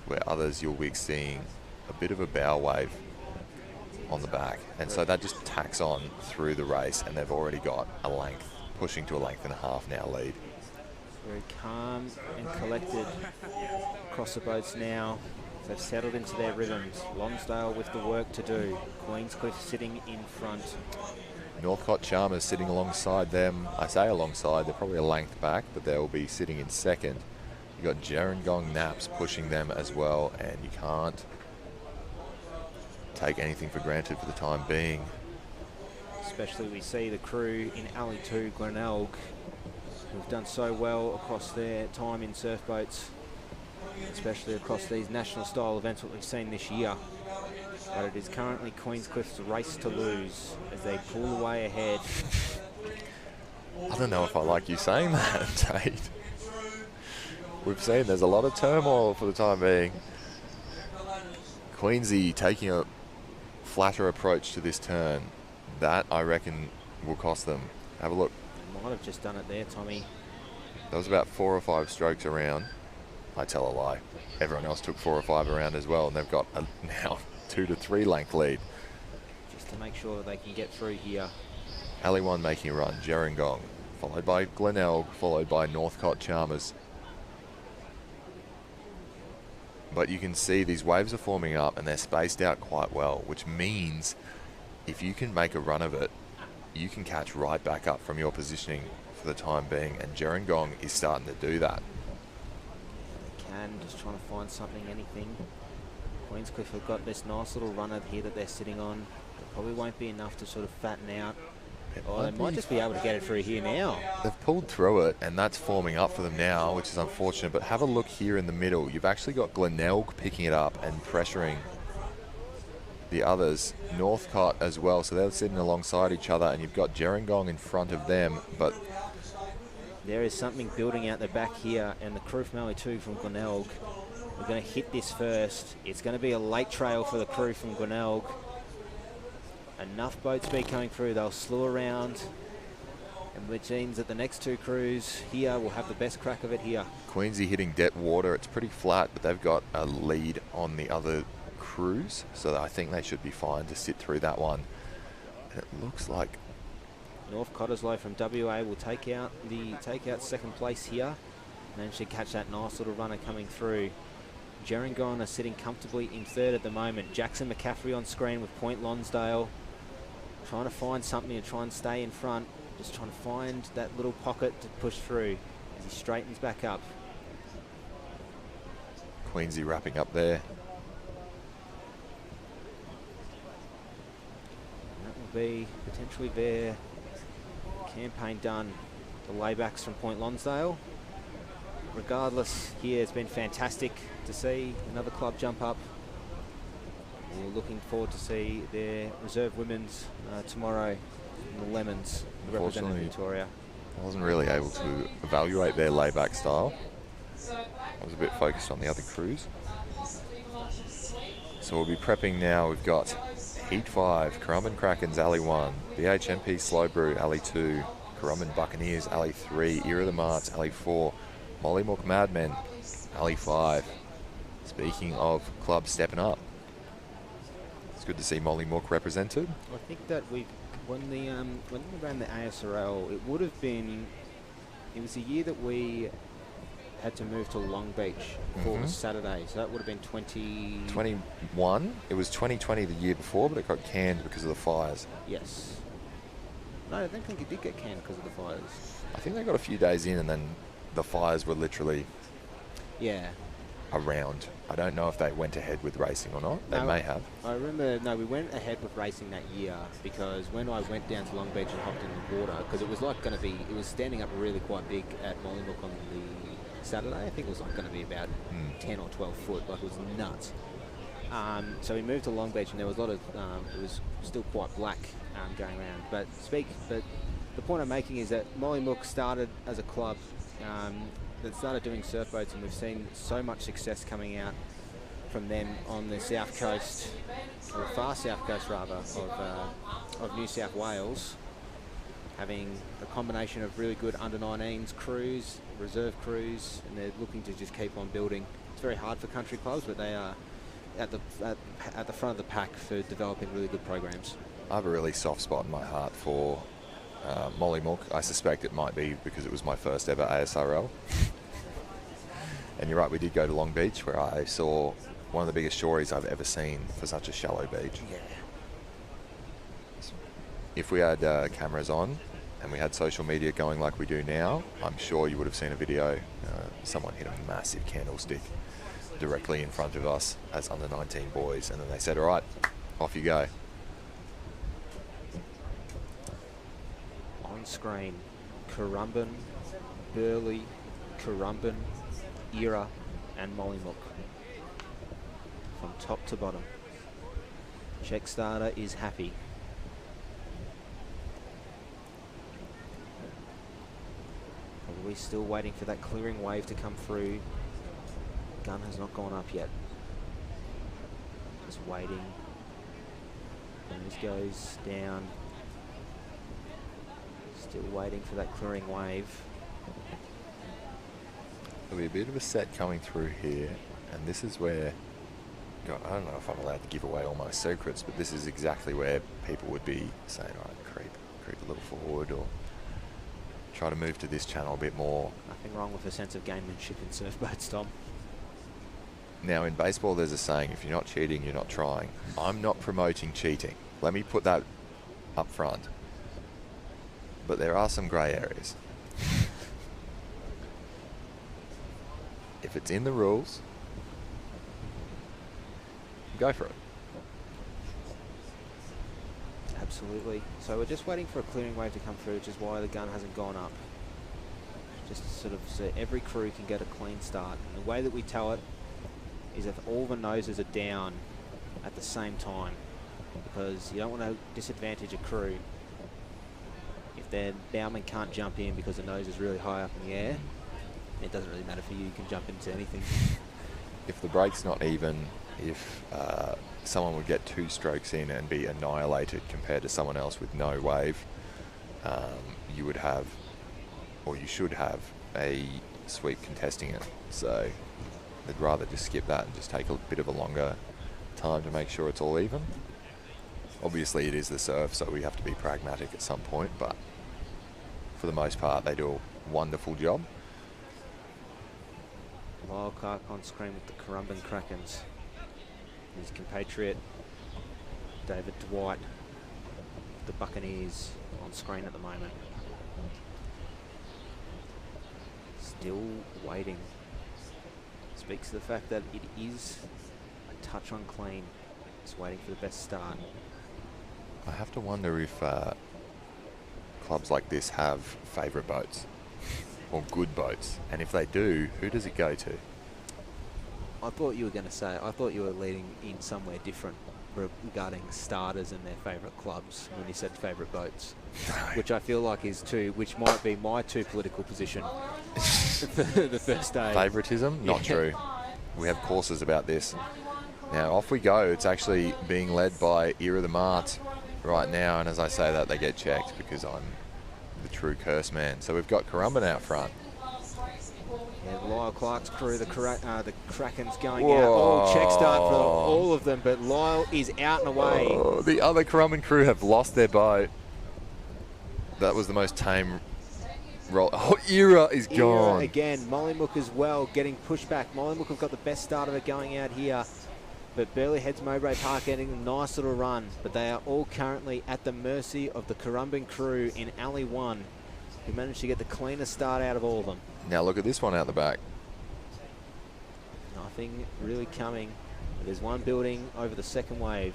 where others you'll be seeing a bit of a bow wave on the back. And so that just tacks on through the race, and they've already got a length, pushing to a length and a half now lead.
Very calm and collected across the boats now. They've settled into their rhythms. Lonsdale with the work to do. Queenscliff sitting in front.
Northcott Chalmers sitting alongside them. I say alongside, they're probably a length back, but they'll be sitting in second. You've got Gerringong Naps pushing them as well, and you can't take anything for granted for the time being.
Especially we see the crew in Alley 2, Glenelg, who've done so well across their time in surf boats, especially across these national style events that we've seen this year. But it is currently Queenscliff's race to lose as they pull away ahead.
I don't know if I like you saying that, Tate. We've seen there's a lot of turmoil for the time being. Queensy taking a flatter approach to this turn. That, I reckon, will cost them. Have a look.
Might have just done it there, Tommy.
That was about 4 or 5 strokes around. I tell a lie. Everyone else took 4 or 5 around as well, and they've got a now 2 to 3 length lead.
Just to make sure that they can get through here.
Alley 1 making a run, Gerringong, followed by Glenelg, followed by Northcott Chalmers. But you can see these waves are forming up and they're spaced out quite well, which means if you can make a run of it, you can catch right back up from your positioning for the time being, and Gerringong is starting to do that.
They can, just trying to find something, anything. Queenscliff have got this nice little runner here that they're sitting on. It probably won't be enough to sort of fatten out. Or they might just be able to get it through here now.
They've pulled through it, and that's forming up for them now, which is unfortunate. But have a look here in the middle. You've actually got Glenelg picking it up and pressuring the others. Northcott as well, so they're sitting alongside each other, and you've got Gerringong in front of them. But
there is something building out the back here, and the crew from LA2 from Glenelg. We're going to hit this first. It's going to be a late trail for the crew from Glenelg. Enough boat speed coming through, they'll slew around, and which means that the next 2 crews here will have the best crack of it here.
Queensy hitting deep water. It's pretty flat, but they've got a lead on the other crews, so I think they should be fine to sit through that one. And it looks like
North Cottesloe from WA will take out second place here, and then should catch that nice little runner coming through. Gerringong are sitting comfortably in third at the moment. Jackson McCaffrey on screen with Point Lonsdale. Trying to find something to try and stay in front. Just trying to find that little pocket to push through as he straightens back up.
Queensy wrapping up there.
And that will be potentially their campaign done. The laybacks from Point Lonsdale. Regardless, here it's been fantastic to see another club jump up. We're looking forward to see their reserve women's tomorrow in the Lemons, representing Victoria.
I wasn't really able to evaluate their layback style. I was a bit focused on the other crews. So we'll be prepping now. We've got Heat 5, Currumbin Krakens, Alley 1, BHMP Slow Brew, Alley 2, Currumbin Buccaneers, Alley 3, Era the Marts, Alley 4, Mollymook Madmen, Alley 5. Speaking of clubs stepping up, it's good to see Mollymook represented.
I think that when we ran the ASRL, it would have been, it was the year that we had to move to Long Beach for the Saturday, so that would have been
2021. It was 2020 the year before, but it got canned because of the fires.
Yes. No, I don't think it did get canned because of the fires.
I think they got a few days in, and then the fires were literally around. I don't know if they went ahead with racing or not. They may have. I remember,
we went ahead with racing that year because when I went down to Long Beach and hopped in the water, because it was like going to be, it was standing up really quite big at Mollymook on the Saturday. I think it was like going to be about 10 or 12 foot, like it was nuts. So we moved to Long Beach, and there was a lot of, it was still quite black going around. But the point I'm making is that Mollymook started as a club that started doing surf boats, and we've seen so much success coming out from them on the south coast, or the far south coast rather, of New South Wales, having a combination of really good under-19s crews, reserve crews, and they're looking to just keep on building. It's very hard for country clubs, but they are at the front of the pack for developing really good programs.
I have a really soft spot in my heart for Mollymook. I suspect it might be because it was my first ever ASRL. And you're right, we did go to Long Beach, where I saw one of the biggest shoreys I've ever seen for such a shallow beach.
Yeah.
If we had cameras on and we had social media going like we do now, I'm sure you would have seen a video. Someone hit a massive candlestick directly in front of us as under-19 boys, and then they said, all right, off you go.
On screen, Currumbin, Burleigh, Currumbin, Era and Mollymook from top to bottom. Check starter is happy. Probably still waiting for that clearing wave to come through. Gun has not gone up yet. Just waiting. Nose goes down. Still waiting for that clearing wave.
There'll be a bit of a set coming through here, and this is where, God, I don't know if I'm allowed to give away all my secrets, but this is exactly where people would be saying, all right, creep a little forward, or try to move to this channel a bit more.
Nothing wrong with a sense of gamemanship in surfboats, Tom.
Now, in baseball, there's a saying, if you're not cheating, you're not trying. I'm not promoting cheating. Let me put that up front. But there are some grey areas. If it's in the rules, go for it.
Absolutely. So we're just waiting for a clearing wave to come through, which is why the gun hasn't gone up. Just sort of so every crew can get a clean start. And the way that we tell it is if all the noses are down at the same time, because you don't want to disadvantage a crew. If their bowman can't jump in because the nose is really high up in the air, it doesn't really matter for you. You can jump into anything.
If the break's not even, if someone would get 2 strokes in and be annihilated compared to someone else with no wave, you would have, or you should have, a sweep contesting it. So they'd rather just skip that and just take a bit of a longer time to make sure it's all even. Obviously it is the surf, so we have to be pragmatic at some point, but for the most part they do a wonderful job.
Lyle Clark on screen with the Currumbin Krakens. His compatriot David Dwight, the Buccaneers, on screen at the moment. Still waiting. Speaks to the fact that it is a touch unclean. Just waiting for the best start.
I have to wonder if clubs like this have favourite boats or good boats, and if they do, who does it go to?
I thought you were going to say, I thought you were leading in somewhere different regarding starters and their favourite clubs when you said favourite boats, which I feel like is which might be my political position for the first day.
Favouritism? Not true. We have courses about this. Now off we go. It's actually being led by Era the Mart right now, and as I say that, they get checked because I'm the true curse man. So we've got Currumbin out front.
Yeah, Lyle Clark's crew, the Krakens going out. Oh, check start for all of them, but Lyle is out and away.
Oh, the other Currumbin crew have lost their boat. That was the most tame roll. Oh, Era is gone.
Again, Mollymook as well, getting pushed back. Mollymook have got the best start of it going out here, but Burleigh Heads Mowbray Park getting a nice little run, but they are all currently at the mercy of the Currumbin crew in Alley 1, who managed to get the cleanest start out of all of them.
Now look at this one out the back.
Nothing really coming. But there's one building over the second wave.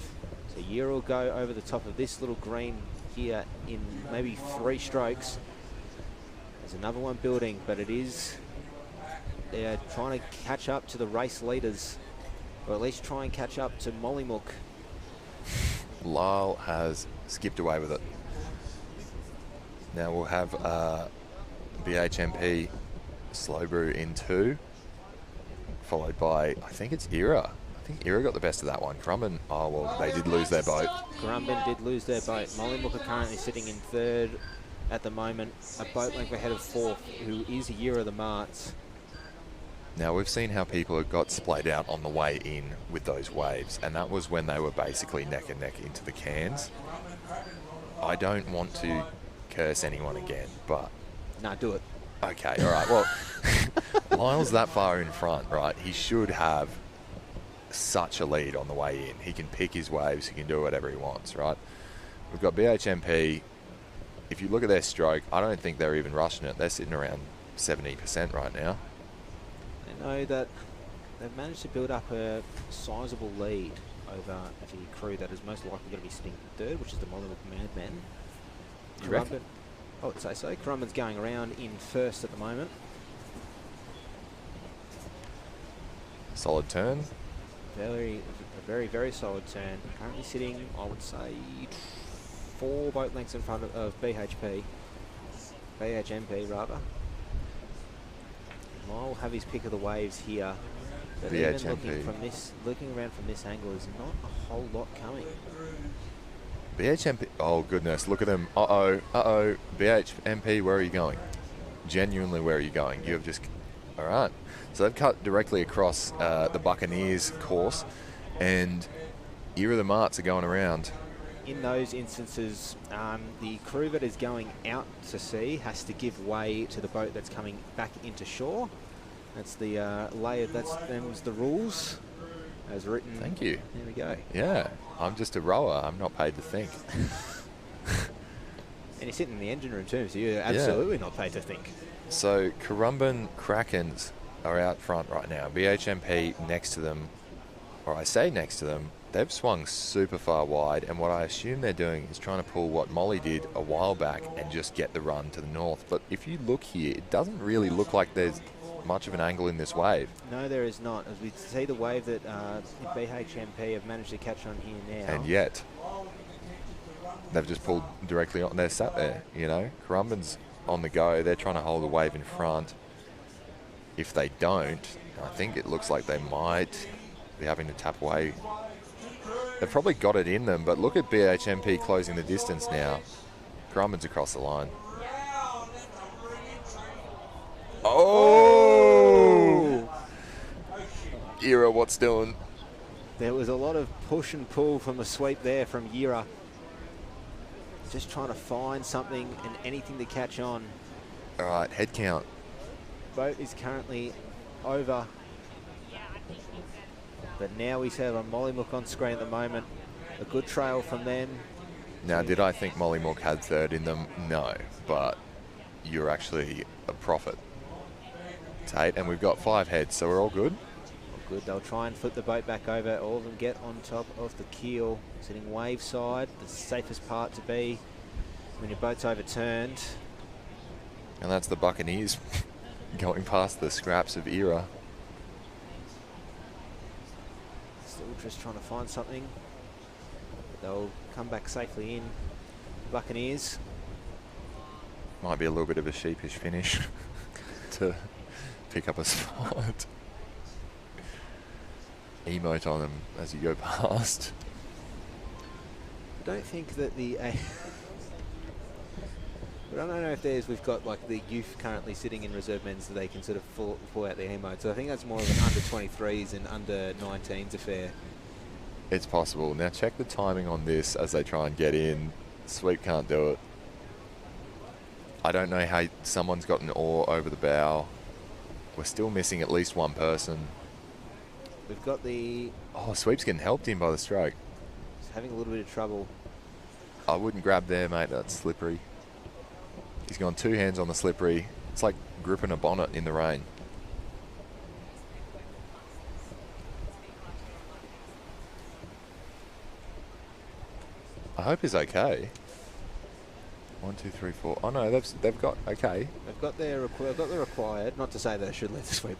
So Year will go over the top of this little green here in maybe 3 strokes. There's another one building, but they're trying to catch up to the race leaders, or at least try and catch up to Mollymook.
Lyle has skipped away with it. Now we'll have BHMP Slow Brew in 2, followed by, I think it's Era. I think Era got the best of that one. Currumbin, oh well, they did lose their boat.
Currumbin did lose their boat. Mollymook are currently sitting in 3rd at the moment, a boat length ahead of 4th, who is Era the Marts.
Now we've seen how people have got splayed out on the way in with those waves, and that was when they were basically neck and neck into the cans. I don't want to curse anyone again, but...
No, do it.
Okay, all right. Well, Lyle's that far in front, right? He should have such a lead on the way in. He can pick his waves. He can do whatever he wants, right? We've got BHMP. If you look at their stroke, I don't think they're even rushing it. They're sitting around 70% right now.
They know that they've managed to build up a sizable lead over the crew that is most likely going to be sitting in 3rd, which is the Mollymook Madmen.
You reckon?
I would say so. Currumbin's going around in 1st at the moment.
Solid turn.
Very, A very, very solid turn. Currently sitting, I would say, 4 boat lengths in front of BHP. BHMP, rather. Mile will have his pick of the waves here. But even looking around from this angle, there's not a whole lot coming.
BHMP, oh goodness, look at him. Uh-oh. BHMP, where are you going? Genuinely, where are you going? You have just, all right. So they've cut directly across the Buccaneers course, and Era the Marts are going around.
In those instances, the crew that is going out to sea has to give way to the boat that's coming back into shore. That's the them's the rules as written.
Thank you.
There we go.
Yeah, I'm just a rower. I'm not paid to think.
And you're sitting in the engine room too, so you're absolutely not paid to think.
So Currumbin Krakens are out front right now. BHMP next to them, or I say next to them. They've swung super far wide, and what I assume they're doing is trying to pull what Molly did a while back and just get the run to the north. But if you look here, it doesn't really look like there's much of an angle in this wave.
No, there is not. As we see the wave that BHMP have managed to catch on here now.
And yet, they've just pulled directly on. They're sat there, you know. Currumbin's on the go. They're trying to hold the wave in front. If they don't, I think it looks like they might be having to tap away. They've probably got it in them, but look at BHMP closing the distance now. Currumbin's across the line. Oh! Era, what's doing?
There was a lot of push and pull from the sweep there from Yira. Just trying to find something and anything to catch on.
All right, head count.
Boat is currently over. But now we have a Mollymook on screen at the moment. A good trail from them.
Now, did I think Mollymook had third in them? No, but you're actually a prophet. Tate, and we've got 5 heads, so we're all good.
All good. They'll try and flip the boat back over. All of them get on top of the keel, sitting wave side, the safest part to be when your boat's overturned.
And that's the Buccaneers going past the scraps of Era.
Still just trying to find something. They'll come back safely in. Buccaneers.
Might be a little bit of a sheepish finish to pick up a spot. Emote on them as you go past.
I don't think that the... I don't know if we've got like the youth currently sitting in reserve men so they can sort of pull out their emotes. So I think that's more of an under 23s and under 19s affair.
It's possible. Now check the timing on this as they try and get in. Sweep can't do it. I don't know how someone's got an oar over the bow. We're still missing at least one person.
We've got the...
Oh, Sweep's getting helped in by the stroke.
He's having a little bit of trouble.
I wouldn't grab there, mate. That's slippery. He's gone 2 hands on the slippery. It's like gripping a bonnet in the rain. I hope he's okay. 1, 2, 3, 4. Oh no, they've got okay.
They've got their required. Not to say they should let the sweep.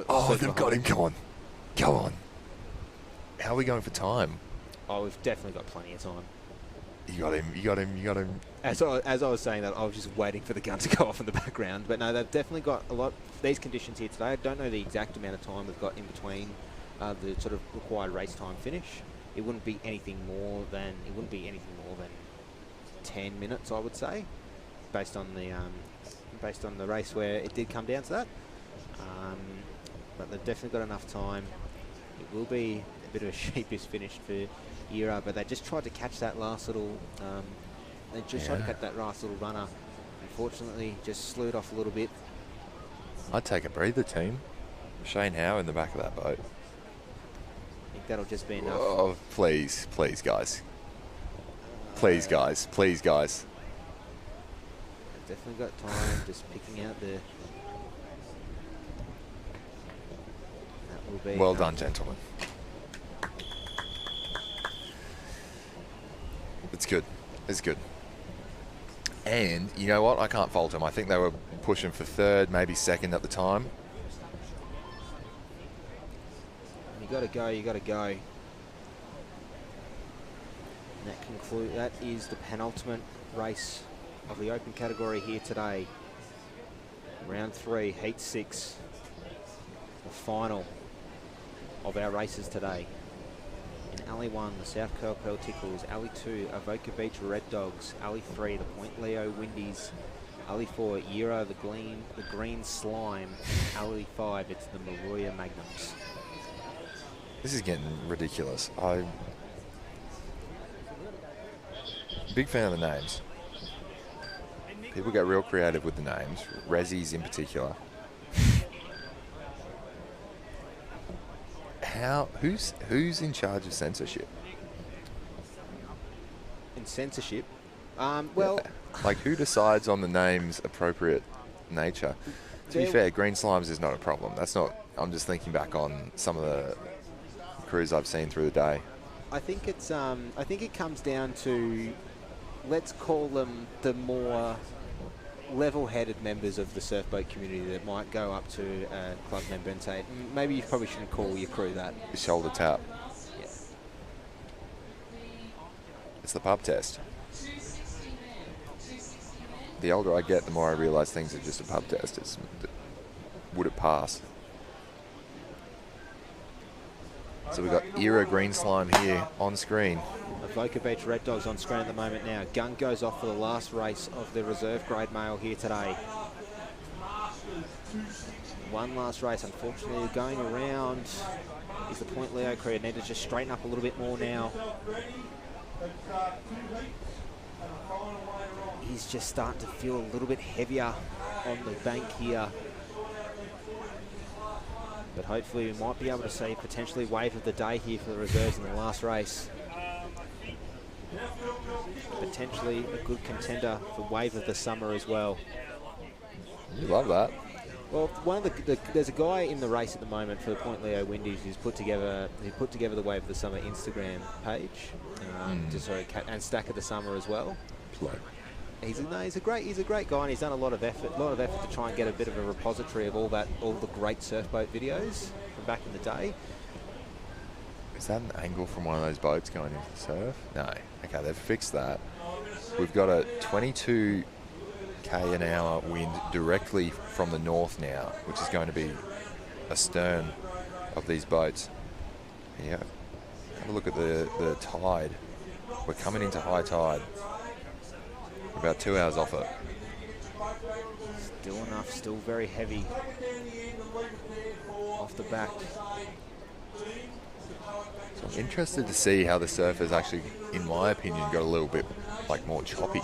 Oh, they've got him. Come on, go on. How are we going for time?
Oh, we've definitely got plenty of time.
You got him. You got him. You got him.
As I was saying that, I was just waiting for the gun to go off in the background. But no, they've definitely got a lot. These conditions here today. I don't know the exact amount of time we've got in between the sort of required race time finish. It wouldn't be anything more than 10 minutes, I would say, based on the race where it did come down to that. But they've definitely got enough time. It will be a bit of a sheepish finish for Era, but they just tried to catch that last little. Tried to catch that last little runner. Unfortunately, just slewed off a little bit.
I'd take a breather, team. Shane Howe in the back of that boat.
I think that'll just be enough.
Oh, please, please, guys. Please, guys. Please, guys.
They've definitely got time. Just picking out the. That will be.
Well done, gentlemen. It's good. It's good. And you know what? I can't fault them. I think they were pushing for third, maybe second at the time.
You got to go. You got to go. That is the penultimate race of the open category here today. Round 3, heat 6, the final of our races today. In Alley 1, the South Curl Tickles. Alley 2, Avoca Beach Red Dogs. Alley 3, the Point Leo Windies. Alley 4, Euro the Green Slime. Alley 5, it's the Maroya Magnums.
This is getting ridiculous. I'm big fan of the names. People get real creative with the names, Rezzies in particular. Who's in charge of censorship?
In censorship? Well...
Yeah. Like, who decides on the name's appropriate nature? To be fair, Green Slimes is not a problem. That's not... I'm just thinking back on some of the crews I've seen through the day.
I think it's... I think it comes down to... Let's call them the more level-headed members of the surf boat community that might go up to a club member and say, maybe you probably shouldn't call your crew that.
The shoulder tap.
Yeah.
It's the pub test. The older I get, the more I realise things are just a pub test. Would it pass? So we've got Era Green Slime here on screen.
Avoca Beach Red Dogs on screen at the moment now. Gun goes off for the last race of the reserve grade male here today. One last race, unfortunately, going around is the Point Leo crew. Need to just straighten up a little bit more now. He's just starting to feel a little bit heavier on the bank here. But hopefully we might be able to see potentially wave of the day here for the reserves in the last race. Potentially a good contender for wave of the summer as well.
You love that.
Well, there's a guy in the race at the moment for the Point Leo Windies who's put together the Wave of the Summer Instagram page, and Stack of the Summer as well. He's a great guy, and he's done a lot of effort to try and get a bit of a repository of all the great surf boat videos from back in the day.
Is that an angle from one of those boats going into the surf? No. Okay, they've fixed that. We've got a 22 k an hour wind directly from the north now, which is going to be astern of these boats. Yeah, have a look at the tide. We're coming into high tide. We're about 2 hours off it.
Still enough, still very heavy off the back.
So I'm interested to see how the surf has actually, in my opinion, got a little bit more choppy.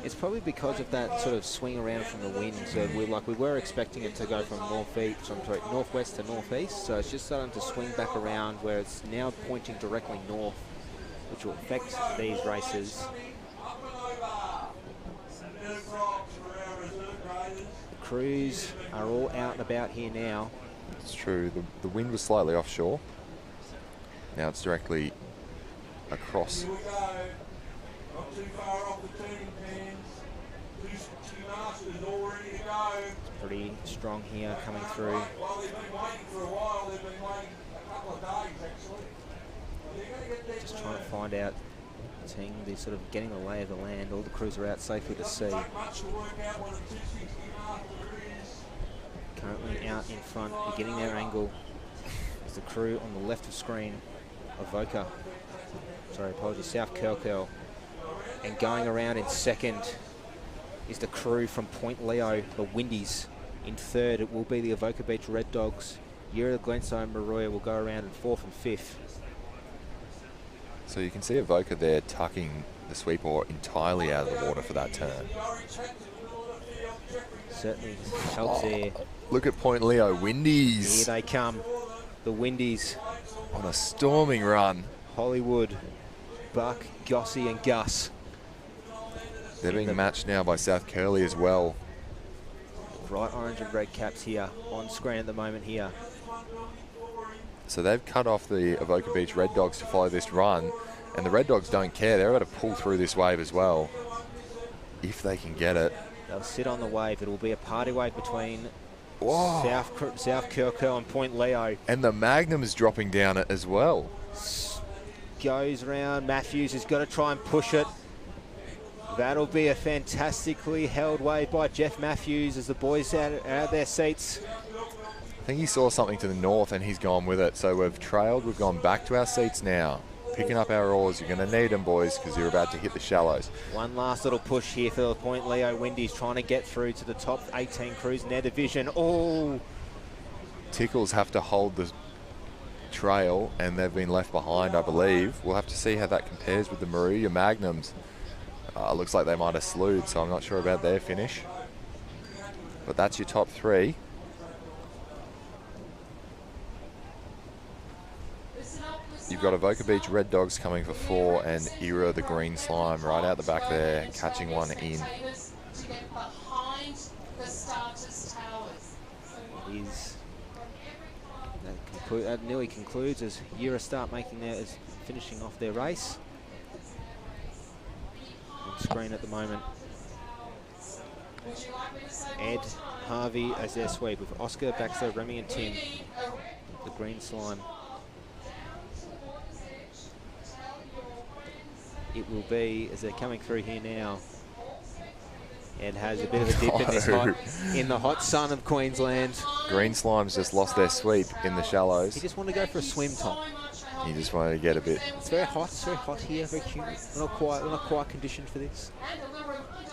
It's probably because of that sort of swing around from the wind. So we were expecting it to go from northwest to northeast. So it's just starting to swing back around where it's now pointing directly north, which will affect these races. The crews are all out and about here now.
It's true. The wind was slightly offshore. Now it's directly across.
Not too far off the turning pins. Two masters all ready to go.
Pretty strong here coming through.
Well, they've been waiting for a while. They've been waiting a couple of days, actually.
Just trying to find out, they're sort of getting the lay of the land. All the crews are out safely to sea. Currently out in front, beginning their angle, is the crew on the left of screen, South Curl. And going around in second is the crew from Point Leo, the Windies. In third, it will be the Avoca Beach Red Dogs. Yura Glenstone Maroya will go around in fourth and fifth.
So you can see Avoca there tucking the sweep oar entirely out of the water for that turn.
Certainly helps there.
Look at Point Leo, Windies.
Here they come, the Windies.
On a storming run.
Hollywood, Buck, Gossie and Gus.
They're being matched now by South Curly as well.
Bright orange and red caps here on screen at the moment here.
So they've cut off the Avoca Beach Red Dogs to follow this run, and the Red Dogs don't care. They're about to pull through this wave as well, if they can get it.
They'll sit on the wave. It will be a party wave between South Curl and Point Leo.
And the Magnum's dropping down it as well.
goes round. Matthews has got to try and push it. That'll be a fantastically held wave by Jeff Matthews as the boys out of their seats.
I think he saw something to the north and he's gone with it. So we've trailed, we've gone back to our seats now. Picking up our oars. You're going to need them, boys, because you're about to hit the shallows.
One last little push here for the point. Leo Windy's trying to get through to the top 18 crews in their division. Oh!
Tickles have to hold the trail and they've been left behind, I believe. We'll have to see how that compares with the Maruya Magnums. Looks like they might have slewed, so I'm not sure about their finish. But that's your top three. You've got Avoca Beach Red Dogs coming for 4 and Era the Green Slime right out the back there, catching one in.
That nearly concludes as Era start finishing off their race. On screen at the moment, Ed, Harvey as their sweep with Oscar, Baxter, Remy and Tim, the Green Slime. It will be, as they're coming through here now, Ed has a bit of a dip in the hot sun of Queensland.
Green Slime's just lost their sweep in the shallows.
He just wanted to go for a swim, Tom.
He just wanted to get a bit.
It's very hot here, very humid. We're not quite conditioned for this.
And a little reminder,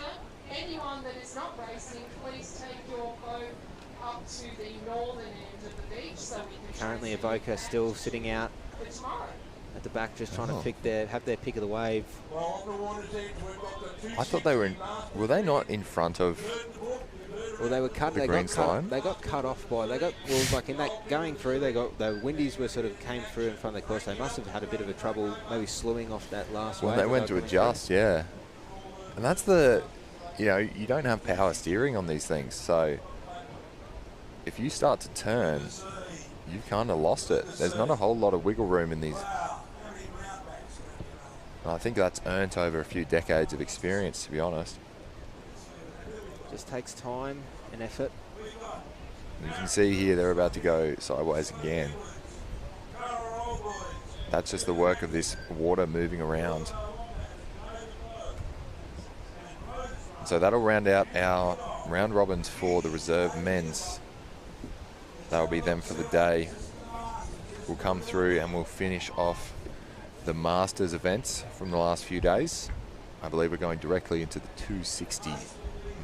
anyone that is not racing, please take your boat up to the northern end of the beach so we can.
Currently, Avoca still sitting out at the back, just trying to have their pick of the wave.
I thought they were were they not in front of?
Well, they were cut. They got cut off by. Like in that going through. The Windies were sort of came through in front of the course. They must have had a bit of a trouble, maybe slewing off that last wave.
They went to adjust, yeah. And that's you don't have power steering on these things, so if you start to turn, you've kind of lost it. There's not a whole lot of wiggle room in these. And I think that's earned over a few decades of experience, to be honest.
Just takes time and effort.
And you can see here they're about to go sideways again. That's just the work of this water moving around. So that'll round out our round robins for the reserve men's. That'll be them for the day. We'll come through and we'll finish off the Masters events from the last few days. I believe we're going directly into the 260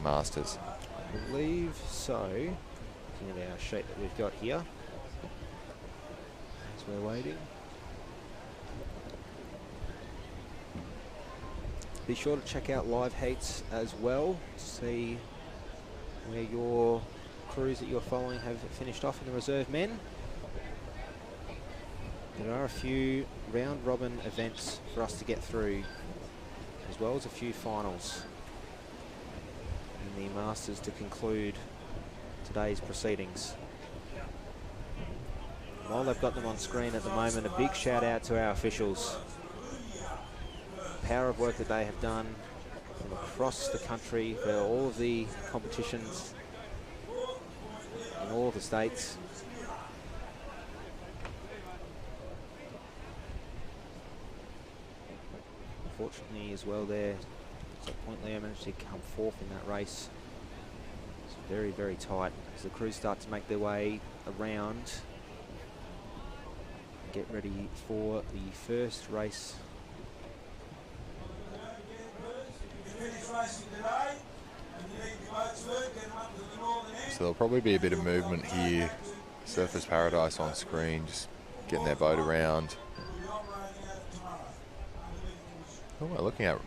Masters.
I believe so. Looking at our sheet that we've got here as we're waiting. Be sure to check out live heats as well to see where your crews that you're following have finished off in the reserve men. There are a few round robin events for us to get through, as well as a few finals in the Masters to conclude today's proceedings. While they've got them on screen at the moment, a big shout out to our officials. The power of work that they have done from across the country for all of the competitions in all of the states. Unfortunately as well there, so Point Leo managed to come fourth in that race. It's very, very tight as the crews start to make their way around. Get ready for the first race.
So there'll probably be a bit of movement here. Surfers Paradise on screen, just getting their boat around. Oh, we're looking at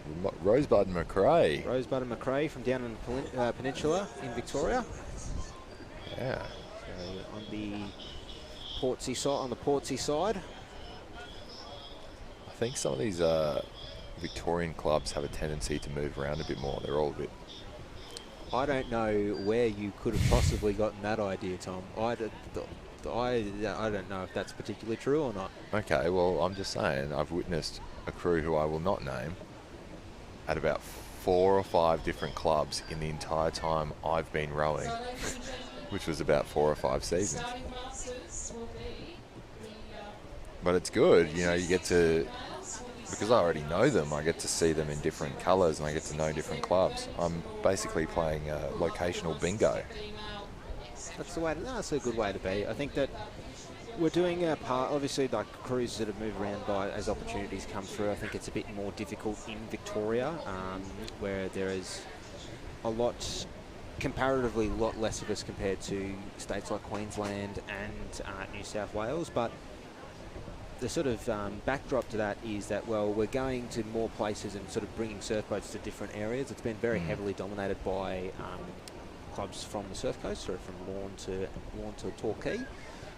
Rosebud and McRae.
Rosebud and McRae from down in the peninsula in Victoria.
Yeah.
So on the Portsea side.
I think some of these Victorian clubs have a tendency to move around a bit more. They're all a bit.
I don't know where you could have possibly gotten that idea, Tom. I don't know if that's particularly true or not.
Okay, well, I'm just saying I've witnessed a crew who I will not name at about 4 or 5 different clubs in the entire time I've been rowing, which was about 4 or 5 seasons. But it's good, you know, you get to because I already know them, I get to see them in different colours and I get to know different clubs. I'm basically playing locational bingo.
That's the way. That's a good way to be. I think that we're doing our part. Obviously, like cruises that have moved around by as opportunities come through. I think it's a bit more difficult in Victoria, where there is a lot, comparatively, a lot less of us compared to states like Queensland and New South Wales. But the sort of backdrop to that is that, well, we're going to more places and sort of bringing surf boats to different areas. It's been very heavily dominated by clubs from the surf coast, or from Lawn to Torquay,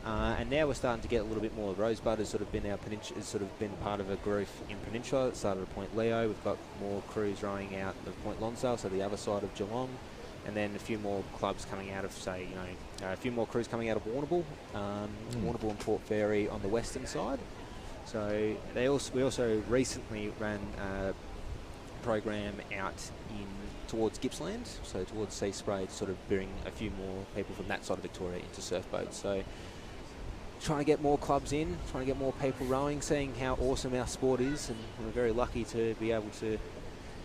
and now we're starting to get a little bit more. Rosebud has sort of been has sort of been part of a group in Peninsula. It started at Point Leo. We've got more crews rowing out of Point Lonsdale, so the other side of Geelong, and then a few more clubs coming out of, say, a few more crews coming out of Warrnambool, Warrnambool and Port Fairy on the western side. So we also recently ran a program out towards Gippsland, so towards Sea Spray, to sort of bring a few more people from that side of Victoria into surf boats. So trying to get more clubs in, trying to get more people rowing, seeing how awesome our sport is, and we're very lucky to be able to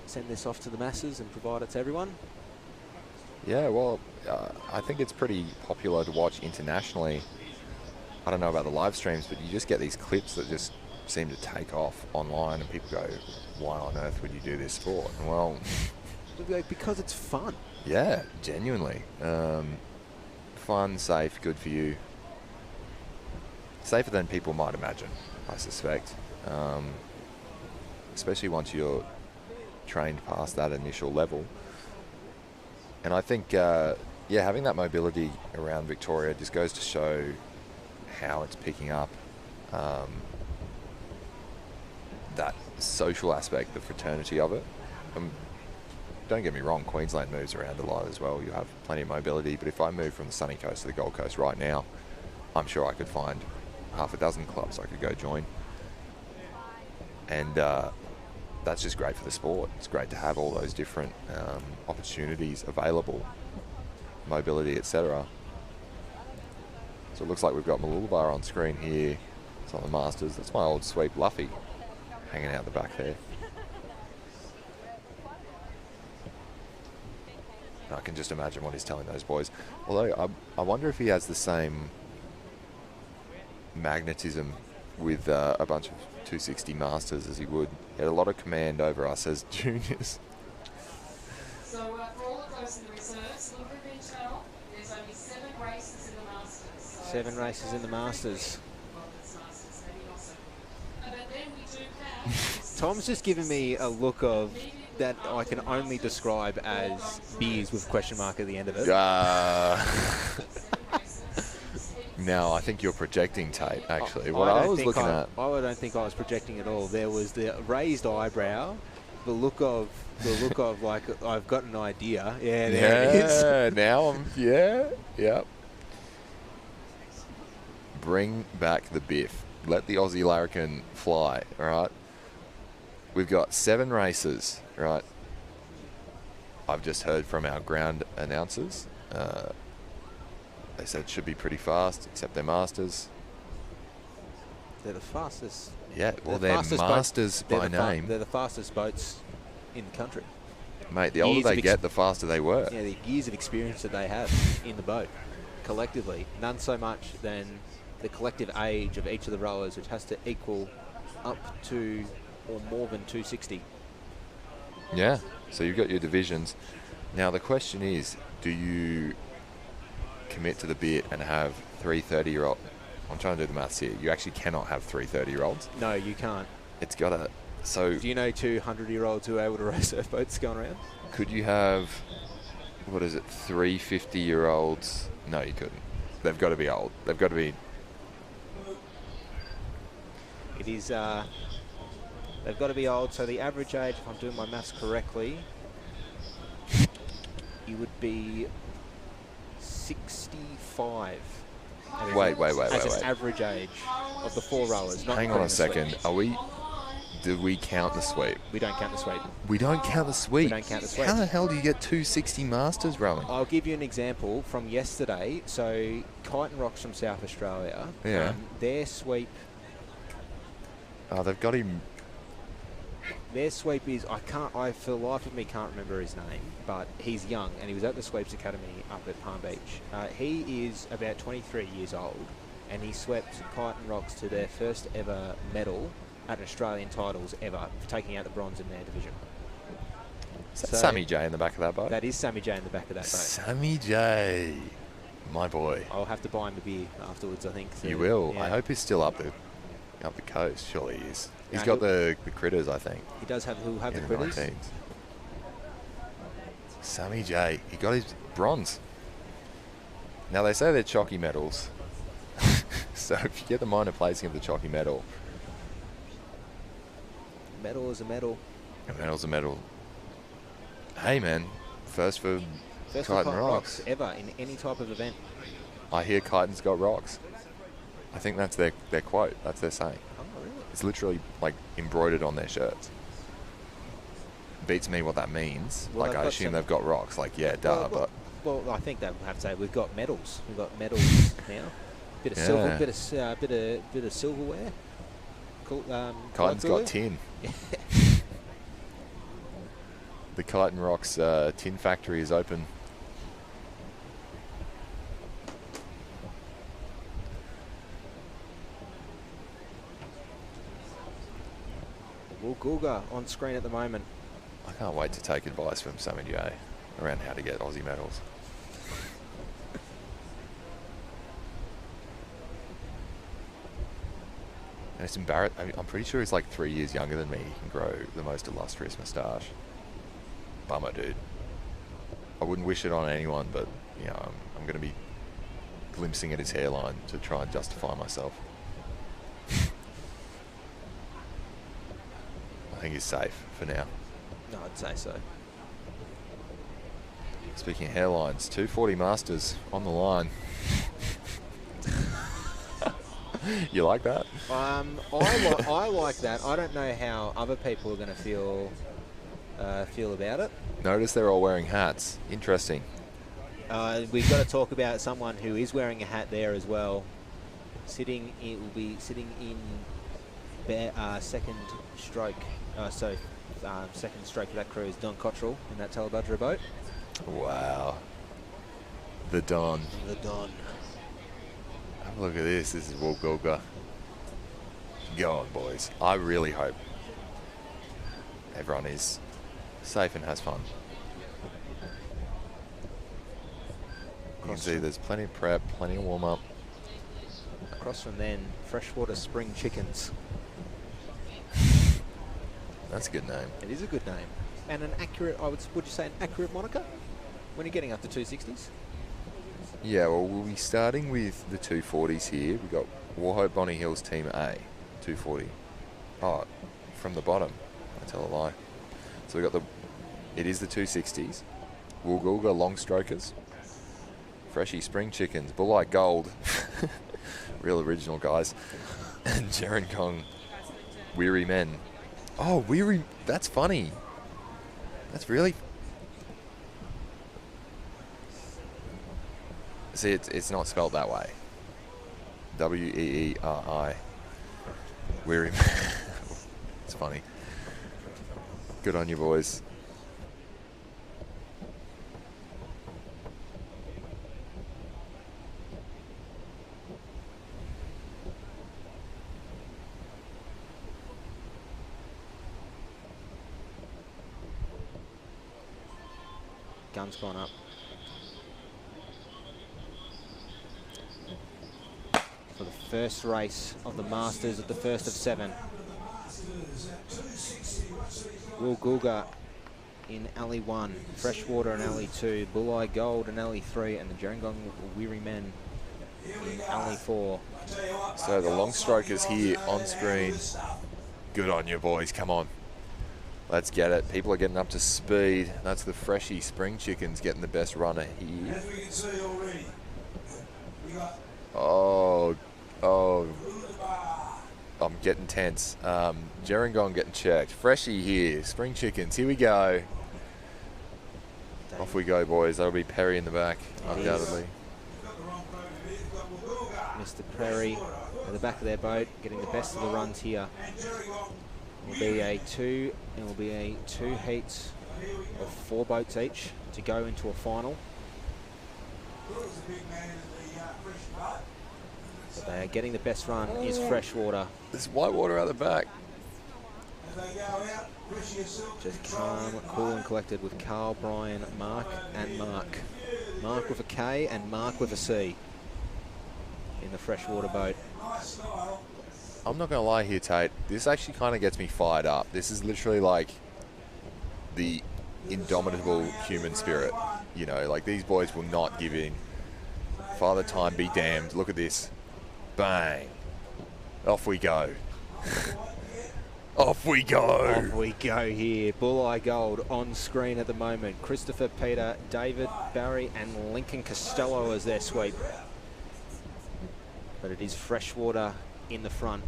send this off to the masses and provide it to everyone.
Yeah, well, I think it's pretty popular to watch internationally. I don't know about the live streams, but you just get these clips that just seem to take off online, and people go, why on earth would you do this sport? And well,
because it's fun.
Yeah, genuinely. Fun, safe, good for you. Safer than people might imagine, I suspect. Especially once you're trained past that initial level. And I think, having that mobility around Victoria just goes to show how it's picking up that social aspect, the fraternity of it. Don't get me wrong, Queensland moves around a lot as well. You have plenty of mobility, but if I move from the sunny coast to the Gold Coast right now, I'm sure I could find half a dozen clubs I could go join. And that's just great for the sport. It's great to have all those different opportunities available, mobility, etc. So it looks like we've got Mooloolaba on screen here. It's on the Masters. That's my old sweep Luffy hanging out the back there. I can just imagine what he's telling those boys. Although I wonder if he has the same magnetism with a bunch of 260 Masters as he would. He had a lot of command over us as juniors.
So for all of those in the reserves, in Revenge Channel, there's only 7 races in the Masters. So
7 races in the Masters.
But then we do have...
Tom's just given me a look of that I can only describe as beers with question mark at the end of it.
Now, I think you're projecting, Tate, actually. What
I
I was looking at...
I don't think I was projecting at all. There was the raised eyebrow, the look of like, I've got an idea. Yeah, there it is.
Now yep. Bring back the biff. Let the Aussie larrikin fly, all right? We've got 7 races, right? I've just heard from our ground announcers. They said it should be pretty fast, except they're Masters.
They're the fastest.
Yeah, well, they're Masters by name.
They're the fastest boats in the country.
Mate, the older they get, the faster they work.
Yeah, the years of experience that they have in the boat, collectively. None so much than the collective age of each of the rowers, which has to equal up to or more than 260.
Yeah, so you've got your divisions. Now, the question is, do you commit to the bit and have 3 30-year-old? I'm trying to do the maths here. You actually cannot have 3 30-year-olds.
No, you can't.
It's got to... So...
Do you know 200-year-olds who are able to race surf boats going around?
Could you have... What is it? 3 50-year-olds? No, you couldn't. They've got to be old. They've got to be...
It is... they've got to be old. So the average age, if I'm doing my maths correctly, you would be 65.
Wait.
As an average age of the 4 rowers. Not
Hang on a second. Do we count the sweep?
We don't count the sweep.
We don't count the sweep?
We don't count the sweep.
How the hell do you get 260 Masters rowing?
I'll give you an example from yesterday. So Kite and Rocks from South Australia.
Yeah.
Their sweep...
Oh, they've got him...
Their sweep is, I for the life of me can't remember his name, but he's young and he was at the Sweeps Academy up at Palm Beach. He is about 23 years old and he swept Kite and Rocks to their first ever medal at Australian titles ever, taking out the bronze in their division.
Is that Sammy J in the back of that boat?
That is Sammy J in the back of that boat.
Sammy J, my boy.
I'll have to buy him a beer afterwards, I think. So,
You will.
yeah.
I hope he's still up the coast. Surely he is. He's
No,
got the critters, I think.
He does have. He'll have the
in
critters.
19s. Sammy J, he got his bronze. Now they say they're chalky medals. So if you get the minor placing of the chalky medal,
Medal is a medal.
a medal's a medal. Hey man, first for
First
Kite
for
and Rocks.
ever in any type of event.
I hear Kiten's got rocks. I think that's their quote. That's their saying.
Oh, really?
It's literally like embroidered on their shirts. Beats me what that means.
Well,
like
they've
I
got
assume
some-
they've got rocks. Like yeah, duh. But
Well, I think they have to say we've got medals. We've got medals now. Bit of
Yeah.
silver, bit of silverware. Cool.
Kiten's
colour
got tin. The Kite and Rocks tin factory is open.
Woolgoolga on screen at the moment.
I can't wait to take advice from Sammy J around how to get Aussie medals. And it's embarrassing. I mean, I'm pretty sure he's like 3 years younger than me. He can grow the most illustrious moustache. Bummer, dude. I wouldn't wish it on anyone, but you know, I'm going to be glimpsing at his hairline to try and justify myself. I think he's safe for now.
No, I'd say so.
Speaking of hairlines, 240 Masters on the line. You like that?
I like that. I don't know how other people are going to feel about it.
Notice they're all wearing hats. Interesting.
We've got to talk about someone who is wearing a hat there as well. Will be sitting in second stroke. Second stroke of that crew is Don Cottrell in that Talabudra boat.
Wow. The Don.
The Don.
Have a look at this. This is Woolgoolga. Go on, boys. I really hope everyone is safe and has fun. You can see there's plenty of prep, plenty of warm-up.
Across from then, Freshwater Spring Chickens.
That's a good name.
It is a good name. And an accurate, would you say an accurate moniker? When you're getting up to 260s?
Yeah, well, we'll be starting with the 240s here. We've got Warhope Bonnie Hills Team A, 240. Oh, from the bottom. I tell a lie. So we've got it is the 260s. Woolgoolga Long Strokers. Freshie Spring Chickens. Bulleye Gold. Real original, guys. And Gerringong Weary Men. Oh, Weary. That's funny. That's really... See, it's not spelled that way. W-E-E-R-I. Weary Men. It's funny. Good on you, boys.
Gun's gone up. For the first race of the Masters at the first of 7. Woolgoolga in alley 1, Freshwater in alley 2, Bulleye Gold in alley 3, and the Gerringong Weary Men in alley 4.
So the long strokers here on screen. Good on you, boys. Come on. Let's get it. People are getting up to speed. That's the Freshie Spring Chickens getting the best runner here.
As we can see already, we got
Oh. I'm getting tense. Gerringong getting checked. Freshie here. Spring Chickens. Here we go. Off we go, boys. That'll be Perry in the back, undoubtedly.
Mr. Prairie at the back of their boat, getting the best of the runs here. It will be a two heats of 4 boats each to go into a final. But they are getting the best run is Freshwater.
There's Whitewater out the back.
Just calm, cool and collected with Carl, Brian, Mark and Mark. Mark with a K and Mark with a C in the Freshwater boat.
I'm not going to lie here, Tate. This actually kind of gets me fired up. This is literally like the indomitable human spirit. You know, like these boys will not give in. Father Time be damned. Look at this. Bang. Off we go. Off we go.
Off we go here. Bulleye Gold on screen at the moment. Christopher, Peter, David, Barry and Lincoln Costello as their sweep. But it is Freshwater in the front.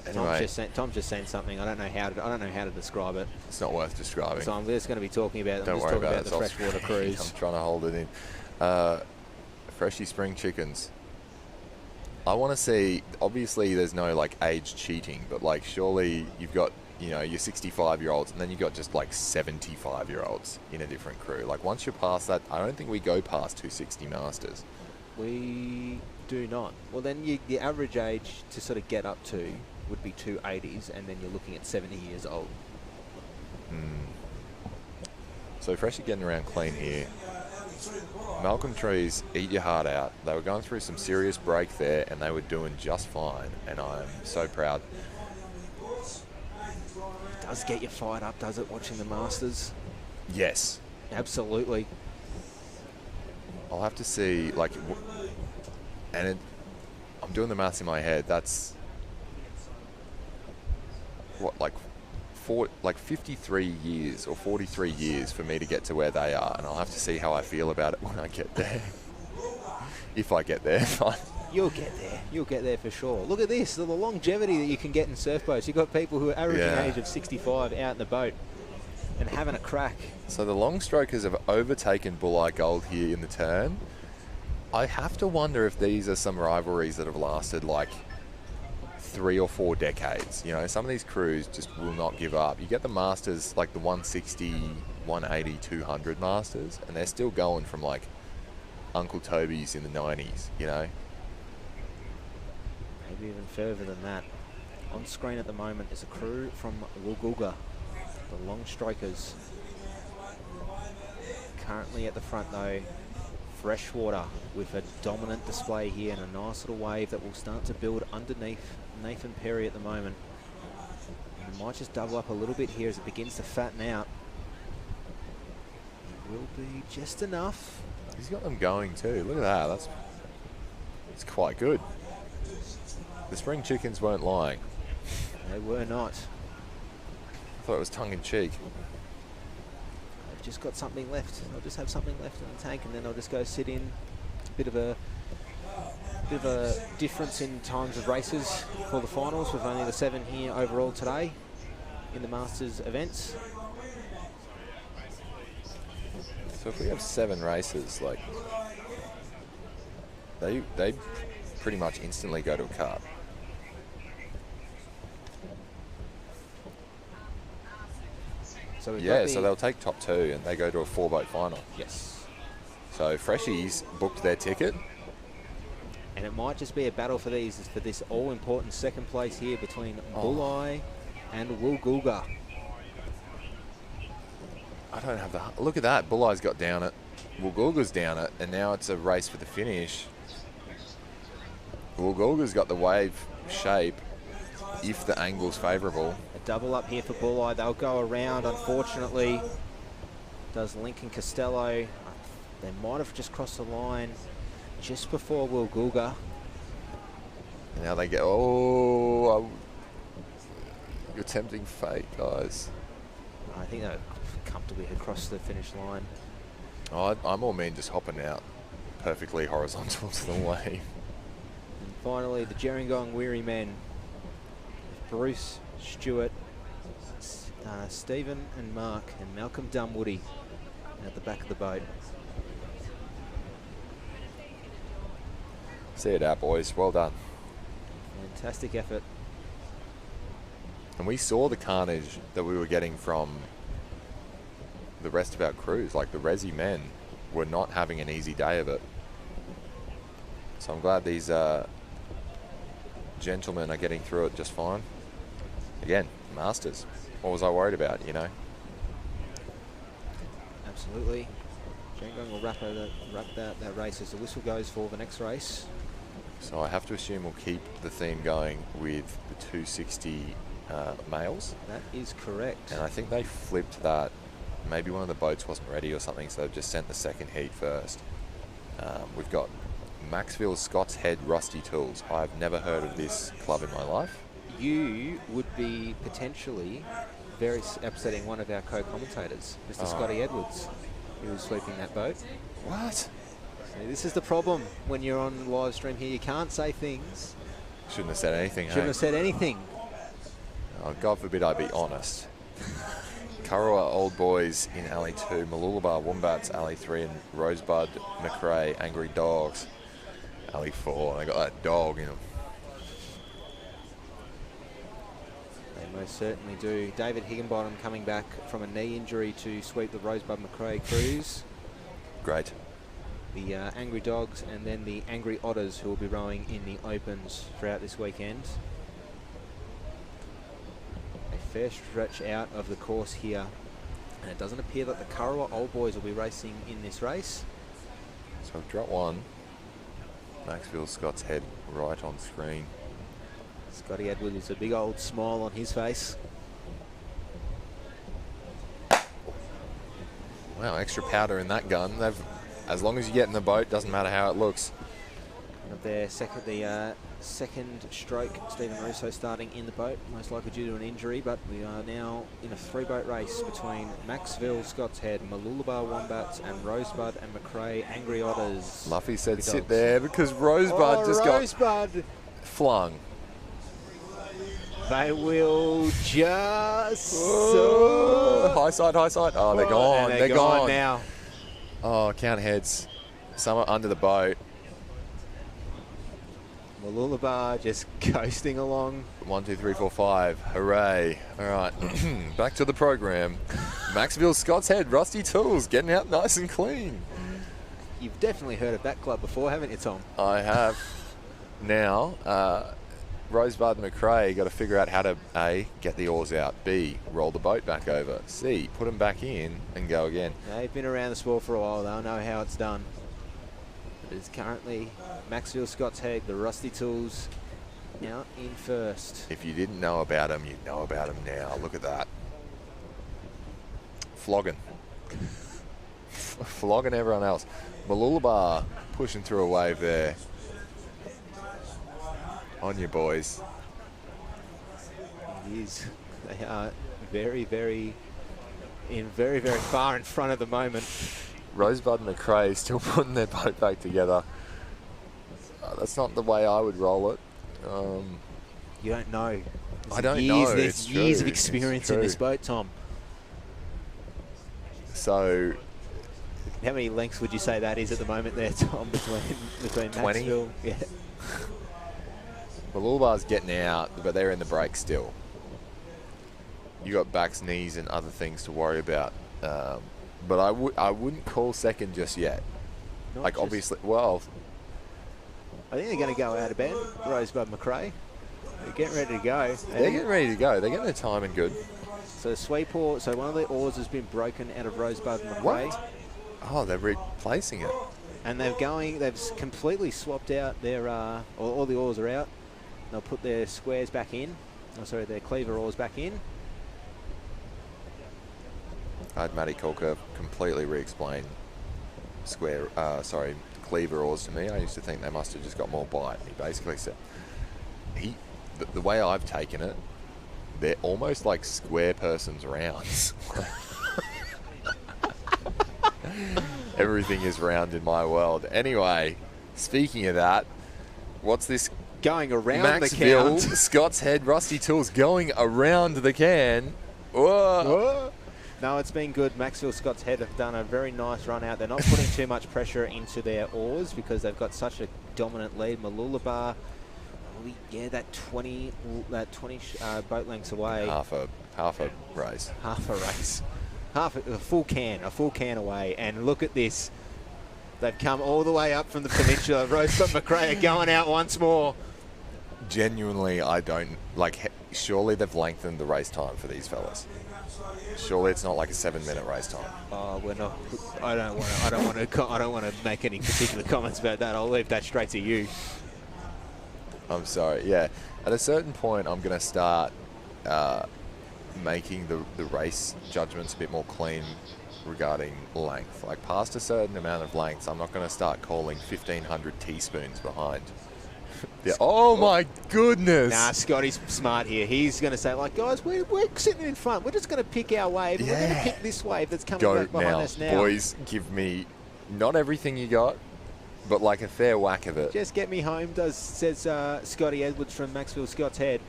Anyway,
Tom's just saying something. I don't know how to describe it.
it's not worth describing.
So I'm just going to be talking about.
Don't
I'm just
worry
talking
about
about
it.
the Freshwater cruise.
I'm trying to hold it in. Freshie spring chickens. I want to see. Obviously, there's no like age cheating, but like surely you've got your 65-year-olds, and then you've got just like 75-year-olds in a different crew. Like once you're past that, I don't think we go past 260 masters.
We do not. Well, then the average age to sort of get up to would be 280s, and then you're looking at 70 years old.
So Freshie getting around clean here. Malcolm Trees, eat your heart out. They were going through some serious break there, and they were doing just fine, and I'm so proud.
It does get you fired up, does it, watching the Masters?
Yes.
Absolutely.
I'll have to see, like, I'm doing the maths in my head. That's what, like 53 years or 43 years for me to get to where they are, and I'll have to see how I feel about it when I get there. If I get there, fine.
You'll get there. You'll get there for sure. Look at this, the longevity that you can get in surf boats. You've got people who are averaging age of 65 out in the boat and having a crack.
So the long strokers have overtaken Bulleye Gold here in the turn. I have to wonder if these are some rivalries that have lasted like 3 or 4 decades. You know, some of these crews just will not give up. You get the Masters, like the 160, 180, 200 Masters, and they're still going from like Uncle Toby's in the 90s, you know?
Maybe even further than that. On screen at the moment is a crew from Woolgoolga, the long strokers. Currently at the front though, Freshwater with a dominant display here and a nice little wave that will start to build underneath Nathan Perry at the moment. And it might just double up a little bit here as it begins to fatten out. It will be just enough.
He's got them going too. Look at that. It's quite good. The spring chickens weren't lying.
They were not.
I thought it was tongue-in-cheek.
They've just got something left. They'll just have something left in the tank, and then they'll just go sit in. Bit of a difference in times of races for the finals, with only the 7 here overall today in the Masters events.
So if we have 7 races, like they pretty much instantly go to a cup.
So
so they'll take top 2 and they go to a 4-boat final.
Yes.
So Freshies booked their ticket.
And it might just be a battle for this all-important second place here between Bulleye and Woolgoolga.
I don't have the... Look at that. Bulleye's got down it. Woolgoolga's down it. And now it's a race for the finish. Woolgoolga's got the wave shape if the angle's favourable.
A double up here for Bulleye. They'll go around, unfortunately. Does Lincoln Costello. They might have just crossed the line just before Woolgoolga.
Now they get... Oh, you're tempting fate, guys.
I think they'll comfortably across the finish line.
Oh, I more mean just hopping out perfectly horizontal to the wave.
And finally, the Gerringong Weary Men. Bruce, Stewart, Stephen and Mark, and Malcolm Dunwoody at the back of the boat.
See it out, boys. Well done.
Fantastic effort.
And we saw the carnage that we were getting from the rest of our crews. Like the Resi men were not having an easy day of it. So I'm glad these gentlemen are getting through it just fine. Again, Masters. What was I worried about, you know?
Absolutely. Jangong will wrap that race as the whistle goes for the next race.
So I have to assume we'll keep the theme going with the 260 males.
That is correct.
And I think they flipped that. Maybe one of the boats wasn't ready or something, so they've just sent the second heat first. We've got Maxville Scott's Head Rusty Tools. I've never heard of this club in my life.
You would be potentially very upsetting one of our co-commentators, Mr. Scotty Edwards, who was sweeping that boat.
What?
So this is the problem when you're on live stream here. You can't say things.
Shouldn't have said anything.
Shouldn't have said anything.
Oh, God forbid I be honest. Kurrawa Old Boys in Alley 2, Mooloolaba Wombats Alley 3, and Rosebud McRae Angry Dogs Alley 4. They got that dog in them.
They most certainly do. David Higginbottom coming back from a knee injury to sweep the Rosebud McRae crews.
Great.
The Angry Dogs and then the Angry Otters, who will be rowing in the Opens throughout this weekend. A fair stretch out of the course here, and it doesn't appear that the Kurrawa Old Boys will be racing in this race.
So I've dropped one. Maxville Scott's Head right on screen.
Scotty Edwards with a big old smile on his face.
Wow, extra powder in that gun. As long as you get in the boat, doesn't matter how it looks.
Of their second stroke, Stephen Russo starting in the boat, most likely due to an injury, but we are now in a 3-boat race between Maxville, Scott's Head, Mooloolaba Wombats, and Rosebud and McRae Angry Otters.
Luffy said sit there because Rosebud got flung.
They will just...
High side, high side. Oh, they're gone.
They're gone now.
Oh, count heads. Some are under the boat.
Mooloolaba just coasting along.
1, 2, 3, 4, 5. Hooray. All right. Back to the program. Maxville Scott's Head, Rusty Tools, getting out nice and clean.
You've definitely heard of that club before, haven't you, Tom?
I have. Now, Rosebud and McRae got to figure out how to A, get the oars out, B, roll the boat back over, C, put them back in and go again.
They've been around the sport for a while. They'll know how it's done. It is currently Maxville Scott's Head, the Rusty Tools, now in first.
If you didn't know about them, you know about them now. Look at that. Flogging. Flogging everyone else. Mooloolaba pushing through a wave there. On you, boys.
It is. They are very, very far in front at the moment.
Rosebud and McRae still putting their boat back together. That's not the way I would roll it.
You don't know.
I don't know.
There's years of experience in this boat, Tom.
So,
how many lengths would you say that is at the moment there, Tom, between
20?
Maxville? Yeah.
Mooloolaba's getting out, but they're in the break still. You got backs, knees, and other things to worry about. But I wouldn't call second just yet. Like obviously, well,
I think they're going to go out of bed. Rosebud McRae. They're getting ready to go.
They're getting ready to go. They're getting their timing good.
So the sweep oar. So one of the oars has been broken out of Rosebud McRae.
What? Oh, they're replacing it.
And they've completely swapped out their all the oars are out. They'll put their squares back in. Oh, sorry, their cleaver oars back in.
I had Matty Colker completely re-explain cleaver oars to me. I used to think they must have just got more bite. He basically said, the way I've taken it, they're almost like square person's rounds. Everything is round in my world. Anyway, speaking of that, what's this?
Going around the
Maxville,
count.
Scott's Head, Rusty Tools going around the can. Whoa.
No, it's been good. Maxwell Scott's Head have done a very nice run out. They're not putting too much pressure into their oars because they've got such a dominant lead. Malulabar, yeah, that 20 boat lengths away.
Half a race.
Half a race. A full can away. And look at this. They've come all the way up from the peninsula. Rosebud McRae are going out once more.
Genuinely, I don't like. Surely they've lengthened the race time for these fellas. Surely it's not like a 7-minute race time.
Oh, we're not. I don't want to make any particular comments about that. I'll leave that straight to you.
I'm sorry. Yeah, at a certain point, I'm going to start making the race judgments a bit more clean regarding length. Like past a certain amount of lengths, I'm not going to start calling 1,500 teaspoons behind. Yeah. Oh my goodness!
Nah, Scotty's smart here. He's going to say, like, guys, we're sitting in front. We're just going to pick our wave. Yeah. We're going to pick this wave that's coming back behind us now.
Boys, give me not everything you got, but like a fair whack of it.
Just get me home, says Scotty Edwards from Maxwell Scott's Head.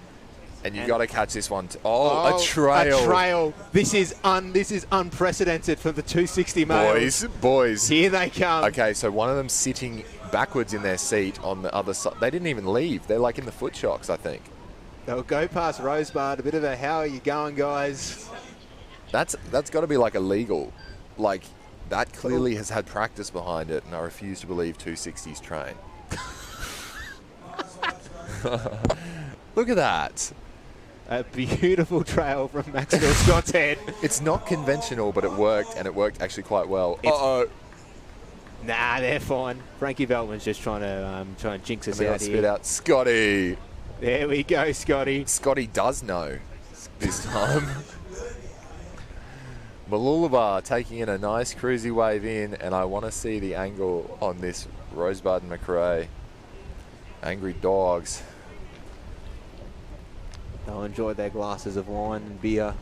And you got to catch this one. A trail.
A trail. This is unprecedented for the 260 males.
Boys.
Here they come.
Okay, so one of them sitting backwards in their seat on the other side. They didn't even leave. They're like in the foot shocks, I think.
They'll go past Rosebud. A bit of a, how are you going, guys?
That's got to be like illegal. Like, that clearly has had practice behind it, and I refuse to believe 260s train. Look at that.
A beautiful trail from Maxwell Scott's Head.
It's not conventional, but it worked, and it worked actually quite well.
Nah, they're fine. Frankie Veltman's just trying to jinx us out here.
Spit out Scotty.
There we go, Scotty.
Scotty does know this time. Malulabar taking in a nice cruisy wave in, and I want to see the angle on this Rosebud and McRae. Angry dogs.
They'll enjoy their glasses of wine and beer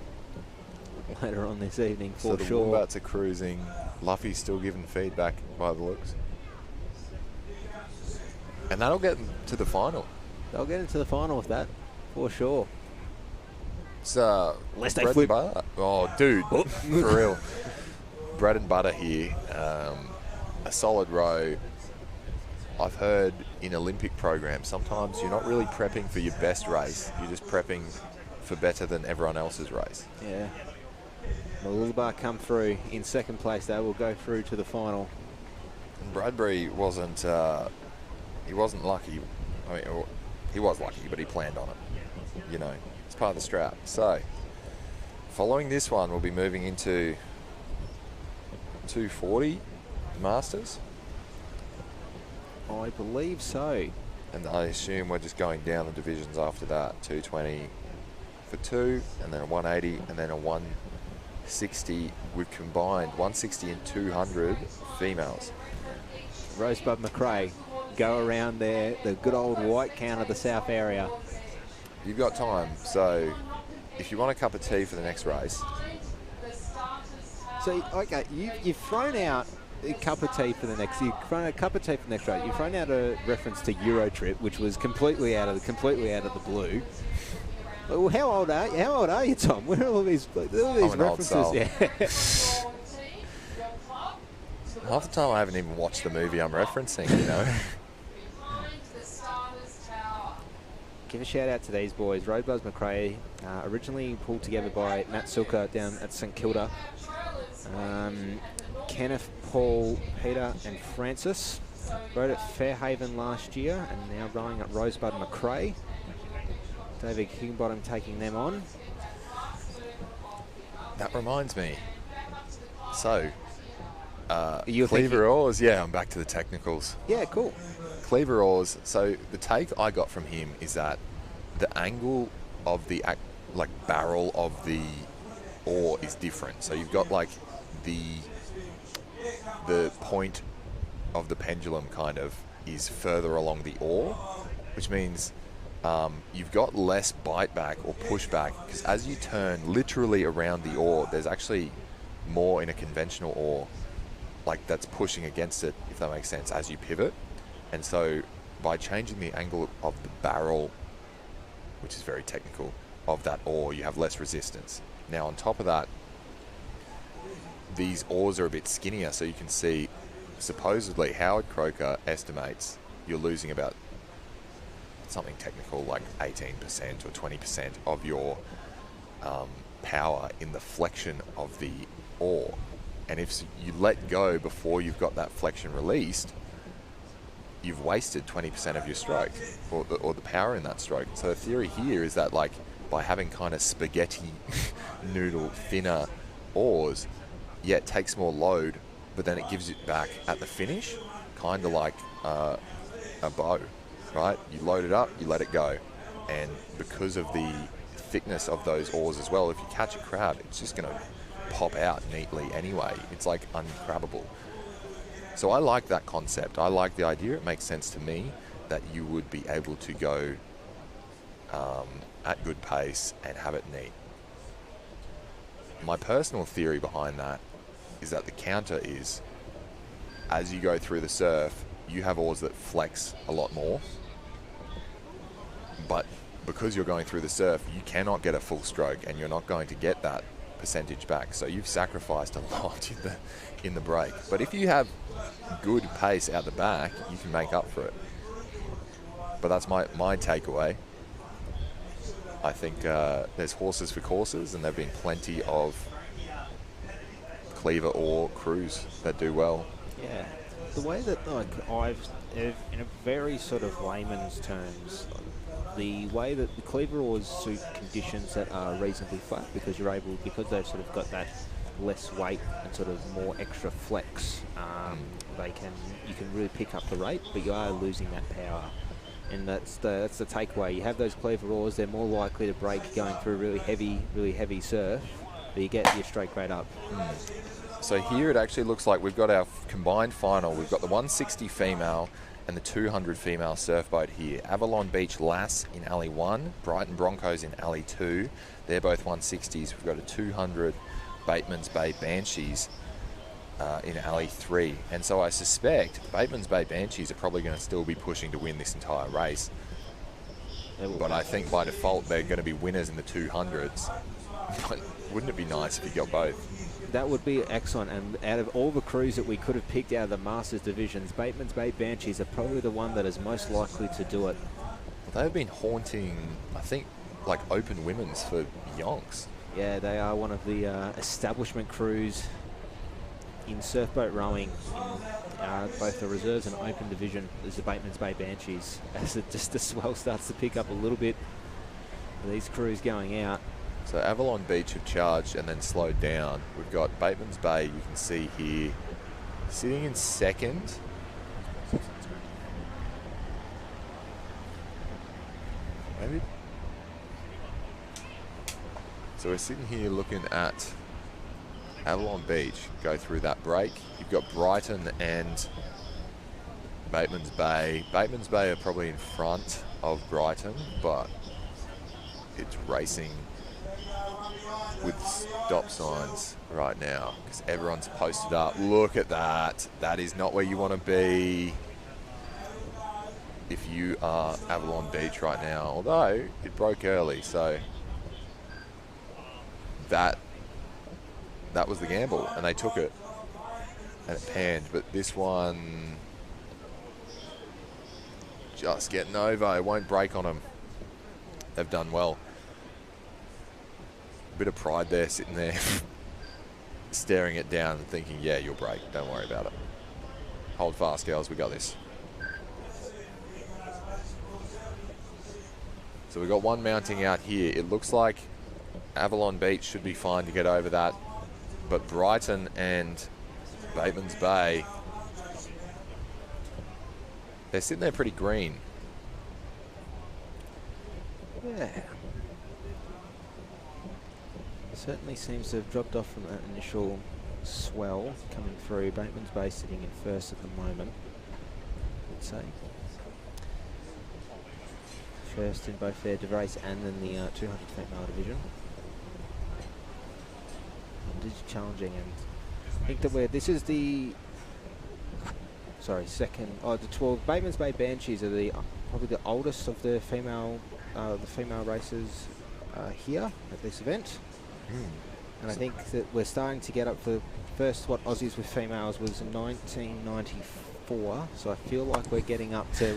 later on this evening, for
sure. So the
sure.
Wombats are cruising. Luffy's still giving feedback by the looks. And that'll get them to the final.
They'll get into the final with that, for sure.
It's
Unless they
bread
flip.
and butter. Oh, dude, for real. Bread and butter here. A solid row. I've heard in Olympic programs, sometimes you're not really prepping for your best race. You're just prepping for better than everyone else's race.
Yeah. Malulabar come through in second place. They will go through to the final.
And Bradbury wasn't lucky. I mean, he was lucky, but he planned on it. You know, it's part of the strap. So, following this one, we'll be moving into 240 Masters.
I believe so.
And I assume we're just going down the divisions after that. 220 for 2, and then a 180, and then a 160. We've combined 160 and 200 females.
Rosebud McRae go around there, the good old white count of the south area.
You've got time, so if you want a cup of tea for the next race.
So, okay, you've thrown out a cup of tea for the next. You've thrown a cup of tea for the next race. You've thrown out a reference to Eurotrip, which was completely out of the blue. Well, how old are you, Tom? Where are all these references? Yeah.
Half the time I haven't even watched the movie I'm referencing, you know.
Give a shout out to these boys. Rosebud McRae, originally pulled together by Matt Silker down at St Kilda. Kenneth, Paul, Peter and Francis rode at Fairhaven last year and now rowing at Rosebud McRae. David Higginbottom taking them on.
That reminds me. So,
You're
Cleaver oars, yeah, I'm back to the technicals.
Yeah, cool.
Cleaver oars, so the take I got from him is that the angle of the barrel of the oar is different. So you've got like the point of the pendulum kind of is further along the oar, which means you've got less bite back or push back, because as you turn literally around the oar, there's actually more in a conventional oar like that's pushing against it, if that makes sense, as you pivot. And so by changing the angle of the barrel, which is very technical, of that oar, you have less resistance. Now on top of that, these oars are a bit skinnier, so you can see supposedly Howard Croker estimates you're losing about something technical like 18% or 20% of your power in the flexion of the oar. And if you let go before you've got that flexion released, you've wasted 20% of your stroke or the power in that stroke. So the theory here is that, like, by having kind of spaghetti noodle thinner oars, yeah, it takes more load, but then it gives it back at the finish, kind of like a bow, right? You load it up, you let it go. And because of the thickness of those oars as well, if you catch a crab, it's just going to pop out neatly anyway. It's like uncrabbable. So I like that concept. I like the idea. It makes sense to me that you would be able to go at good pace and have it neat. My personal theory behind that is that the counter is, as you go through the surf, you have oars that flex a lot more, but because you're going through the surf, you cannot get a full stroke and you're not going to get that percentage back. So you've sacrificed a lot in the break. But if you have good pace out the back, you can make up for it. But that's my takeaway. I think there's horses for courses, and there have been plenty of cleaver oar crews that do well.
Yeah, the way that, like, in a very sort of layman's terms, the way that the cleaver oars suit conditions that are reasonably flat, because they've sort of got that less weight and sort of more extra flex. You can really pick up the rate, but you are losing that power. And that's the takeaway. You have those cleaver oars; they're more likely to break going through really heavy surf, but you get your straight grade up.
So here it actually looks like we've got our combined final. We've got the 160 female and the 200 female surf boat here. Avalon Beach Lass in Alley 1, Brighton Broncos in Alley 2. They're both 160s. We've got a 200 Bateman's Bay Banshees in Alley 3. And so I suspect Bateman's Bay Banshees are probably going to still be pushing to win this entire race. But I think by default they're going to be winners in the 200s. But wouldn't it be nice if you got both?
That would be excellent. And out of all the crews that we could have picked out of the Masters divisions, Bateman's Bay Banshees are probably the one that is most likely to do it.
They've been haunting, I think, like open women's for yonks.
Yeah, they are one of the establishment crews in surfboat rowing in both the reserves and open division. Is the Bateman's Bay Banshees. As the swell starts to pick up a little bit, these crews going out.
So Avalon Beach have charged and then slowed down. We've got Bateman's Bay, you can see here, sitting in second. Maybe. So we're sitting here looking at Avalon Beach go through that break. You've got Brighton and Bateman's Bay. Bateman's Bay are probably in front of Brighton, but it's racing with stop signs right now because everyone's posted up. Look at that. That is not where you want to be if you are Avalon Beach right now, although it broke early, so that was the gamble and they took it and it panned. But this one just getting over. It won't break on them. They've done well. A bit of pride there, sitting there staring it down and thinking, yeah, you'll break, don't worry about it. Hold fast, girls, we got this. So we've got one mounting out here. It looks like Avalon Beach should be fine to get over that, but Brighton and Bateman's Bay, they're sitting there pretty green.
Yeah. Certainly seems to have dropped off from that initial swell coming through. Bateman's Bay sitting in first at the moment, I'd say. First in both their race and then the 200 female division. And it is challenging, and I think that this is the second. Oh, the 12 Bateman's Bay Banshees are probably the oldest of the female races here at this event. And I think that we're starting to get up for first what Aussies with females was 1994. So I feel like we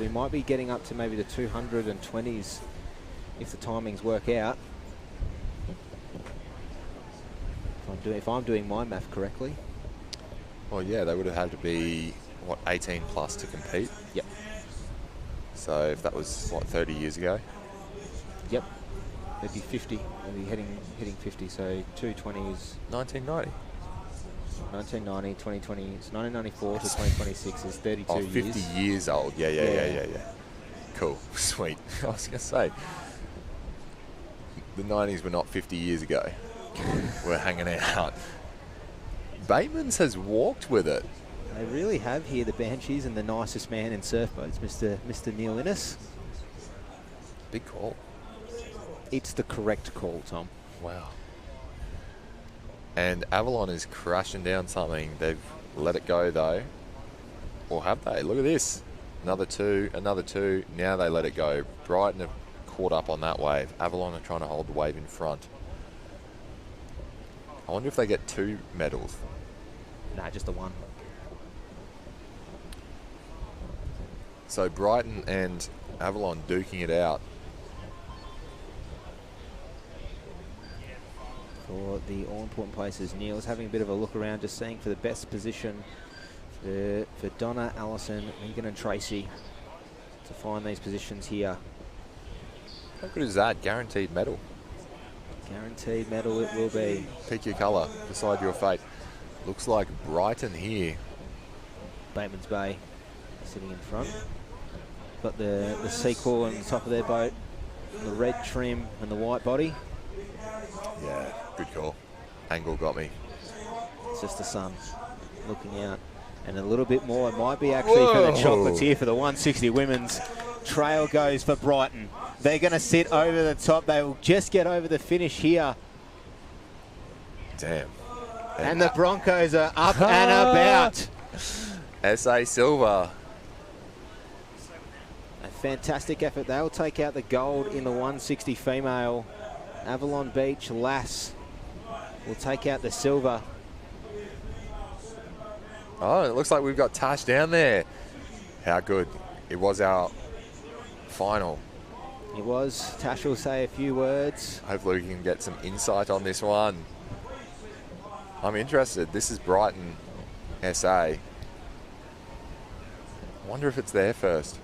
might be getting up to maybe the 220s if the timings work out. If I'm doing my math correctly.
Well, yeah, they would have had to be, what, 18 plus to compete?
Yep.
So if that was, what, 30 years ago?
Yep. They'd be 50. They'd be hitting 50. So 220s.
1990.
1990, 2020. It's 1994 to 2026 is 32
oh,
years.
50 years old. Yeah. Cool. Sweet. I was going to say, the 90s were not 50 years ago. We're hanging out. Bateman's has walked with it.
They really have here, the Banshees, and the nicest man in surf boats, Mr. Neil Innes.
Big call.
It's the correct call, Tom.
Wow. And Avalon is crashing down something. They've let it go, though. Or have they? Look at this. Another two. Now they let it go. Brighton have caught up on that wave. Avalon are trying to hold the wave in front. I wonder if they get 2 medals.
Nah, just the one.
So Brighton and Avalon duking it out.
For the all-important places, Neil's having a bit of a look around, just seeing for the best position for Donna, Allison, Megan and Tracy to find these positions here.
How good is that? Guaranteed medal.
Guaranteed medal it will be.
Pick your colour. Decide your fate. Looks like Brighton here.
Bateman's Bay sitting in front. Got the sequel on the top of their boat, the red trim and the white body.
Yeah, good call. Angle got me.
It's just the sun looking out. And a little bit more. It might be actually for the chocolates here for the 160 women's. Trail goes for Brighton. They're going to sit over the top. They will just get over the finish here.
Damn.
And the Broncos are up and about.
SA Silver.
A fantastic effort. They'll take out the gold in the 160 female. Avalon Beach Lass will take out the silver.
Oh, it looks like we've got Tash down there. How good. It was our final.
It was. Tash will say a few words.
Hopefully we can get some insight on this one. I'm interested. This is Brighton, SA. I wonder if it's their first.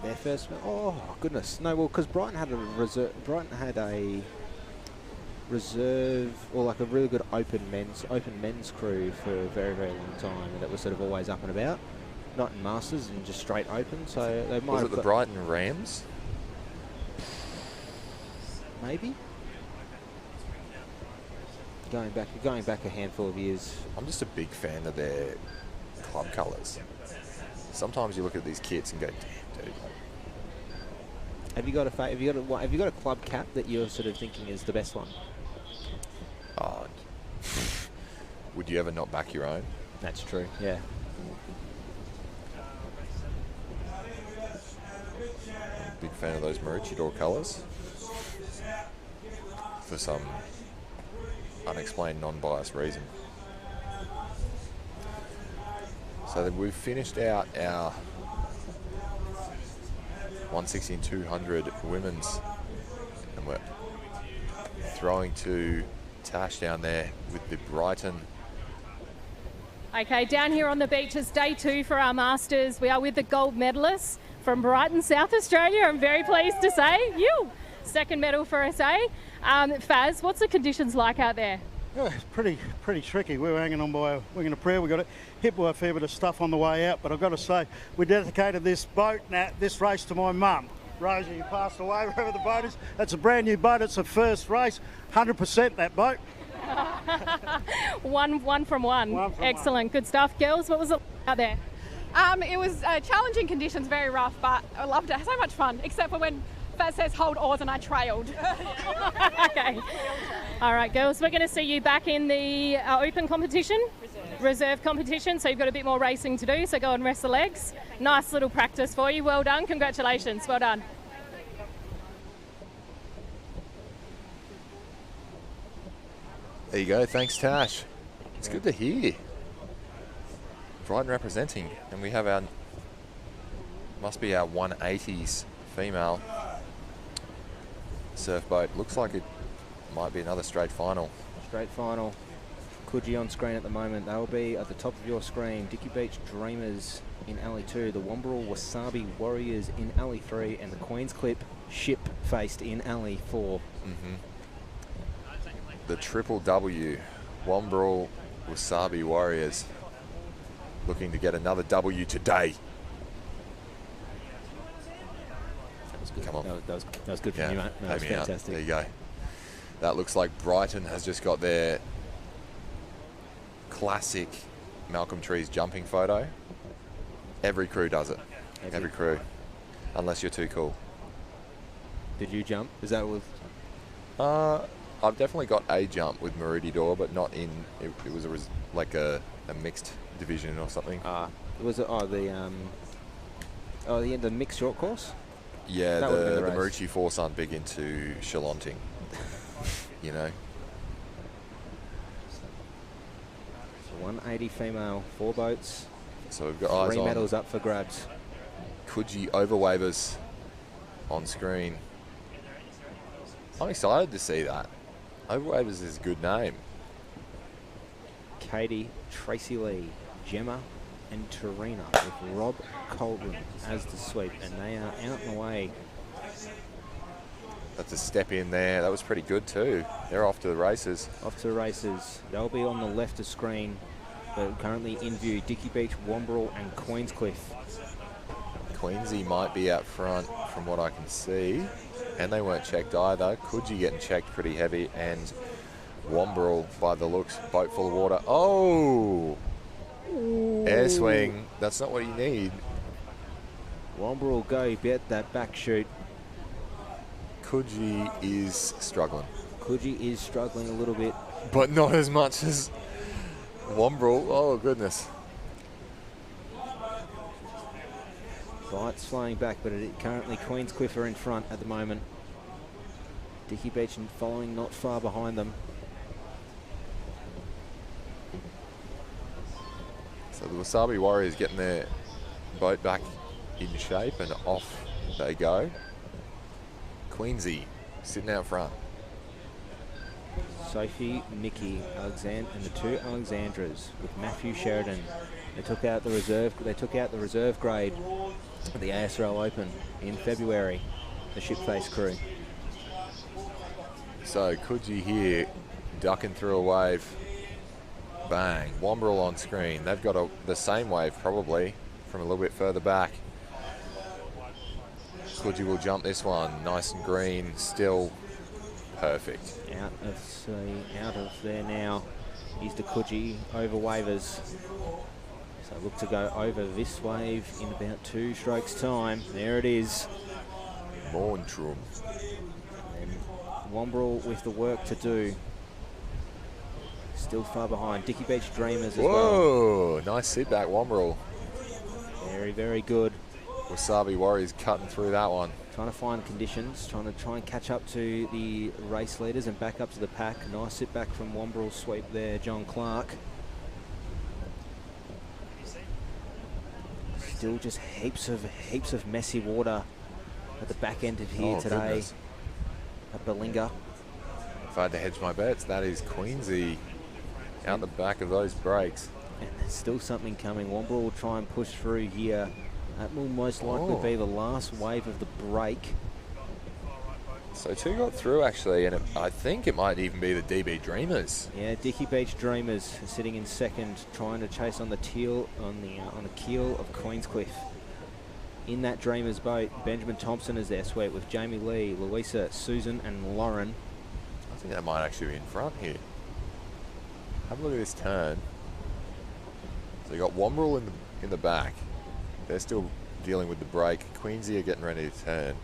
Their first. Oh goodness, no. Well, because Brighton had a reserve. Brighton had a reserve, or like a really good open men's crew for a very, very long time, and it was sort of always up and about, not in Masters and just straight open. So they might.
Was
have
it the Brighton Rams?
Maybe. Going back a handful of years.
I'm just a big fan of their club colours. Sometimes you look at these kits and go, damn, dude.
Have you got a club cap that you're sort of thinking is the best one?
Oh, would you ever not back your own?
That's true. Yeah.
Big fan of those Maroochydore colours. For some unexplained, non-biased reason. So then we've finished out our 160 and 200 women's, and we're throwing to Tash down there with the Brighton.
Okay, down here on the beach is day 2 for our Masters. We are with the gold medalists from Brighton, South Australia. I'm very pleased to say, second medal for SA. Faz, what's the conditions like out there?
Yeah, it's pretty tricky. We were hanging on by a wing and a prayer. We got hit by a fair bit of stuff on the way out, but I've got to say, we dedicated this race to my mum, Rosie, who passed away wherever the boat is. That's a brand new boat. It's the first race, 100% that boat.
one from one. Excellent, good stuff. Girls, what was it out there?
It was challenging conditions, very rough, but I loved it. So much fun, except for when Faz says hold oars and I trailed.
Okay. All right, girls, we're going to see you back in the open competition, reserve competition, so you've got a bit more racing to do, so go and rest the legs. Nice little practice for you. Well done. Congratulations. Well done.
There you go. Thanks, Tash. It's good to hear. Brighton representing. And we have our, must be our 180s female surf boat. Looks like it might be another straight final.
Straight final. Coogee on screen at the moment. They'll be at the top of your screen. Dicky Beach Dreamers in Alley 2. The Womberall Wasabi Warriors in Alley 3. And the Queen's Clip Ship faced in Alley 4.
The triple W. Womberall Wasabi Warriors looking to get another W today.
That was good.
Come on.
That was good from you, mate. That was fantastic.
There you go. That looks like Brighton has just got their classic Malcolm Trees jumping photo. Every crew does it. Every crew. Unless you're too cool.
Did you jump? Is that with...
I've definitely got a jump with Maroochydore, but not in... It was like a mixed division or something.
Was it the mixed short course?
Yeah,
That would've been the race.
Maroochy Force aren't big into shalonting. You know?
So 180 female, 4 boats.
So we've got eyes
3
on
medals up for grabs.
Coogee overwavers on screen. I'm excited to see that. Overwavers is a good name.
Katie, Tracy Lee, Gemma and Tarina with Rob Colton as the sweep, and they are out and away.
That's a step in there. That was pretty good too. They're off to the races.
Off to the races. They'll be on the left of screen, but currently in view, Dicky Beach, Womberall and Queenscliff.
Queensy might be out front from what I can see. And they weren't checked either. Coogee getting checked pretty heavy, and Womberall, by the looks, boat full of water. Oh! Ooh. Air swing. That's not what you need.
Womberall go, bet that back shoot.
Coogee is struggling.
Coogee is struggling a little bit.
But not as much as Womberall. Oh, goodness.
Bites flying back, but currently Queenscliff are in front at the moment. Dicky Beach following not far behind them.
So the Wasabi Warriors getting their boat back in shape, and off they go. Queensy sitting out front.
Sophie, Nikki, Alexander, and the 2 Alexandras with Matthew Sheridan. They took out the reserve grade at the ASRL Open in February. The ship-face crew.
So Coogee here, ducking through a wave. Bang! Womberall on screen. They've got the same wave probably from a little bit further back. Coogee will jump this one. Nice and green, still perfect.
Out of there now is the Coogee over wavers. So look to go over this wave in about 2 strokes time. There it is.
Morntrum.
And Womberall with the work to do. Still far behind. Dicky Beach Dreamers as well.
Whoa! Nice sit back, Womberall.
Very, very good.
Wasabi Warriors cutting through that one.
Trying to find conditions, trying and catch up to the race leaders and back up to the pack. Nice sit back from Womberall sweep there, John Clark. Still just heaps of messy water at the back end of here today.
Goodness.
At Berlinga.
If I had to hedge my bets, that is Queensy out the back of those brakes.
And there's still something coming. Womberall will try and push through here. That will most likely be the last wave of the break.
So 2 got through actually, and I think it might even be the DB Dreamers.
Yeah, Dicky Beach Dreamers sitting in second, trying to chase on the keel of Queenscliff. In that Dreamers boat, Benjamin Thompson is their sweep with Jamie Lee, Louisa, Susan, and Lauren.
I think that might actually be in front here. Have a look at this turn. So you got Womberall in the back. They're still dealing with the break. Queensy are getting ready to turn.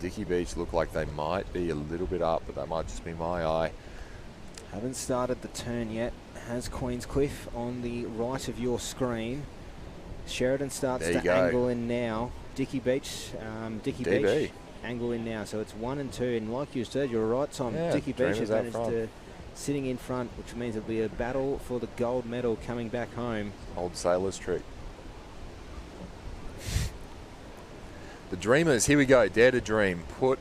Dicky Beach look like they might be a little bit up, but that might just be my eye.
Haven't started the turn yet. Has Queenscliff on the right of your screen. Sheridan starts to angle in now. Dicky Beach, Beach angle in now. So it's 1 and 2, and like you said, you're right, Tom.
Yeah,
Dicky Beach has managed to sitting in front, which means it'll be a battle for the gold medal coming back home.
Old sailor's trick. The Dreamers, here we go. Dare to dream. Put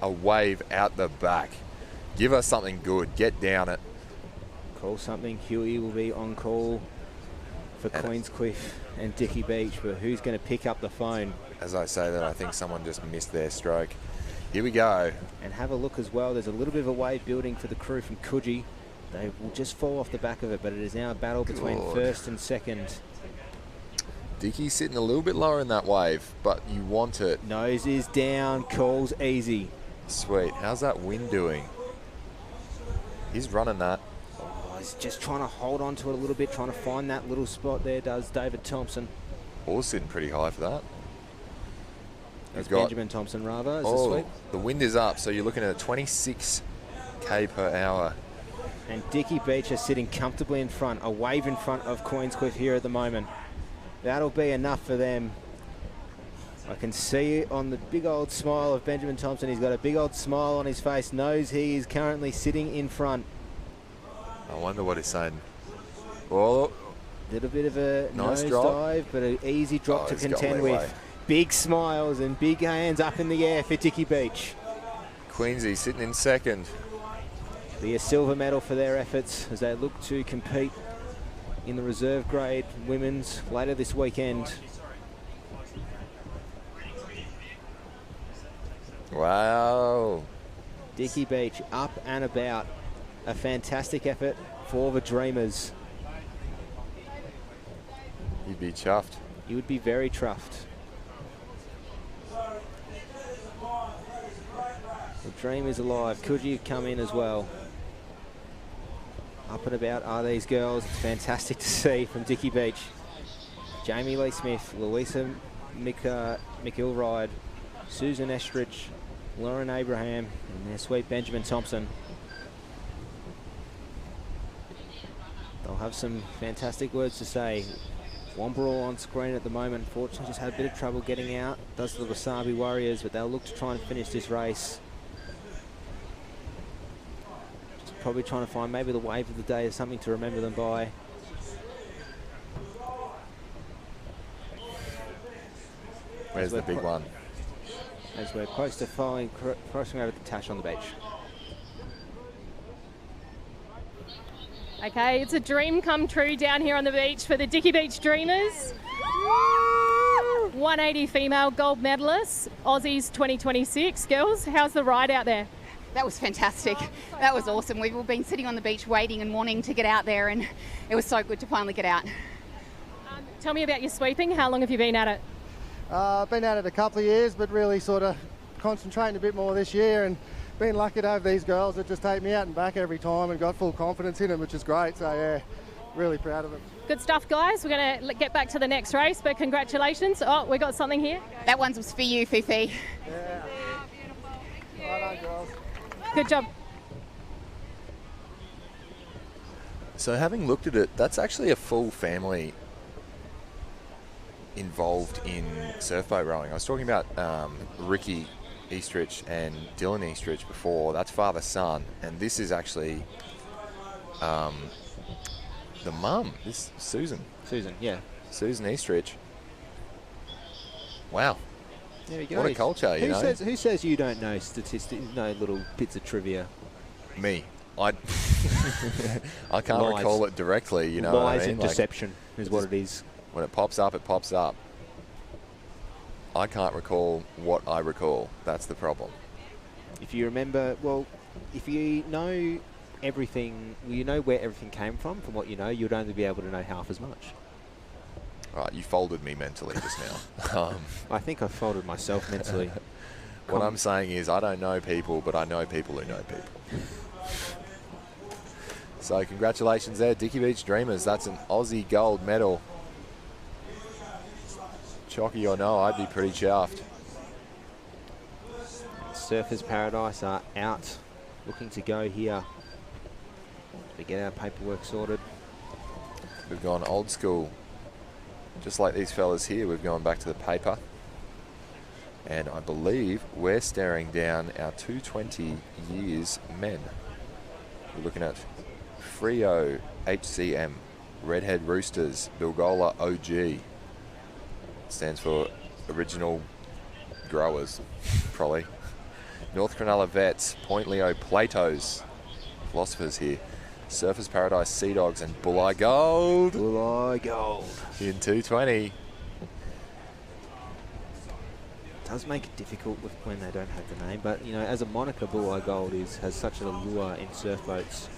a wave out the back. Give us something good. Get down it.
Call something. Huey will be on call for Queenscliff and Dicky Beach, but who's going to pick up the phone?
As I say that, I think someone just missed their stroke. Here we go.
And have a look as well. There's a little bit of a wave building for the crew from Coogee. They will just fall off the back of it, but it is now a battle between first and second.
Dickie's sitting a little bit lower in that wave, but you want it.
Nose is down, calls easy.
Sweet. How's that wind doing? He's running that.
Oh, he's just trying to hold on to it a little bit, trying to find that little spot there, does David Thompson.
Ball's sitting pretty high for that.
It's Benjamin Thompson, rather, as the sweep.
The wind is up, so you're looking at 26 k per hour.
And Dicky Beach is sitting comfortably in front, a wave in front of Queenscliff here at the moment. That'll be enough for them. I can see on the big old smile of Benjamin Thompson, he's got a big old smile on his face, knows he is currently sitting in front.
I wonder what he's saying. Oh,
little bit of a
nice
nose
drop.
Dive, but an easy drop to contend with.
Way.
Big smiles and big hands up in the air for Dicky Beach.
Queensy sitting in second.
Be a silver medal for their efforts as they look to compete in the reserve grade women's later this weekend.
Wow.
Dicky Beach up and about. A fantastic effort for the Dreamers.
You'd be chuffed.
You would be very chuffed. The dream is alive. Could you come in as well? Up and about are these girls. It's fantastic to see from Dicky Beach. Jamie Lee Smith, Louisa McIlride, Susan Estridge, Lauren Abraham, and their sweet Benjamin Thompson. They'll have some fantastic words to say. Womberall on screen at the moment. Unfortunately, just had a bit of trouble getting out. Does the Wasabi Warriors, but they'll look to try and finish this race. Just probably trying to find maybe the wave of the day is something to remember them by.
Where's the big one?
As we're close to crossing over the Tash on the beach.
Okay, it's a dream come true down here on the beach for the Dicky Beach Dreamers. 180 female gold medalists, Aussies 2026. Girls, how's the ride out there?
That was fantastic. That was awesome. We've all been sitting on the beach waiting and wanting to get out there, and it was so good to finally get out.
Tell me about your sweeping. How long have you been at it?
I've been at it a couple of years, but really sort of concentrating a bit more this year, and been lucky to have these girls that just take me out and back every time and got full confidence in them, which is great. So yeah, really proud of them.
Good stuff, guys. We're going to get back to the next race, but congratulations. Oh, we got something here.
That one was for you, Fifi.
Yeah. Well done, girls.
Good job.
So having looked at it, that's actually a full family involved in surfboat rowing. I was talking about Ricky Eastridge and Dylan Eastridge before. That's father-son, and this is actually the mum. This Susan.
Susan, yeah.
Susan Eastridge. Wow.
There we go.
What a culture, you know.
Who says you don't know statistics, no little bits of trivia?
Me. I can't
Lies.
recall it directly, you know what I
Lies
mean?
and deception is what it is.
When it pops up, it pops up. I can't recall what I recall. That's the problem.
If you remember, well, if you know everything, you know where everything came from what you know, you'd only be able to know half as much.
Right, you folded me mentally just now.
I think I folded myself mentally.
What I'm saying is I don't know people, but I know people who know people. So congratulations there, Dicky Beach Dreamers. That's an Aussie gold medal. Chalky or no, I'd be pretty chuffed.
Surfers Paradise are out, looking to go here. We get our paperwork sorted.
We've gone old school. Just like these fellas here, we've gone back to the paper. And I believe we're staring down our 220 years men. We're looking at Frio HCM, Redhead Roosters, Bilgola OG. Stands for Original Growers, probably. North Cronulla Vets, Point Leo Platos, Philosophers here. Surfers Paradise Sea Dogs and Bulleye Gold.
Bulleye Gold.
In 220.
Does make it difficult when they don't have the name, but you know, as a moniker, Bulleye Gold has such a lure in surf boats.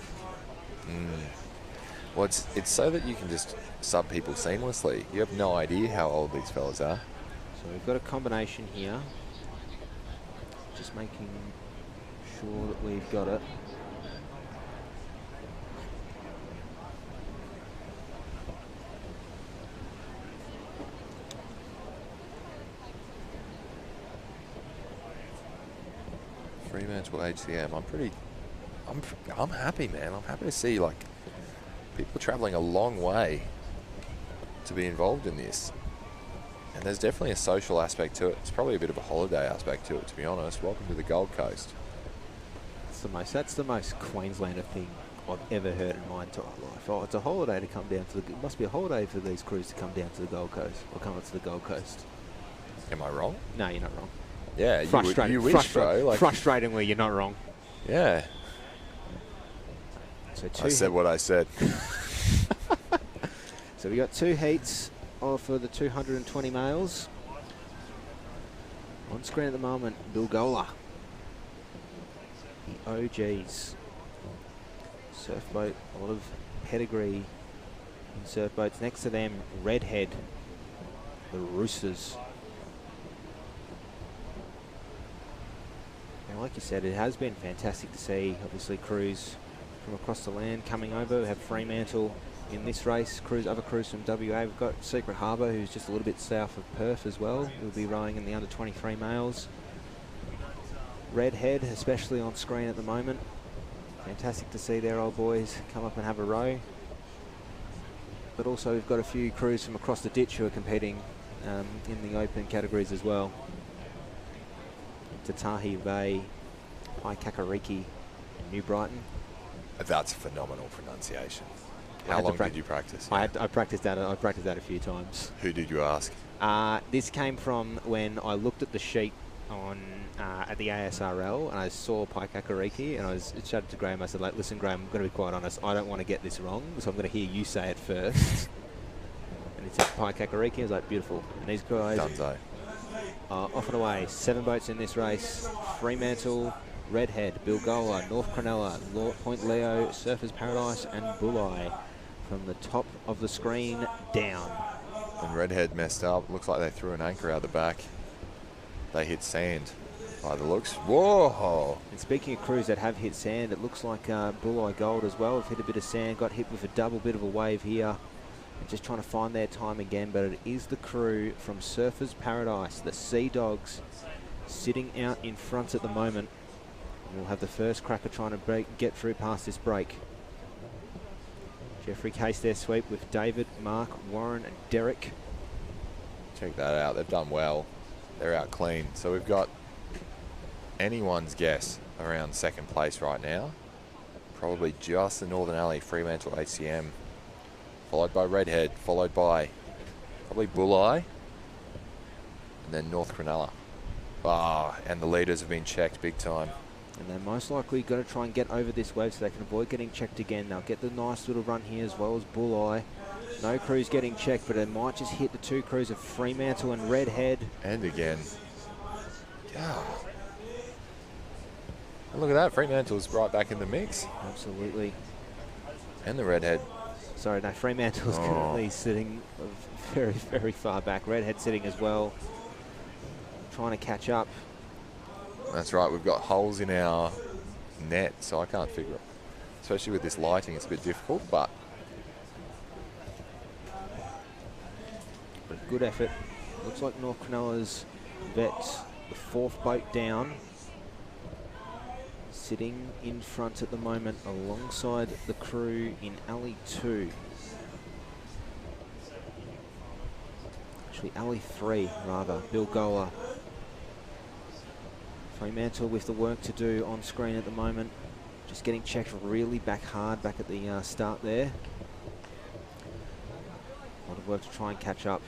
Well, it's so that you can just sub people seamlessly. You have no idea how old these fellas are.
So we've got a combination here. Just making sure that we've got it.
Fremantle HCM. I'm happy, man. I'm happy to see like people travelling a long way to be involved in this. And there's definitely a social aspect to it. It's probably a bit of a holiday aspect to it, to be honest. Welcome to the Gold Coast.
That's the most Queenslander thing I've ever heard in my entire life. Oh, it's a holiday to come down to it must be a holiday for these crews to come down to the Gold Coast or come up to the Gold Coast.
Am I wrong?
No, you're not wrong.
Yeah, you wish, bro. Like,
frustratingly, you're not wrong.
Yeah.
So
I said what I said.
So we got 2 heats for the 220 males. On screen at the moment, Bilgola. The OGs. Surf boat, a lot of pedigree in surf boats. Next to them, Redhead, the Roosters. Now, like you said, it has been fantastic to see, obviously, crews from across the land coming over. We have Fremantle in this race, other crews from WA. We've got Secret Harbour, who's just a little bit south of Perth as well. We'll be rowing in the under 23 males. Redhead, especially on screen at the moment. Fantastic to see their old boys come up and have a row. But also we've got a few crews from across the ditch who are competing in the open categories as well. Tatahi Bay, Paikakariki, New Brighton.
That's phenomenal pronunciation. How long did you practice?
I practiced that. I practiced that a few times.
Who did you ask?
This came from when I looked at the sheet on at the ASRL and I saw Paikakariki and I shouted to Graham. I said, like, listen, Graham, I'm going to be quite honest. I don't want to get this wrong, so I'm going to hear you say it first. And he said Paikakariki. I was like, beautiful. And these guys off and away. 7 boats in this race. Fremantle, Redhead, Bilgola, North Cronulla, Point Leo, Surfers Paradise and Bulleye. From the top of the screen down.
And Redhead messed up. Looks like they threw an anchor out the back. They hit sand by the looks. Whoa!
And speaking of crews that have hit sand, it looks like Bulleye Gold as well have hit a bit of sand, got hit with a double bit of a wave here. And just trying to find their time again, but it is the crew from Surfers Paradise, the Sea Dogs, sitting out in front at the moment. And we'll have the first cracker trying to get through past this break. Jeffrey Case their sweep with David, Mark, Warren and Derek.
Check that out. They've done well. They're out clean. So we've got anyone's guess around second place right now. Probably just the Northern Alley, Fremantle HCM. Followed by Redhead. Followed by probably Bulleye. And then North Cronulla. And the leaders have been checked big time.
And they're most likely going to try and get over this wave so they can avoid getting checked again. They'll get the nice little run here as well as Bulleye. No crews getting checked, but it might just hit the 2 crews of Fremantle and Redhead.
And again. Yeah. And look at that. Fremantle's right back in the mix.
Absolutely.
And the Redhead.
Sorry, no, Fremantle's currently sitting very, very far back. Redhead sitting as well. Trying to catch up.
That's right, we've got holes in our net, so I can't figure it. Especially with this lighting, it's a bit difficult, but
good effort. Looks like North Cronulla's Vets, the 4th boat down, sitting in front at the moment alongside the crew in Alley 2. Actually, Alley 3, rather, Bilgola. Fremantle with the work to do on screen at the moment. Just getting checked really back hard back at the start there. A lot of work to try and catch up.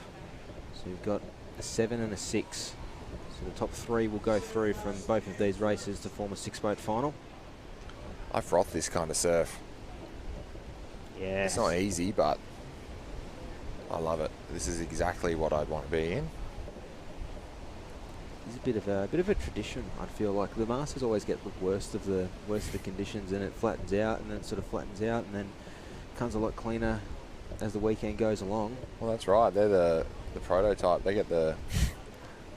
So we've got a 7 and a 6. So the top 3 will go through from both of these races to form a 6-boat final.
I froth this kind of surf.
Yeah.
It's not easy, but I love it. This is exactly what I'd want to be in.
It's a bit of a tradition. I feel like the Masters always get the worst of the conditions, and it flattens out, and then it sort of flattens out, and then becomes a lot cleaner as the weekend goes along.
Well, that's right. They're the prototype. They get the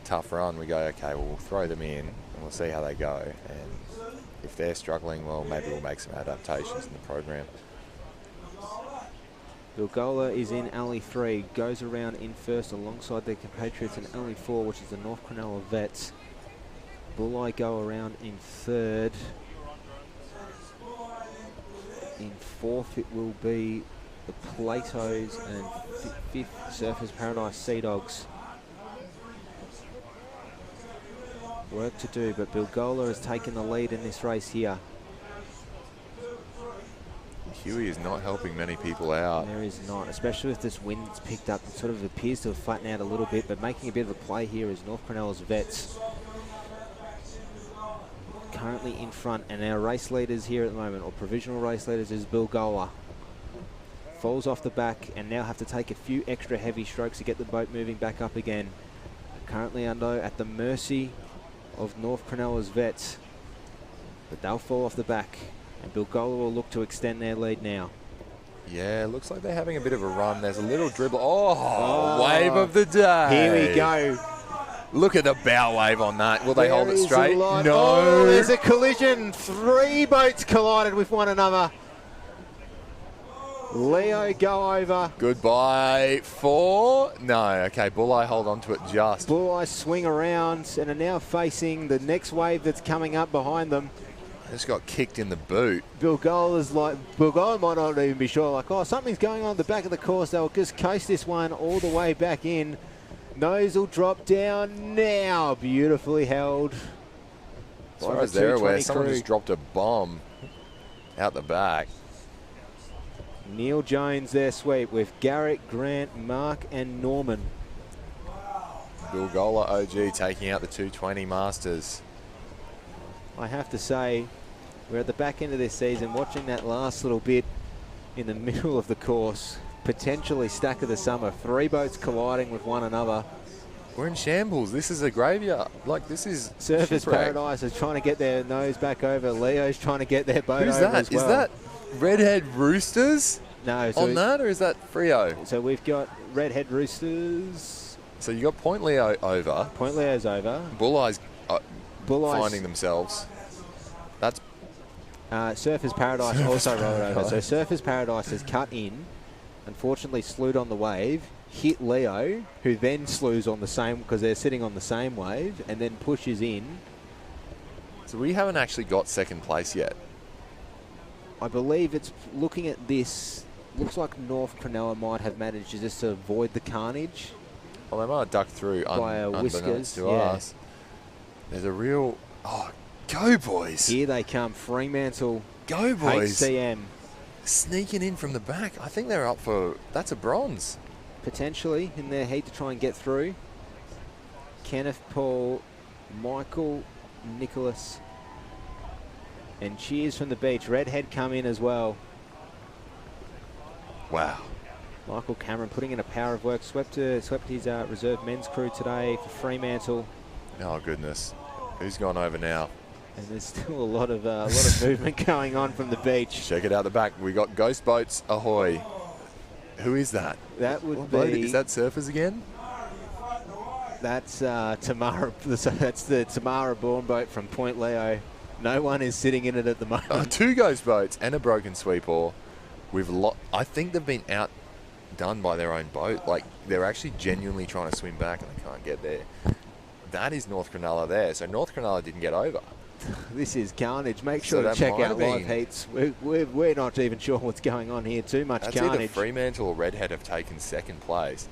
tough run. We go, okay, well, we'll throw them in, and we'll see how they go. And if they're struggling, well, maybe we'll make some adaptations in the program.
Bilgola is in Alley 3, goes around in first alongside their compatriots in Alley 4, which is the North Cronulla Vets. Bulli go around in third. In fourth it will be the Platos, and fifth Surfers Paradise Sea Dogs. Work to do, but Bilgola has taken the lead in this race here.
Huey is not helping many people out.
There is not, especially with this wind that's picked up. It sort of appears to have flattened out a little bit, but making a bit of a play here is North Cronulla's Vets. Currently in front, and our race leaders here at the moment, or provisional race leaders, is Bilgola. Falls off the back and now have to take a few extra heavy strokes to get the boat moving back up again. Currently at the mercy of North Cronulla's Vets, but they'll fall off the back. And Bilgola will look to extend their lead now.
Yeah, looks like they're having a bit of a run. There's a little dribble. Oh, wave of the day.
Here we go.
Look at the bow wave on that. Will they hold it straight? No.
Oh, there's a collision. 3 boats collided with one another. Leo go over.
Goodbye. 4. No. Okay, Bulli hold on to it just.
Bulli swing around and are now facing the next wave that's coming up behind them.
Just got kicked in the boot.
Bilgola might not even be sure, like, oh, something's going on at the back of the course. They'll just coast this one all the way back in. Nose will drop down now. Beautifully held.
As far as they're aware, someone just dropped a bomb out the back.
Neil Jones their sweep with Garrett, Grant, Mark and Norman.
Bilgola OG taking out the 220 Masters.
I have to say, we're at the back end of this season, watching that last little bit in the middle of the course, potentially stack of the summer, 3 boats colliding with one another.
We're in shambles. This is a graveyard. Like, this is
Surfers
shipwreck.
Paradise is trying to get their nose back over. Leo's trying to get their boat
Who's
over
that?
as well.
Is that Redhead Roosters?
No. So
on that, or is that Freo?
So we've got Redhead Roosters.
So you got Point Leo over.
Point Leo's over.
Bulli's finding themselves. That's
Surfers Paradise also rolled over. So Surfers Paradise has cut in, unfortunately slewed on the wave, hit Leo, who then slews on the same, because they're sitting on the same wave, and then pushes in.
So we haven't actually got second place yet.
I believe it's, looking at this, looks like North Cronulla might have managed just to avoid the carnage.
Well, they might have ducked through
by
whiskers to
yeah.
us. There's a real... Oh, go boys.
Here they come, Fremantle.
Go boys.
HCM.
Sneaking in from the back. I think they're up for... That's a bronze.
Potentially in their heat to try and get through. Kenneth, Paul, Michael, Nicholas, and cheers from the beach. Redhead come in as well.
Wow.
Michael Cameron putting in a power of work. Swept his reserve men's crew today for Fremantle.
Oh goodness, who's gone over now?
And there's still a lot of movement going on from the beach.
Check it out the back. We got Ghost Boats Ahoy. Who is that?
That would
what
be.
Boat? Is that Surfers again?
That's Tamara. That's the Tamara Bourne boat from Point Leo. No one is sitting in it at the moment.
2 Ghost Boats and a broken sweep oar. I think they've been outdone by their own boat. Like, they're actually genuinely trying to swim back and they can't get there. That is North Cronulla there. So North Cronulla didn't get over.
This is carnage. Make sure to check out live heats. We're not even sure what's going on here. Too much carnage.
Either Fremantle or Redhead have taken second place.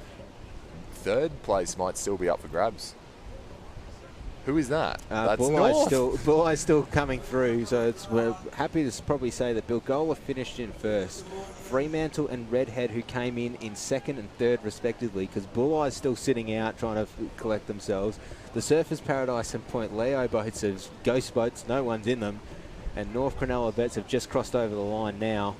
Third place might still be up for grabs. Who is that? That's
Bulleye's still coming through, so we're happy to probably say that Bilgola finished in first. Fremantle and Redhead, who came in second and third respectively, because Bulleye's still sitting out trying to collect themselves. The Surfers Paradise and Point Leo boats are ghost boats, no one's in them, and North Cronulla Vets have just crossed over the line now.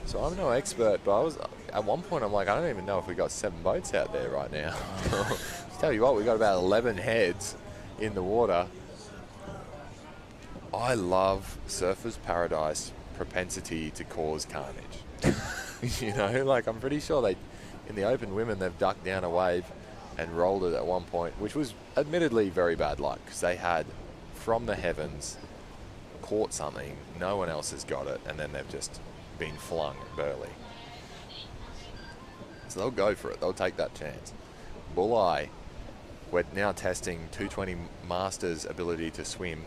So I'm no expert, but I was at one point I'm like, I don't even know if we got 7 boats out there right now. Tell you what, we got about 11 heads in the water. I love Surfers Paradise propensity to cause carnage. You know, like I'm pretty sure in the open women, they've ducked down a wave and rolled it at one point, which was admittedly very bad luck because they had, from the heavens, caught something, no one else has got it, and then they've just been flung at Burleigh. So they'll go for it, they'll take that chance. Bulleye, we're now testing 220 Masters' ability to swim.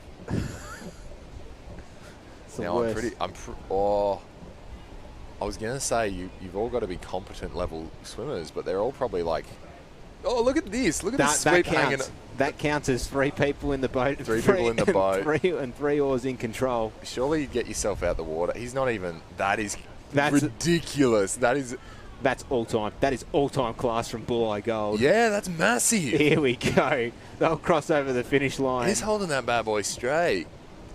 Now I was going to say you've all got to be competent level swimmers, but they're all probably like, oh, look at this sweep hanging.
That counts as 3 people in the boat.
3 people in the boat.
3 oars in control.
Surely you'd get yourself out the water. He's not even, that's ridiculous.
That's all time. That is all time class from Bulleye Gold.
Yeah, that's massive.
Here we go. They'll cross over the finish line.
He's holding that bad boy straight.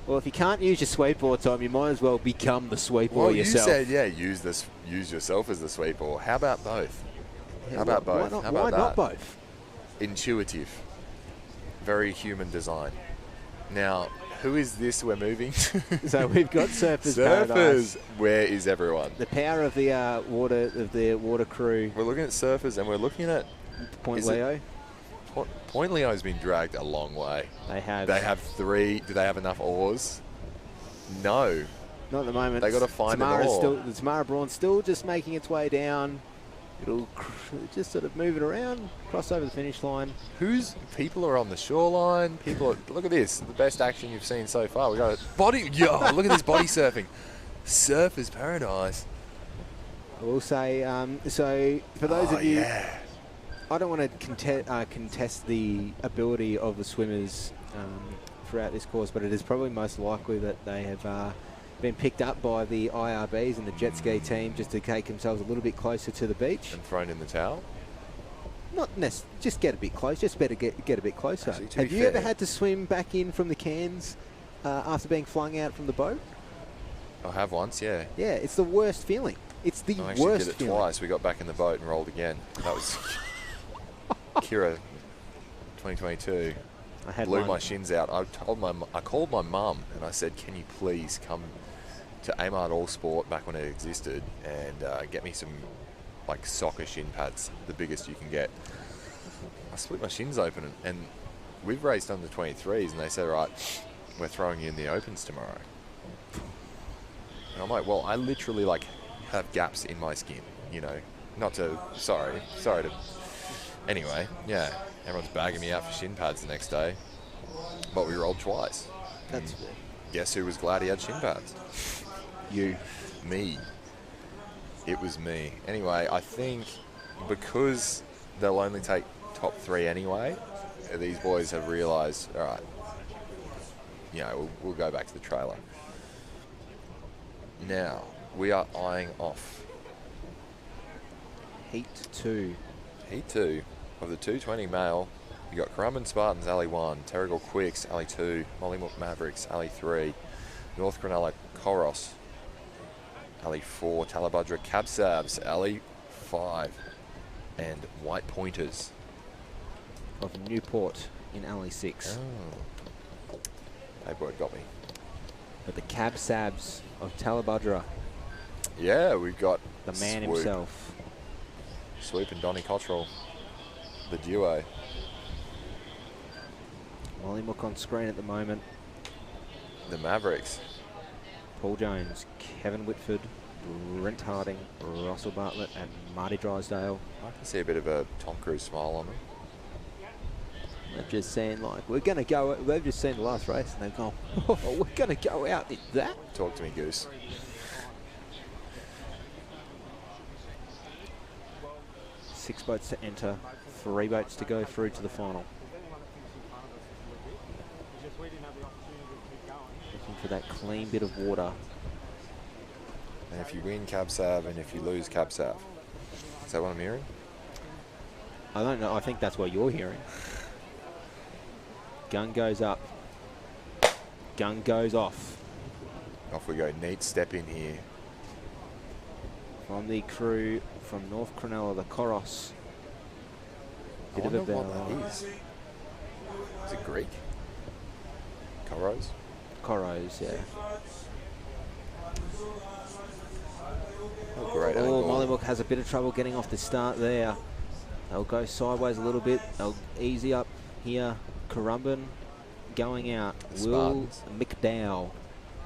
Well, if you can't use your sweep oar, Tom, you might as well become the sweep oar yourself.
You said, yeah, use yourself as the sweep oar. How about both?
Yeah,
How about both? How about
why
that?
not both?
Intuitive. Very human design. Now, who is this we're moving to?
So we've got Surfers Paradise.
Where is everyone?
The power of the water crew.
We're looking at Surfers and we're looking at
Point Leo.
Point Leo's been dragged a long way.
They have.
They have 3. Do they have enough oars? No.
Not at the moment.
They got to find an oar.
The Tamara Braun's still just making its way down. It'll just sort of move it around, cross over the finish line.
People are on the shoreline. Look at this. The best action you've seen so far. We got a body. Look at this body surfing. Surfers Paradise.
I will say, so for those of you,
yeah.
I don't want to contest the ability of the swimmers throughout this course, but it is probably most likely that they have been picked up by the IRBs and the jet ski team just to take themselves a little bit closer to the beach.
And thrown in the towel?
Not necessarily, just get a bit close, just better get a bit closer.
Actually,
have you ever had to swim back in from the cans after being flung out from the boat?
I have once, yeah.
Yeah, it's the worst feeling. It's the worst feeling. I actually did it twice. We got back in the boat and rolled again. That was Kira 2022. Blew my shins out. I called my mum and I said, can you please come to Amart All Sport back when it existed and get me some like soccer shin pads, the biggest you can get. I split my shins open and we've raced under 23s and they said, right, we're throwing you in the opens tomorrow. And I'm like, well, I literally like have gaps in my skin, you know, sorry to, anyway, yeah, everyone's bagging me out for shin pads the next day, but we rolled twice. Guess who was glad he had shin pads? You. Me. It was me. Anyway, I think because they'll only take top 3 anyway, these boys have realised, all right, you know, we'll go back to the trailer. Now, we are eyeing off Heat 2.
Heat 2 of the 220 male. You got Currumbin Spartans, Alley 1, Terrigal Quicks, Alley 2, Mollymook Mavericks, Alley 3, North Cronulla Coros, Alley 4, Talabudra Cabsabs, Alley 5, and White Pointers
of Newport in Alley 6.
Oh. That word got me.
But the Cabsabs of Talabudra.
Yeah, we've got
the man himself.
Swoop and Donny Cottrell, the duo.
Mollymook on screen at the moment.
The Mavericks.
Paul Jones, Kevin Whitford, Brent Harding, Russell Bartlett, and Marty Drysdale.
I can see a bit of a Tom Cruise smile on them.
They've just seen, like, we're going to go, they've just seen the last race and they've gone, oh, we're going to go out in that.
Talk to me, Goose.
Six boats to enter, 3 boats to go through to the final. Looking for that clean bit of water.
And if you win, cab sav, and if you lose, cab sav. Is that what I'm hearing?
I don't know. I think that's what you're hearing. Gun goes up. Gun goes off.
Off we go. Neat step in here.
From the crew from North Cronulla, the Koros.
I
Bit of a
wonder what
bell.
that is. Is it Greek? Koros?
Koros, yeah.
Oh, great
Oh,
angle.
Mollymook has a bit of trouble getting off the start there. They'll go sideways a little bit. They'll easy up here. Currumbin going out.
The
Will
Spartans.
McDowell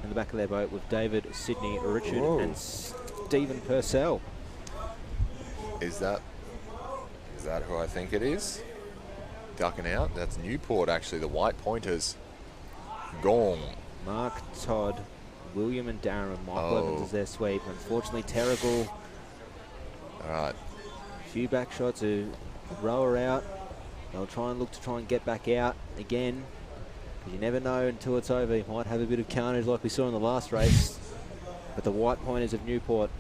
in the back of their boat with David, Sydney, Richard,
Whoa.
and Stephen Purcell.
Is that who I think it is? Ducking out. That's Newport, actually. The White Pointers. Gong.
Mark, Todd, William and Darren and Michael Evans as their sweep. Unfortunately, Terrigal.
All right.
A few back shots to row her out. They'll try and get back out again. Because you never know until it's over. You might have a bit of carnage like we saw in the last race. But the White Pointers of Newport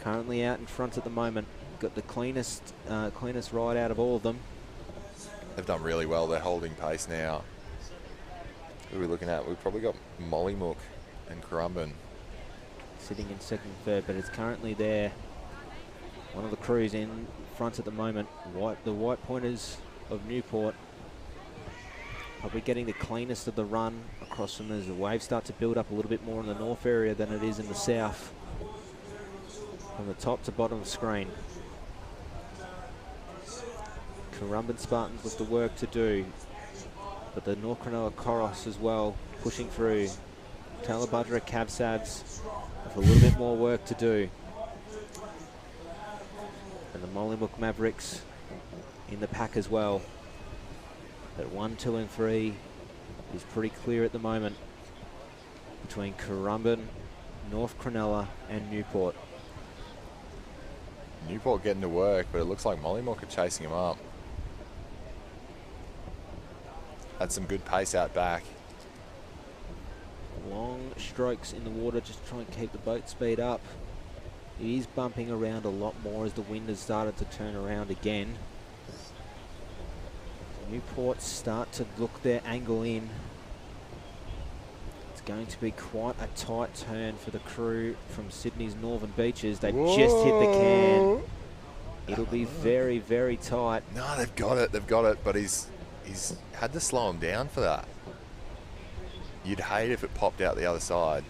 currently out in front at the moment. Got the cleanest ride out of all of them.
They've done really well. They're holding pace now. Who are we looking at? We've probably got Mollymook and Currumbin.
Sitting in second and third, but it's currently there. One of the crews in front at the moment. The White Pointers of Newport probably getting the cleanest of the run across them as the waves start to build up a little bit more in the north area than it is in the south. From the top to bottom of the screen. Currumbin Spartans with the work to do. But the North Cronulla Koros as well pushing through. Talabudra Cavsavs with a little bit more work to do. And the Mollymook Mavericks in the pack as well. But 1, 2 and 3 is pretty clear at the moment between Currumbin, North Cronulla and Newport.
Newport getting to work, but it looks like Mollymook are chasing him up. Had some good pace out back.
Long strokes in the water, just try and keep the boat speed up. It is bumping around a lot more as the wind has started to turn around again. Newport start to look their angle in. It's going to be quite a tight turn for the crew from Sydney's Northern Beaches. They've just hit the can. It'll be very, very tight.
No, they've got it, but he's had to slow him down for that. You'd hate if it popped out the other side.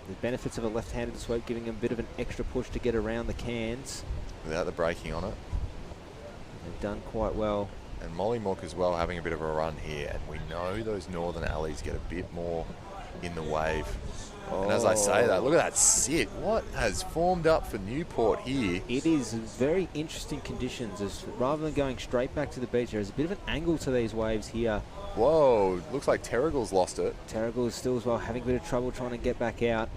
The benefits of a left-handed sweep giving him a bit of an extra push to get around the cans.
Without the braking on it.
They've done quite well.
And Mollymook as well having a bit of a run here. And we know those northern alleys get a bit more in the wave. And as I say that, look at that sit. What has formed up for Newport here?
It is very interesting conditions. As rather than going straight back to the beach, there's a bit of an angle to these waves here.
Whoa, looks like Terrigal's lost it.
Terrigal is still as well having a bit of trouble trying to get back out.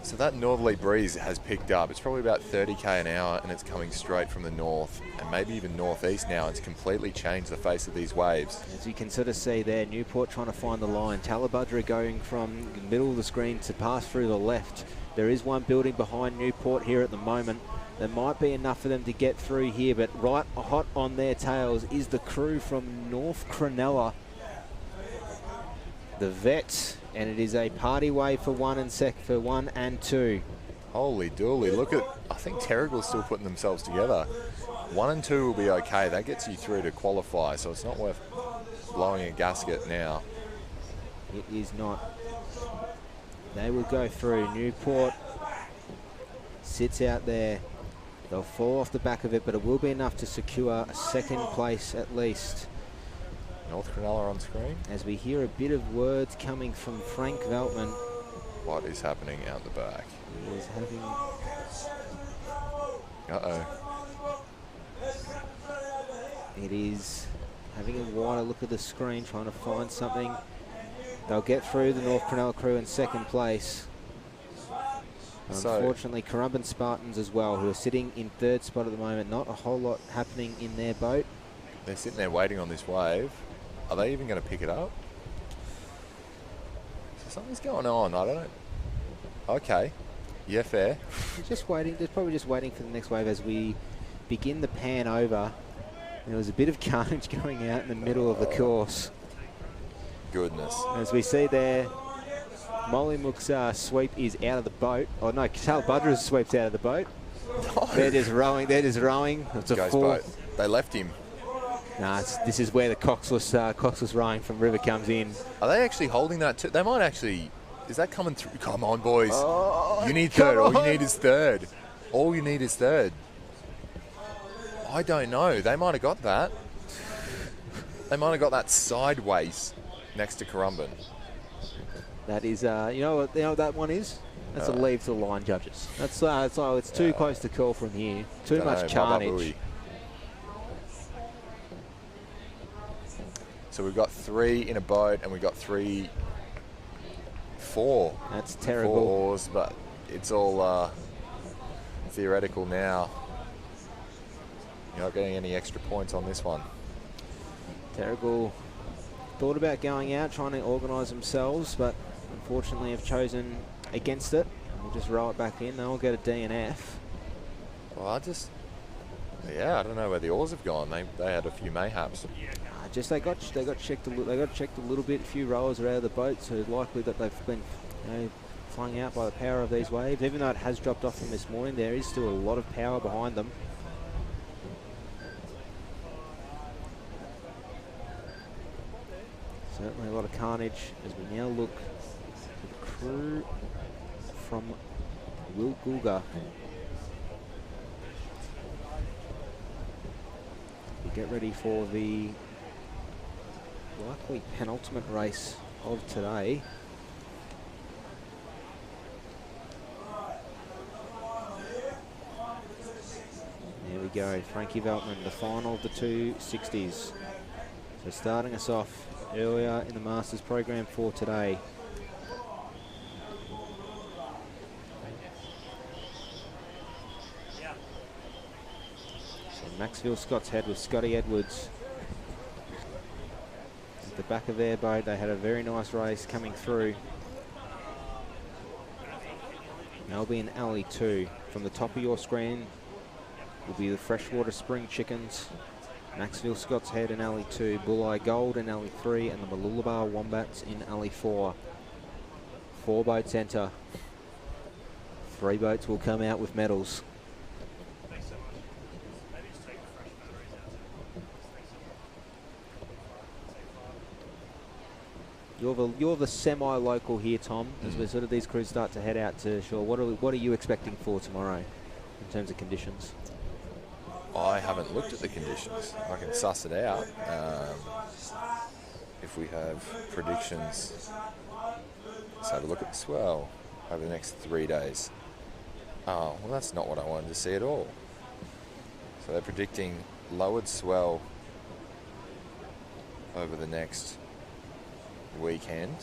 So that northerly breeze has picked up. It's probably about 30k an hour and it's coming straight from the north and maybe even northeast now. It's completely changed the face of these waves.
As you can sort of see there, Newport trying to find the line. Talabudra going from the middle of the screen to pass through the left. There is one building behind Newport here at the moment. There might be enough for them to get through here, but right hot on their tails is the crew from North Cronulla. The Vets, and it is a party wave for 1 and 2.
Holy dooly, look at, I think Terrigal's still putting themselves together. 1 and 2 will be okay. That gets you through to qualify, so it's not worth blowing a gasket now.
It is not. They will go through. Newport sits out there. They'll fall off the back of it, but it will be enough to secure a second place at least.
North Cronulla on screen.
As we hear a bit of words coming from Frank Veltman.
What is happening out the back?
He is having...
Uh-oh.
It is having a wider look at the screen, trying to find something. They'll get through the North Cronulla crew in second place. Unfortunately, Currumbin Spartans as well, who are sitting in third spot at the moment. Not a whole lot happening in their boat.
They're sitting there waiting on this wave. Are they even going to pick it up? Something's going on. I don't know. Okay. Yeah, fair.
Just waiting. Just probably just waiting for the next wave as we begin the pan over. There was a bit of carnage going out in the middle of the course.
Goodness.
As we see there, Mollymook's sweep is out of the boat. Oh no, Talbudra's sweep's out of the boat.
No.
They're just rowing. They're just rowing. It's a full.
Boat. They left him.
Nah, this is where the coxless rowing from River comes in.
Are they actually holding that too? They might actually. Is that coming through? Come on, boys.
Oh,
you need third. All you need is third. All you need is third. I don't know. They might have got that. They might have got that sideways next to Currumbin.
That is, you know what that one is? That's a leave to the line judges. That's it's too close to call from here. Too much carnage.
So we've got 3 in a boat, and we've got 4.
That's terrible.
4 oars, but it's all theoretical now. You're not getting any extra points on this one.
Terrible. Thought about going out, trying to organise themselves, but unfortunately have chosen against it. We'll just roll it back in. They'll get a D and F.
Well, I don't know where the oars have gone. They had a few mayhaps.
Just they got checked a little bit. A few rowers are out of the boat, so it's likely that they've been flung out by the power of these waves. Even though it has dropped off them this morning, there is still a lot of power behind them. Certainly a lot of carnage as we now look at the crew from Wilgulga. We get ready for the likely penultimate race of today. There we go, Frankie Veltman, the final of the 260s. So starting us off earlier in the Masters program for today. So Maxville Scott's Head with Scotty Edwards. At the back of their boat, they had a very nice race coming through. Albion Alley 2. From the top of your screen will be the Freshwater Spring Chickens, Maxville Scott's Head in Alley 2, Bulleye Gold in Alley 3, and the Mooloolaba Wombats in Alley 4. 4 boats enter. 3 boats will come out with medals. You're the semi-local here, Tom, as we sort of these crews start to head out to shore. What are you expecting for tomorrow in terms of conditions?
I haven't looked at the conditions. I can suss it out. If we have predictions, let's have a look at the swell over the next 3 days. Oh, well, that's not what I wanted to see at all. So they're predicting lowered swell over the next weekend,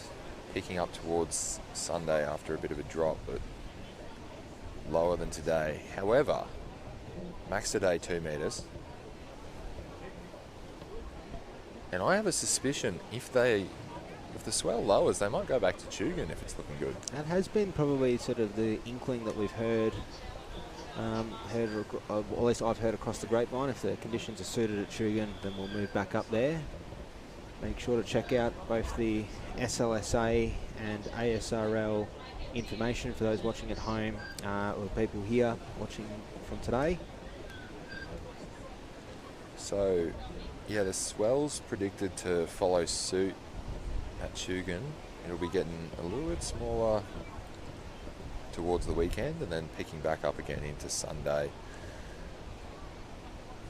picking up towards Sunday after a bit of a drop, but lower than today. However, max today 2 metres, and I have a suspicion if the swell lowers, they might go back to Tugun if it's looking good.
That has been probably sort of the inkling that we've heard, or at least I've heard across the grapevine. If the conditions are suited at Tugun, then we'll move back up there. Make sure to check out both the SLSA and ASRL information for those watching at home, or people here watching from today.
So, yeah, the swell's predicted to follow suit at Tugun. It'll be getting a little bit smaller towards the weekend and then picking back up again into Sunday.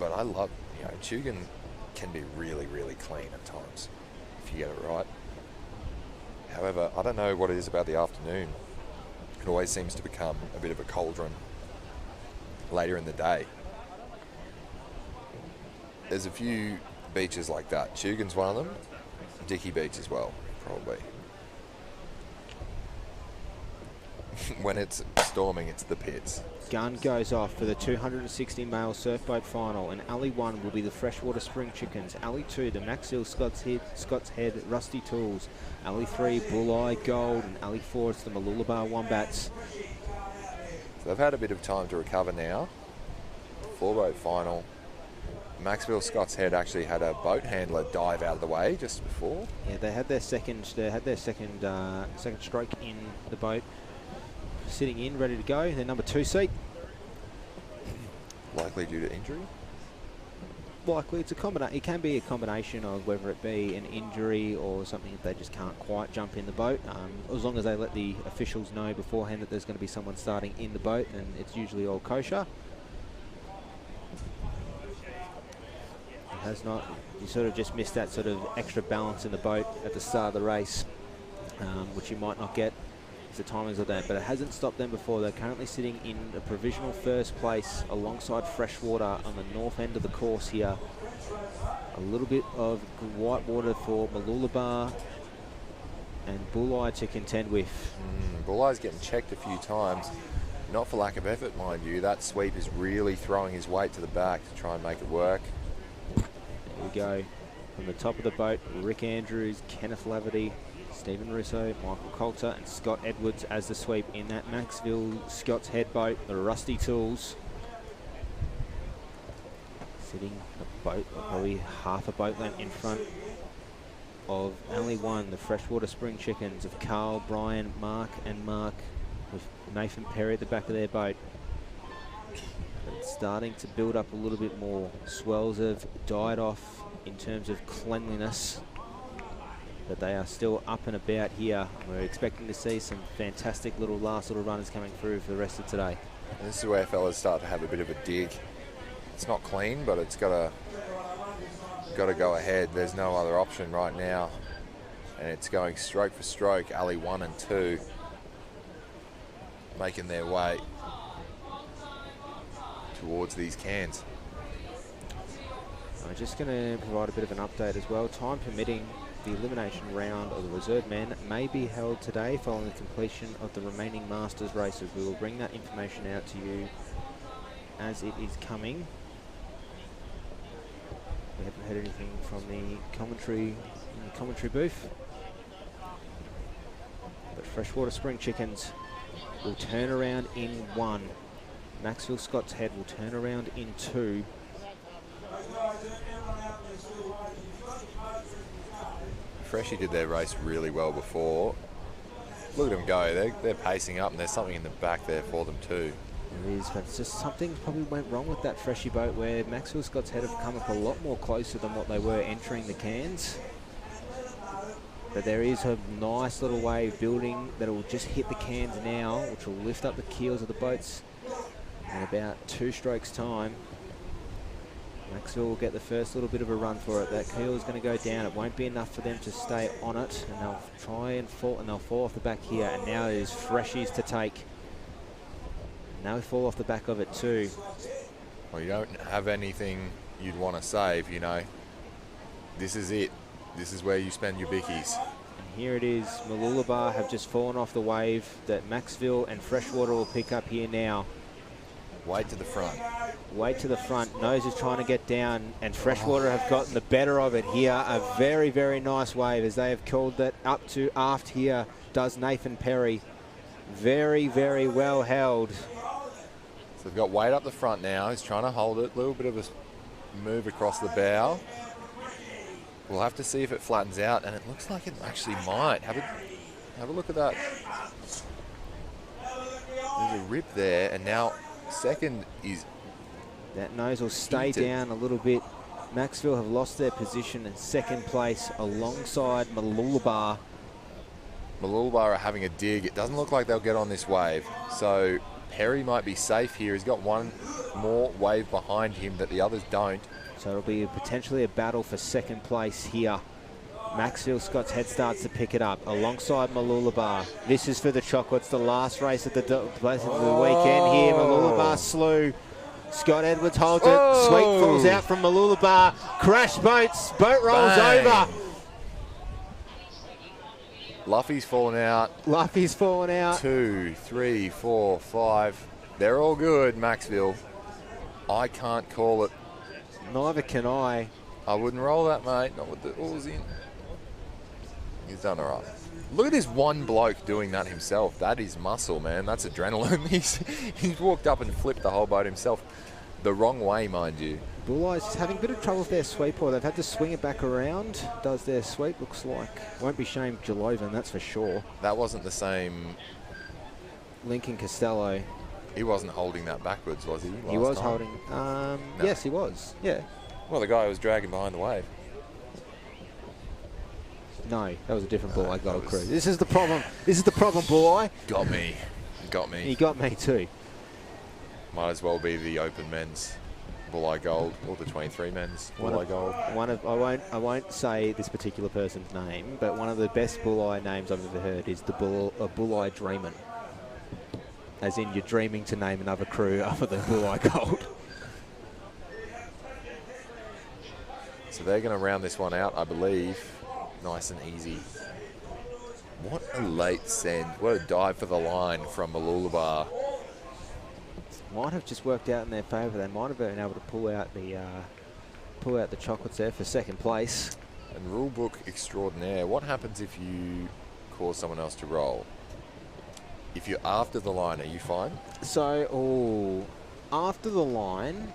But I love, Tugun can be really, really clean at times if you get it right. However, I don't know what it is about the afternoon. It always seems to become a bit of a cauldron later in the day. There's a few beaches like that. Tugun's one of them. Dickey Beach as well, probably. when it's storming, it's the pits.
Gun goes off for the 260 male surfboat final, and Alley 1 will be the Freshwater Spring Chickens. Alley 2, the Maxfield Scott's Head Rusty Tools. Alley 3, Bull Eye Gold, and Alley 4, it's the Mooloolaba Wombats.
So they've had a bit of time to recover now. 4-boat final. Maxfield Scott's Head actually had a boat handler dive out of the way just before.
Yeah, they had their second stroke in the boat, sitting in, ready to go. Their number 2 seat.
Likely due to injury?
Likely, it's a it can be a combination of whether it be an injury or something that they just can't quite jump in the boat. As long as they let the officials know beforehand that there's going to be someone starting in the boat, then it's usually all kosher. Has not, you sort of just missed that sort of extra balance in the boat at the start of the race, which you might not get if the timings are there, but it hasn't stopped them before. They're currently sitting in a provisional first place alongside Freshwater on the north end of the course here. A little bit of white water for Mooloolaba and Bull Eye to contend with.
Bull Eye's getting checked a few times, not for lack of effort, mind you. That sweep is really throwing his weight to the back to try and make it work.
We go from the top of the boat, Rick Andrews, Kenneth Laverty, Stephen Russo, Michael Coulter and Scott Edwards as the sweep in that Maxfield Scott's Head boat, the Rusty Tools. Sitting a boat, probably half a boat length in front of Alley 1, the Freshwater Spring Chickens of Carl, Brian, Mark and Mark, with Nathan Perry at the back of their boat. It's starting to build up a little bit more. Swells have died off in terms of cleanliness, but they are still up and about here. We're expecting to see some fantastic last little runners coming through for the rest of today.
And this is where fellas start to have a bit of a dig. It's not clean, but it's got to go ahead. There's no other option right now, and it's going stroke for stroke. Alley 1 and 2 making their way towards these cans.
I'm just going to provide a bit of an update as well. Time permitting, the elimination round of the reserve men may be held today following the completion of the remaining Masters races. We will bring that information out to you as it is coming. We haven't heard anything from the commentary booth. But Freshwater Spring Chickens will turn around in 1. Maxfield Scott's Head will turn around in 2.
Freshie did their race really well before. Look at them go. They're pacing up, and there's something in the back there for them too.
There is, but it's just something probably went wrong with that Freshie boat where Maxfield Scott's Head have come up a lot more closer than what they were entering the cans. But there is a nice little wave building that will just hit the cans now, which will lift up the keels of the boats in about 2 strokes time. Maxwell will get the first little bit of a run for it. That keel is going to go down. It won't be enough for them to stay on it, and they'll try and fall, and they'll fall off the back here. And now it is Freshies to take. Now we fall off the back of it too.
Well, you don't have anything you'd want to save, you know. This is it. This is where you spend your bickies.
And here it is. Mooloolaba have just fallen off the wave that Maxville and Freshwater will pick up here now.
Weight to the front.
Weight to the front. Nose is trying to get down, and Freshwater have gotten the better of it here. A very, very nice wave as they have called that up to aft here, does Nathan Perry. Very, very well held.
So they've got weight up the front now. He's trying to hold it. A little bit of a move across the bow. We'll have to see if it flattens out, and it looks like it actually might. Have a look at that. There's a rip there, and now second is...
That nose will stay down a little bit. Maxville have lost their position in second place alongside Mooloolaba.
Mooloolaba are having a dig. It doesn't look like they'll get on this wave. So Perry might be safe here. He's got one more wave behind him that the others don't.
So it'll be potentially a battle for second place here. Maxfield Scott's Head starts to pick it up alongside Mooloolaba. This is for the chocolates, the last race of the weekend here. Mooloolaba slew. Scott Edwards holds it. Sweet falls out from Mooloolaba. Crash boats. Boat rolls over.
Luffy's fallen out.
Luffy's fallen out.
2, 3, 4, 5. They're all good, Maxville. I can't call it.
Neither can I.
I wouldn't roll that, mate. Not with the Aussie. He's done all right. Look at this one bloke doing that himself. That is muscle, man. That's adrenaline. He's walked up and flipped the whole boat himself. The wrong way, mind you.
Bulleyes having a bit of trouble with their sweep, or they've had to swing it back around. Does their sweep, looks like. Won't be shame Jalovan, that's for sure.
That wasn't the same.
Lincoln Costello.
He wasn't holding that backwards, was he?
He was
time?
holding.
No.
Yes, he was. Yeah.
Well, the guy was dragging behind the wave.
No, that was a different Bulleye Gold crew. This is the problem. This is the problem, Bulleye.
Got me. Got me.
He got me too.
Might as well be the Open men's Bulleye Gold or the 23 men's Bulleye Gold.
I won't say this particular person's name, but one of the best Bulleye names I've ever heard is the Bulleye Dreamin'. As in, you're dreaming to name another crew other than Bulleye Gold.
So they're going to round this one out, I believe. Nice and easy. What a late send. What a dive for the line from Malulabar.
Might have just worked out in their favour. They might have been able to pull out the chocolates there for second place.
And rulebook extraordinaire. What happens if you cause someone else to roll? If you're after the line, are you fine?
So, after the line,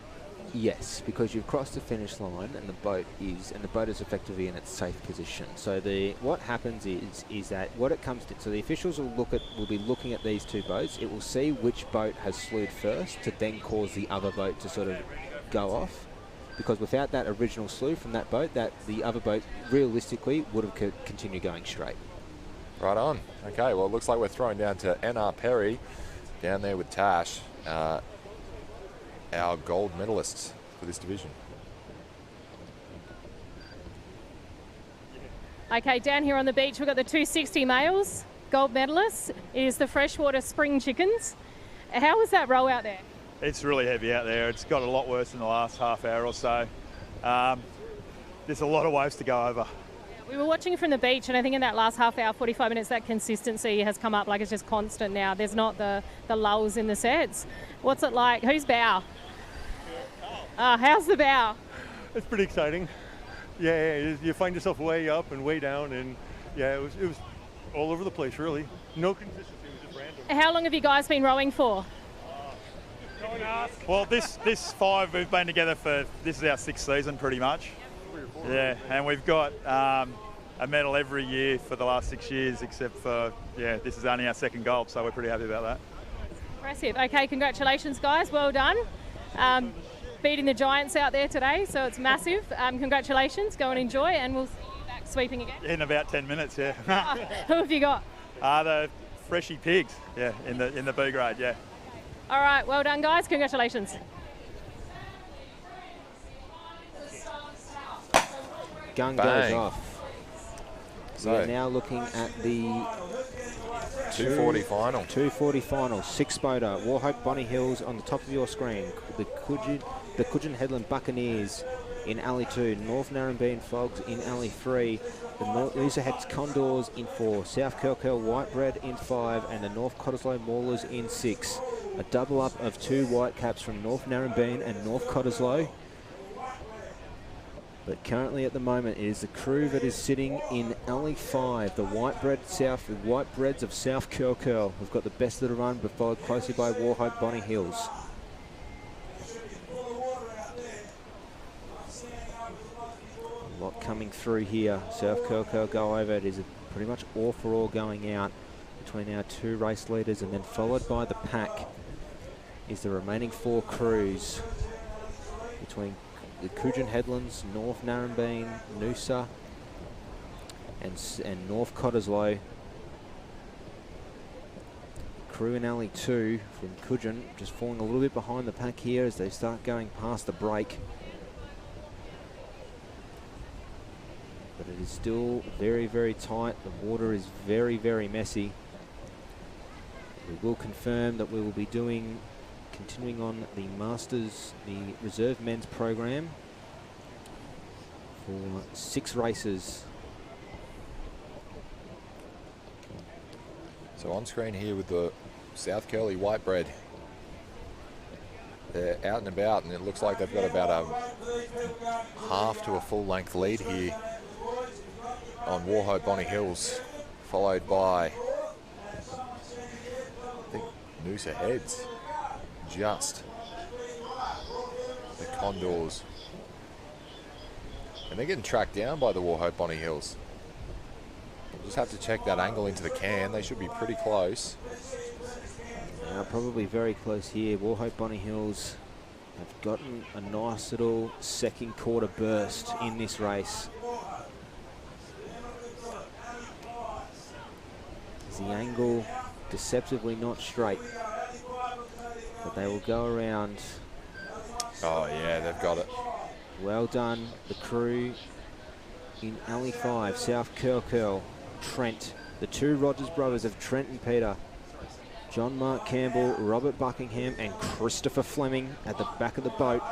yes, because you've crossed the finish line and the boat is effectively in its safe position. So what happens is that what it comes to, so the officials will be looking at these two boats. It will see which boat has slewed first to then cause the other boat to sort of go off. Because without that original slew from that boat, the other boat realistically would have continued going straight.
Right on. Okay, well, it looks like we're throwing down to N.R. Perry down there with Tash, our gold medalists for this division.
Okay, down here on the beach, we've got the 260 males, gold medalists, is the freshwater spring chickens. How was that roll out there?
It's really heavy out there. It's got a lot worse in the last half hour or so. There's a lot of waves to go over.
We were watching from the beach, and I think in that last half hour, 45 minutes, that consistency has come up. Like, it's just constant now. There's not the lulls in the sets. What's it like? Who's bow? How's the bow?
It's pretty exciting. Yeah, you find yourself way up and way down, and yeah, it was all over the place, really. No consistency, it was just random.
How long have you guys been rowing for?
Well, this 5, we've been together for, this is our 6th season pretty much. Yeah, and we've got a medal every year for the last 6 years, except for, this is only our 2nd gold, so we're pretty happy about that.
Impressive. Okay, congratulations, guys. Well done. Beating the Giants out there today, so it's massive. Congratulations. Go and enjoy, and we'll see you back sweeping again.
In about 10 minutes, yeah.
Who have you got?
The Freshy Pigs, in the B grade, yeah.
All right, well done, guys. Congratulations.
Gun goes off. So we're now looking at the
240 final.
240 final. 6-boater. Warhope Bonny Hills on the top of your screen. The Coogin Headland Buccaneers in Alley 2. North Narrabeen Fogs in Alley 3. The Noosaheads Condors in 4. South Curl Whitebread in 5. And the North Cottesloe Maulers in 6. A double up of 2 Whitecaps from North Narrabeen and North Cottesloe. But currently at the moment it is the crew that is sitting in Alley 5, the Whitebreds of South Curl. We've got the best of the run, but followed closely by Warhope Bonny Hills. A lot coming through here. South Curl go over. It is a pretty much all for all going out between our 2 race leaders, and then followed by the pack is the remaining 4 crews between the Coogin Headlands, North Narrabeen, Noosa, and North Cottesloe. Crew in Alley 2 from Coogin just falling a little bit behind the pack here as they start going past the break. But it is still very, very tight. The water is very, very messy. We will confirm that we will be continuing on the Masters, the Reserve Men's program for 6 races
So on screen here with the South Curly Whitebread. They're out and about, and it looks like they've got about a half to a full length lead here on Warhope Bonnie Hills, followed by, I think, Noosa Heads, just the Condors. And they're getting tracked down by the Warhope Bonnie Hills. We'll just have to check that angle into the can. They should be pretty close.
Probably very close here. Warhope Bonnie Hills have gotten a nice little second quarter burst in this race. Is the angle deceptively not straight? But they will go around.
Oh yeah, they've got it.
Well done, the crew in Alley 5, South Curl, Trent. The two Rogers brothers of Trent and Peter. John Mark Campbell, Robert Buckingham and Christopher Fleming at the back of the boat.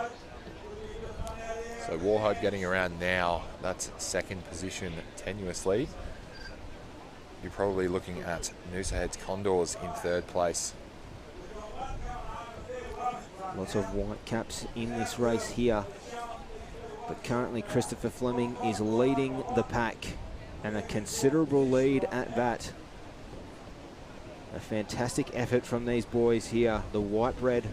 So Warhope getting around now. That's second position tenuously. You're probably looking at Noosa Heads Condors in third place.
Lots of white caps in this race here. But currently Christopher Fleming is leading the pack, and a considerable lead at that. A fantastic effort from these boys here, the Whitebread,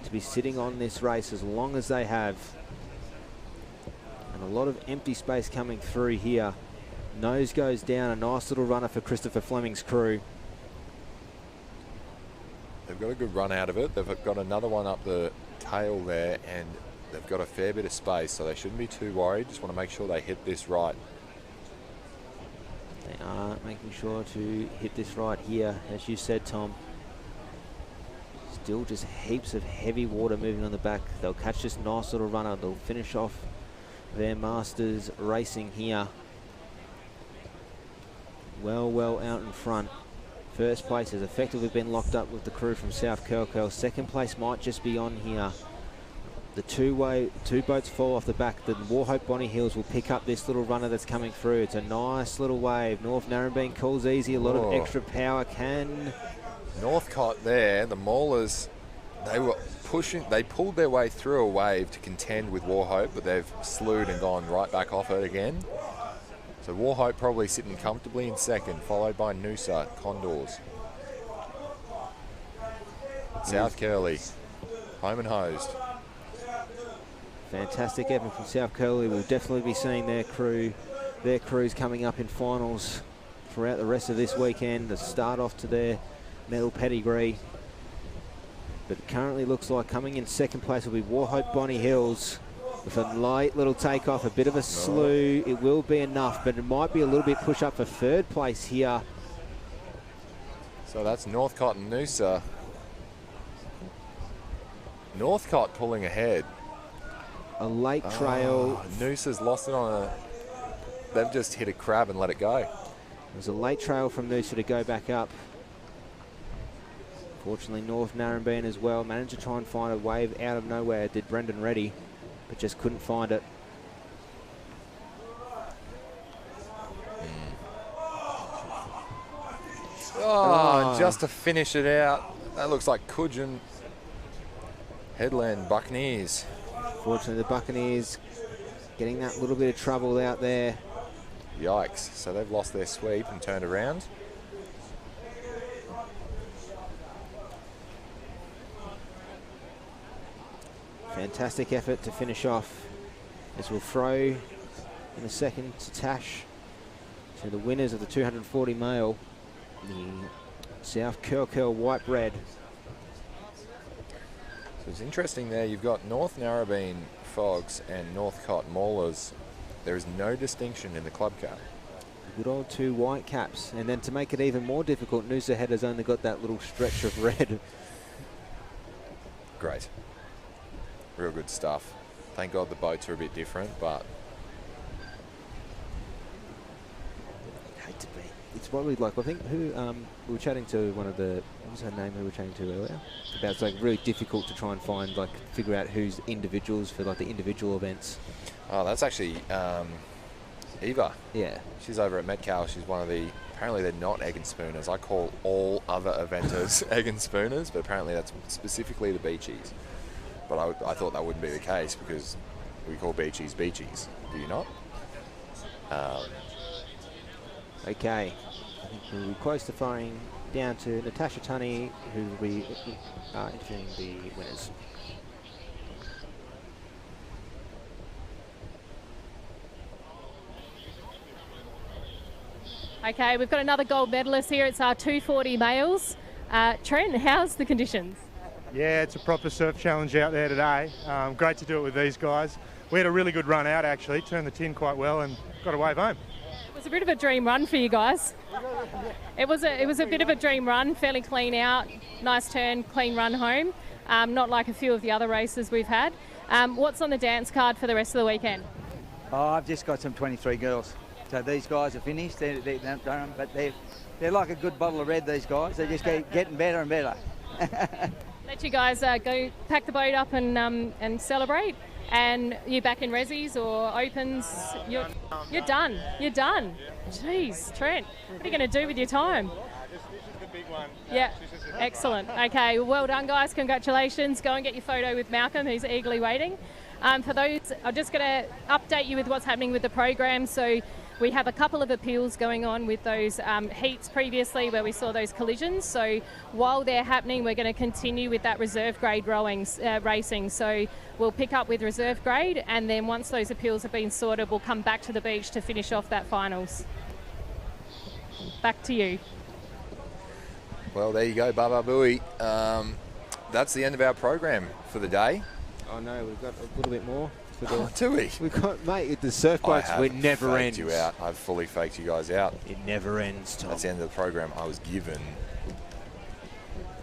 to be sitting on this race as long as they have. And a lot of empty space coming through here. Nose goes down, a nice little runner for Christopher Fleming's crew.
They've got a good run out of it. They've got another one up the tail there, and they've got a fair bit of space, so they shouldn't be too worried. Just want to make sure they hit this right.
They are making sure to hit this right here, as you said, Tom. Still just heaps of heavy water moving on the back. They'll catch this nice little runner. They'll finish off their Masters racing here. Well out in front. First place has effectively been locked up with the crew from South Curl. Second place might just be on here. The two boats fall off the back. The Warhope Bonnie Hills will pick up this little runner that's coming through. It's a nice little wave. North Narrabeen calls easy. A lot of extra power can.
Northcott there, the Maulers, they were pushing. They pulled their way through a wave to contend with Warhope, but they've slewed and gone right back off it again. So Warhope probably sitting comfortably in second, followed by Noosa Condors. South Curly, home and hosed.
Fantastic effort from South Curly. We'll definitely be seeing their crews coming up in finals throughout the rest of this weekend to start off to their medal pedigree. But it currently looks like coming in second place will be Warhope Bonnie Hills with a light little takeoff, a bit of a slew. It will be enough, but it might be a little bit push up for third place here.
So that's Northcott and Noosa. Northcott pulling ahead.
A late trail.
Noosa's lost it on a... They've just hit a crab and let it go.
There's a late trail from Noosa to go back up. Fortunately, North Narrabeen as well managed to try and find a wave out of nowhere. Did Brendan Reddy, but just couldn't find it.
Just to finish it out. That looks like Coogin Headland Buccaneers.
Fortunately, the Buccaneers getting that little bit of trouble out there.
Yikes. So they've lost their sweep and turned around.
Fantastic effort to finish off. As we'll throw in a second to Tash, to the winners of the 240 male, the South Curl Whitebread.
So it's interesting there, you've got North Narrabeen Fogs and Northcott Maulers. There is no distinction in the club cap.
Good old two white caps. And then to make it even more difficult, Noosa Head has only got that little stretch of red.
Great. Real good stuff. Thank God the boats are a bit different, but...
Hate to be. It's probably like, I think who, we were chatting to one of the, what was her name who we were chatting to earlier? About it's like really difficult to try and find, like, figure out who's individuals for like the individual events.
Oh, that's actually Eva.
Yeah.
She's over at Metcalfe. She's one of the, apparently they're not egg and spooners. I call all other eventers egg and spooners, but apparently that's specifically the beachies. But I thought that wouldn't be the case because we call beachies beachies. Do you not?
Okay. I think we'll be close to firing down to Natasha Tunney, who will be interviewing the winners.
Okay, we've got another gold medalist here. It's our 240 males. Trent, how's the conditions?
Yeah, it's a proper surf challenge out there today. Great to do it with these guys. We had a really good run out actually, turned the tin quite well and got a wave home.
It was a bit of a dream run for you guys. It was a bit of a dream run, fairly clean out, nice turn, clean run home. Not like a few of the other races we've had. What's on the dance card for the rest of the weekend?
Oh, I've just got some 23 girls. So these guys are finished, but they're like a good bottle of red, these guys. They just keep getting better and better.
Let you guys go pack the boat up and celebrate. And you're back in Resis or Opens. You're done. You're done. Jeez, Trent, what are you going to do with your time?
This is the big one.
Yeah, excellent. Okay, well done, guys. Congratulations. Go and get your photo with Malcolm, who's eagerly waiting. For those, I'm just going to update you with what's happening with the program. So we have a couple of appeals going on with those heats previously where we saw those collisions. So while they're happening, we're going to continue with that reserve grade racing. So we'll pick up with reserve grade, and then once those appeals have been sorted, we'll come back to the beach to finish off that finals. Back to you.
Well, there you go, Baba Booey. That's the end of our program for the day.
Oh no, we've got a little bit more.
Do we?
We've got, mate, the surf boats, we never end.
You out. I've fully faked you guys out.
It never ends, Tom.
That's the end of the program I was given.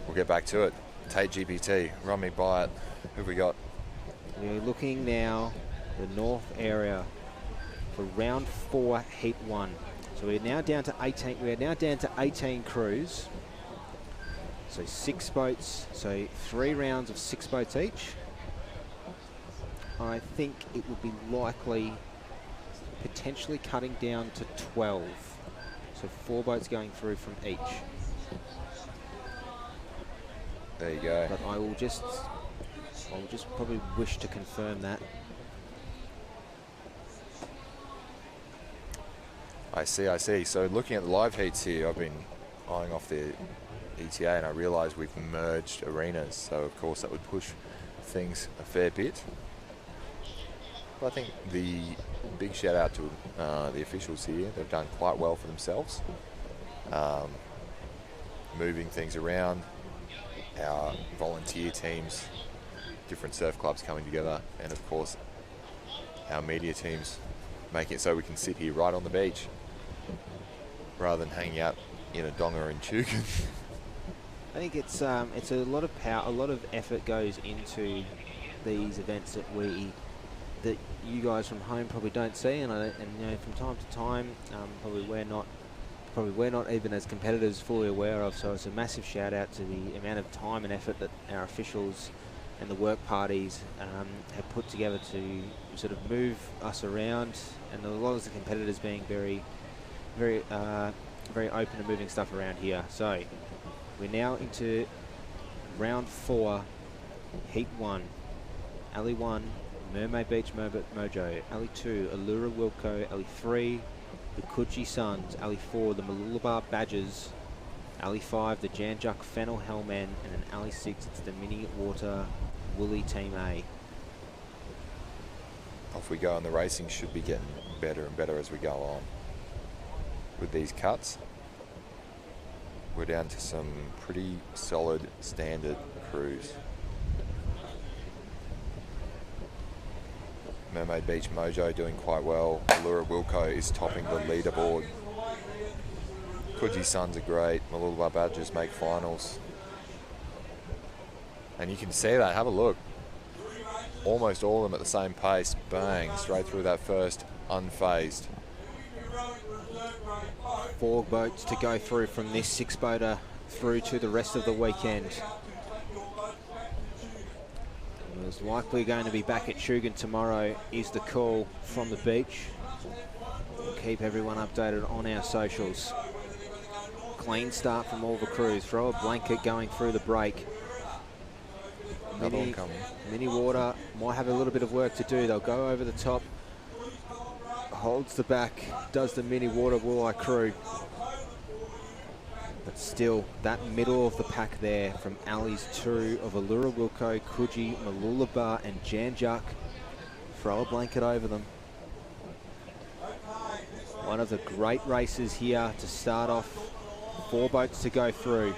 We'll get back to it. Tate GPT, run me by it. Who have we got?
We're looking now the north area for round 4, heat 1. So we're now down to 18. We're now down to 18 crews. So 6 boats. So 3 rounds of 6 boats each. I think it would be likely potentially cutting down to 12. So 4 boats going through from each.
There you go.
But I will just probably wish to confirm that.
I see. So looking at the live heats here, I've been eyeing off the ETA and I realised we've merged arenas. So of course that would push things a fair bit. But I think the big shout out to the officials here. They've done quite well for themselves. Moving things around. Our volunteer teams, different surf clubs coming together, and of course our media teams making it so we can sit here right on the beach rather than hanging out in a donga in Chugan.
I think it's a lot of power, a lot of effort goes into these events that you guys from home probably don't see, and you know, from time to time, probably we're not even as competitors fully aware of. So it's a massive shout out to the amount of time and effort that our officials and the work parties have put together to sort of move us around, and a lot of the competitors being very open to moving stuff around here. So we're now into round 4, heat 1. Alley 1, Mermaid Beach Mojo. Alley 2, Allura Wilco. Alley 3, the Coogee Suns. Alley 4, the Mooloolaba Badgers. Alley 5, the Janjuk Fennel Hellmen. And then Alley 6, it's the Mini Water Woolly Team A.
Off we go, and the racing should be getting better and better as we go on. With these cuts, we're down to some pretty solid standard crews. Mermaid Beach Mojo doing quite well. Allura Wilco is topping the leaderboard. Coogee Suns are great. Mooloolaba Badgers make finals. And you can see that, have a look. Almost all of them at the same pace. Bang, straight through that first, unfazed.
4 boats to go through from this 6-boater through to the rest of the weekend. It's likely going to be back at Chugan tomorrow is the call from the beach. keep everyone updated on our socials. Clean start from all the crews. Throw a blanket going through the break.
Another one coming.
Mini Water might have a little bit of work to do. They'll go over the top. Holds the back. Does the Mini Water Walleye crew. But still, that middle of the pack there from Ali's 2 of Allura, Wilco, Coogee, Mooloolaba and Janjuk. Throw a blanket over them. One of the great races here to start off. 4 boats to go through.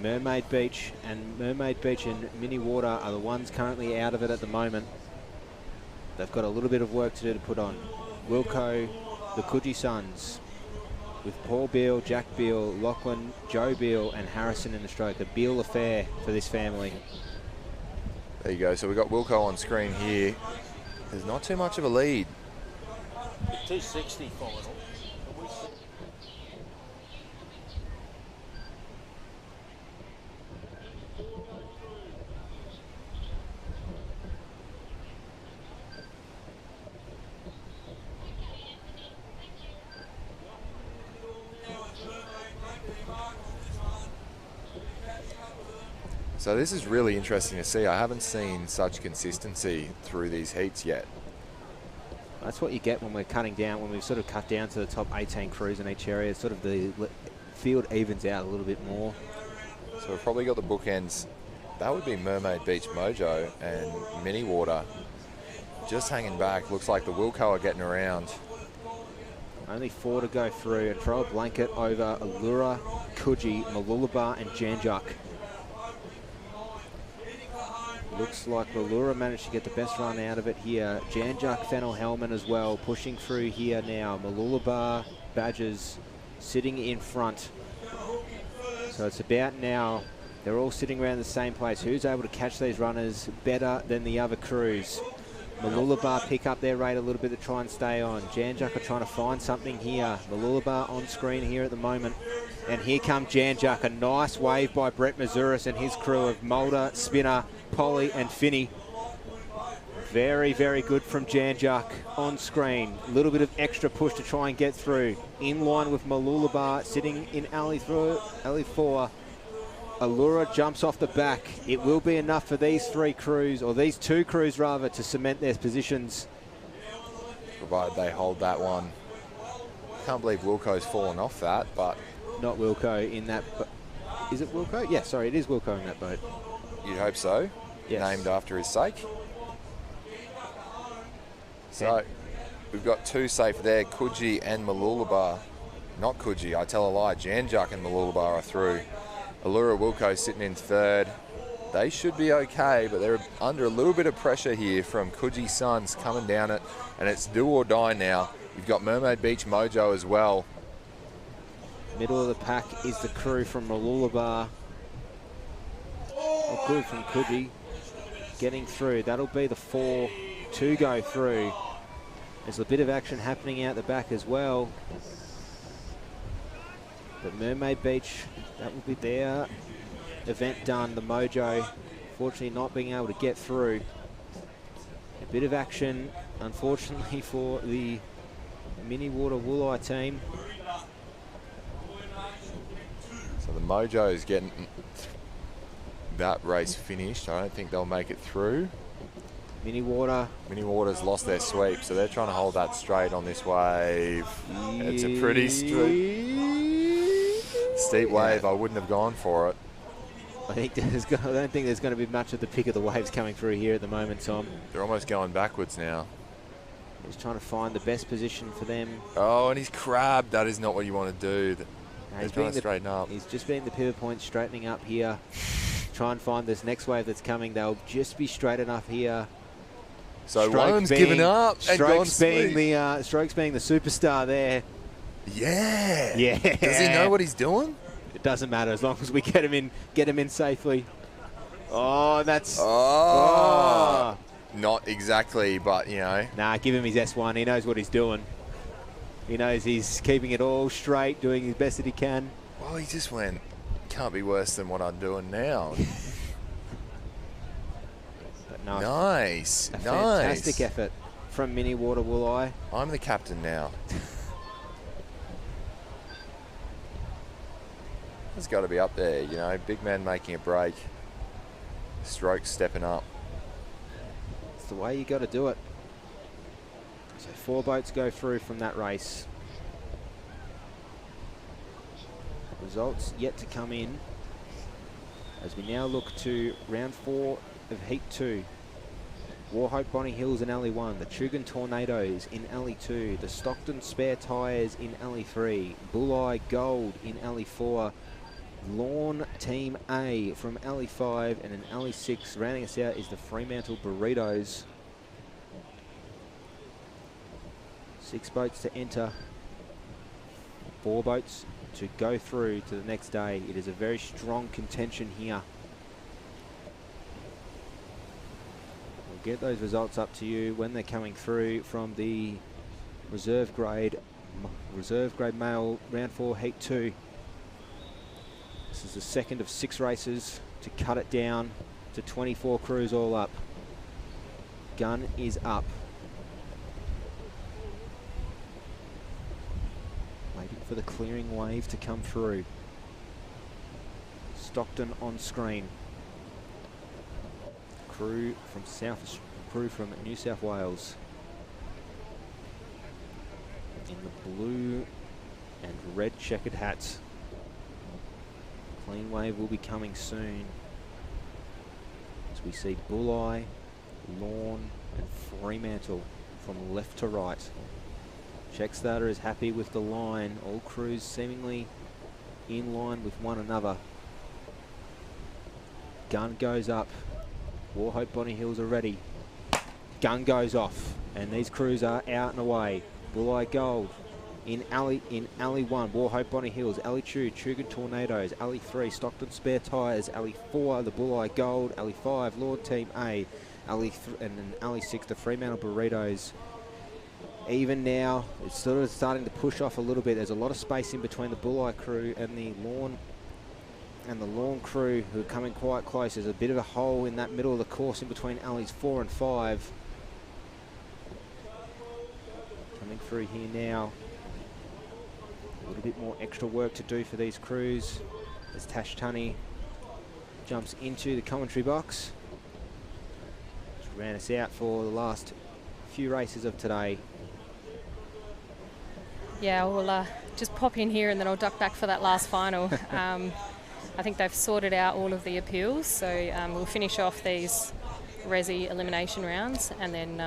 Mermaid Beach and Mini Water are the ones currently out of it at the moment. They've got a little bit of work to do to put on. Wilco, the Coogee Sons, with Paul Beale, Jack Beale, Lachlan, Joe Beale and Harrison in the stroke. A Beale affair for this family.
There you go. So we've got Wilco on screen here. There's not too much of a lead.
260 final.
So this is really interesting to see. I haven't seen such consistency through these heats yet.
That's what you get when we're cutting down, when we've sort of cut down to the top 18 crews in each area. Sort of the field evens out a little bit more.
So we've probably got the bookends. That would be Mermaid Beach Mojo and Mini Water just hanging back. Looks like the Wilco are getting around.
Only 4 to go through, and throw a blanket over Allura, Coogee, Mooloolaba and Janjuk. Looks like Allura managed to get the best run out of it here. Janjuk, Fennel, Hellman as well, pushing through here now. Mooloolaba, Badgers sitting in front. So it's about now, they're all sitting around the same place. Who's able to catch these runners better than the other crews? Mooloolaba pick up their rate a little bit to try and stay on. Janjuk are trying to find something here. Mooloolaba on screen here at the moment. And here come Janjuk, a nice wave by Brett Mazuris and his crew of Mulder, Spinner, Polly and Finney. Very, very good from Janjuk on screen. A little bit of extra push to try and get through. In line with Mooloolaba, sitting in alley 4. Allura jumps off the back. It will be enough for these 3 crews, or these 2 crews rather, to cement their positions.
Provided they hold that one. Can't believe Wilco's fallen off that, but...
Not Wilco in that... Is it Wilco? Yeah, sorry, it is Wilco in that boat.
You'd hope so. Yes. Named after his sake. So, we've got 2 safe there, Coogee and Mooloolaba. Not Coogee, I tell a lie. Janjuk and Mooloolaba are through. Allura Wilco sitting in 3rd. They should be okay, but they're under a little bit of pressure here from Coogee Sons coming down it, and it's do or die now. You've got Mermaid Beach Mojo as well.
Middle of the pack is the crew from Mooloolaba. Or crew from Coogee getting through. That'll be the 4 to go through. There's a bit of action happening out the back as well. But Mermaid Beach, that will be their event done. The Mojo, fortunately not being able to get through. A bit of action, unfortunately, for the Mini Water Walleye team.
So the Mojo's getting that race finished. I don't think they'll make it through.
Mini
Water's lost their sweep, so they're trying to hold that straight on this wave. It's a pretty steep wave. I wouldn't have gone for it.
I don't think there's going to be much of the pick of the waves coming through here at the moment, Tom.
They're almost going backwards now.
He's trying to find the best position for them.
Oh, and he's crabbed. That is not what you want to do. He's trying to straighten up.
He's just being the pivot point, straightening up here. Try and find this next wave that's coming. They'll just be straight enough here.
So Rowan's given up and gone
Strokes being the superstar there.
Yeah.
Yeah.
Does he know what he's doing?
It doesn't matter as long as we get him in safely. Oh, that's...
Oh. Not exactly, but, you know.
Nah, give him his S1. He knows what he's doing. He knows he's keeping it all straight, doing his best that he can.
Well, he just went, can't be worse than what I'm doing now.
No,
nice.
Fantastic effort from Mini Water Wooleye.
I'm the captain now. It's got to be up there, you know. Big man making a break. Strokes stepping up.
It's the way you got to do it. So 4 boats go through from that race. Results yet to come in as we now look to round 4 of Heat 2. Warhope Bonnie Hills in Alley 1, the Chugan Tornadoes in Alley 2, the Stockton Spare Tyres in Alley 3, Bulleye Gold in Alley 4, Lawn Team A from Alley 5, and in Alley 6, rounding us out, is the Fremantle Burritos. 6 boats to enter, 4 boats to go through to the next day. It is a very strong contention here. We'll get those results up to you when they're coming through from the reserve grade male round 4 Heat 2. This is the second of 6 races to cut it down to 24 crews all up. Gun is up. Waiting for the clearing wave to come through. Stockton on screen. Crew from New South Wales. In the blue and red checkered hats. Clean wave will be coming soon. As we see Bulleye, Lawn and Fremantle from left to right. Checkstarter is happy with the line. All crews seemingly in line with one another. Gun goes up. Warhope Bonnie Hills are ready. Gun goes off. And these crews are out and away. Bulleye Gold in Alley 1. Warhope Bonnie Hills. Alley 2, Chugan Tornadoes. Alley 3, Stockton Spare Tyres. Alley 4, the Bulleye Gold. Alley 5, Lord Team A. And then Alley 6, the Fremantle Burritos. Even now, it's sort of starting to push off a little bit. There's a lot of space in between the Bulleye crew and the Lawn crew, who are coming quite close. There's a bit of a hole in that middle of the course in between alleys 4 and 5. Coming through here now. A little bit more extra work to do for these crews as Tash Tunney jumps into the commentary box. Just ran us out for the last few races of today.
Yeah, we'll just pop in here and then I'll duck back for that last final. I think they've sorted out all of the appeals, so we'll finish off these Resi elimination rounds and then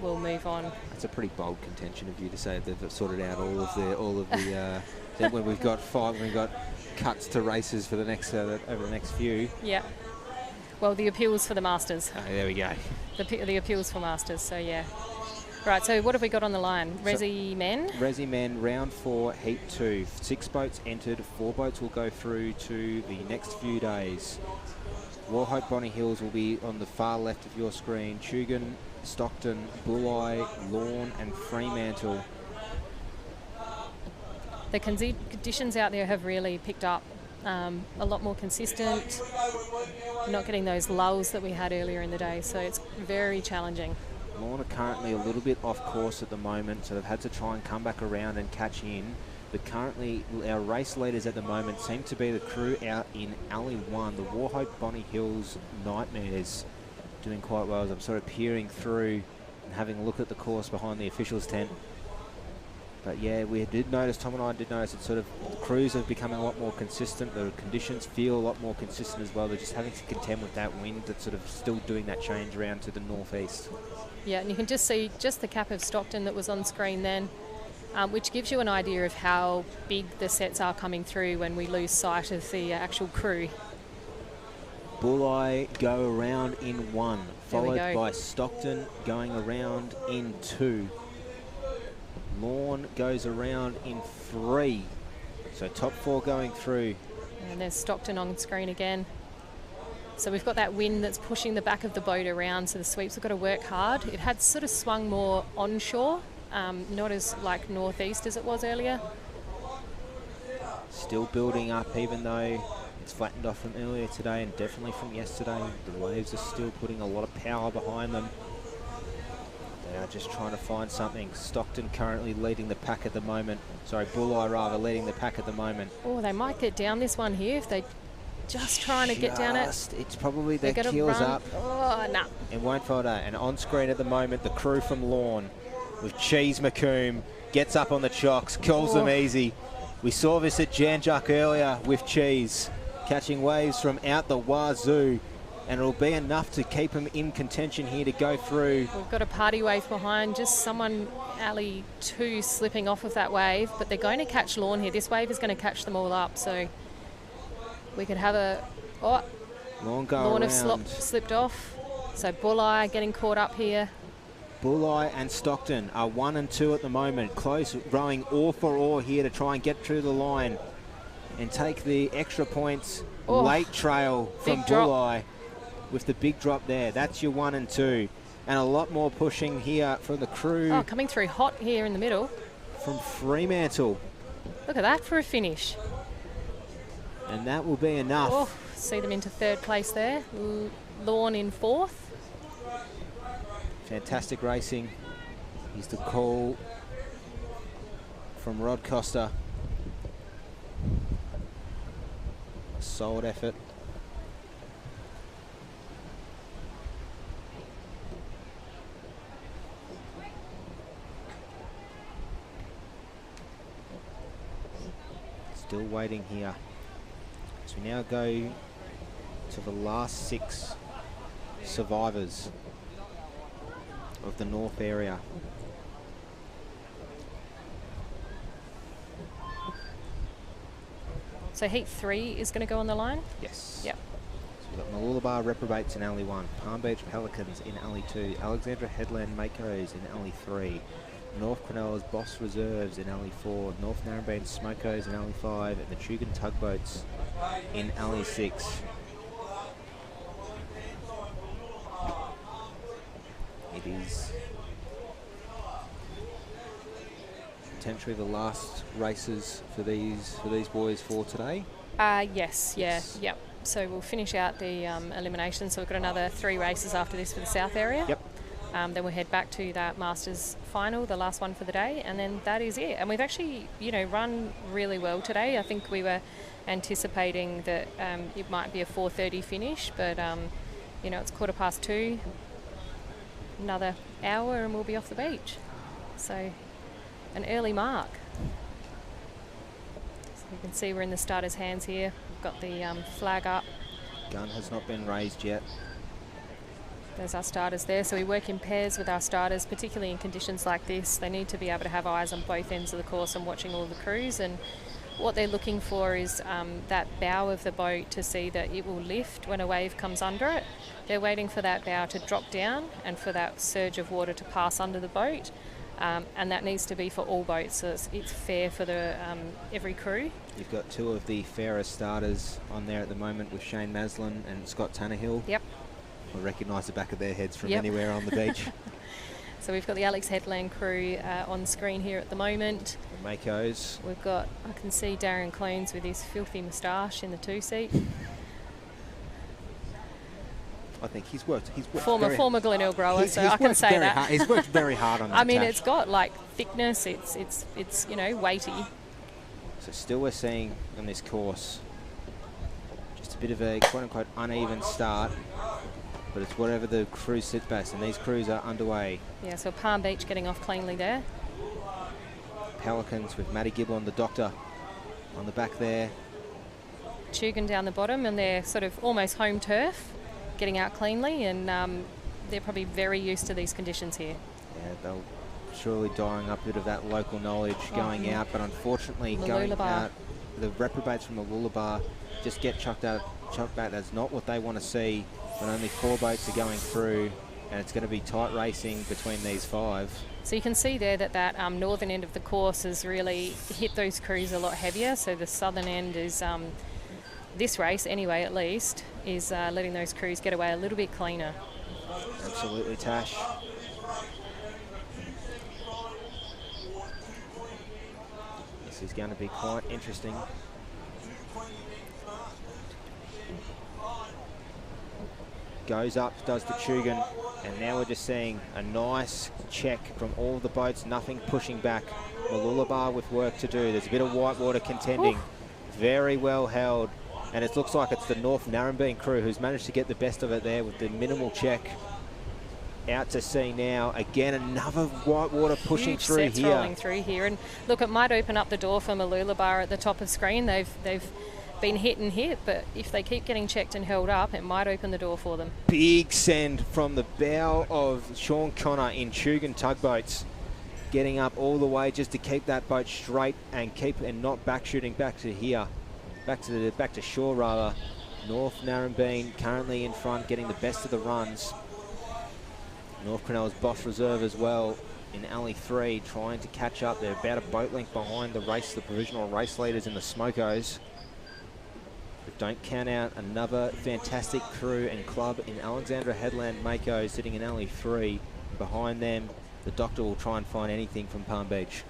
we'll move on.
That's a pretty bold contention of you to say that they've sorted out all of the then when we've got cuts to races for the next over the next few.
Yeah. Well, the appeals for the Masters.
Oh, there we go.
The appeals for Masters. So yeah. Right, so what have we got on the line? Resi men?
Resi men, round 4, Heat 2. 6 boats entered, 4 boats will go through to the next few days. Warhope Bonnie Hills will be on the far left of your screen. Chugan, Stockton, Bulleye, Lawn and Fremantle.
The conditions out there have really picked up. A lot more consistent. Not getting those lulls that we had earlier in the day, so it's very challenging.
Lawn are currently a little bit off course at the moment, so they've had to try and come back around and catch in. But currently, our race leaders at the moment seem to be the crew out in Alley 1, the Warhope Bonnie Hills Nightmares, doing quite well as I'm sort of peering through and having a look at the course behind the officials' tent. But yeah, we did notice, Tom and I did notice, that sort of the crews have become a lot more consistent. The conditions feel a lot more consistent as well. They're just having to contend with that wind that's sort of still doing that change around to the northeast.
Yeah, and you can just see just the cap of Stockton that was on screen then, which gives you an idea of how big the sets are coming through when we lose sight of the actual crew.
Bulleye go around in 1, followed by Stockton going around in 2. Lawn goes around in 3. So top 4 going through.
And there's Stockton on screen again. So we've got that wind that's pushing the back of the boat around, so the sweeps have got to work hard. It had sort of swung more onshore, not as like northeast as it was earlier.
Still building up, even though it's flattened off from earlier today and definitely from yesterday. The waves are still putting a lot of power behind them. They Now just trying to find something. Stockton currently leading the pack at the moment. Sorry, Bulleye rather leading the pack at the moment.
Oh, they might get down this one here if they just trying to get down it.
It's probably their
They're gonna
keels
run.
up.
Oh, no.
It won't fall down. And on screen at the moment, the crew from Lorne with Cheese McComb gets up on the chocks, kills them easy. We saw this at Janjuk earlier with Cheese, catching waves from out the wazoo. And it'll be enough to keep him in contention here to go through.
We've got a party wave behind, just someone, alley 2, slipping off of that wave, but they're going to catch Lorne here. This wave is going to catch them all up, so we could have a... Oh,
Lorne
have slipped off. So Bulleye getting caught up here.
Bulleye and Stockton are 1 and 2 at the moment. Close, rowing oar for oar here to try and get through the line and take the extra points. Late trail from Bulleye. With the big drop there. That's your 1 and 2. And a lot more pushing here from the crew.
Oh, coming through hot here in the middle.
From Fremantle.
Look at that for a finish.
And that will be enough.
Oh, see them into 3rd place there. Lorne in 4th.
Fantastic racing. Here's the call from Rod Costa. A solid effort. Still waiting here. So we now go to the last 6 survivors of the North area.
So heat 3 is going to go on the line?
Yes.
Yep.
So we've got Mooloolaba Reprobates in alley 1, Palm Beach Pelicans in alley 2, Alexandra Headland Makos in alley 3, North Quinellas Boss Reserves in alley 4, North Narrabeen Smokos in alley 5, and the Tugun Tugboats in alley 6. It is potentially the last races for these boys for today.
Yes, yep. So we'll finish out the elimination. So we've got another 3 races after this for the South area.
Yep.
Then we'll head back to that Masters final, the last one for the day, and then that is it. And we've actually, run really well today. I think we were anticipating that it might be a 4:30 finish, but it's 2:15. Another hour and we'll be off the beach. So an early mark. So you can see we're in the starters' hands here. We've got the flag up.
Gun has not been raised yet.
There's our starters there. So we work in pairs with our starters, particularly in conditions like this. They need to be able to have eyes on both ends of the course and watching all the crews. And what they're looking for is that bow of the boat to see that it will lift when a wave comes under it. They're waiting for that bow to drop down and for that surge of water to pass under the boat. And that needs to be for all boats, so it's fair for the every crew.
You've got 2 of the fairest starters on there at the moment with Shane Maslin and Scott Tannehill.
Yep.
I recognise the back of their heads from
Yep.
anywhere on the beach.
So we've got the Alex Headland crew on screen here at the moment.
The Makos.
We've got, I can see Darren Clunes with his filthy moustache in the 2 seat.
I think he's worked
former Glenelg grower, so I can say that.
He's worked very hard on that.
I mean,
Tash.
it's got like thickness. It's weighty.
So still we're seeing on this course just a bit of a quote unquote uneven start, but it's whatever the crew sits best, and these crews are underway.
Yeah. So Palm Beach getting off cleanly there.
Pelicans with Matty Giblin, the doctor, on the back there.
Tugun down the bottom, and they're sort of almost home turf, getting out cleanly, and they're probably very used to these conditions here.
Yeah, they'll surely dyeing up a bit of that local knowledge going out, but unfortunately going out, the reprobates from the Mooloolaba just get chucked back. That's not what they want to see when only 4 boats are going through, and it's going to be tight racing between these 5.
So you can see there that northern end of the course has really hit those crews a lot heavier. So the southern end is, this race anyway at least, is letting those crews get away a little bit cleaner.
Absolutely, Tash. This is going to be quite interesting. Goes up, does the Chugan, and now we're just seeing a nice check from all the boats, nothing pushing back. Mooloolaba with work to do. There's a bit of whitewater contending. Oof. Very well held, and it looks like it's the North Narrabeen crew who's managed to get the best of it there with the minimal check. Out to sea now. Again, another whitewater pushing
Huge
through
sets
here.
rolling through here, and look, it might open up the door for Mooloolaba at the top of screen. They've been hit and hit, but if they keep getting checked and held up, it might open the door for them.
Big send from the bow of Sean Connor in Chugan tugboats, getting up all the way just to keep that boat straight and not back shooting back to here, back to shore rather. North Narrabeen currently in front, getting the best of the runs. North Cronulla's Boss Reserve as well in Alley 3, trying to catch up. They're about a boat length behind the provisional race leaders in the Smokos. But don't count out another fantastic crew and club in Alexandra Headland Mako sitting in Alley 3. Behind them, the Doctor will try and find anything from Palm Beach.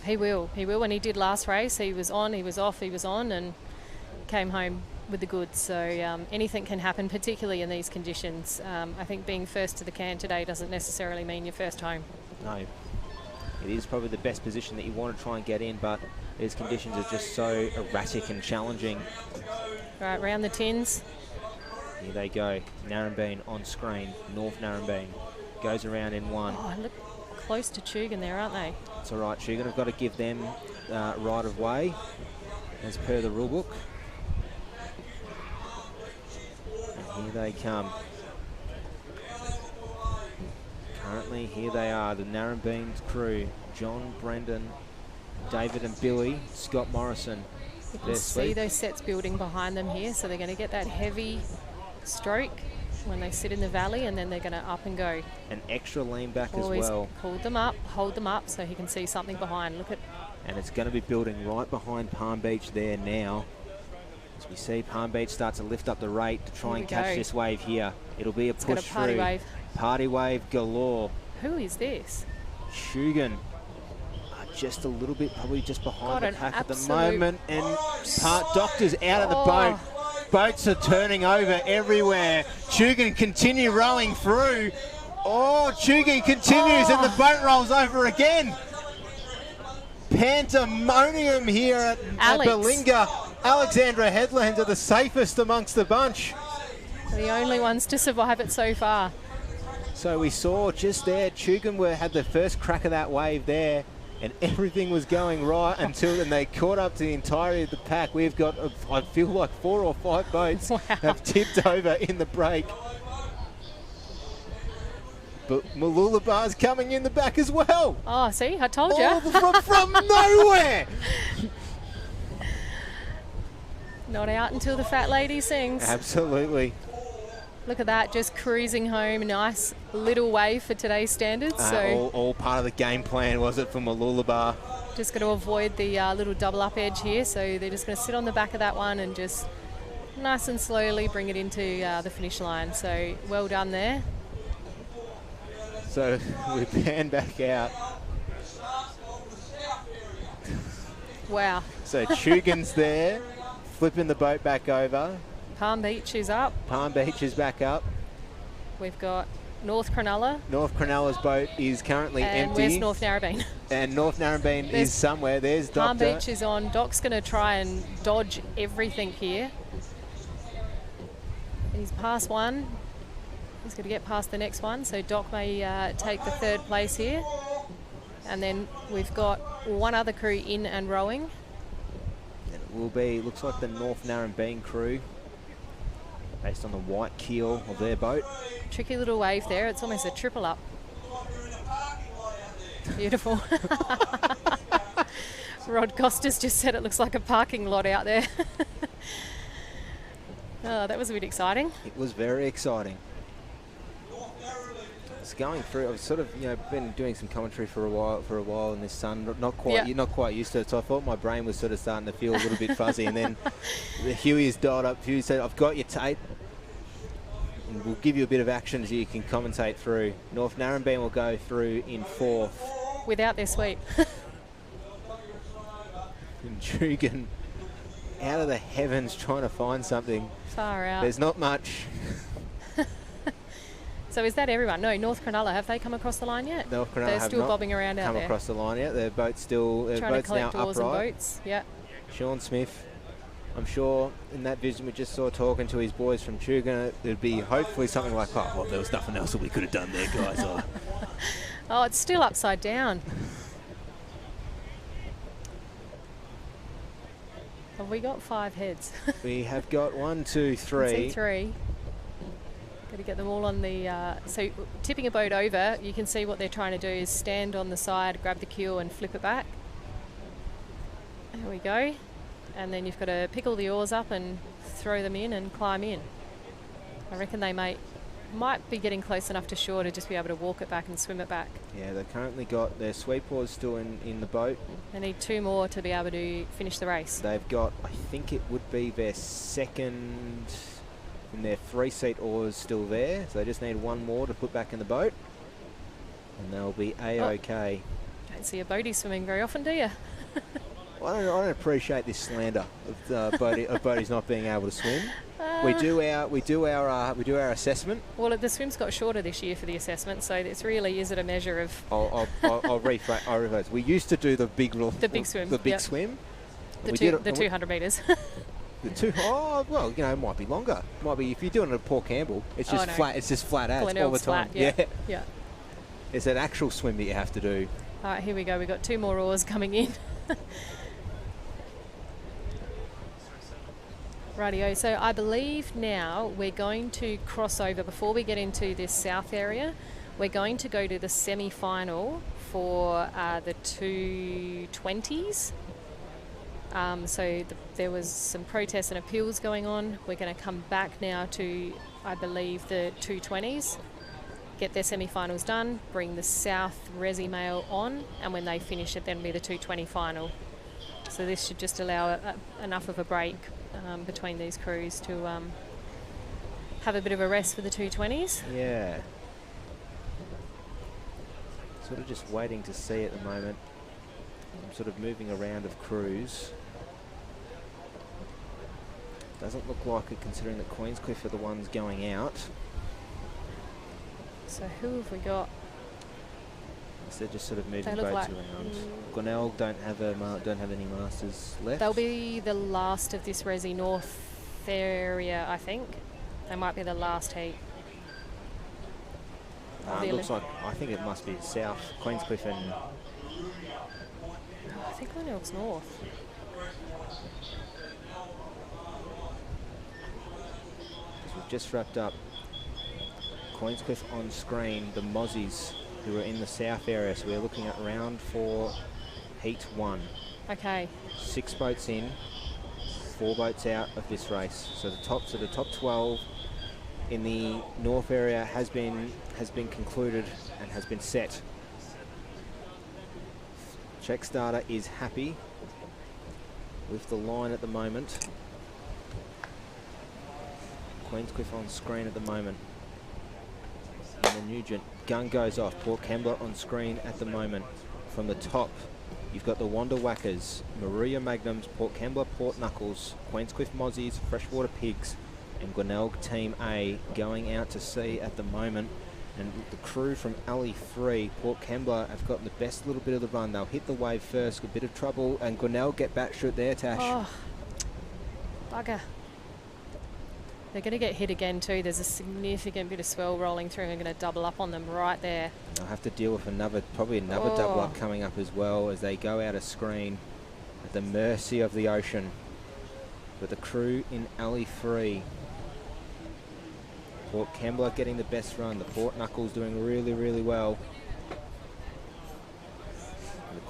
He will. When he did last race, he was on, he was off, he was on, and came home with the goods. So anything can happen, particularly in these conditions. I think being first to the can today doesn't necessarily mean you're first home.
No. It is probably the best position that you want to try and get in, but these conditions are just so erratic and challenging.
Right, round the tins.
Here they go. Narrabeen on screen. North Narrabeen goes around in one.
Oh, look close to Chugan there, aren't they?
It's all right. Chugan have got to give them right of way as per the rule book. And here they come. Currently, here they are, the Narrabeen's crew. John, Brendan, David and Billy, Scott Morrison.
You can see those sets building behind them here, so they're going to get that heavy stroke when they sit in the valley, and then they're going to up and go.
An extra lean back
Always
as well.
Hold them up so he can see something behind. Look at.
And it's going to be building right behind Palm Beach there now. As we see Palm Beach start to lift up the rate to try and catch this wave here. It'll be a push
got a party
through.
Wave.
Party wave galore.
Who is this?
Chugan. Just a little bit, probably just behind
God,
the pack at the moment. And Doctor's out of the boat. Boats are turning over everywhere. Chugan continue rowing through. Oh, Chugan continues and the boat rolls over again. Pandemonium here at Belinga. Alexandra Headlands are the safest amongst the bunch.
The only ones to survive it so far.
So we saw just there, Chugan had the first crack of that wave there, and everything was going right until then they caught up to the entirety of the pack. We've got, I feel like 4 or 5 boats have tipped over in the break. But Mooloolaba's coming in the back as well.
Oh, see, I told you.
From nowhere.
Not out until the fat lady sings.
Absolutely.
Look at that, just cruising home. Nice little wave for today's standards. So
all part of the game plan, was it, for Mooloolaba?
Just going to avoid the little double up edge here. So they're just going to sit on the back of that one and just nice and slowly bring it into the finish line. So well done there.
So we pan back out.
Wow.
So Chugan's there, flipping the boat back over.
Palm Beach is up.
Palm Beach is back up.
We've got North Cronulla.
North Cronulla's boat is currently empty.
Where's North Narrabeen?
And North Narrabeen is somewhere. There's Doctor.
Palm Beach is on. Doc's going to try and dodge everything here. He's past one. He's going to get past the next one. So Doc may take the third place here. And then we've got one other crew in and rowing.
It will be, looks like the North Narrabeen crew, based on the white keel of their boat.
Tricky little wave there. It's almost a triple up. Beautiful. Rod Costas just said it looks like a parking lot out there. Oh, that was a bit exciting.
It was very exciting. It's going through. I've sort of, been doing some commentary for a while in this sun. Not quite used to it. So I thought my brain was sort of starting to feel a little bit fuzzy. And then the Huey's dialed up. Huey said, "I've got you, Tate. And we'll give you a bit of action so you can commentate through." North Narrabeen will go through in 4th.
Without their sweep.
And Chugan out of the heavens trying to find something.
Far out.
There's not much.
So is that everyone? No, North Cronulla, have they come across the line yet?
North Cronulla
They're
have
still
not
bobbing around out
come
there.
across the line yet. Their boat's still
Trying to
now
collect oars and
upright.
boats. Yeah.
Sean Smith, I'm sure in that vision we just saw talking to his boys from Tuga, there'd be hopefully something like, oh, well, there was nothing else that we could have done there, guys. Oh.
Oh, it's still upside down. Have we got 5 heads?
We have got 1, 2, 3.
I can see 3. Got to get them all on the... so tipping a boat over, you can see what they're trying to do is stand on the side, grab the keel and flip it back. There we go. And then you've got to pick all the oars up and throw them in and climb in. I reckon they might be getting close enough to shore to just be able to walk it back and swim it back.
Yeah, they've currently got their sweep oars still in the boat.
They need 2 more to be able to finish the race.
They've got, I think it would be their second, and their 3-seat oars still there. So they just need 1 more to put back in the boat. And they'll be A-OK.
Don't see a boatie swimming very often, do you?
Well, I don't appreciate this slander of boaties not being able to swim. We do our assessment.
Well, the swim's got shorter this year for the assessment, so it's really, is it a measure of...
I'll rephrase. We used to do the big swim.
The big swim. The 200 metres.
Well, you know, it might be longer. It might be if you're doing it at Port Campbell. It's just flat. It's just flat as all the time.
Flat, yeah.
It's an actual swim that you have to do.
All right, here we go. We've got 2 more oars coming in. Rightio, so I believe now we're going to cross over, before we get into this south area, we're going to go to the semi-final for the 220s. There was some protests and appeals going on. We're going to come back now to, I believe, the 220s, get their semi-finals done, bring the South Resi Mail on, and when they finish it, then it'll be the 220 final. So this should just allow enough of a break between these crews to have a bit of a rest for the 220s.
Yeah. Sort of just waiting to see at the moment. I'm sort of moving around of crews. Doesn't look like it, considering that Queenscliff are the ones going out.
So who have we got?
So they're just sort of moving
They
boats
look like
around. Glenelg don't have any masters left.
They'll be the last of this Resi North area, I think. They might be the last heat.
It looks like, I think it must be South, Queenscliff and...
I think Glenelg's North.
We've just wrapped up Queenscliff on screen, the Mozzies, who are in the south area. So we're looking at round 4, heat 1.
Okay.
6 boats in, 4 boats out of this race. So the top 12 in the north area has been concluded and has been set. Check starter is happy with the line at the moment. Queenscliff on screen at the moment. And the Nugent gun goes off. Port Kembla on screen at the moment. From the top, you've got the Wanda Whackers, Maria Magnums, Port Kembla, Port Knuckles, Queenscliff Mozzies, Freshwater Pigs, and Glenelg Team A going out to sea at the moment. And the crew from Alley 3, Port Kembla, have got the best little bit of the run. They'll hit the wave first, a bit of trouble, and Glenelg get batshot there, Tash.
Oh, bugger. They're going to get hit again too. There's a significant bit of swell rolling through. They're going to double up on them right there.
They'll have to deal with probably another double up coming up as well as they go out of screen at the mercy of the ocean. But the crew in Alley 3. Port Kembla getting the best run. The Port Knuckles doing really, really well.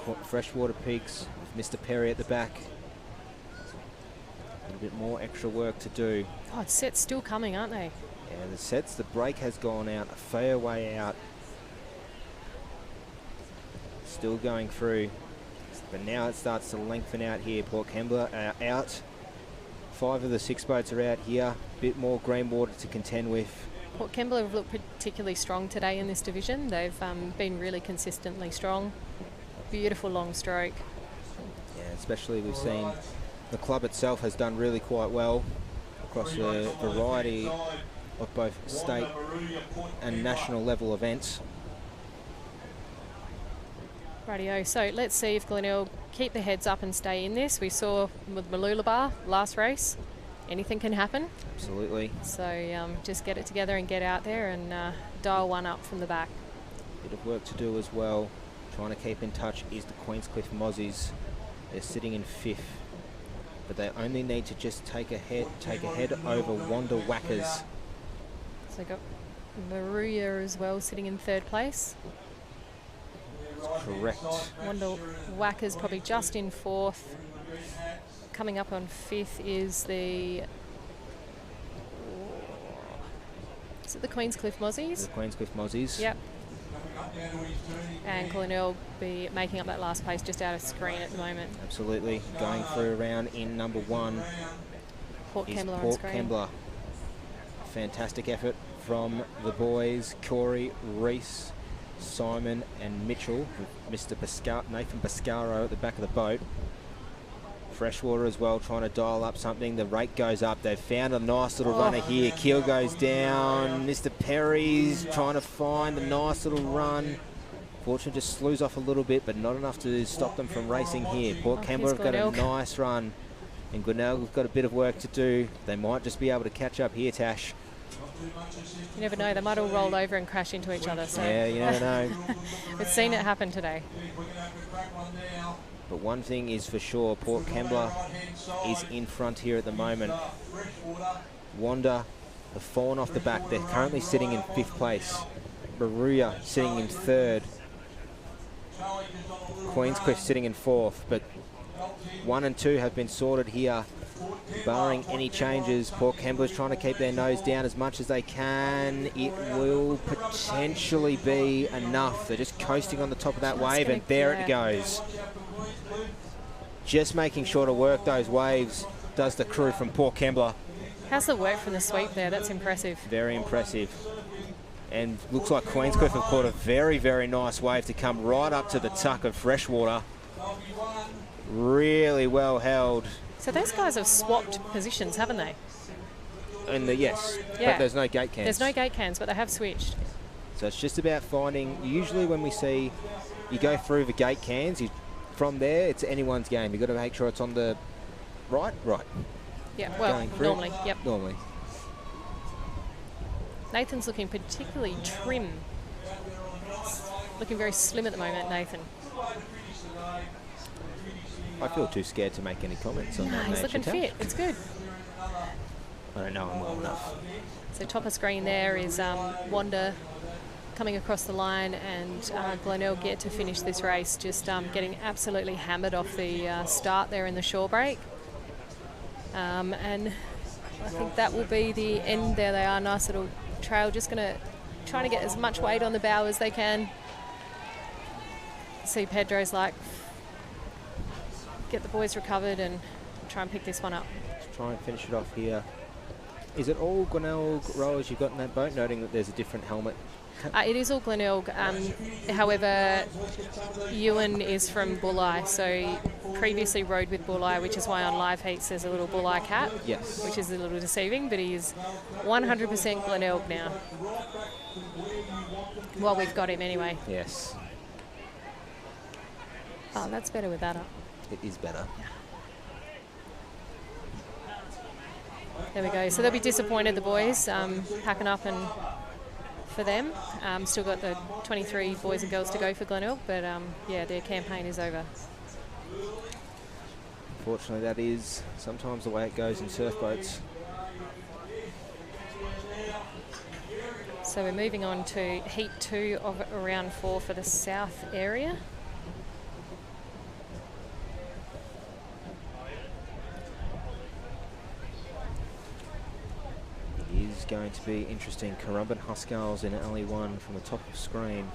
The Freshwater Pigs with Mr. Perry at the back. A little bit more extra work to do.
God, sets still coming, aren't they?
Yeah, the sets, the brake has gone out, a fairway out. Still going through, but now it starts to lengthen out here. Port Kembla are out. 5 of the 6 boats are out here. Bit more green water to contend with.
Port Kembla have looked particularly strong today in this division. They've been really consistently strong. Beautiful long stroke.
Yeah, especially we've seen the club itself has done really quite well across a variety of both state and national level events.
Rightio, so let's see if Glenelg keep their heads up and stay in this. We saw with Mooloolaba last race, anything can happen.
Absolutely.
So just get it together and get out there and dial one up from the back.
Bit of work to do as well. Trying to keep in touch is the Queenscliff Mozzies. They're sitting in 5th, but they only need to just take a head over Wanda Whackers.
So got Maruya as well sitting in 3rd place.
Correct.
Wanda Whackers probably just in 4th. Coming up on 5th is the Queenscliff Mozzies?
The Queenscliff Mozzies.
Yep. And Glenelg be making up that last place just out of screen at the moment.
Absolutely. Going through around in number 1
Port
is
Kembla on
Port
screen.
Kembla. Fantastic effort from the boys, Corey, Reese, Simon and Mitchell, with Mr. Nathan Bascaro at the back of the boat. Freshwater as well, trying to dial up something. The rate goes up. They've found a nice little runner here. Keel goes down. Mr. Perry's trying to find a nice little run. Fortune just slews off a little bit, but not enough to stop them from racing here. Port Kembla have got a nice run, and Glenelg have got a bit of work to do. They might just be able to catch up here, Tash.
You never know, they might all roll over and crash into each other. So.
Yeah, you never know.
We've seen it happen today.
But one thing is for sure, Port Kembla is in front here at the moment. Wanda have fallen off the back. They're currently sitting in 5th place. Maruya sitting in 3rd. Queenscliff sitting in 4th. But 1 and 2 have been sorted here. Barring any changes, Port Kembla is trying to keep their nose down as much as they can. It will potentially be enough. They're just coasting on the top of that wave, and there it goes. Just making sure to work those waves does the crew from Port Kembla.
How's the work from the sweep there? That's impressive.
Very impressive. And looks like Queenscliff have caught a very, very nice wave to come right up to the tuck of Freshwater. Really well held.
So those guys have swapped positions, haven't they?
Yes,
yeah.
But there's no gate cans.
There's no gate cans, but they have switched.
So it's just about finding, usually when we see you go through the gate cans, from there it's anyone's game. You've got to make sure it's on the right.
Yeah, well, normally, yep.
Normally.
Nathan's looking particularly trim. Looking very slim at the moment, Nathan.
I feel too scared to make any comments on that.
He's looking fit. It's good.
I don't know him well enough.
So top of screen there is Wanda coming across the line, and Glenelg get to finish this race, just getting absolutely hammered off the start there in the shore break. And I think that will be the end. There they are, nice little trail, just trying to get as much weight on the bow as they can. See Pedro's like, get the boys recovered and try and pick this one up.
Let's try and finish it off here. Is it all Glenelg rowers you've got in that boat, noting that there's a different helmet?
It is all Glenelg. However, Ewan is from Bulli, so previously rode with Bulli, which is why on live heats there's a little Bulli cap,
yes,
which is a little deceiving, but he's 100% Glenelg now. Well, we've got him anyway.
Yes.
Oh, that's better with that up.
It is better.
There we go. So they'll be disappointed, the boys, packing up and for them. Still got the 23 boys and girls to go for Glenelg, but yeah, their campaign is over.
Unfortunately, that is sometimes the way it goes in surf boats.
So we're moving on to Heat 2 of round 4 for the south area.
Is going to be interesting. Currumbin Huskarls in Alley 1 from the top of screen.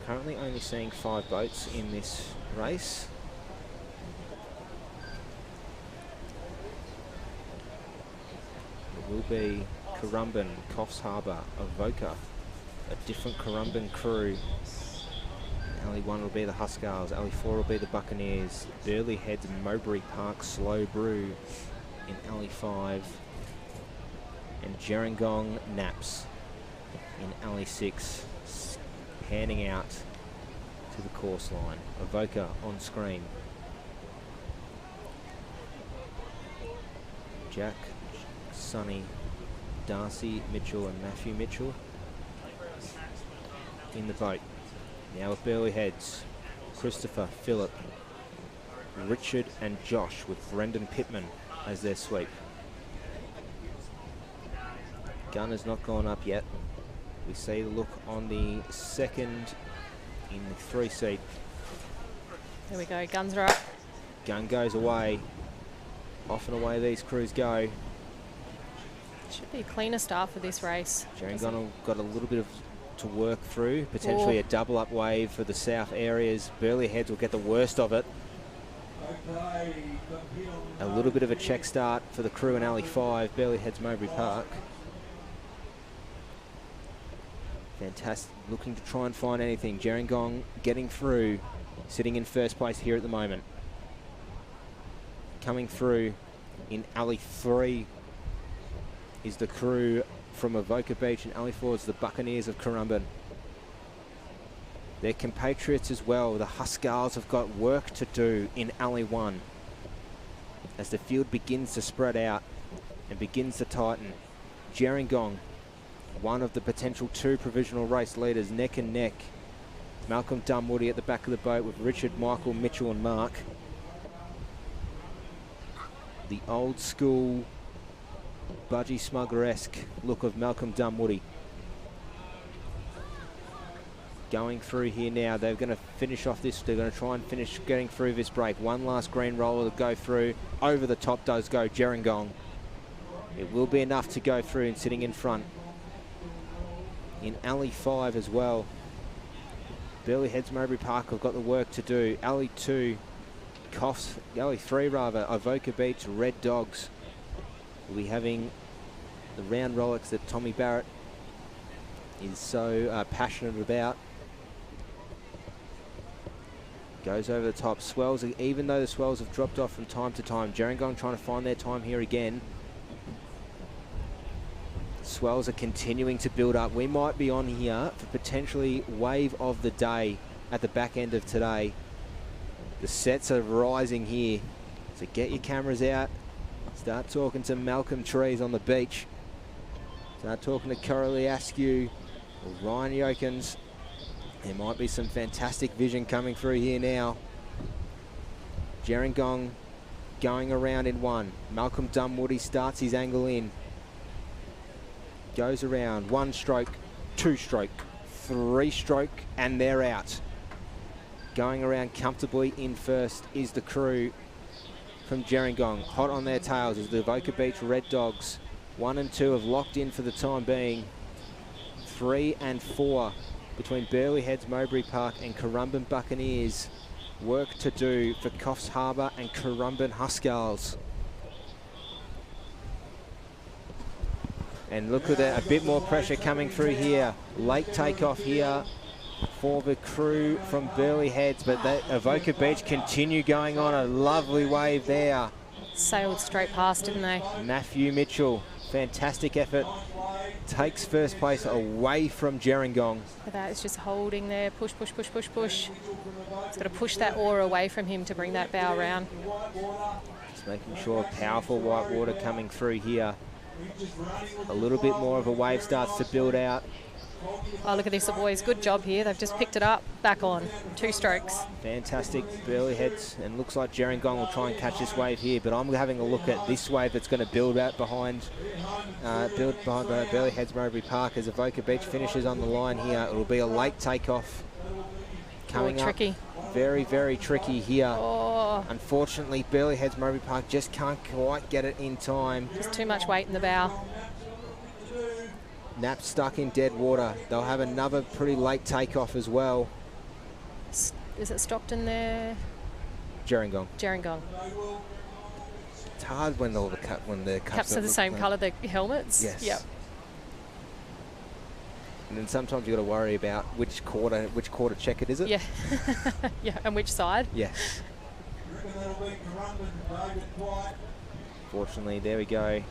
Currently only seeing 5 boats in this race. It will be Currumbin, Coffs Harbour, Avoca, a different Currumbin crew. Alley 1 will be the Huskarls, Alley 4 will be the Buccaneers, Burley Heads and Mowbray Park Slow Brew in Alley 5. and Gerringong Naps in alley 6, handing out to the course line. Avoca on screen. Jack, Sonny, Darcy Mitchell and Matthew Mitchell in the boat. Now with Burley Heads, Christopher, Phillip, Richard and Josh with Brendan Pittman as their sweep. Gun has not gone up yet. We see the look on the second in the 3 seat.
There we go, guns are up.
Gun goes away. Off and away these crews go.
Should be a cleaner start for this race.
Gerringong got a little bit of to work through, potentially a double up wave for the south areas. Burley Heads will get the worst of it. A little bit of a check start for the crew in alley 5, Burley Heads Mowbray Park. Fantastic, looking to try and find anything. Gerringong getting through, sitting in first place here at the moment. Coming through in alley 3 is the crew from Avoca Beach, and alley 4 is the Buccaneers of Currumbin. Their compatriots as well, the Huskarls, have got work to do in alley 1 as the field begins to spread out and begins to tighten. Gerringong, one of the potential 2 provisional race leaders, neck and neck. Malcolm Dunwoody at the back of the boat with Richard, Michael, Mitchell and Mark. The old school Budgie Smuggler-esque look of Malcolm Dunwoody. Going through here now, they're going to finish off this, they're going to try and finish getting through this break. One last green roller to go through. Over the top does go Gerringong. It will be enough to go through and sitting in front. In alley 5 as well, Burley Heads Mowbray Park have got the work to do. Alley 2, alley 3 rather, Avoca Beach Red Dogs will be having the round Rolex that Tommy Barrett is so passionate about. Goes over the top. Swells, even though the swells have dropped off from time to time, Gerringong trying to find their time here again. Swells are continuing to build up. We might be on here for potentially wave of the day at the back end of today. The sets are rising here. So get your cameras out. Start talking to Malcolm Trees on the beach. Start talking to Coralie Askew or Ryan Yokins. There might be some fantastic vision coming through here now. Gerringong going around in 1. Malcolm Dunwoody starts his angle in. Goes around, 1 stroke, 2 stroke, 3 stroke, and they're out. Going around comfortably in first is the crew from Gerringong. Hot on their tails is the Avoca Beach Red Dogs. 1 and 2 have locked in for the time being. 3 and 4 between Burley Heads Mowbray Park and Currumbin Buccaneers. Work to do for Coffs Harbour and Currumbin Huskarls. And look at that, a bit more pressure coming through here. Late takeoff here for the crew from Burley Heads, but Avoca Beach continue going on. A lovely wave there.
Sailed straight past, didn't they?
Matthew Mitchell, fantastic effort. Takes first place away from Gerringong.
Look at that, it's just holding there. Push, push, push, push, push. It's got to push that oar away from him to bring that bow around.
Just making sure powerful white water coming through here. A little bit more of a wave starts to build out.
Oh, look at this, boys. Good job here. They've just picked it up, back on. 2 strokes.
Fantastic Burley Heads, and looks like Gerringong will try and catch this wave here, but I'm having a look at this wave that's going to build out behind Burley Heads Mowbray Park as Avoca Beach finishes on the line here. It will be a late takeoff coming up.
Tricky.
Very, very tricky here.
Oh.
Unfortunately, Burley Heads Mowbray Park just can't quite get it in time.
There's too much weight in the bow.
Nap stuck in dead water. They'll have another pretty late takeoff as well.
Is it Stockton there?
Gerringong.
Gerringong.
It's hard when all the
caps are the same colour, the helmets.
Yes.
Yep.
And then sometimes you've got to worry about which quarter chequered is it?
Yeah. Yeah, and which side?
Yes. Fortunately, there we go.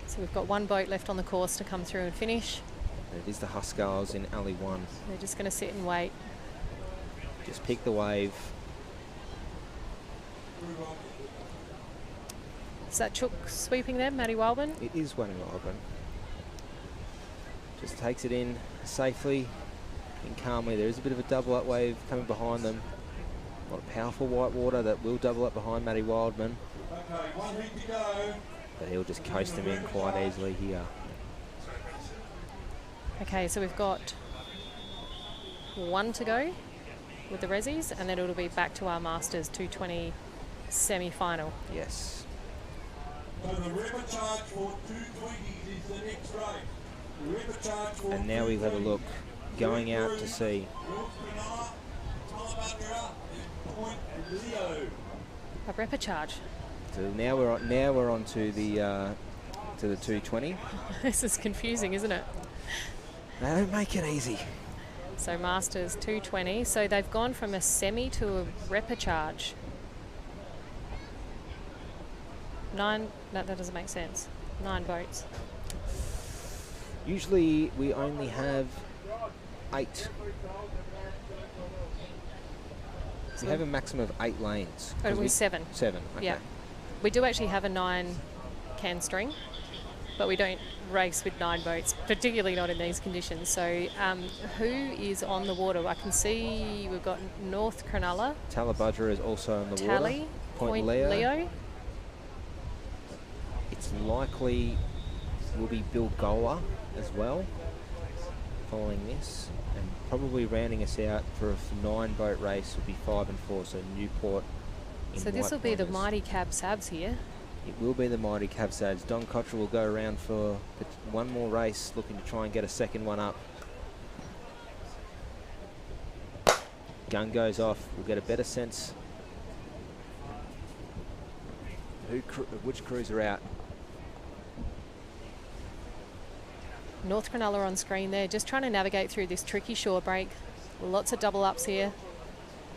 So we've got one boat left on the course to come through and finish.
It is the Huskars in Alley 1.
They're just going to sit and wait.
Just pick the wave.
Is that Chook sweeping them, Matty Wildman?
It is Matty Wildman. Just takes it in safely and calmly. There is a bit of a double up wave coming behind them. A lot of powerful white water that will double up behind Matty Wildman. But he'll just coast them in quite easily here.
Okay, so we've got one to go with the Rezzies, and then it'll be back to our Masters 220 semi-final.
Yes.
So the Repacharge for 220s is the next race. The Repacharge for
And now we have a look going out to sea.
A Repacharge.
So now we're on to the 220.
This is confusing, isn't it?
They don't make it easy.
So Masters 220. So they've gone from a semi to a Repacharge. No, that doesn't make sense. 9 boats.
Usually we only have 8. We have a maximum of 8 lanes.
Oh, it was 7.
7, okay.
Yeah. We do actually have a 9 can string, but we don't race with 9 boats, particularly not in these conditions. So who is on the water? I can see we've got North Cronulla.
Talabudra is also on the
Tally,
water.
Point Leo.
It's likely will be Bill Goa as well following this, and probably rounding us out for a 9-boat race would be 5 and 4, so Newport.
So this will be the mighty Cab Sabs here.
It will be the mighty Cab Sabs. Don Cottrell will go around for one more race, looking to try and get a second one up. Gun goes off. We'll get a better sense which crews are out.
North Cronulla on screen there, just trying to navigate through this tricky shore break. Lots of double ups here.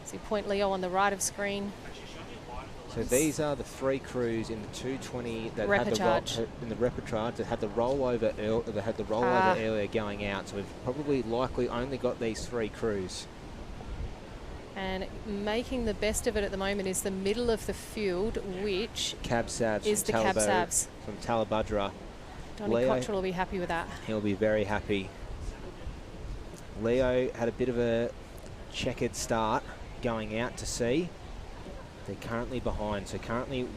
See Point Leo on the right of screen.
So these are the 3 crews in the 220 that
Repacharge.
had in the Repacharge that had the rollover earlier going out. So we've probably likely only got these 3 crews.
And making the best of it at the moment is the middle of the field, which
Cab Sabs
is the Cab Sabs
from Talabudra.
Donnie Cottrell will be happy with that.
He'll be very happy. Leo had a bit of a checkered start going out to sea. They're currently behind. So currently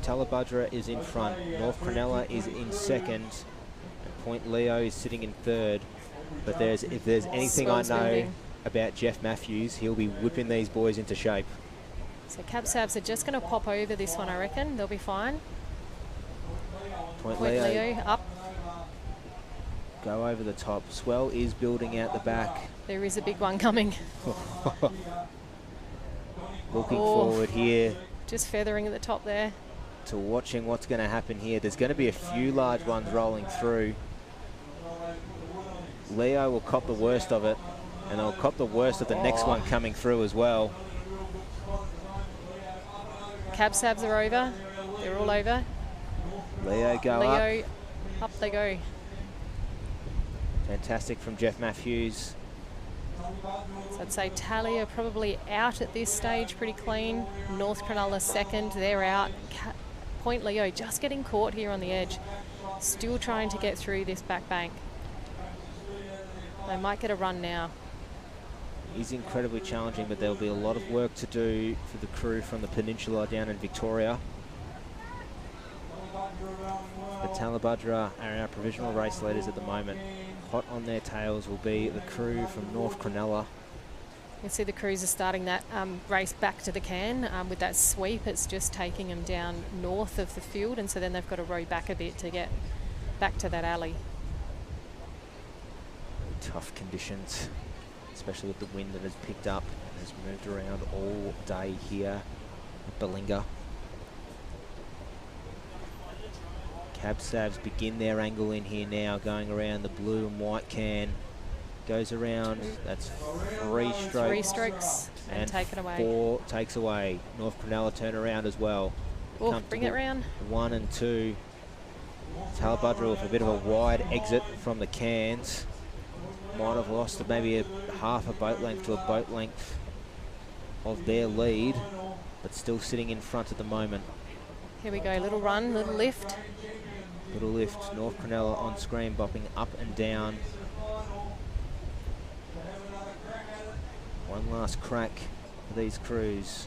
Talabudra is in front. North Cronulla is in second. And Point Leo is sitting in third. But if there's anything I know about Jeff Matthews, he'll be whipping these boys into shape.
So Cab Sabs are just going to pop over this one, I reckon. They'll be fine.
Point
Leo up.
Go over the top. Swell is building out the back.
There is a big one coming.
Looking forward here.
Just feathering at the top there.
To watching what's going to happen here. There's going to be a few large ones rolling through. Leo will cop the worst of it, and they'll cop the worst of the next one coming through as well.
Cab Sabs are over. They're all over.
Leo go
Leo, up they go.
Fantastic from Jeff Matthews.
So I'd say Tally are probably out at this stage pretty clean. North Cronulla second, they're out. Point Leo just getting caught here on the edge. Still trying to get through this back bank. They might get a run now.
Is incredibly challenging, but there'll be a lot of work to do for the crew from the peninsula down in Victoria. The Talabudra are our provisional race leaders at the moment. Hot on their tails will be the crew from North Cronulla.
You can see the crews are starting that race back to the can with that sweep. It's just taking them down north of the field, and so then they've got to row back a bit to get back to that alley.
Tough conditions, especially with the wind that has picked up and has moved around all day here at Balinga. Cab Sabs begin their angle in here now, going around the blue and white can. Goes around, that's 3 strokes.
3 strokes and taken away.
4 takes away. North Cronulla turn around as well.
Oh, bring it round.
1 and 2. Talabudra with a bit of a wide exit from the cans. Might have lost maybe half a boat length to a boat length of their lead, but still sitting in front at the moment.
Here we go, little run, little lift.
Little lift, North Cronulla on screen, bopping up and down. One last crack for these crews.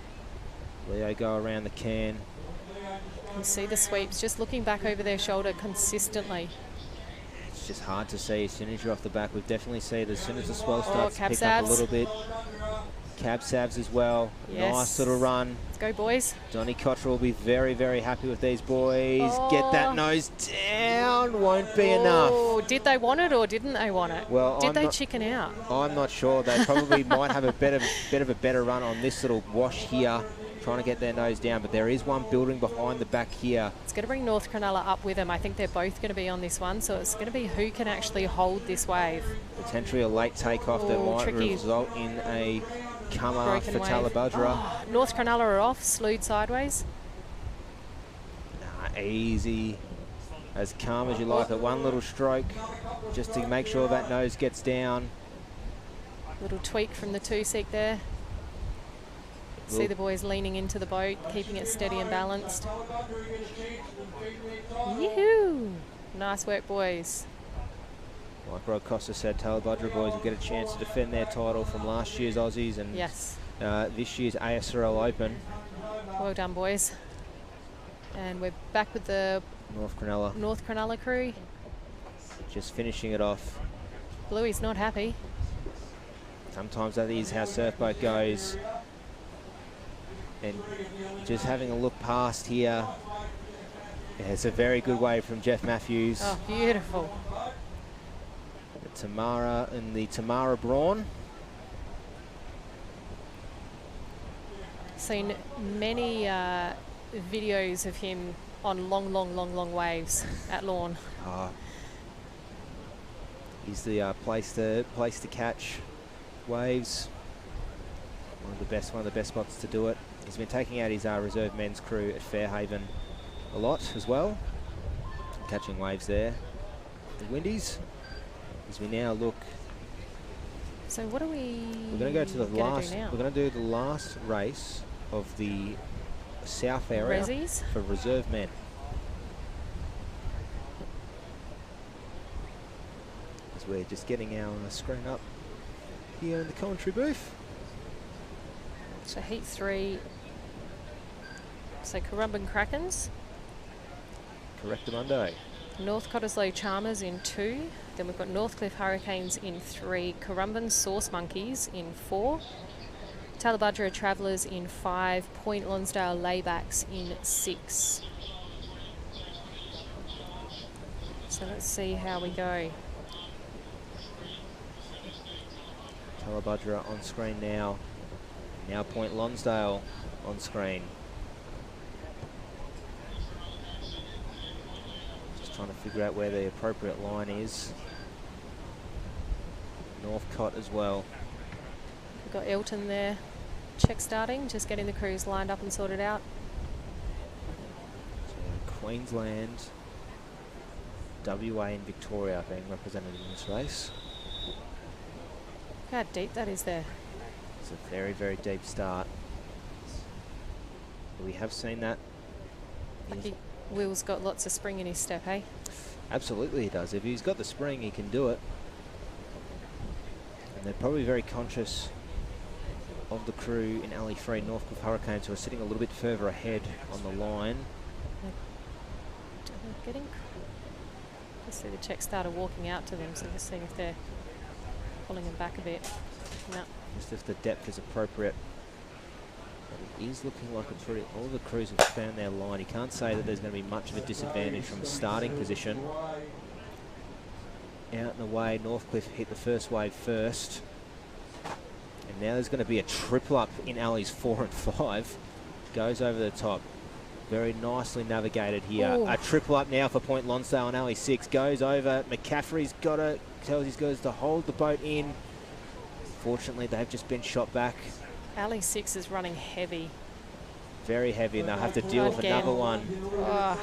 Leo go around the can.
You can see the sweeps just looking back over their shoulder consistently.
It's just hard to see as soon as you're off the back. We've definitely seen it as soon as the swell starts to pick
Sabs
up a little bit. Cab Savs as well.
Yes.
Nice little run.
Let's go, boys.
Donny Cottrell will be very, very happy with these boys. Get that nose down. Won't be enough.
Did they want it or didn't they want it?
Well,
did they chicken out?
I'm not sure. They probably might have a bit of a better run on this little wash here, trying to get their nose down. But there is one building behind the back here.
It's going to bring North Cronulla up with them. I think they're both going to be on this one, so it's going to be who can actually hold this wave.
Potentially a late takeoff that might result in a comer for Talabudra.
North Cronulla are off, slewed sideways.
Easy, as calm as you like it. One little stroke just to make sure that nose gets down.
Little tweak from the two-seek there. See the boys leaning into the boat, keeping it steady and balanced. Yoo-hoo! Nice work, boys.
Like Rod Costa said, Talabudra boys will get a chance to defend their title from last year's Aussies and this year's ASRL Open.
Well done, boys. And we're back with the
North Cronulla
crew.
Just finishing it off.
Bluey's not happy.
Sometimes that is how surfboat goes. And just having a look past here, it's a very good wave from Jeff Matthews.
Oh, beautiful.
The Tamara Braun.
Seen many videos of him on long waves at Lorne.
He's the place to catch waves. One of the best spots to do it. He's been taking out his reserve men's crew at Fairhaven a lot as well, catching waves there. The Windies. As we now look,
so what are we?
We're going to go to the last. We're going to do the last race of the south area for reserve men. As we're just getting our screen up here in the commentary booth.
So heat 3. So Currumbin Krakens.
Correctamundo.
North Cottesloe Charmers in 2. Then we've got Northcliffe Hurricanes in 3. Currumbin Sauce Monkeys in 4. Talabudra Travellers in 5. Point Lonsdale Laybacks in 6. So let's see how we go.
Talabudra on screen now. Now Point Lonsdale on screen. Trying to figure out where the appropriate line is. Northcott as well.
We've got Elton there, check starting, just getting the crews lined up and sorted out.
So Queensland, WA and Victoria being represented in this race.
How deep that is there.
It's a very, very deep start. But we have seen that.
Lucky Will's got lots of spring in his step, hey?
Absolutely he does. If he's got the spring, he can do it. And they're probably very conscious of the crew in Alley 3, Northcliffe Hurricanes, who are sitting a little bit further ahead on the line.
Let's see the check starter walking out to them, so just seeing if they're pulling them back a bit. No.
Just if the depth is appropriate. But it is looking like it's really, all the crews have found their line. You can't say that there's going to be much of a disadvantage from a starting position. Out and away, Northcliffe hit the first wave first. And now there's going to be a triple up in alleys 4 and 5. Goes over the top. Very nicely navigated here.
Ooh.
A triple up now for Point Lonsdale on alley 6. Goes over. McCaffrey's got to, tells his guys to hold the boat in. Fortunately, they've just been shot back.
Alley 6 is running heavy.
Very heavy, and they'll have to deal with another one.
Oh.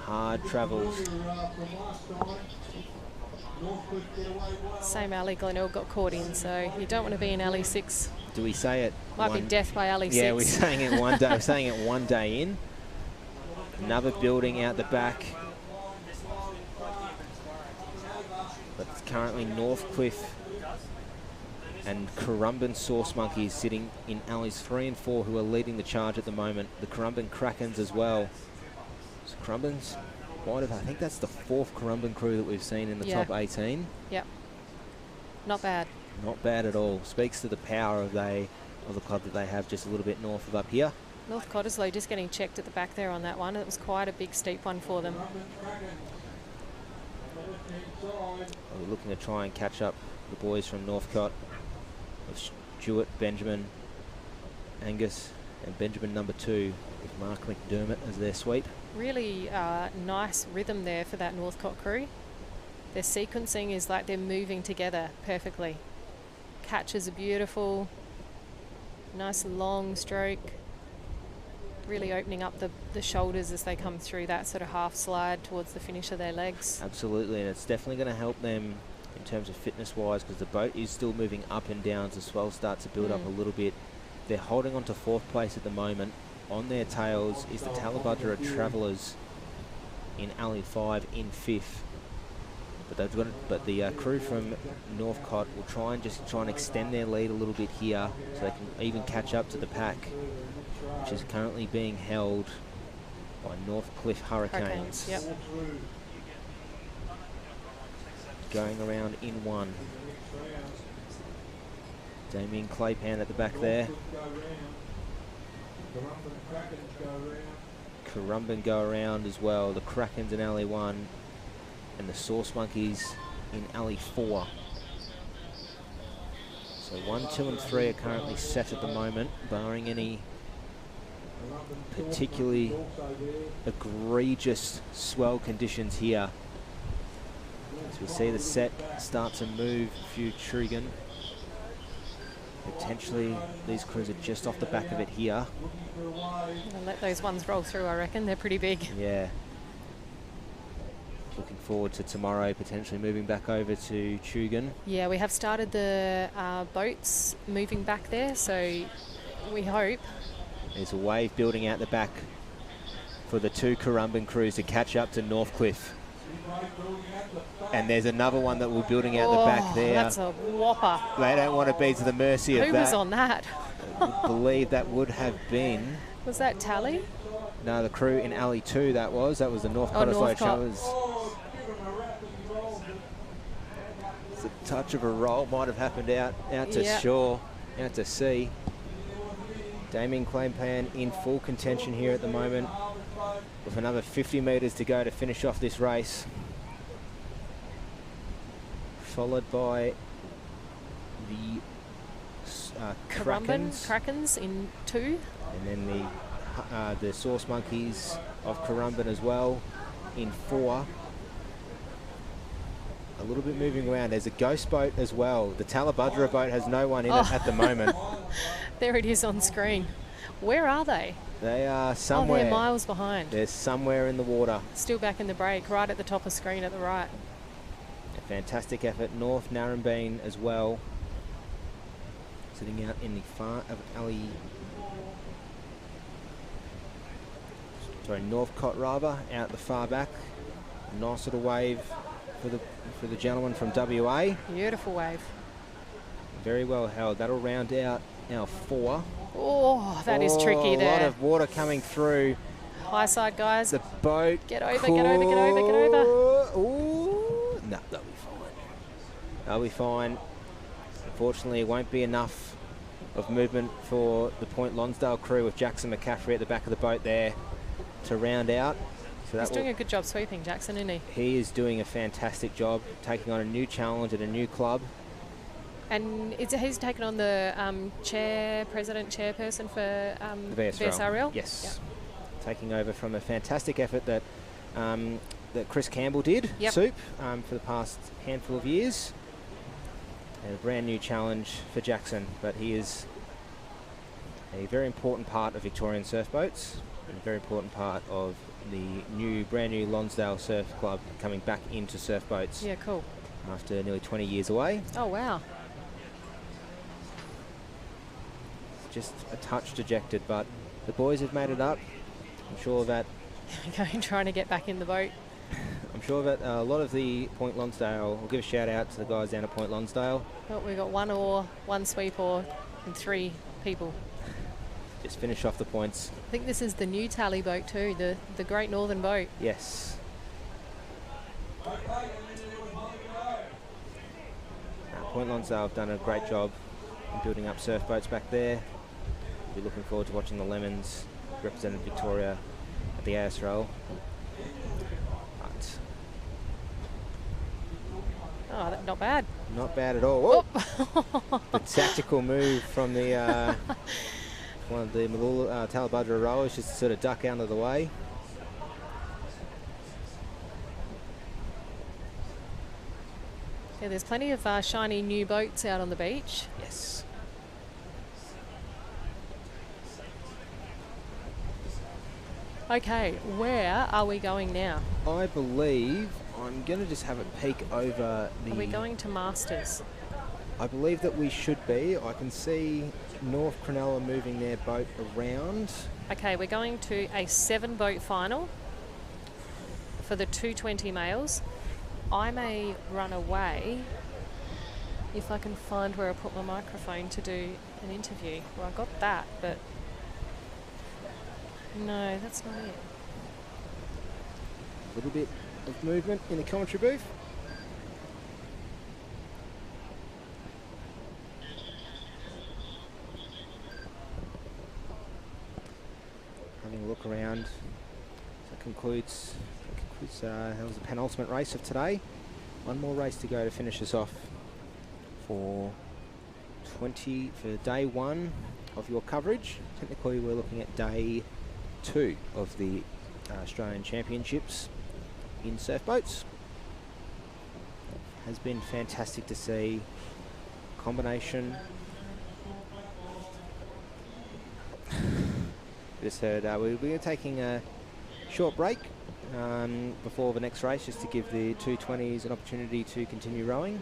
Hard travels.
Same alley Glenelg got caught in, so you don't want to be in alley 6.
Do we say it?
Might be death by alley 6.
Yeah, we're saying it one day. We're saying it one day in. Another building out the back. But it's currently Northcliffe and Currumbin Sauce Monkeys sitting in alleys 3 and 4 who are leading the charge at the moment. The Currumbin Krakens as well. So Currumbin's I think that's the 4th Currumbin crew that we've seen in the top 18.
Yep. Not bad.
Not bad at all. Speaks to the power of the club that they have just a little bit north of up here.
North Cottesloe just getting checked at the back there on that one. It was quite a big steep one for them.
We're looking to try and catch up the boys from Northcott of Stuart, Benjamin, Angus and Benjamin number 2 with Mark McDermott as their sweep.
Really nice rhythm there for that Northcott crew. Their sequencing is like they're moving together perfectly. Catches are beautiful. Nice long stroke. Really opening up the shoulders as they come through that sort of half slide towards the finish of their legs.
Absolutely, and it's definitely going to help them in terms of fitness wise because the boat is still moving up and down as the swell starts to build up a little bit. They're holding on to 4th place at the moment. On their tails is the Talabudra Travellers in alley 5 in 5th. But the crew from Northcott will try and extend their lead a little bit here so they can even catch up to the pack, which is currently being held by Northcliffe Hurricanes.
Yep.
Going around in 1. Damien Claypan at the back there. Currumbin go around as well. The Krakens in alley 1 and the Sauce Monkeys in alley 4. So 1, 2 and 3 are currently set at the moment, barring any particularly egregious swell conditions here. As we see the set start to move Victorian. Potentially these crews are just off the back of it here.
I'll let those ones roll through, I reckon. They're pretty big.
Yeah. Looking forward to tomorrow potentially moving back over to Tugun.
Yeah, we have started the boats moving back there, so we hope.
There's a wave building out the back for the 2 Currumbin crews to catch up to Northcliffe. And there's another one that we're building out the back there.
That's a whopper.
They don't want to be to the mercy of that.
Who was on that?
I believe that would have been...
Was that Tally?
No, the crew in alley 2 that was the Northcott Travellers. It's a touch of a roll, might have happened out to shore, out to sea. Damien Claypan in full contention here at the moment with another 50 metres to go to finish off this race. Followed by the
Krakens in 2.
And then the Sauce Monkeys of Currumbin as well in 4. A little bit moving around. There's a ghost boat as well. The Talabudra boat has no one in it at the moment.
There it is on screen. Where are they?
They are somewhere.
Oh, they're miles behind.
They're somewhere in the water.
Still back in the break, right at the top of screen at the right.
A fantastic effort. North Narrabeen as well. Sitting out in the far of alley. Sorry, Northcott rather, out the far back. A nice little wave for the gentleman from WA.
Beautiful wave.
Very well held. That'll round out our 4.
Oh, that is tricky there.
A lot of water coming through.
High side, guys.
The boat.
Get over, get over, get over, get over.
Ooh. No, they'll be fine. They'll be fine. Unfortunately, it won't be enough of movement for the Point Lonsdale crew with Jackson McCaffrey at the back of the boat there to round out. So
He's doing a good job sweeping, Jackson, isn't he?
He is doing a fantastic job, taking on a new challenge at a new club.
And he's taken on the chairperson for
the
VSRL?
Yes.
Yep.
Taking over from a fantastic effort that that Chris Campbell did, Soup, for the past handful of years. And a brand new challenge for Jackson, but he is
a very important part of Victorian surf boats and a very important part of the brand new Lonsdale Surf Club coming back into surf boats.
Yeah, cool.
After nearly 20 years away.
Oh, wow.
Just a touch dejected, but the boys have made it up. I'm sure that
Going trying to get back in the boat.
I'm sure that a lot of the Point Lonsdale, we'll give a shout out to the guys down at Point Lonsdale.
Oh, we've got 1 oar, 1 sweep oar, and 3 people.
Just finish off the points.
I think this is the new tally boat too, the Great Northern boat.
Yes. Point Lonsdale have done a great job in building up surf boats back there. We'll be looking forward to watching the Lemons represent Victoria at the ASRL. But
oh, not bad.
Not bad at all. Oh. The tactical move from the one of the Talabudra rowers, just to sort of duck out of the way.
Yeah, there's plenty of shiny new boats out on the beach.
Yes.
Okay, where are we going now?
I believe I'm going to just have a peek over the...
Are we going to Masters?
I believe that we should be. I can see North Cronulla moving their boat around.
Okay, we're going to a 7-boat final for the 220 males. I may run away if I can find where I put my microphone to do an interview. Well, I got that, but no, that's not it.
A little bit of movement in the commentary booth. Having a look around. That concludes that was the penultimate race of today. One more race to go to finish us off for day 1 of your coverage. Technically we're looking at day 2 of the Australian Championships in surf boats. Has been fantastic to see. Combination. Just heard we're taking a short break before the next race, just to give the 220s an opportunity to continue rowing.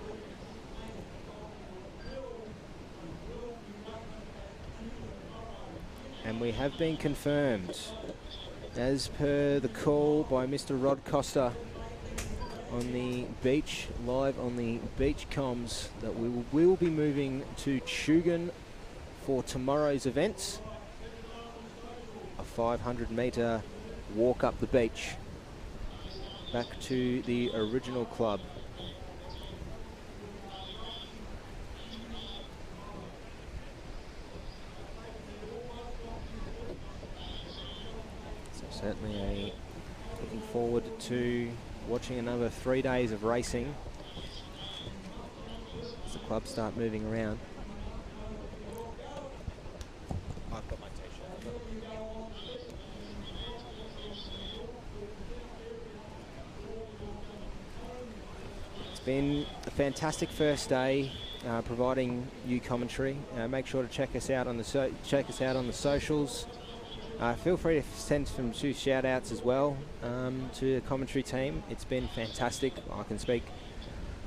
And we have been confirmed, as per the call by Mr. Rod Costa on the beach, live on the beach comms, that we will be moving to Chugan for tomorrow's events. A 500-metre walk up the beach back to the original club. So certainly looking forward to watching another 3 days of racing as the clubs start moving around. I've got my t-shirt. It's been a fantastic first day, providing you commentary. Make sure to check us out on the socials. Feel free to send some shout outs as well to the commentary team. It's been fantastic.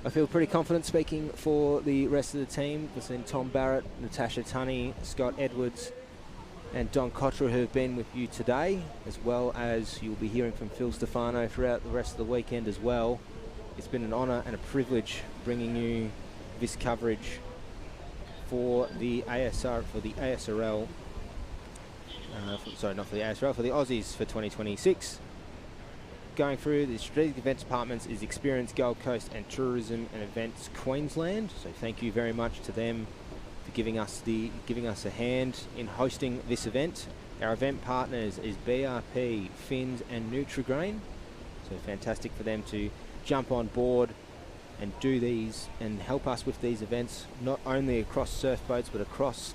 I feel pretty confident speaking for the rest of the team. We've seen Tom Barrett, Natasha Tunney, Scott Edwards and Don Cottrell, who have been with you today, as well as you'll be hearing from Phil Stefano throughout the rest of the weekend as well. It's been an honour and a privilege bringing you this coverage for the ASRL, for the ASRL. Sorry, not for the ASRL, for the Aussies for 2026. Going through the strategic events departments is Experience Gold Coast and Tourism and Events Queensland. So thank you very much to them for giving us a hand in hosting this event. Our event partners is BRP, Fins and Nutrigrain. So fantastic for them to jump on board and do these and help us with these events, not only across surf boats but across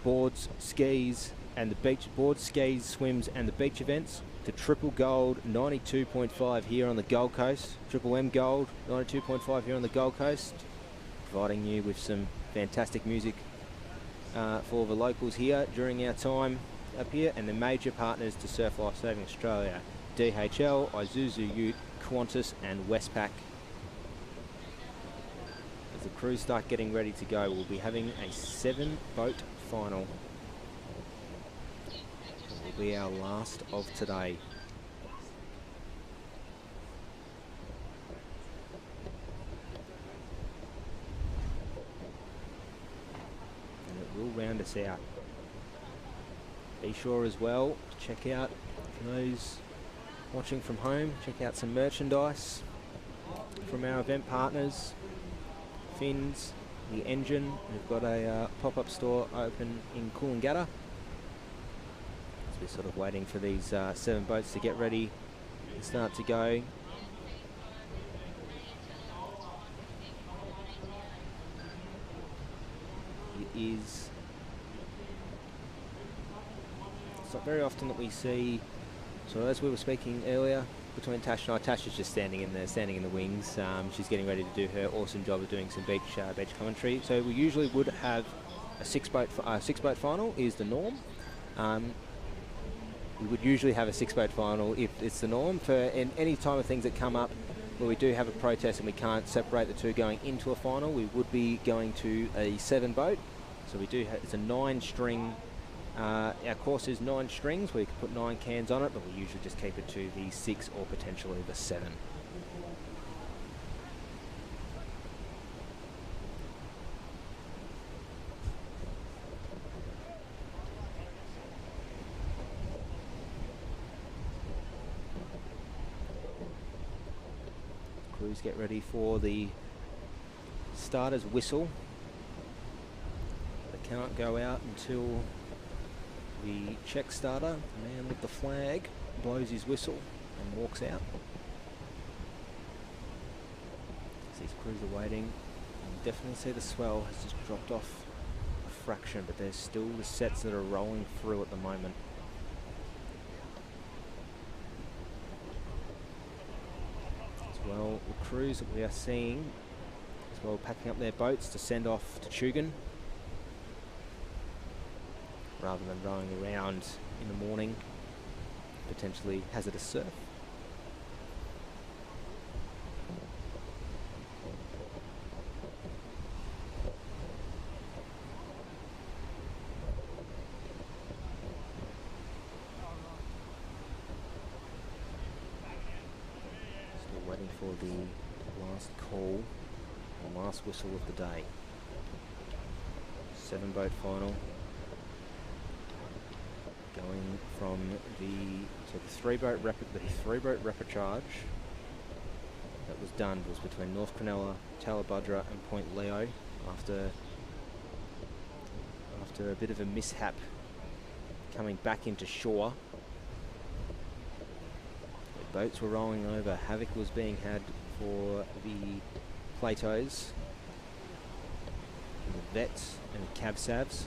boards, skis and the beach, boards, skis, swims and the beach events. The Triple Gold 92.5 here on the Gold Coast, Triple M Gold 92.5 here on the Gold Coast, providing you with some fantastic music
for the locals here during our time up here, and the major partners to Surf Life Saving Australia: DHL, Isuzu Ute, Qantas and Westpac. As the crews start getting ready to go, we'll be having a 7-boat final. It will be our last of today. And it will round us out. Be sure as well to check out, for those watching from home, check out some merchandise from our event partners. Fins, the Engine. We've got a pop-up store open in Coolangatta. So we're sort of waiting for these 7 boats to get ready and start to go. It is. It's not very often that we see. So as we were speaking earlier, between Tash and I, Tash is just standing in the wings. She's getting ready to do her awesome job of doing some beach commentary. So we usually would have a 6-boat final is the norm. We would usually have a 6-boat final if it's the norm. For any time of things that come up where we do have a protest and we can't separate the two going into a final, we would be going to a 7-boat. So we do have, it's a 9-string. Our course is 9 strings, where you can put 9 cans on it, but we usually just keep it to the 6 or potentially the 7. Crews get ready for the starter's whistle. They can't go out until the check starter, the man with the flag, blows his whistle and walks out. As these crews are waiting, you can definitely see the swell has just dropped off a fraction, but there's still the sets that are rolling through at the moment. As well, the crews that we are seeing as well packing up their boats to send off to Tugun, rather than rowing around in the morning, potentially hazardous surf. Still waiting for the last call, the last whistle of the day. 7-boat final. Going from the 3-boat Repacharge that was done was between North Cronulla, Talabudra and Point Leo after a bit of a mishap coming back into shore. The boats were rolling over. Havoc was being had for the Platos, the Vets and the Cab-Savs.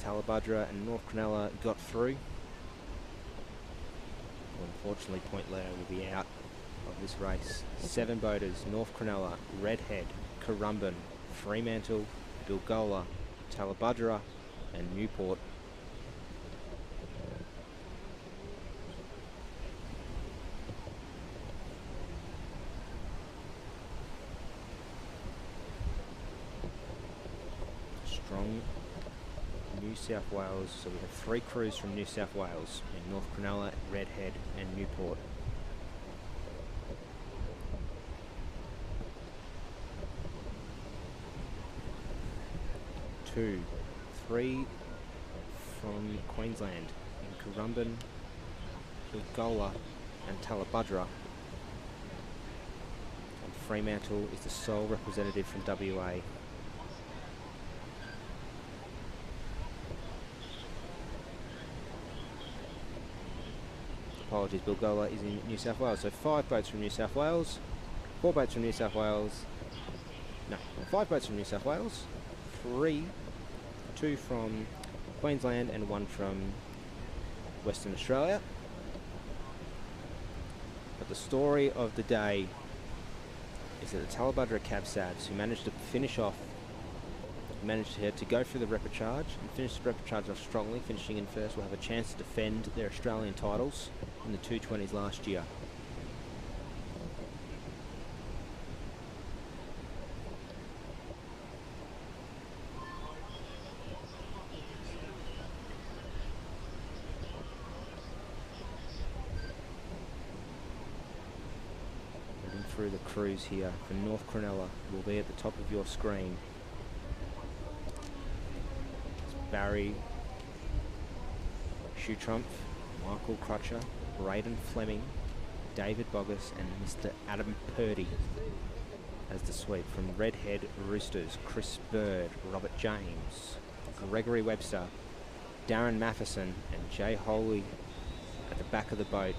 Talabudra and North Cronulla got through. Unfortunately, Point Leo will be out of this race. 7 boaters: North Cronulla, Redhead, Currumbin, Fremantle, Bilgola, Talabudra and Newport. Strong New South Wales, so we have 3 crews from New South Wales in North Cronulla, Redhead and Newport. Two, 3 from Queensland in Currumbin, Bilgola and Talabudra. And Fremantle is the sole representative from WA. Apologies, Bilgola is in New South Wales. So 5 boats from New South Wales, 4 boats from New South Wales, no, 5 boats from New South Wales, 2 from Queensland and 1 from Western Australia. But the story of the day is that the Talabudra Cab-Savs, who managed to finish off
managed to go through the Repacharge and finish the Repacharge off strongly, finishing in first, will have a chance to defend their Australian titles in the 220s last year. Through the crews here for North Cronulla will be at the top of your screen. It's Barry Schutrump, Michael Crutcher, Braden Fleming, David Boggess and Mr. Adam Purdy as the sweep. From Redhead Roosters, Chris Bird, Robert James, Gregory Webster, Darren Matheson and Jay Holey at the back of the boat.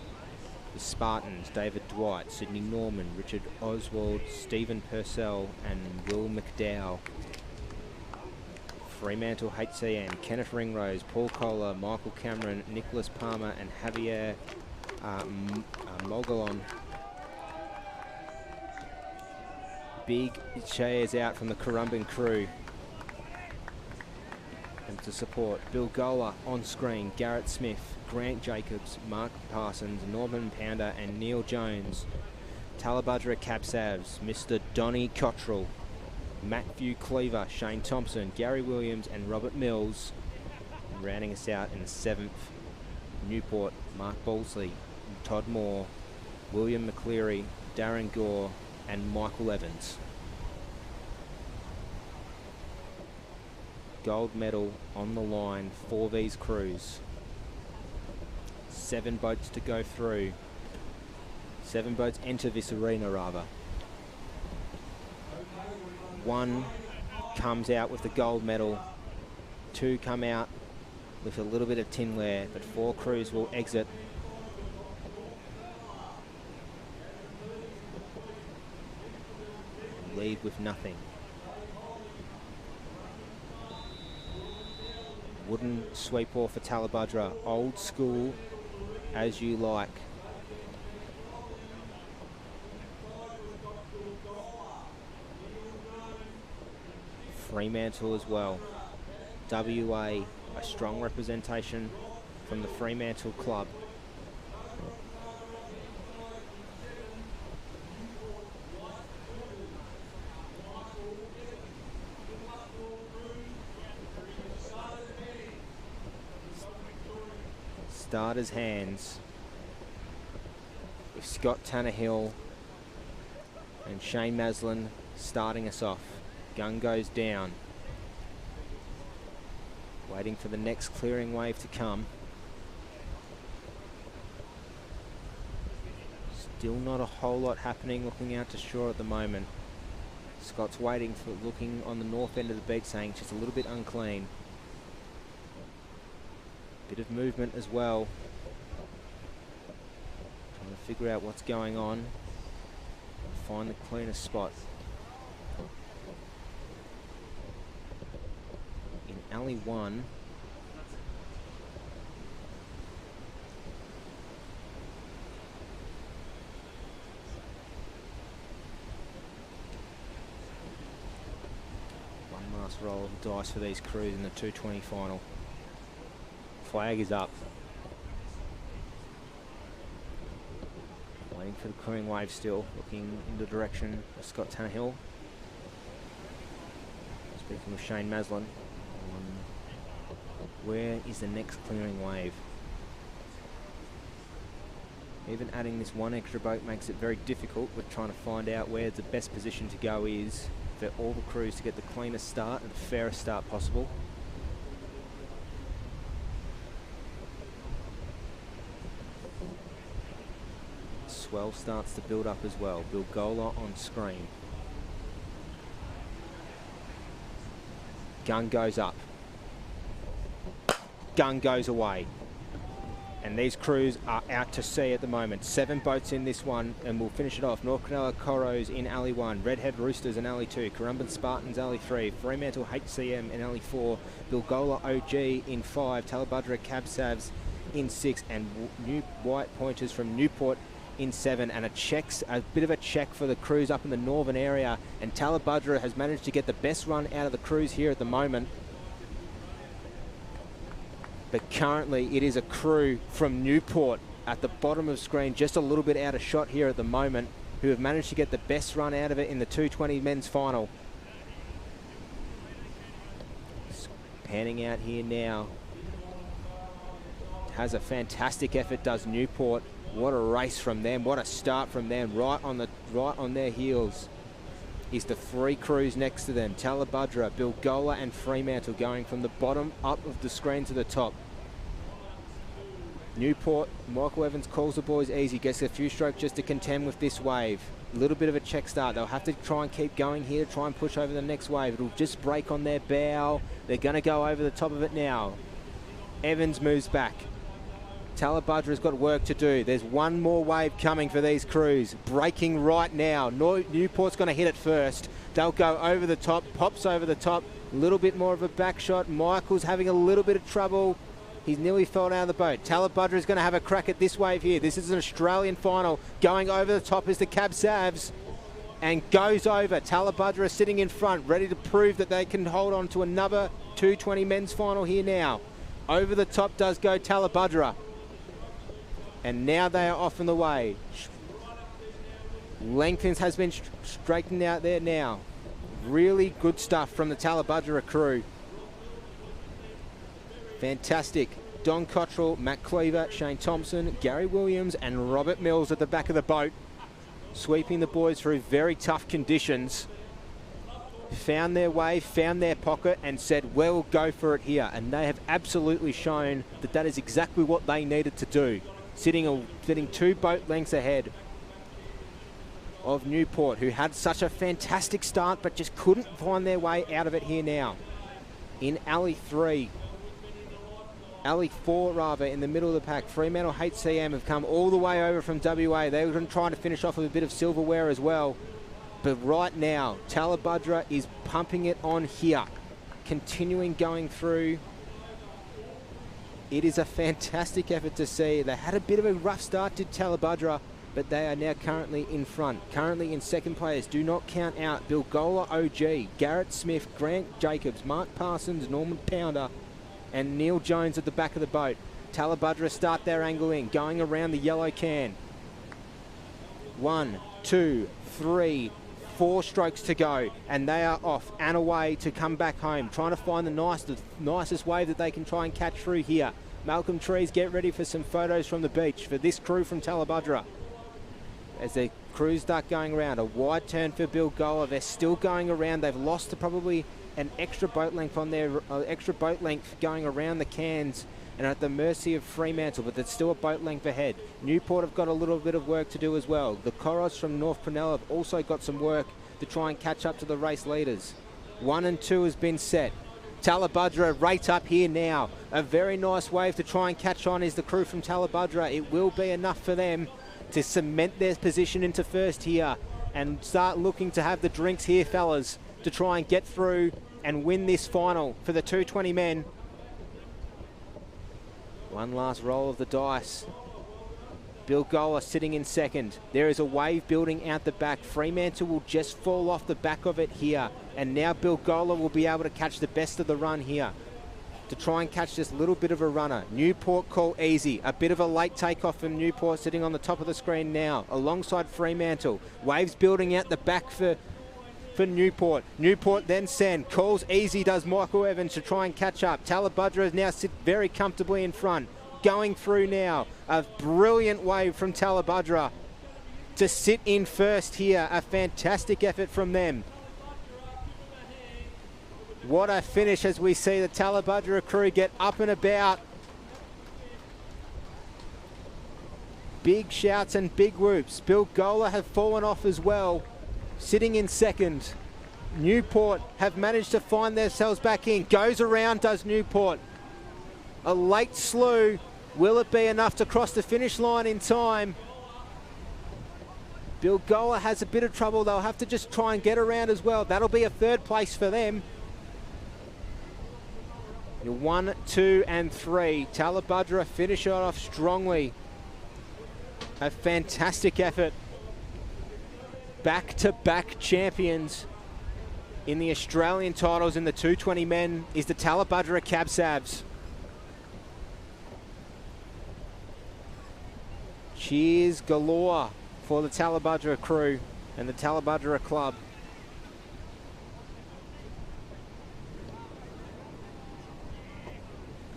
The Spartans, David Dwight, Sydney Norman, Richard Oswald, Stephen Purcell and Will McDowell. Fremantle HCM, Kenneth Ringrose, Paul Kohler, Michael Cameron, Nicholas Palmer and Javier Mogolon. Big chairs out from the Currumbin crew. And to support Bill Gola on screen, Garrett Smith, Grant Jacobs, Mark Parsons, Norman Pounder and Neil Jones. Talabudra Capsavs, Mr. Donny Cottrell, Matthew Cleaver, Shane Thompson, Gary Williams and Robert Mills. And rounding us out in the 7th, Newport, Mark Balsley, Todd Moore, William McCleary, Darren Gore and Michael Evans. Gold medal on the line for these crews. 7 boats to go through. 7 boats enter this arena rather. 1 comes out with the gold medal. 2 come out with a little bit of tinware, but 4 crews will exit. Leave with nothing. Wooden sweep off for Talabudra, old school as you like. Fremantle as well. WA, a strong representation from the Fremantle club. Starters hands with Scott Tannehill and Shane Maslin starting us off. Gun goes down. Waiting for the next clearing wave to come. Still not a whole lot happening looking out to shore at the moment. Scott's waiting for looking on the north end of the beach saying just a little bit unclean. Bit of movement as well. Trying to figure out what's going on. Find the cleanest spot. In alley 1. One last roll of dice for these crews in the 220 final. Flag is up. Waiting for the clearing wave still, looking in the direction of Scott Tannehill. Speaking with Shane Maslin on where is the next clearing wave. Even adding this 1 extra boat makes it very difficult. We're trying to find out where the best position to go is for all the crews to get the cleanest start and the fairest start possible. Swell starts to build up as well. Bill Gola on screen. Gun goes up. Gun goes away. And these crews are out to sea at the moment. 7 boats in this one, and we'll finish it off. North Cronulla Corros in alley 1, Redhead Roosters in alley 2, Currumbin Spartans alley 3, Fremantle HCM in alley 4, Bilgola OG in 5, Talabudra Cabsavs in 6, and New White Pointers from Newport in 7, and a bit of a check for the crews up in the northern area, and Talabudra has managed to get the best run out of the crews here at the moment. But currently it is a crew from Newport at the bottom of screen, just a little bit out of shot here at the moment, who have managed to get the best run out of it in the 220 men's final. Panning out here now. Has a fantastic effort, does Newport. What a race from them, what a start from them. Right on their heels is the 3 crews next to them. Talabudra, Bilgola and Fremantle going from the bottom up of the screen to the top. Newport, Michael Evans calls the boys easy, gets a few strokes just to contend with this wave. A little bit of a check start. They'll have to try and keep going here to try and push over the next wave. It'll just break on their bow. They're going to go over the top of it now. Evans moves back. Talabudra's got work to do. There's one more wave coming for these crews. Breaking right now. Newport's going to hit it first. They'll go over the top. Pops over the top. A little bit more of a back shot. Michael's having a little bit of trouble. He's nearly fallen out of the boat. Talabudra is going to have a crack at this wave here. This is an Australian final. Going over the top is the Cab Savs. And goes over. Talabudra sitting in front, ready to prove that they can hold on to another 220 men's final here now. Over the top does go Talabudra. And now they are off and away. Lengthens has been straightened out there now. Really good stuff from the Talabudra crew. Fantastic. Don Cottrell, Matt Cleaver, Shane Thompson, Gary Williams and Robert Mills at the back of the boat. Sweeping the boys through very tough conditions. Found their way, found their pocket and said, we'll go for it here. And they have absolutely shown that that is exactly what they needed to do. Sitting 2 boat lengths ahead of Newport, who had such a fantastic start but just couldn't find their way out of it here now. In Alley 4 rather, in the middle of the pack, Fremantle HCM have come all the way over from WA. They were trying to finish off with a bit of silverware as well. But right now, Talabudra is pumping it on here. Continuing going through. It is a fantastic effort to see. They had a bit of a rough start to Talabudra, but they are now currently in front. Currently in second place. Do not count out Bilgola OG, Garrett Smith, Grant Jacobs, Mark Parsons, Norman Pounder, and Neil Jones at the back of the boat. Talabudra start their angle in, going around the yellow can. 1, 2, 3, 4 strokes to go, and they are off and away to come back home, trying to find the nicest wave that they can try and catch through here. Malcolm Trees, get ready for some photos from the beach for this crew from Talabudra. As their crews start going around, a wide turn for Bilgola. They're still going around. They've lost to probably an extra boat length on their going around the cans and at the mercy of Fremantle, but there's still a boat length ahead. Newport have got a little bit of work to do as well. The Coros from North Purnell have also got some work to try and catch up to the race leaders. 1 and 2 has been set. Talabudra right up here now. A very nice wave to try and catch on is the crew from Talabudra. It will be enough for them to cement their position into first here and start looking to have the drinks here, fellas, to try and get through and win this final for the 220 men. One last roll of the dice. Bilgola sitting in second. There is a wave building out the back. Fremantle will just fall off the back of it here. And now Bilgola will be able to catch the best of the run here to try and catch this little bit of a runner. Newport call easy. A bit of a late takeoff from Newport sitting on the top of the screen now alongside Fremantle. Waves building out the back for Newport. Newport then send. Calls easy does Michael Evans to try and catch up. Talabudra now sit very comfortably in front. Going through now. A brilliant wave from Talabudra to sit in first here. A fantastic effort from them. What a finish as we see the Talabudra crew get up and about. Big shouts and big whoops. Bilgola have fallen off as well, sitting in second. Newport have managed to find themselves back in. Goes around, does Newport. A late slew. Will it be enough to cross the finish line in time? Bilgola has a bit of trouble. They'll have to just try and get around as well. That'll be a third place for them. 1, 2 and 3. Talabudra finish it off strongly. A fantastic effort. Back-to-back champions in the Australian titles in the 220 men is the Talabudra Cabsabs. Cheers galore for the Talabudra crew and the Talabudra club.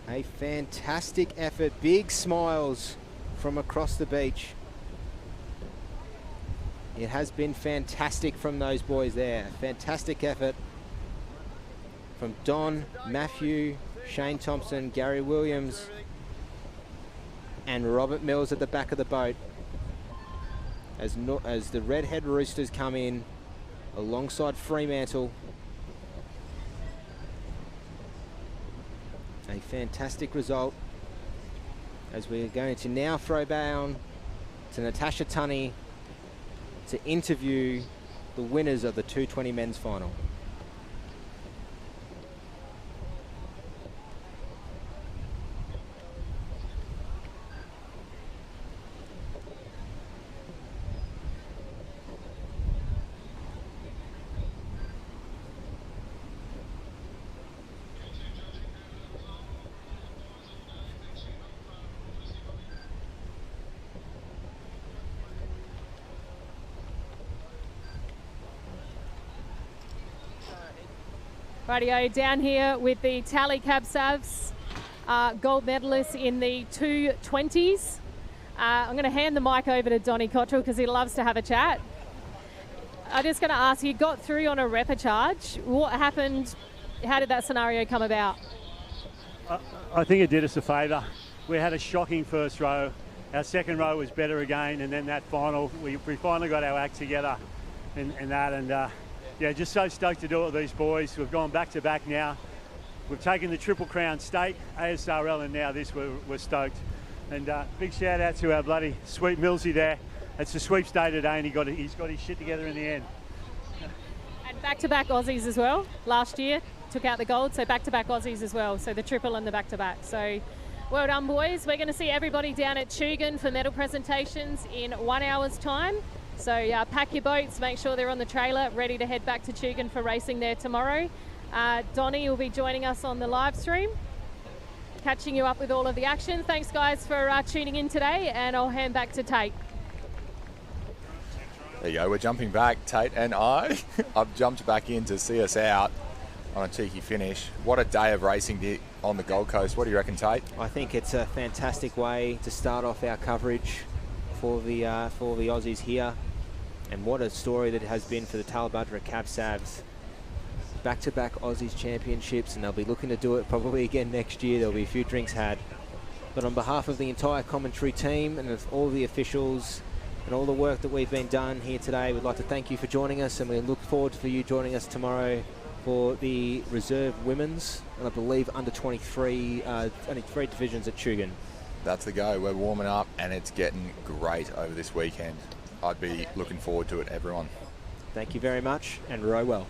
A fantastic effort. Big smiles from across the beach. It has been fantastic from those boys there. Fantastic effort from Don, Matthew, Shane Thompson, Gary Williams, and Robert Mills at the back of the boat. As the Redhead Roosters come in alongside Fremantle. A fantastic result as we're going to now throw down to Natasha Tunney to interview the winners of the 220 men's final.
Rightio, down here with the Tally Cabsabs, gold medalists in the 220s. I'm going to hand the mic over to Donnie Cottrell because he loves to have a chat. I'm just going to ask, you got through on a Repacharge. What happened? How did that scenario come about?
I think it did us a favour. We had a shocking first row. Our second row was better again, and then that final, we finally got our act together in that. And yeah, just so stoked to do it with these boys. We've gone back to back now. We've taken the Triple Crown State, ASRL, and now this. We're stoked. And big shout out to our bloody sweet Millsy there. It's the sweeps day today, and he's got his shit together in the end.
And back-to-back Aussies as well. Last year took out the gold, so back-to-back Aussies as well. So the triple and the back-to-back. So well done, boys. We're going to see everybody down at Tugun for medal presentations in 1 hour's time. So pack your boats, make sure they're on the trailer, ready to head back to Tugun for racing there tomorrow. Donnie will be joining us on the live stream, catching you up with all of the action. Thanks, guys, for tuning in today, and I'll hand back to Tate.
There you go, we're jumping back, Tate and I. I've jumped back in to see us out on a cheeky finish. What a day of racing on the Gold Coast. What do you reckon, Tate?
I think it's a fantastic way to start off our coverage for the Aussies here. And what a story that has been for the Talabudra Cabsabs. Back-to-back Aussies championships, and they'll be looking to do it probably again next year. There'll be a few drinks had. But on behalf of the entire commentary team and of all the officials and all the work that we've been done here today, we'd like to thank you for joining us, and we look forward for you joining us tomorrow for the reserve women's, and I believe under 23, only 3 divisions at Tugun.
That's the go. We're warming up, and it's getting great over this weekend. I'd be looking forward to it, everyone.
Thank you very much, and row well.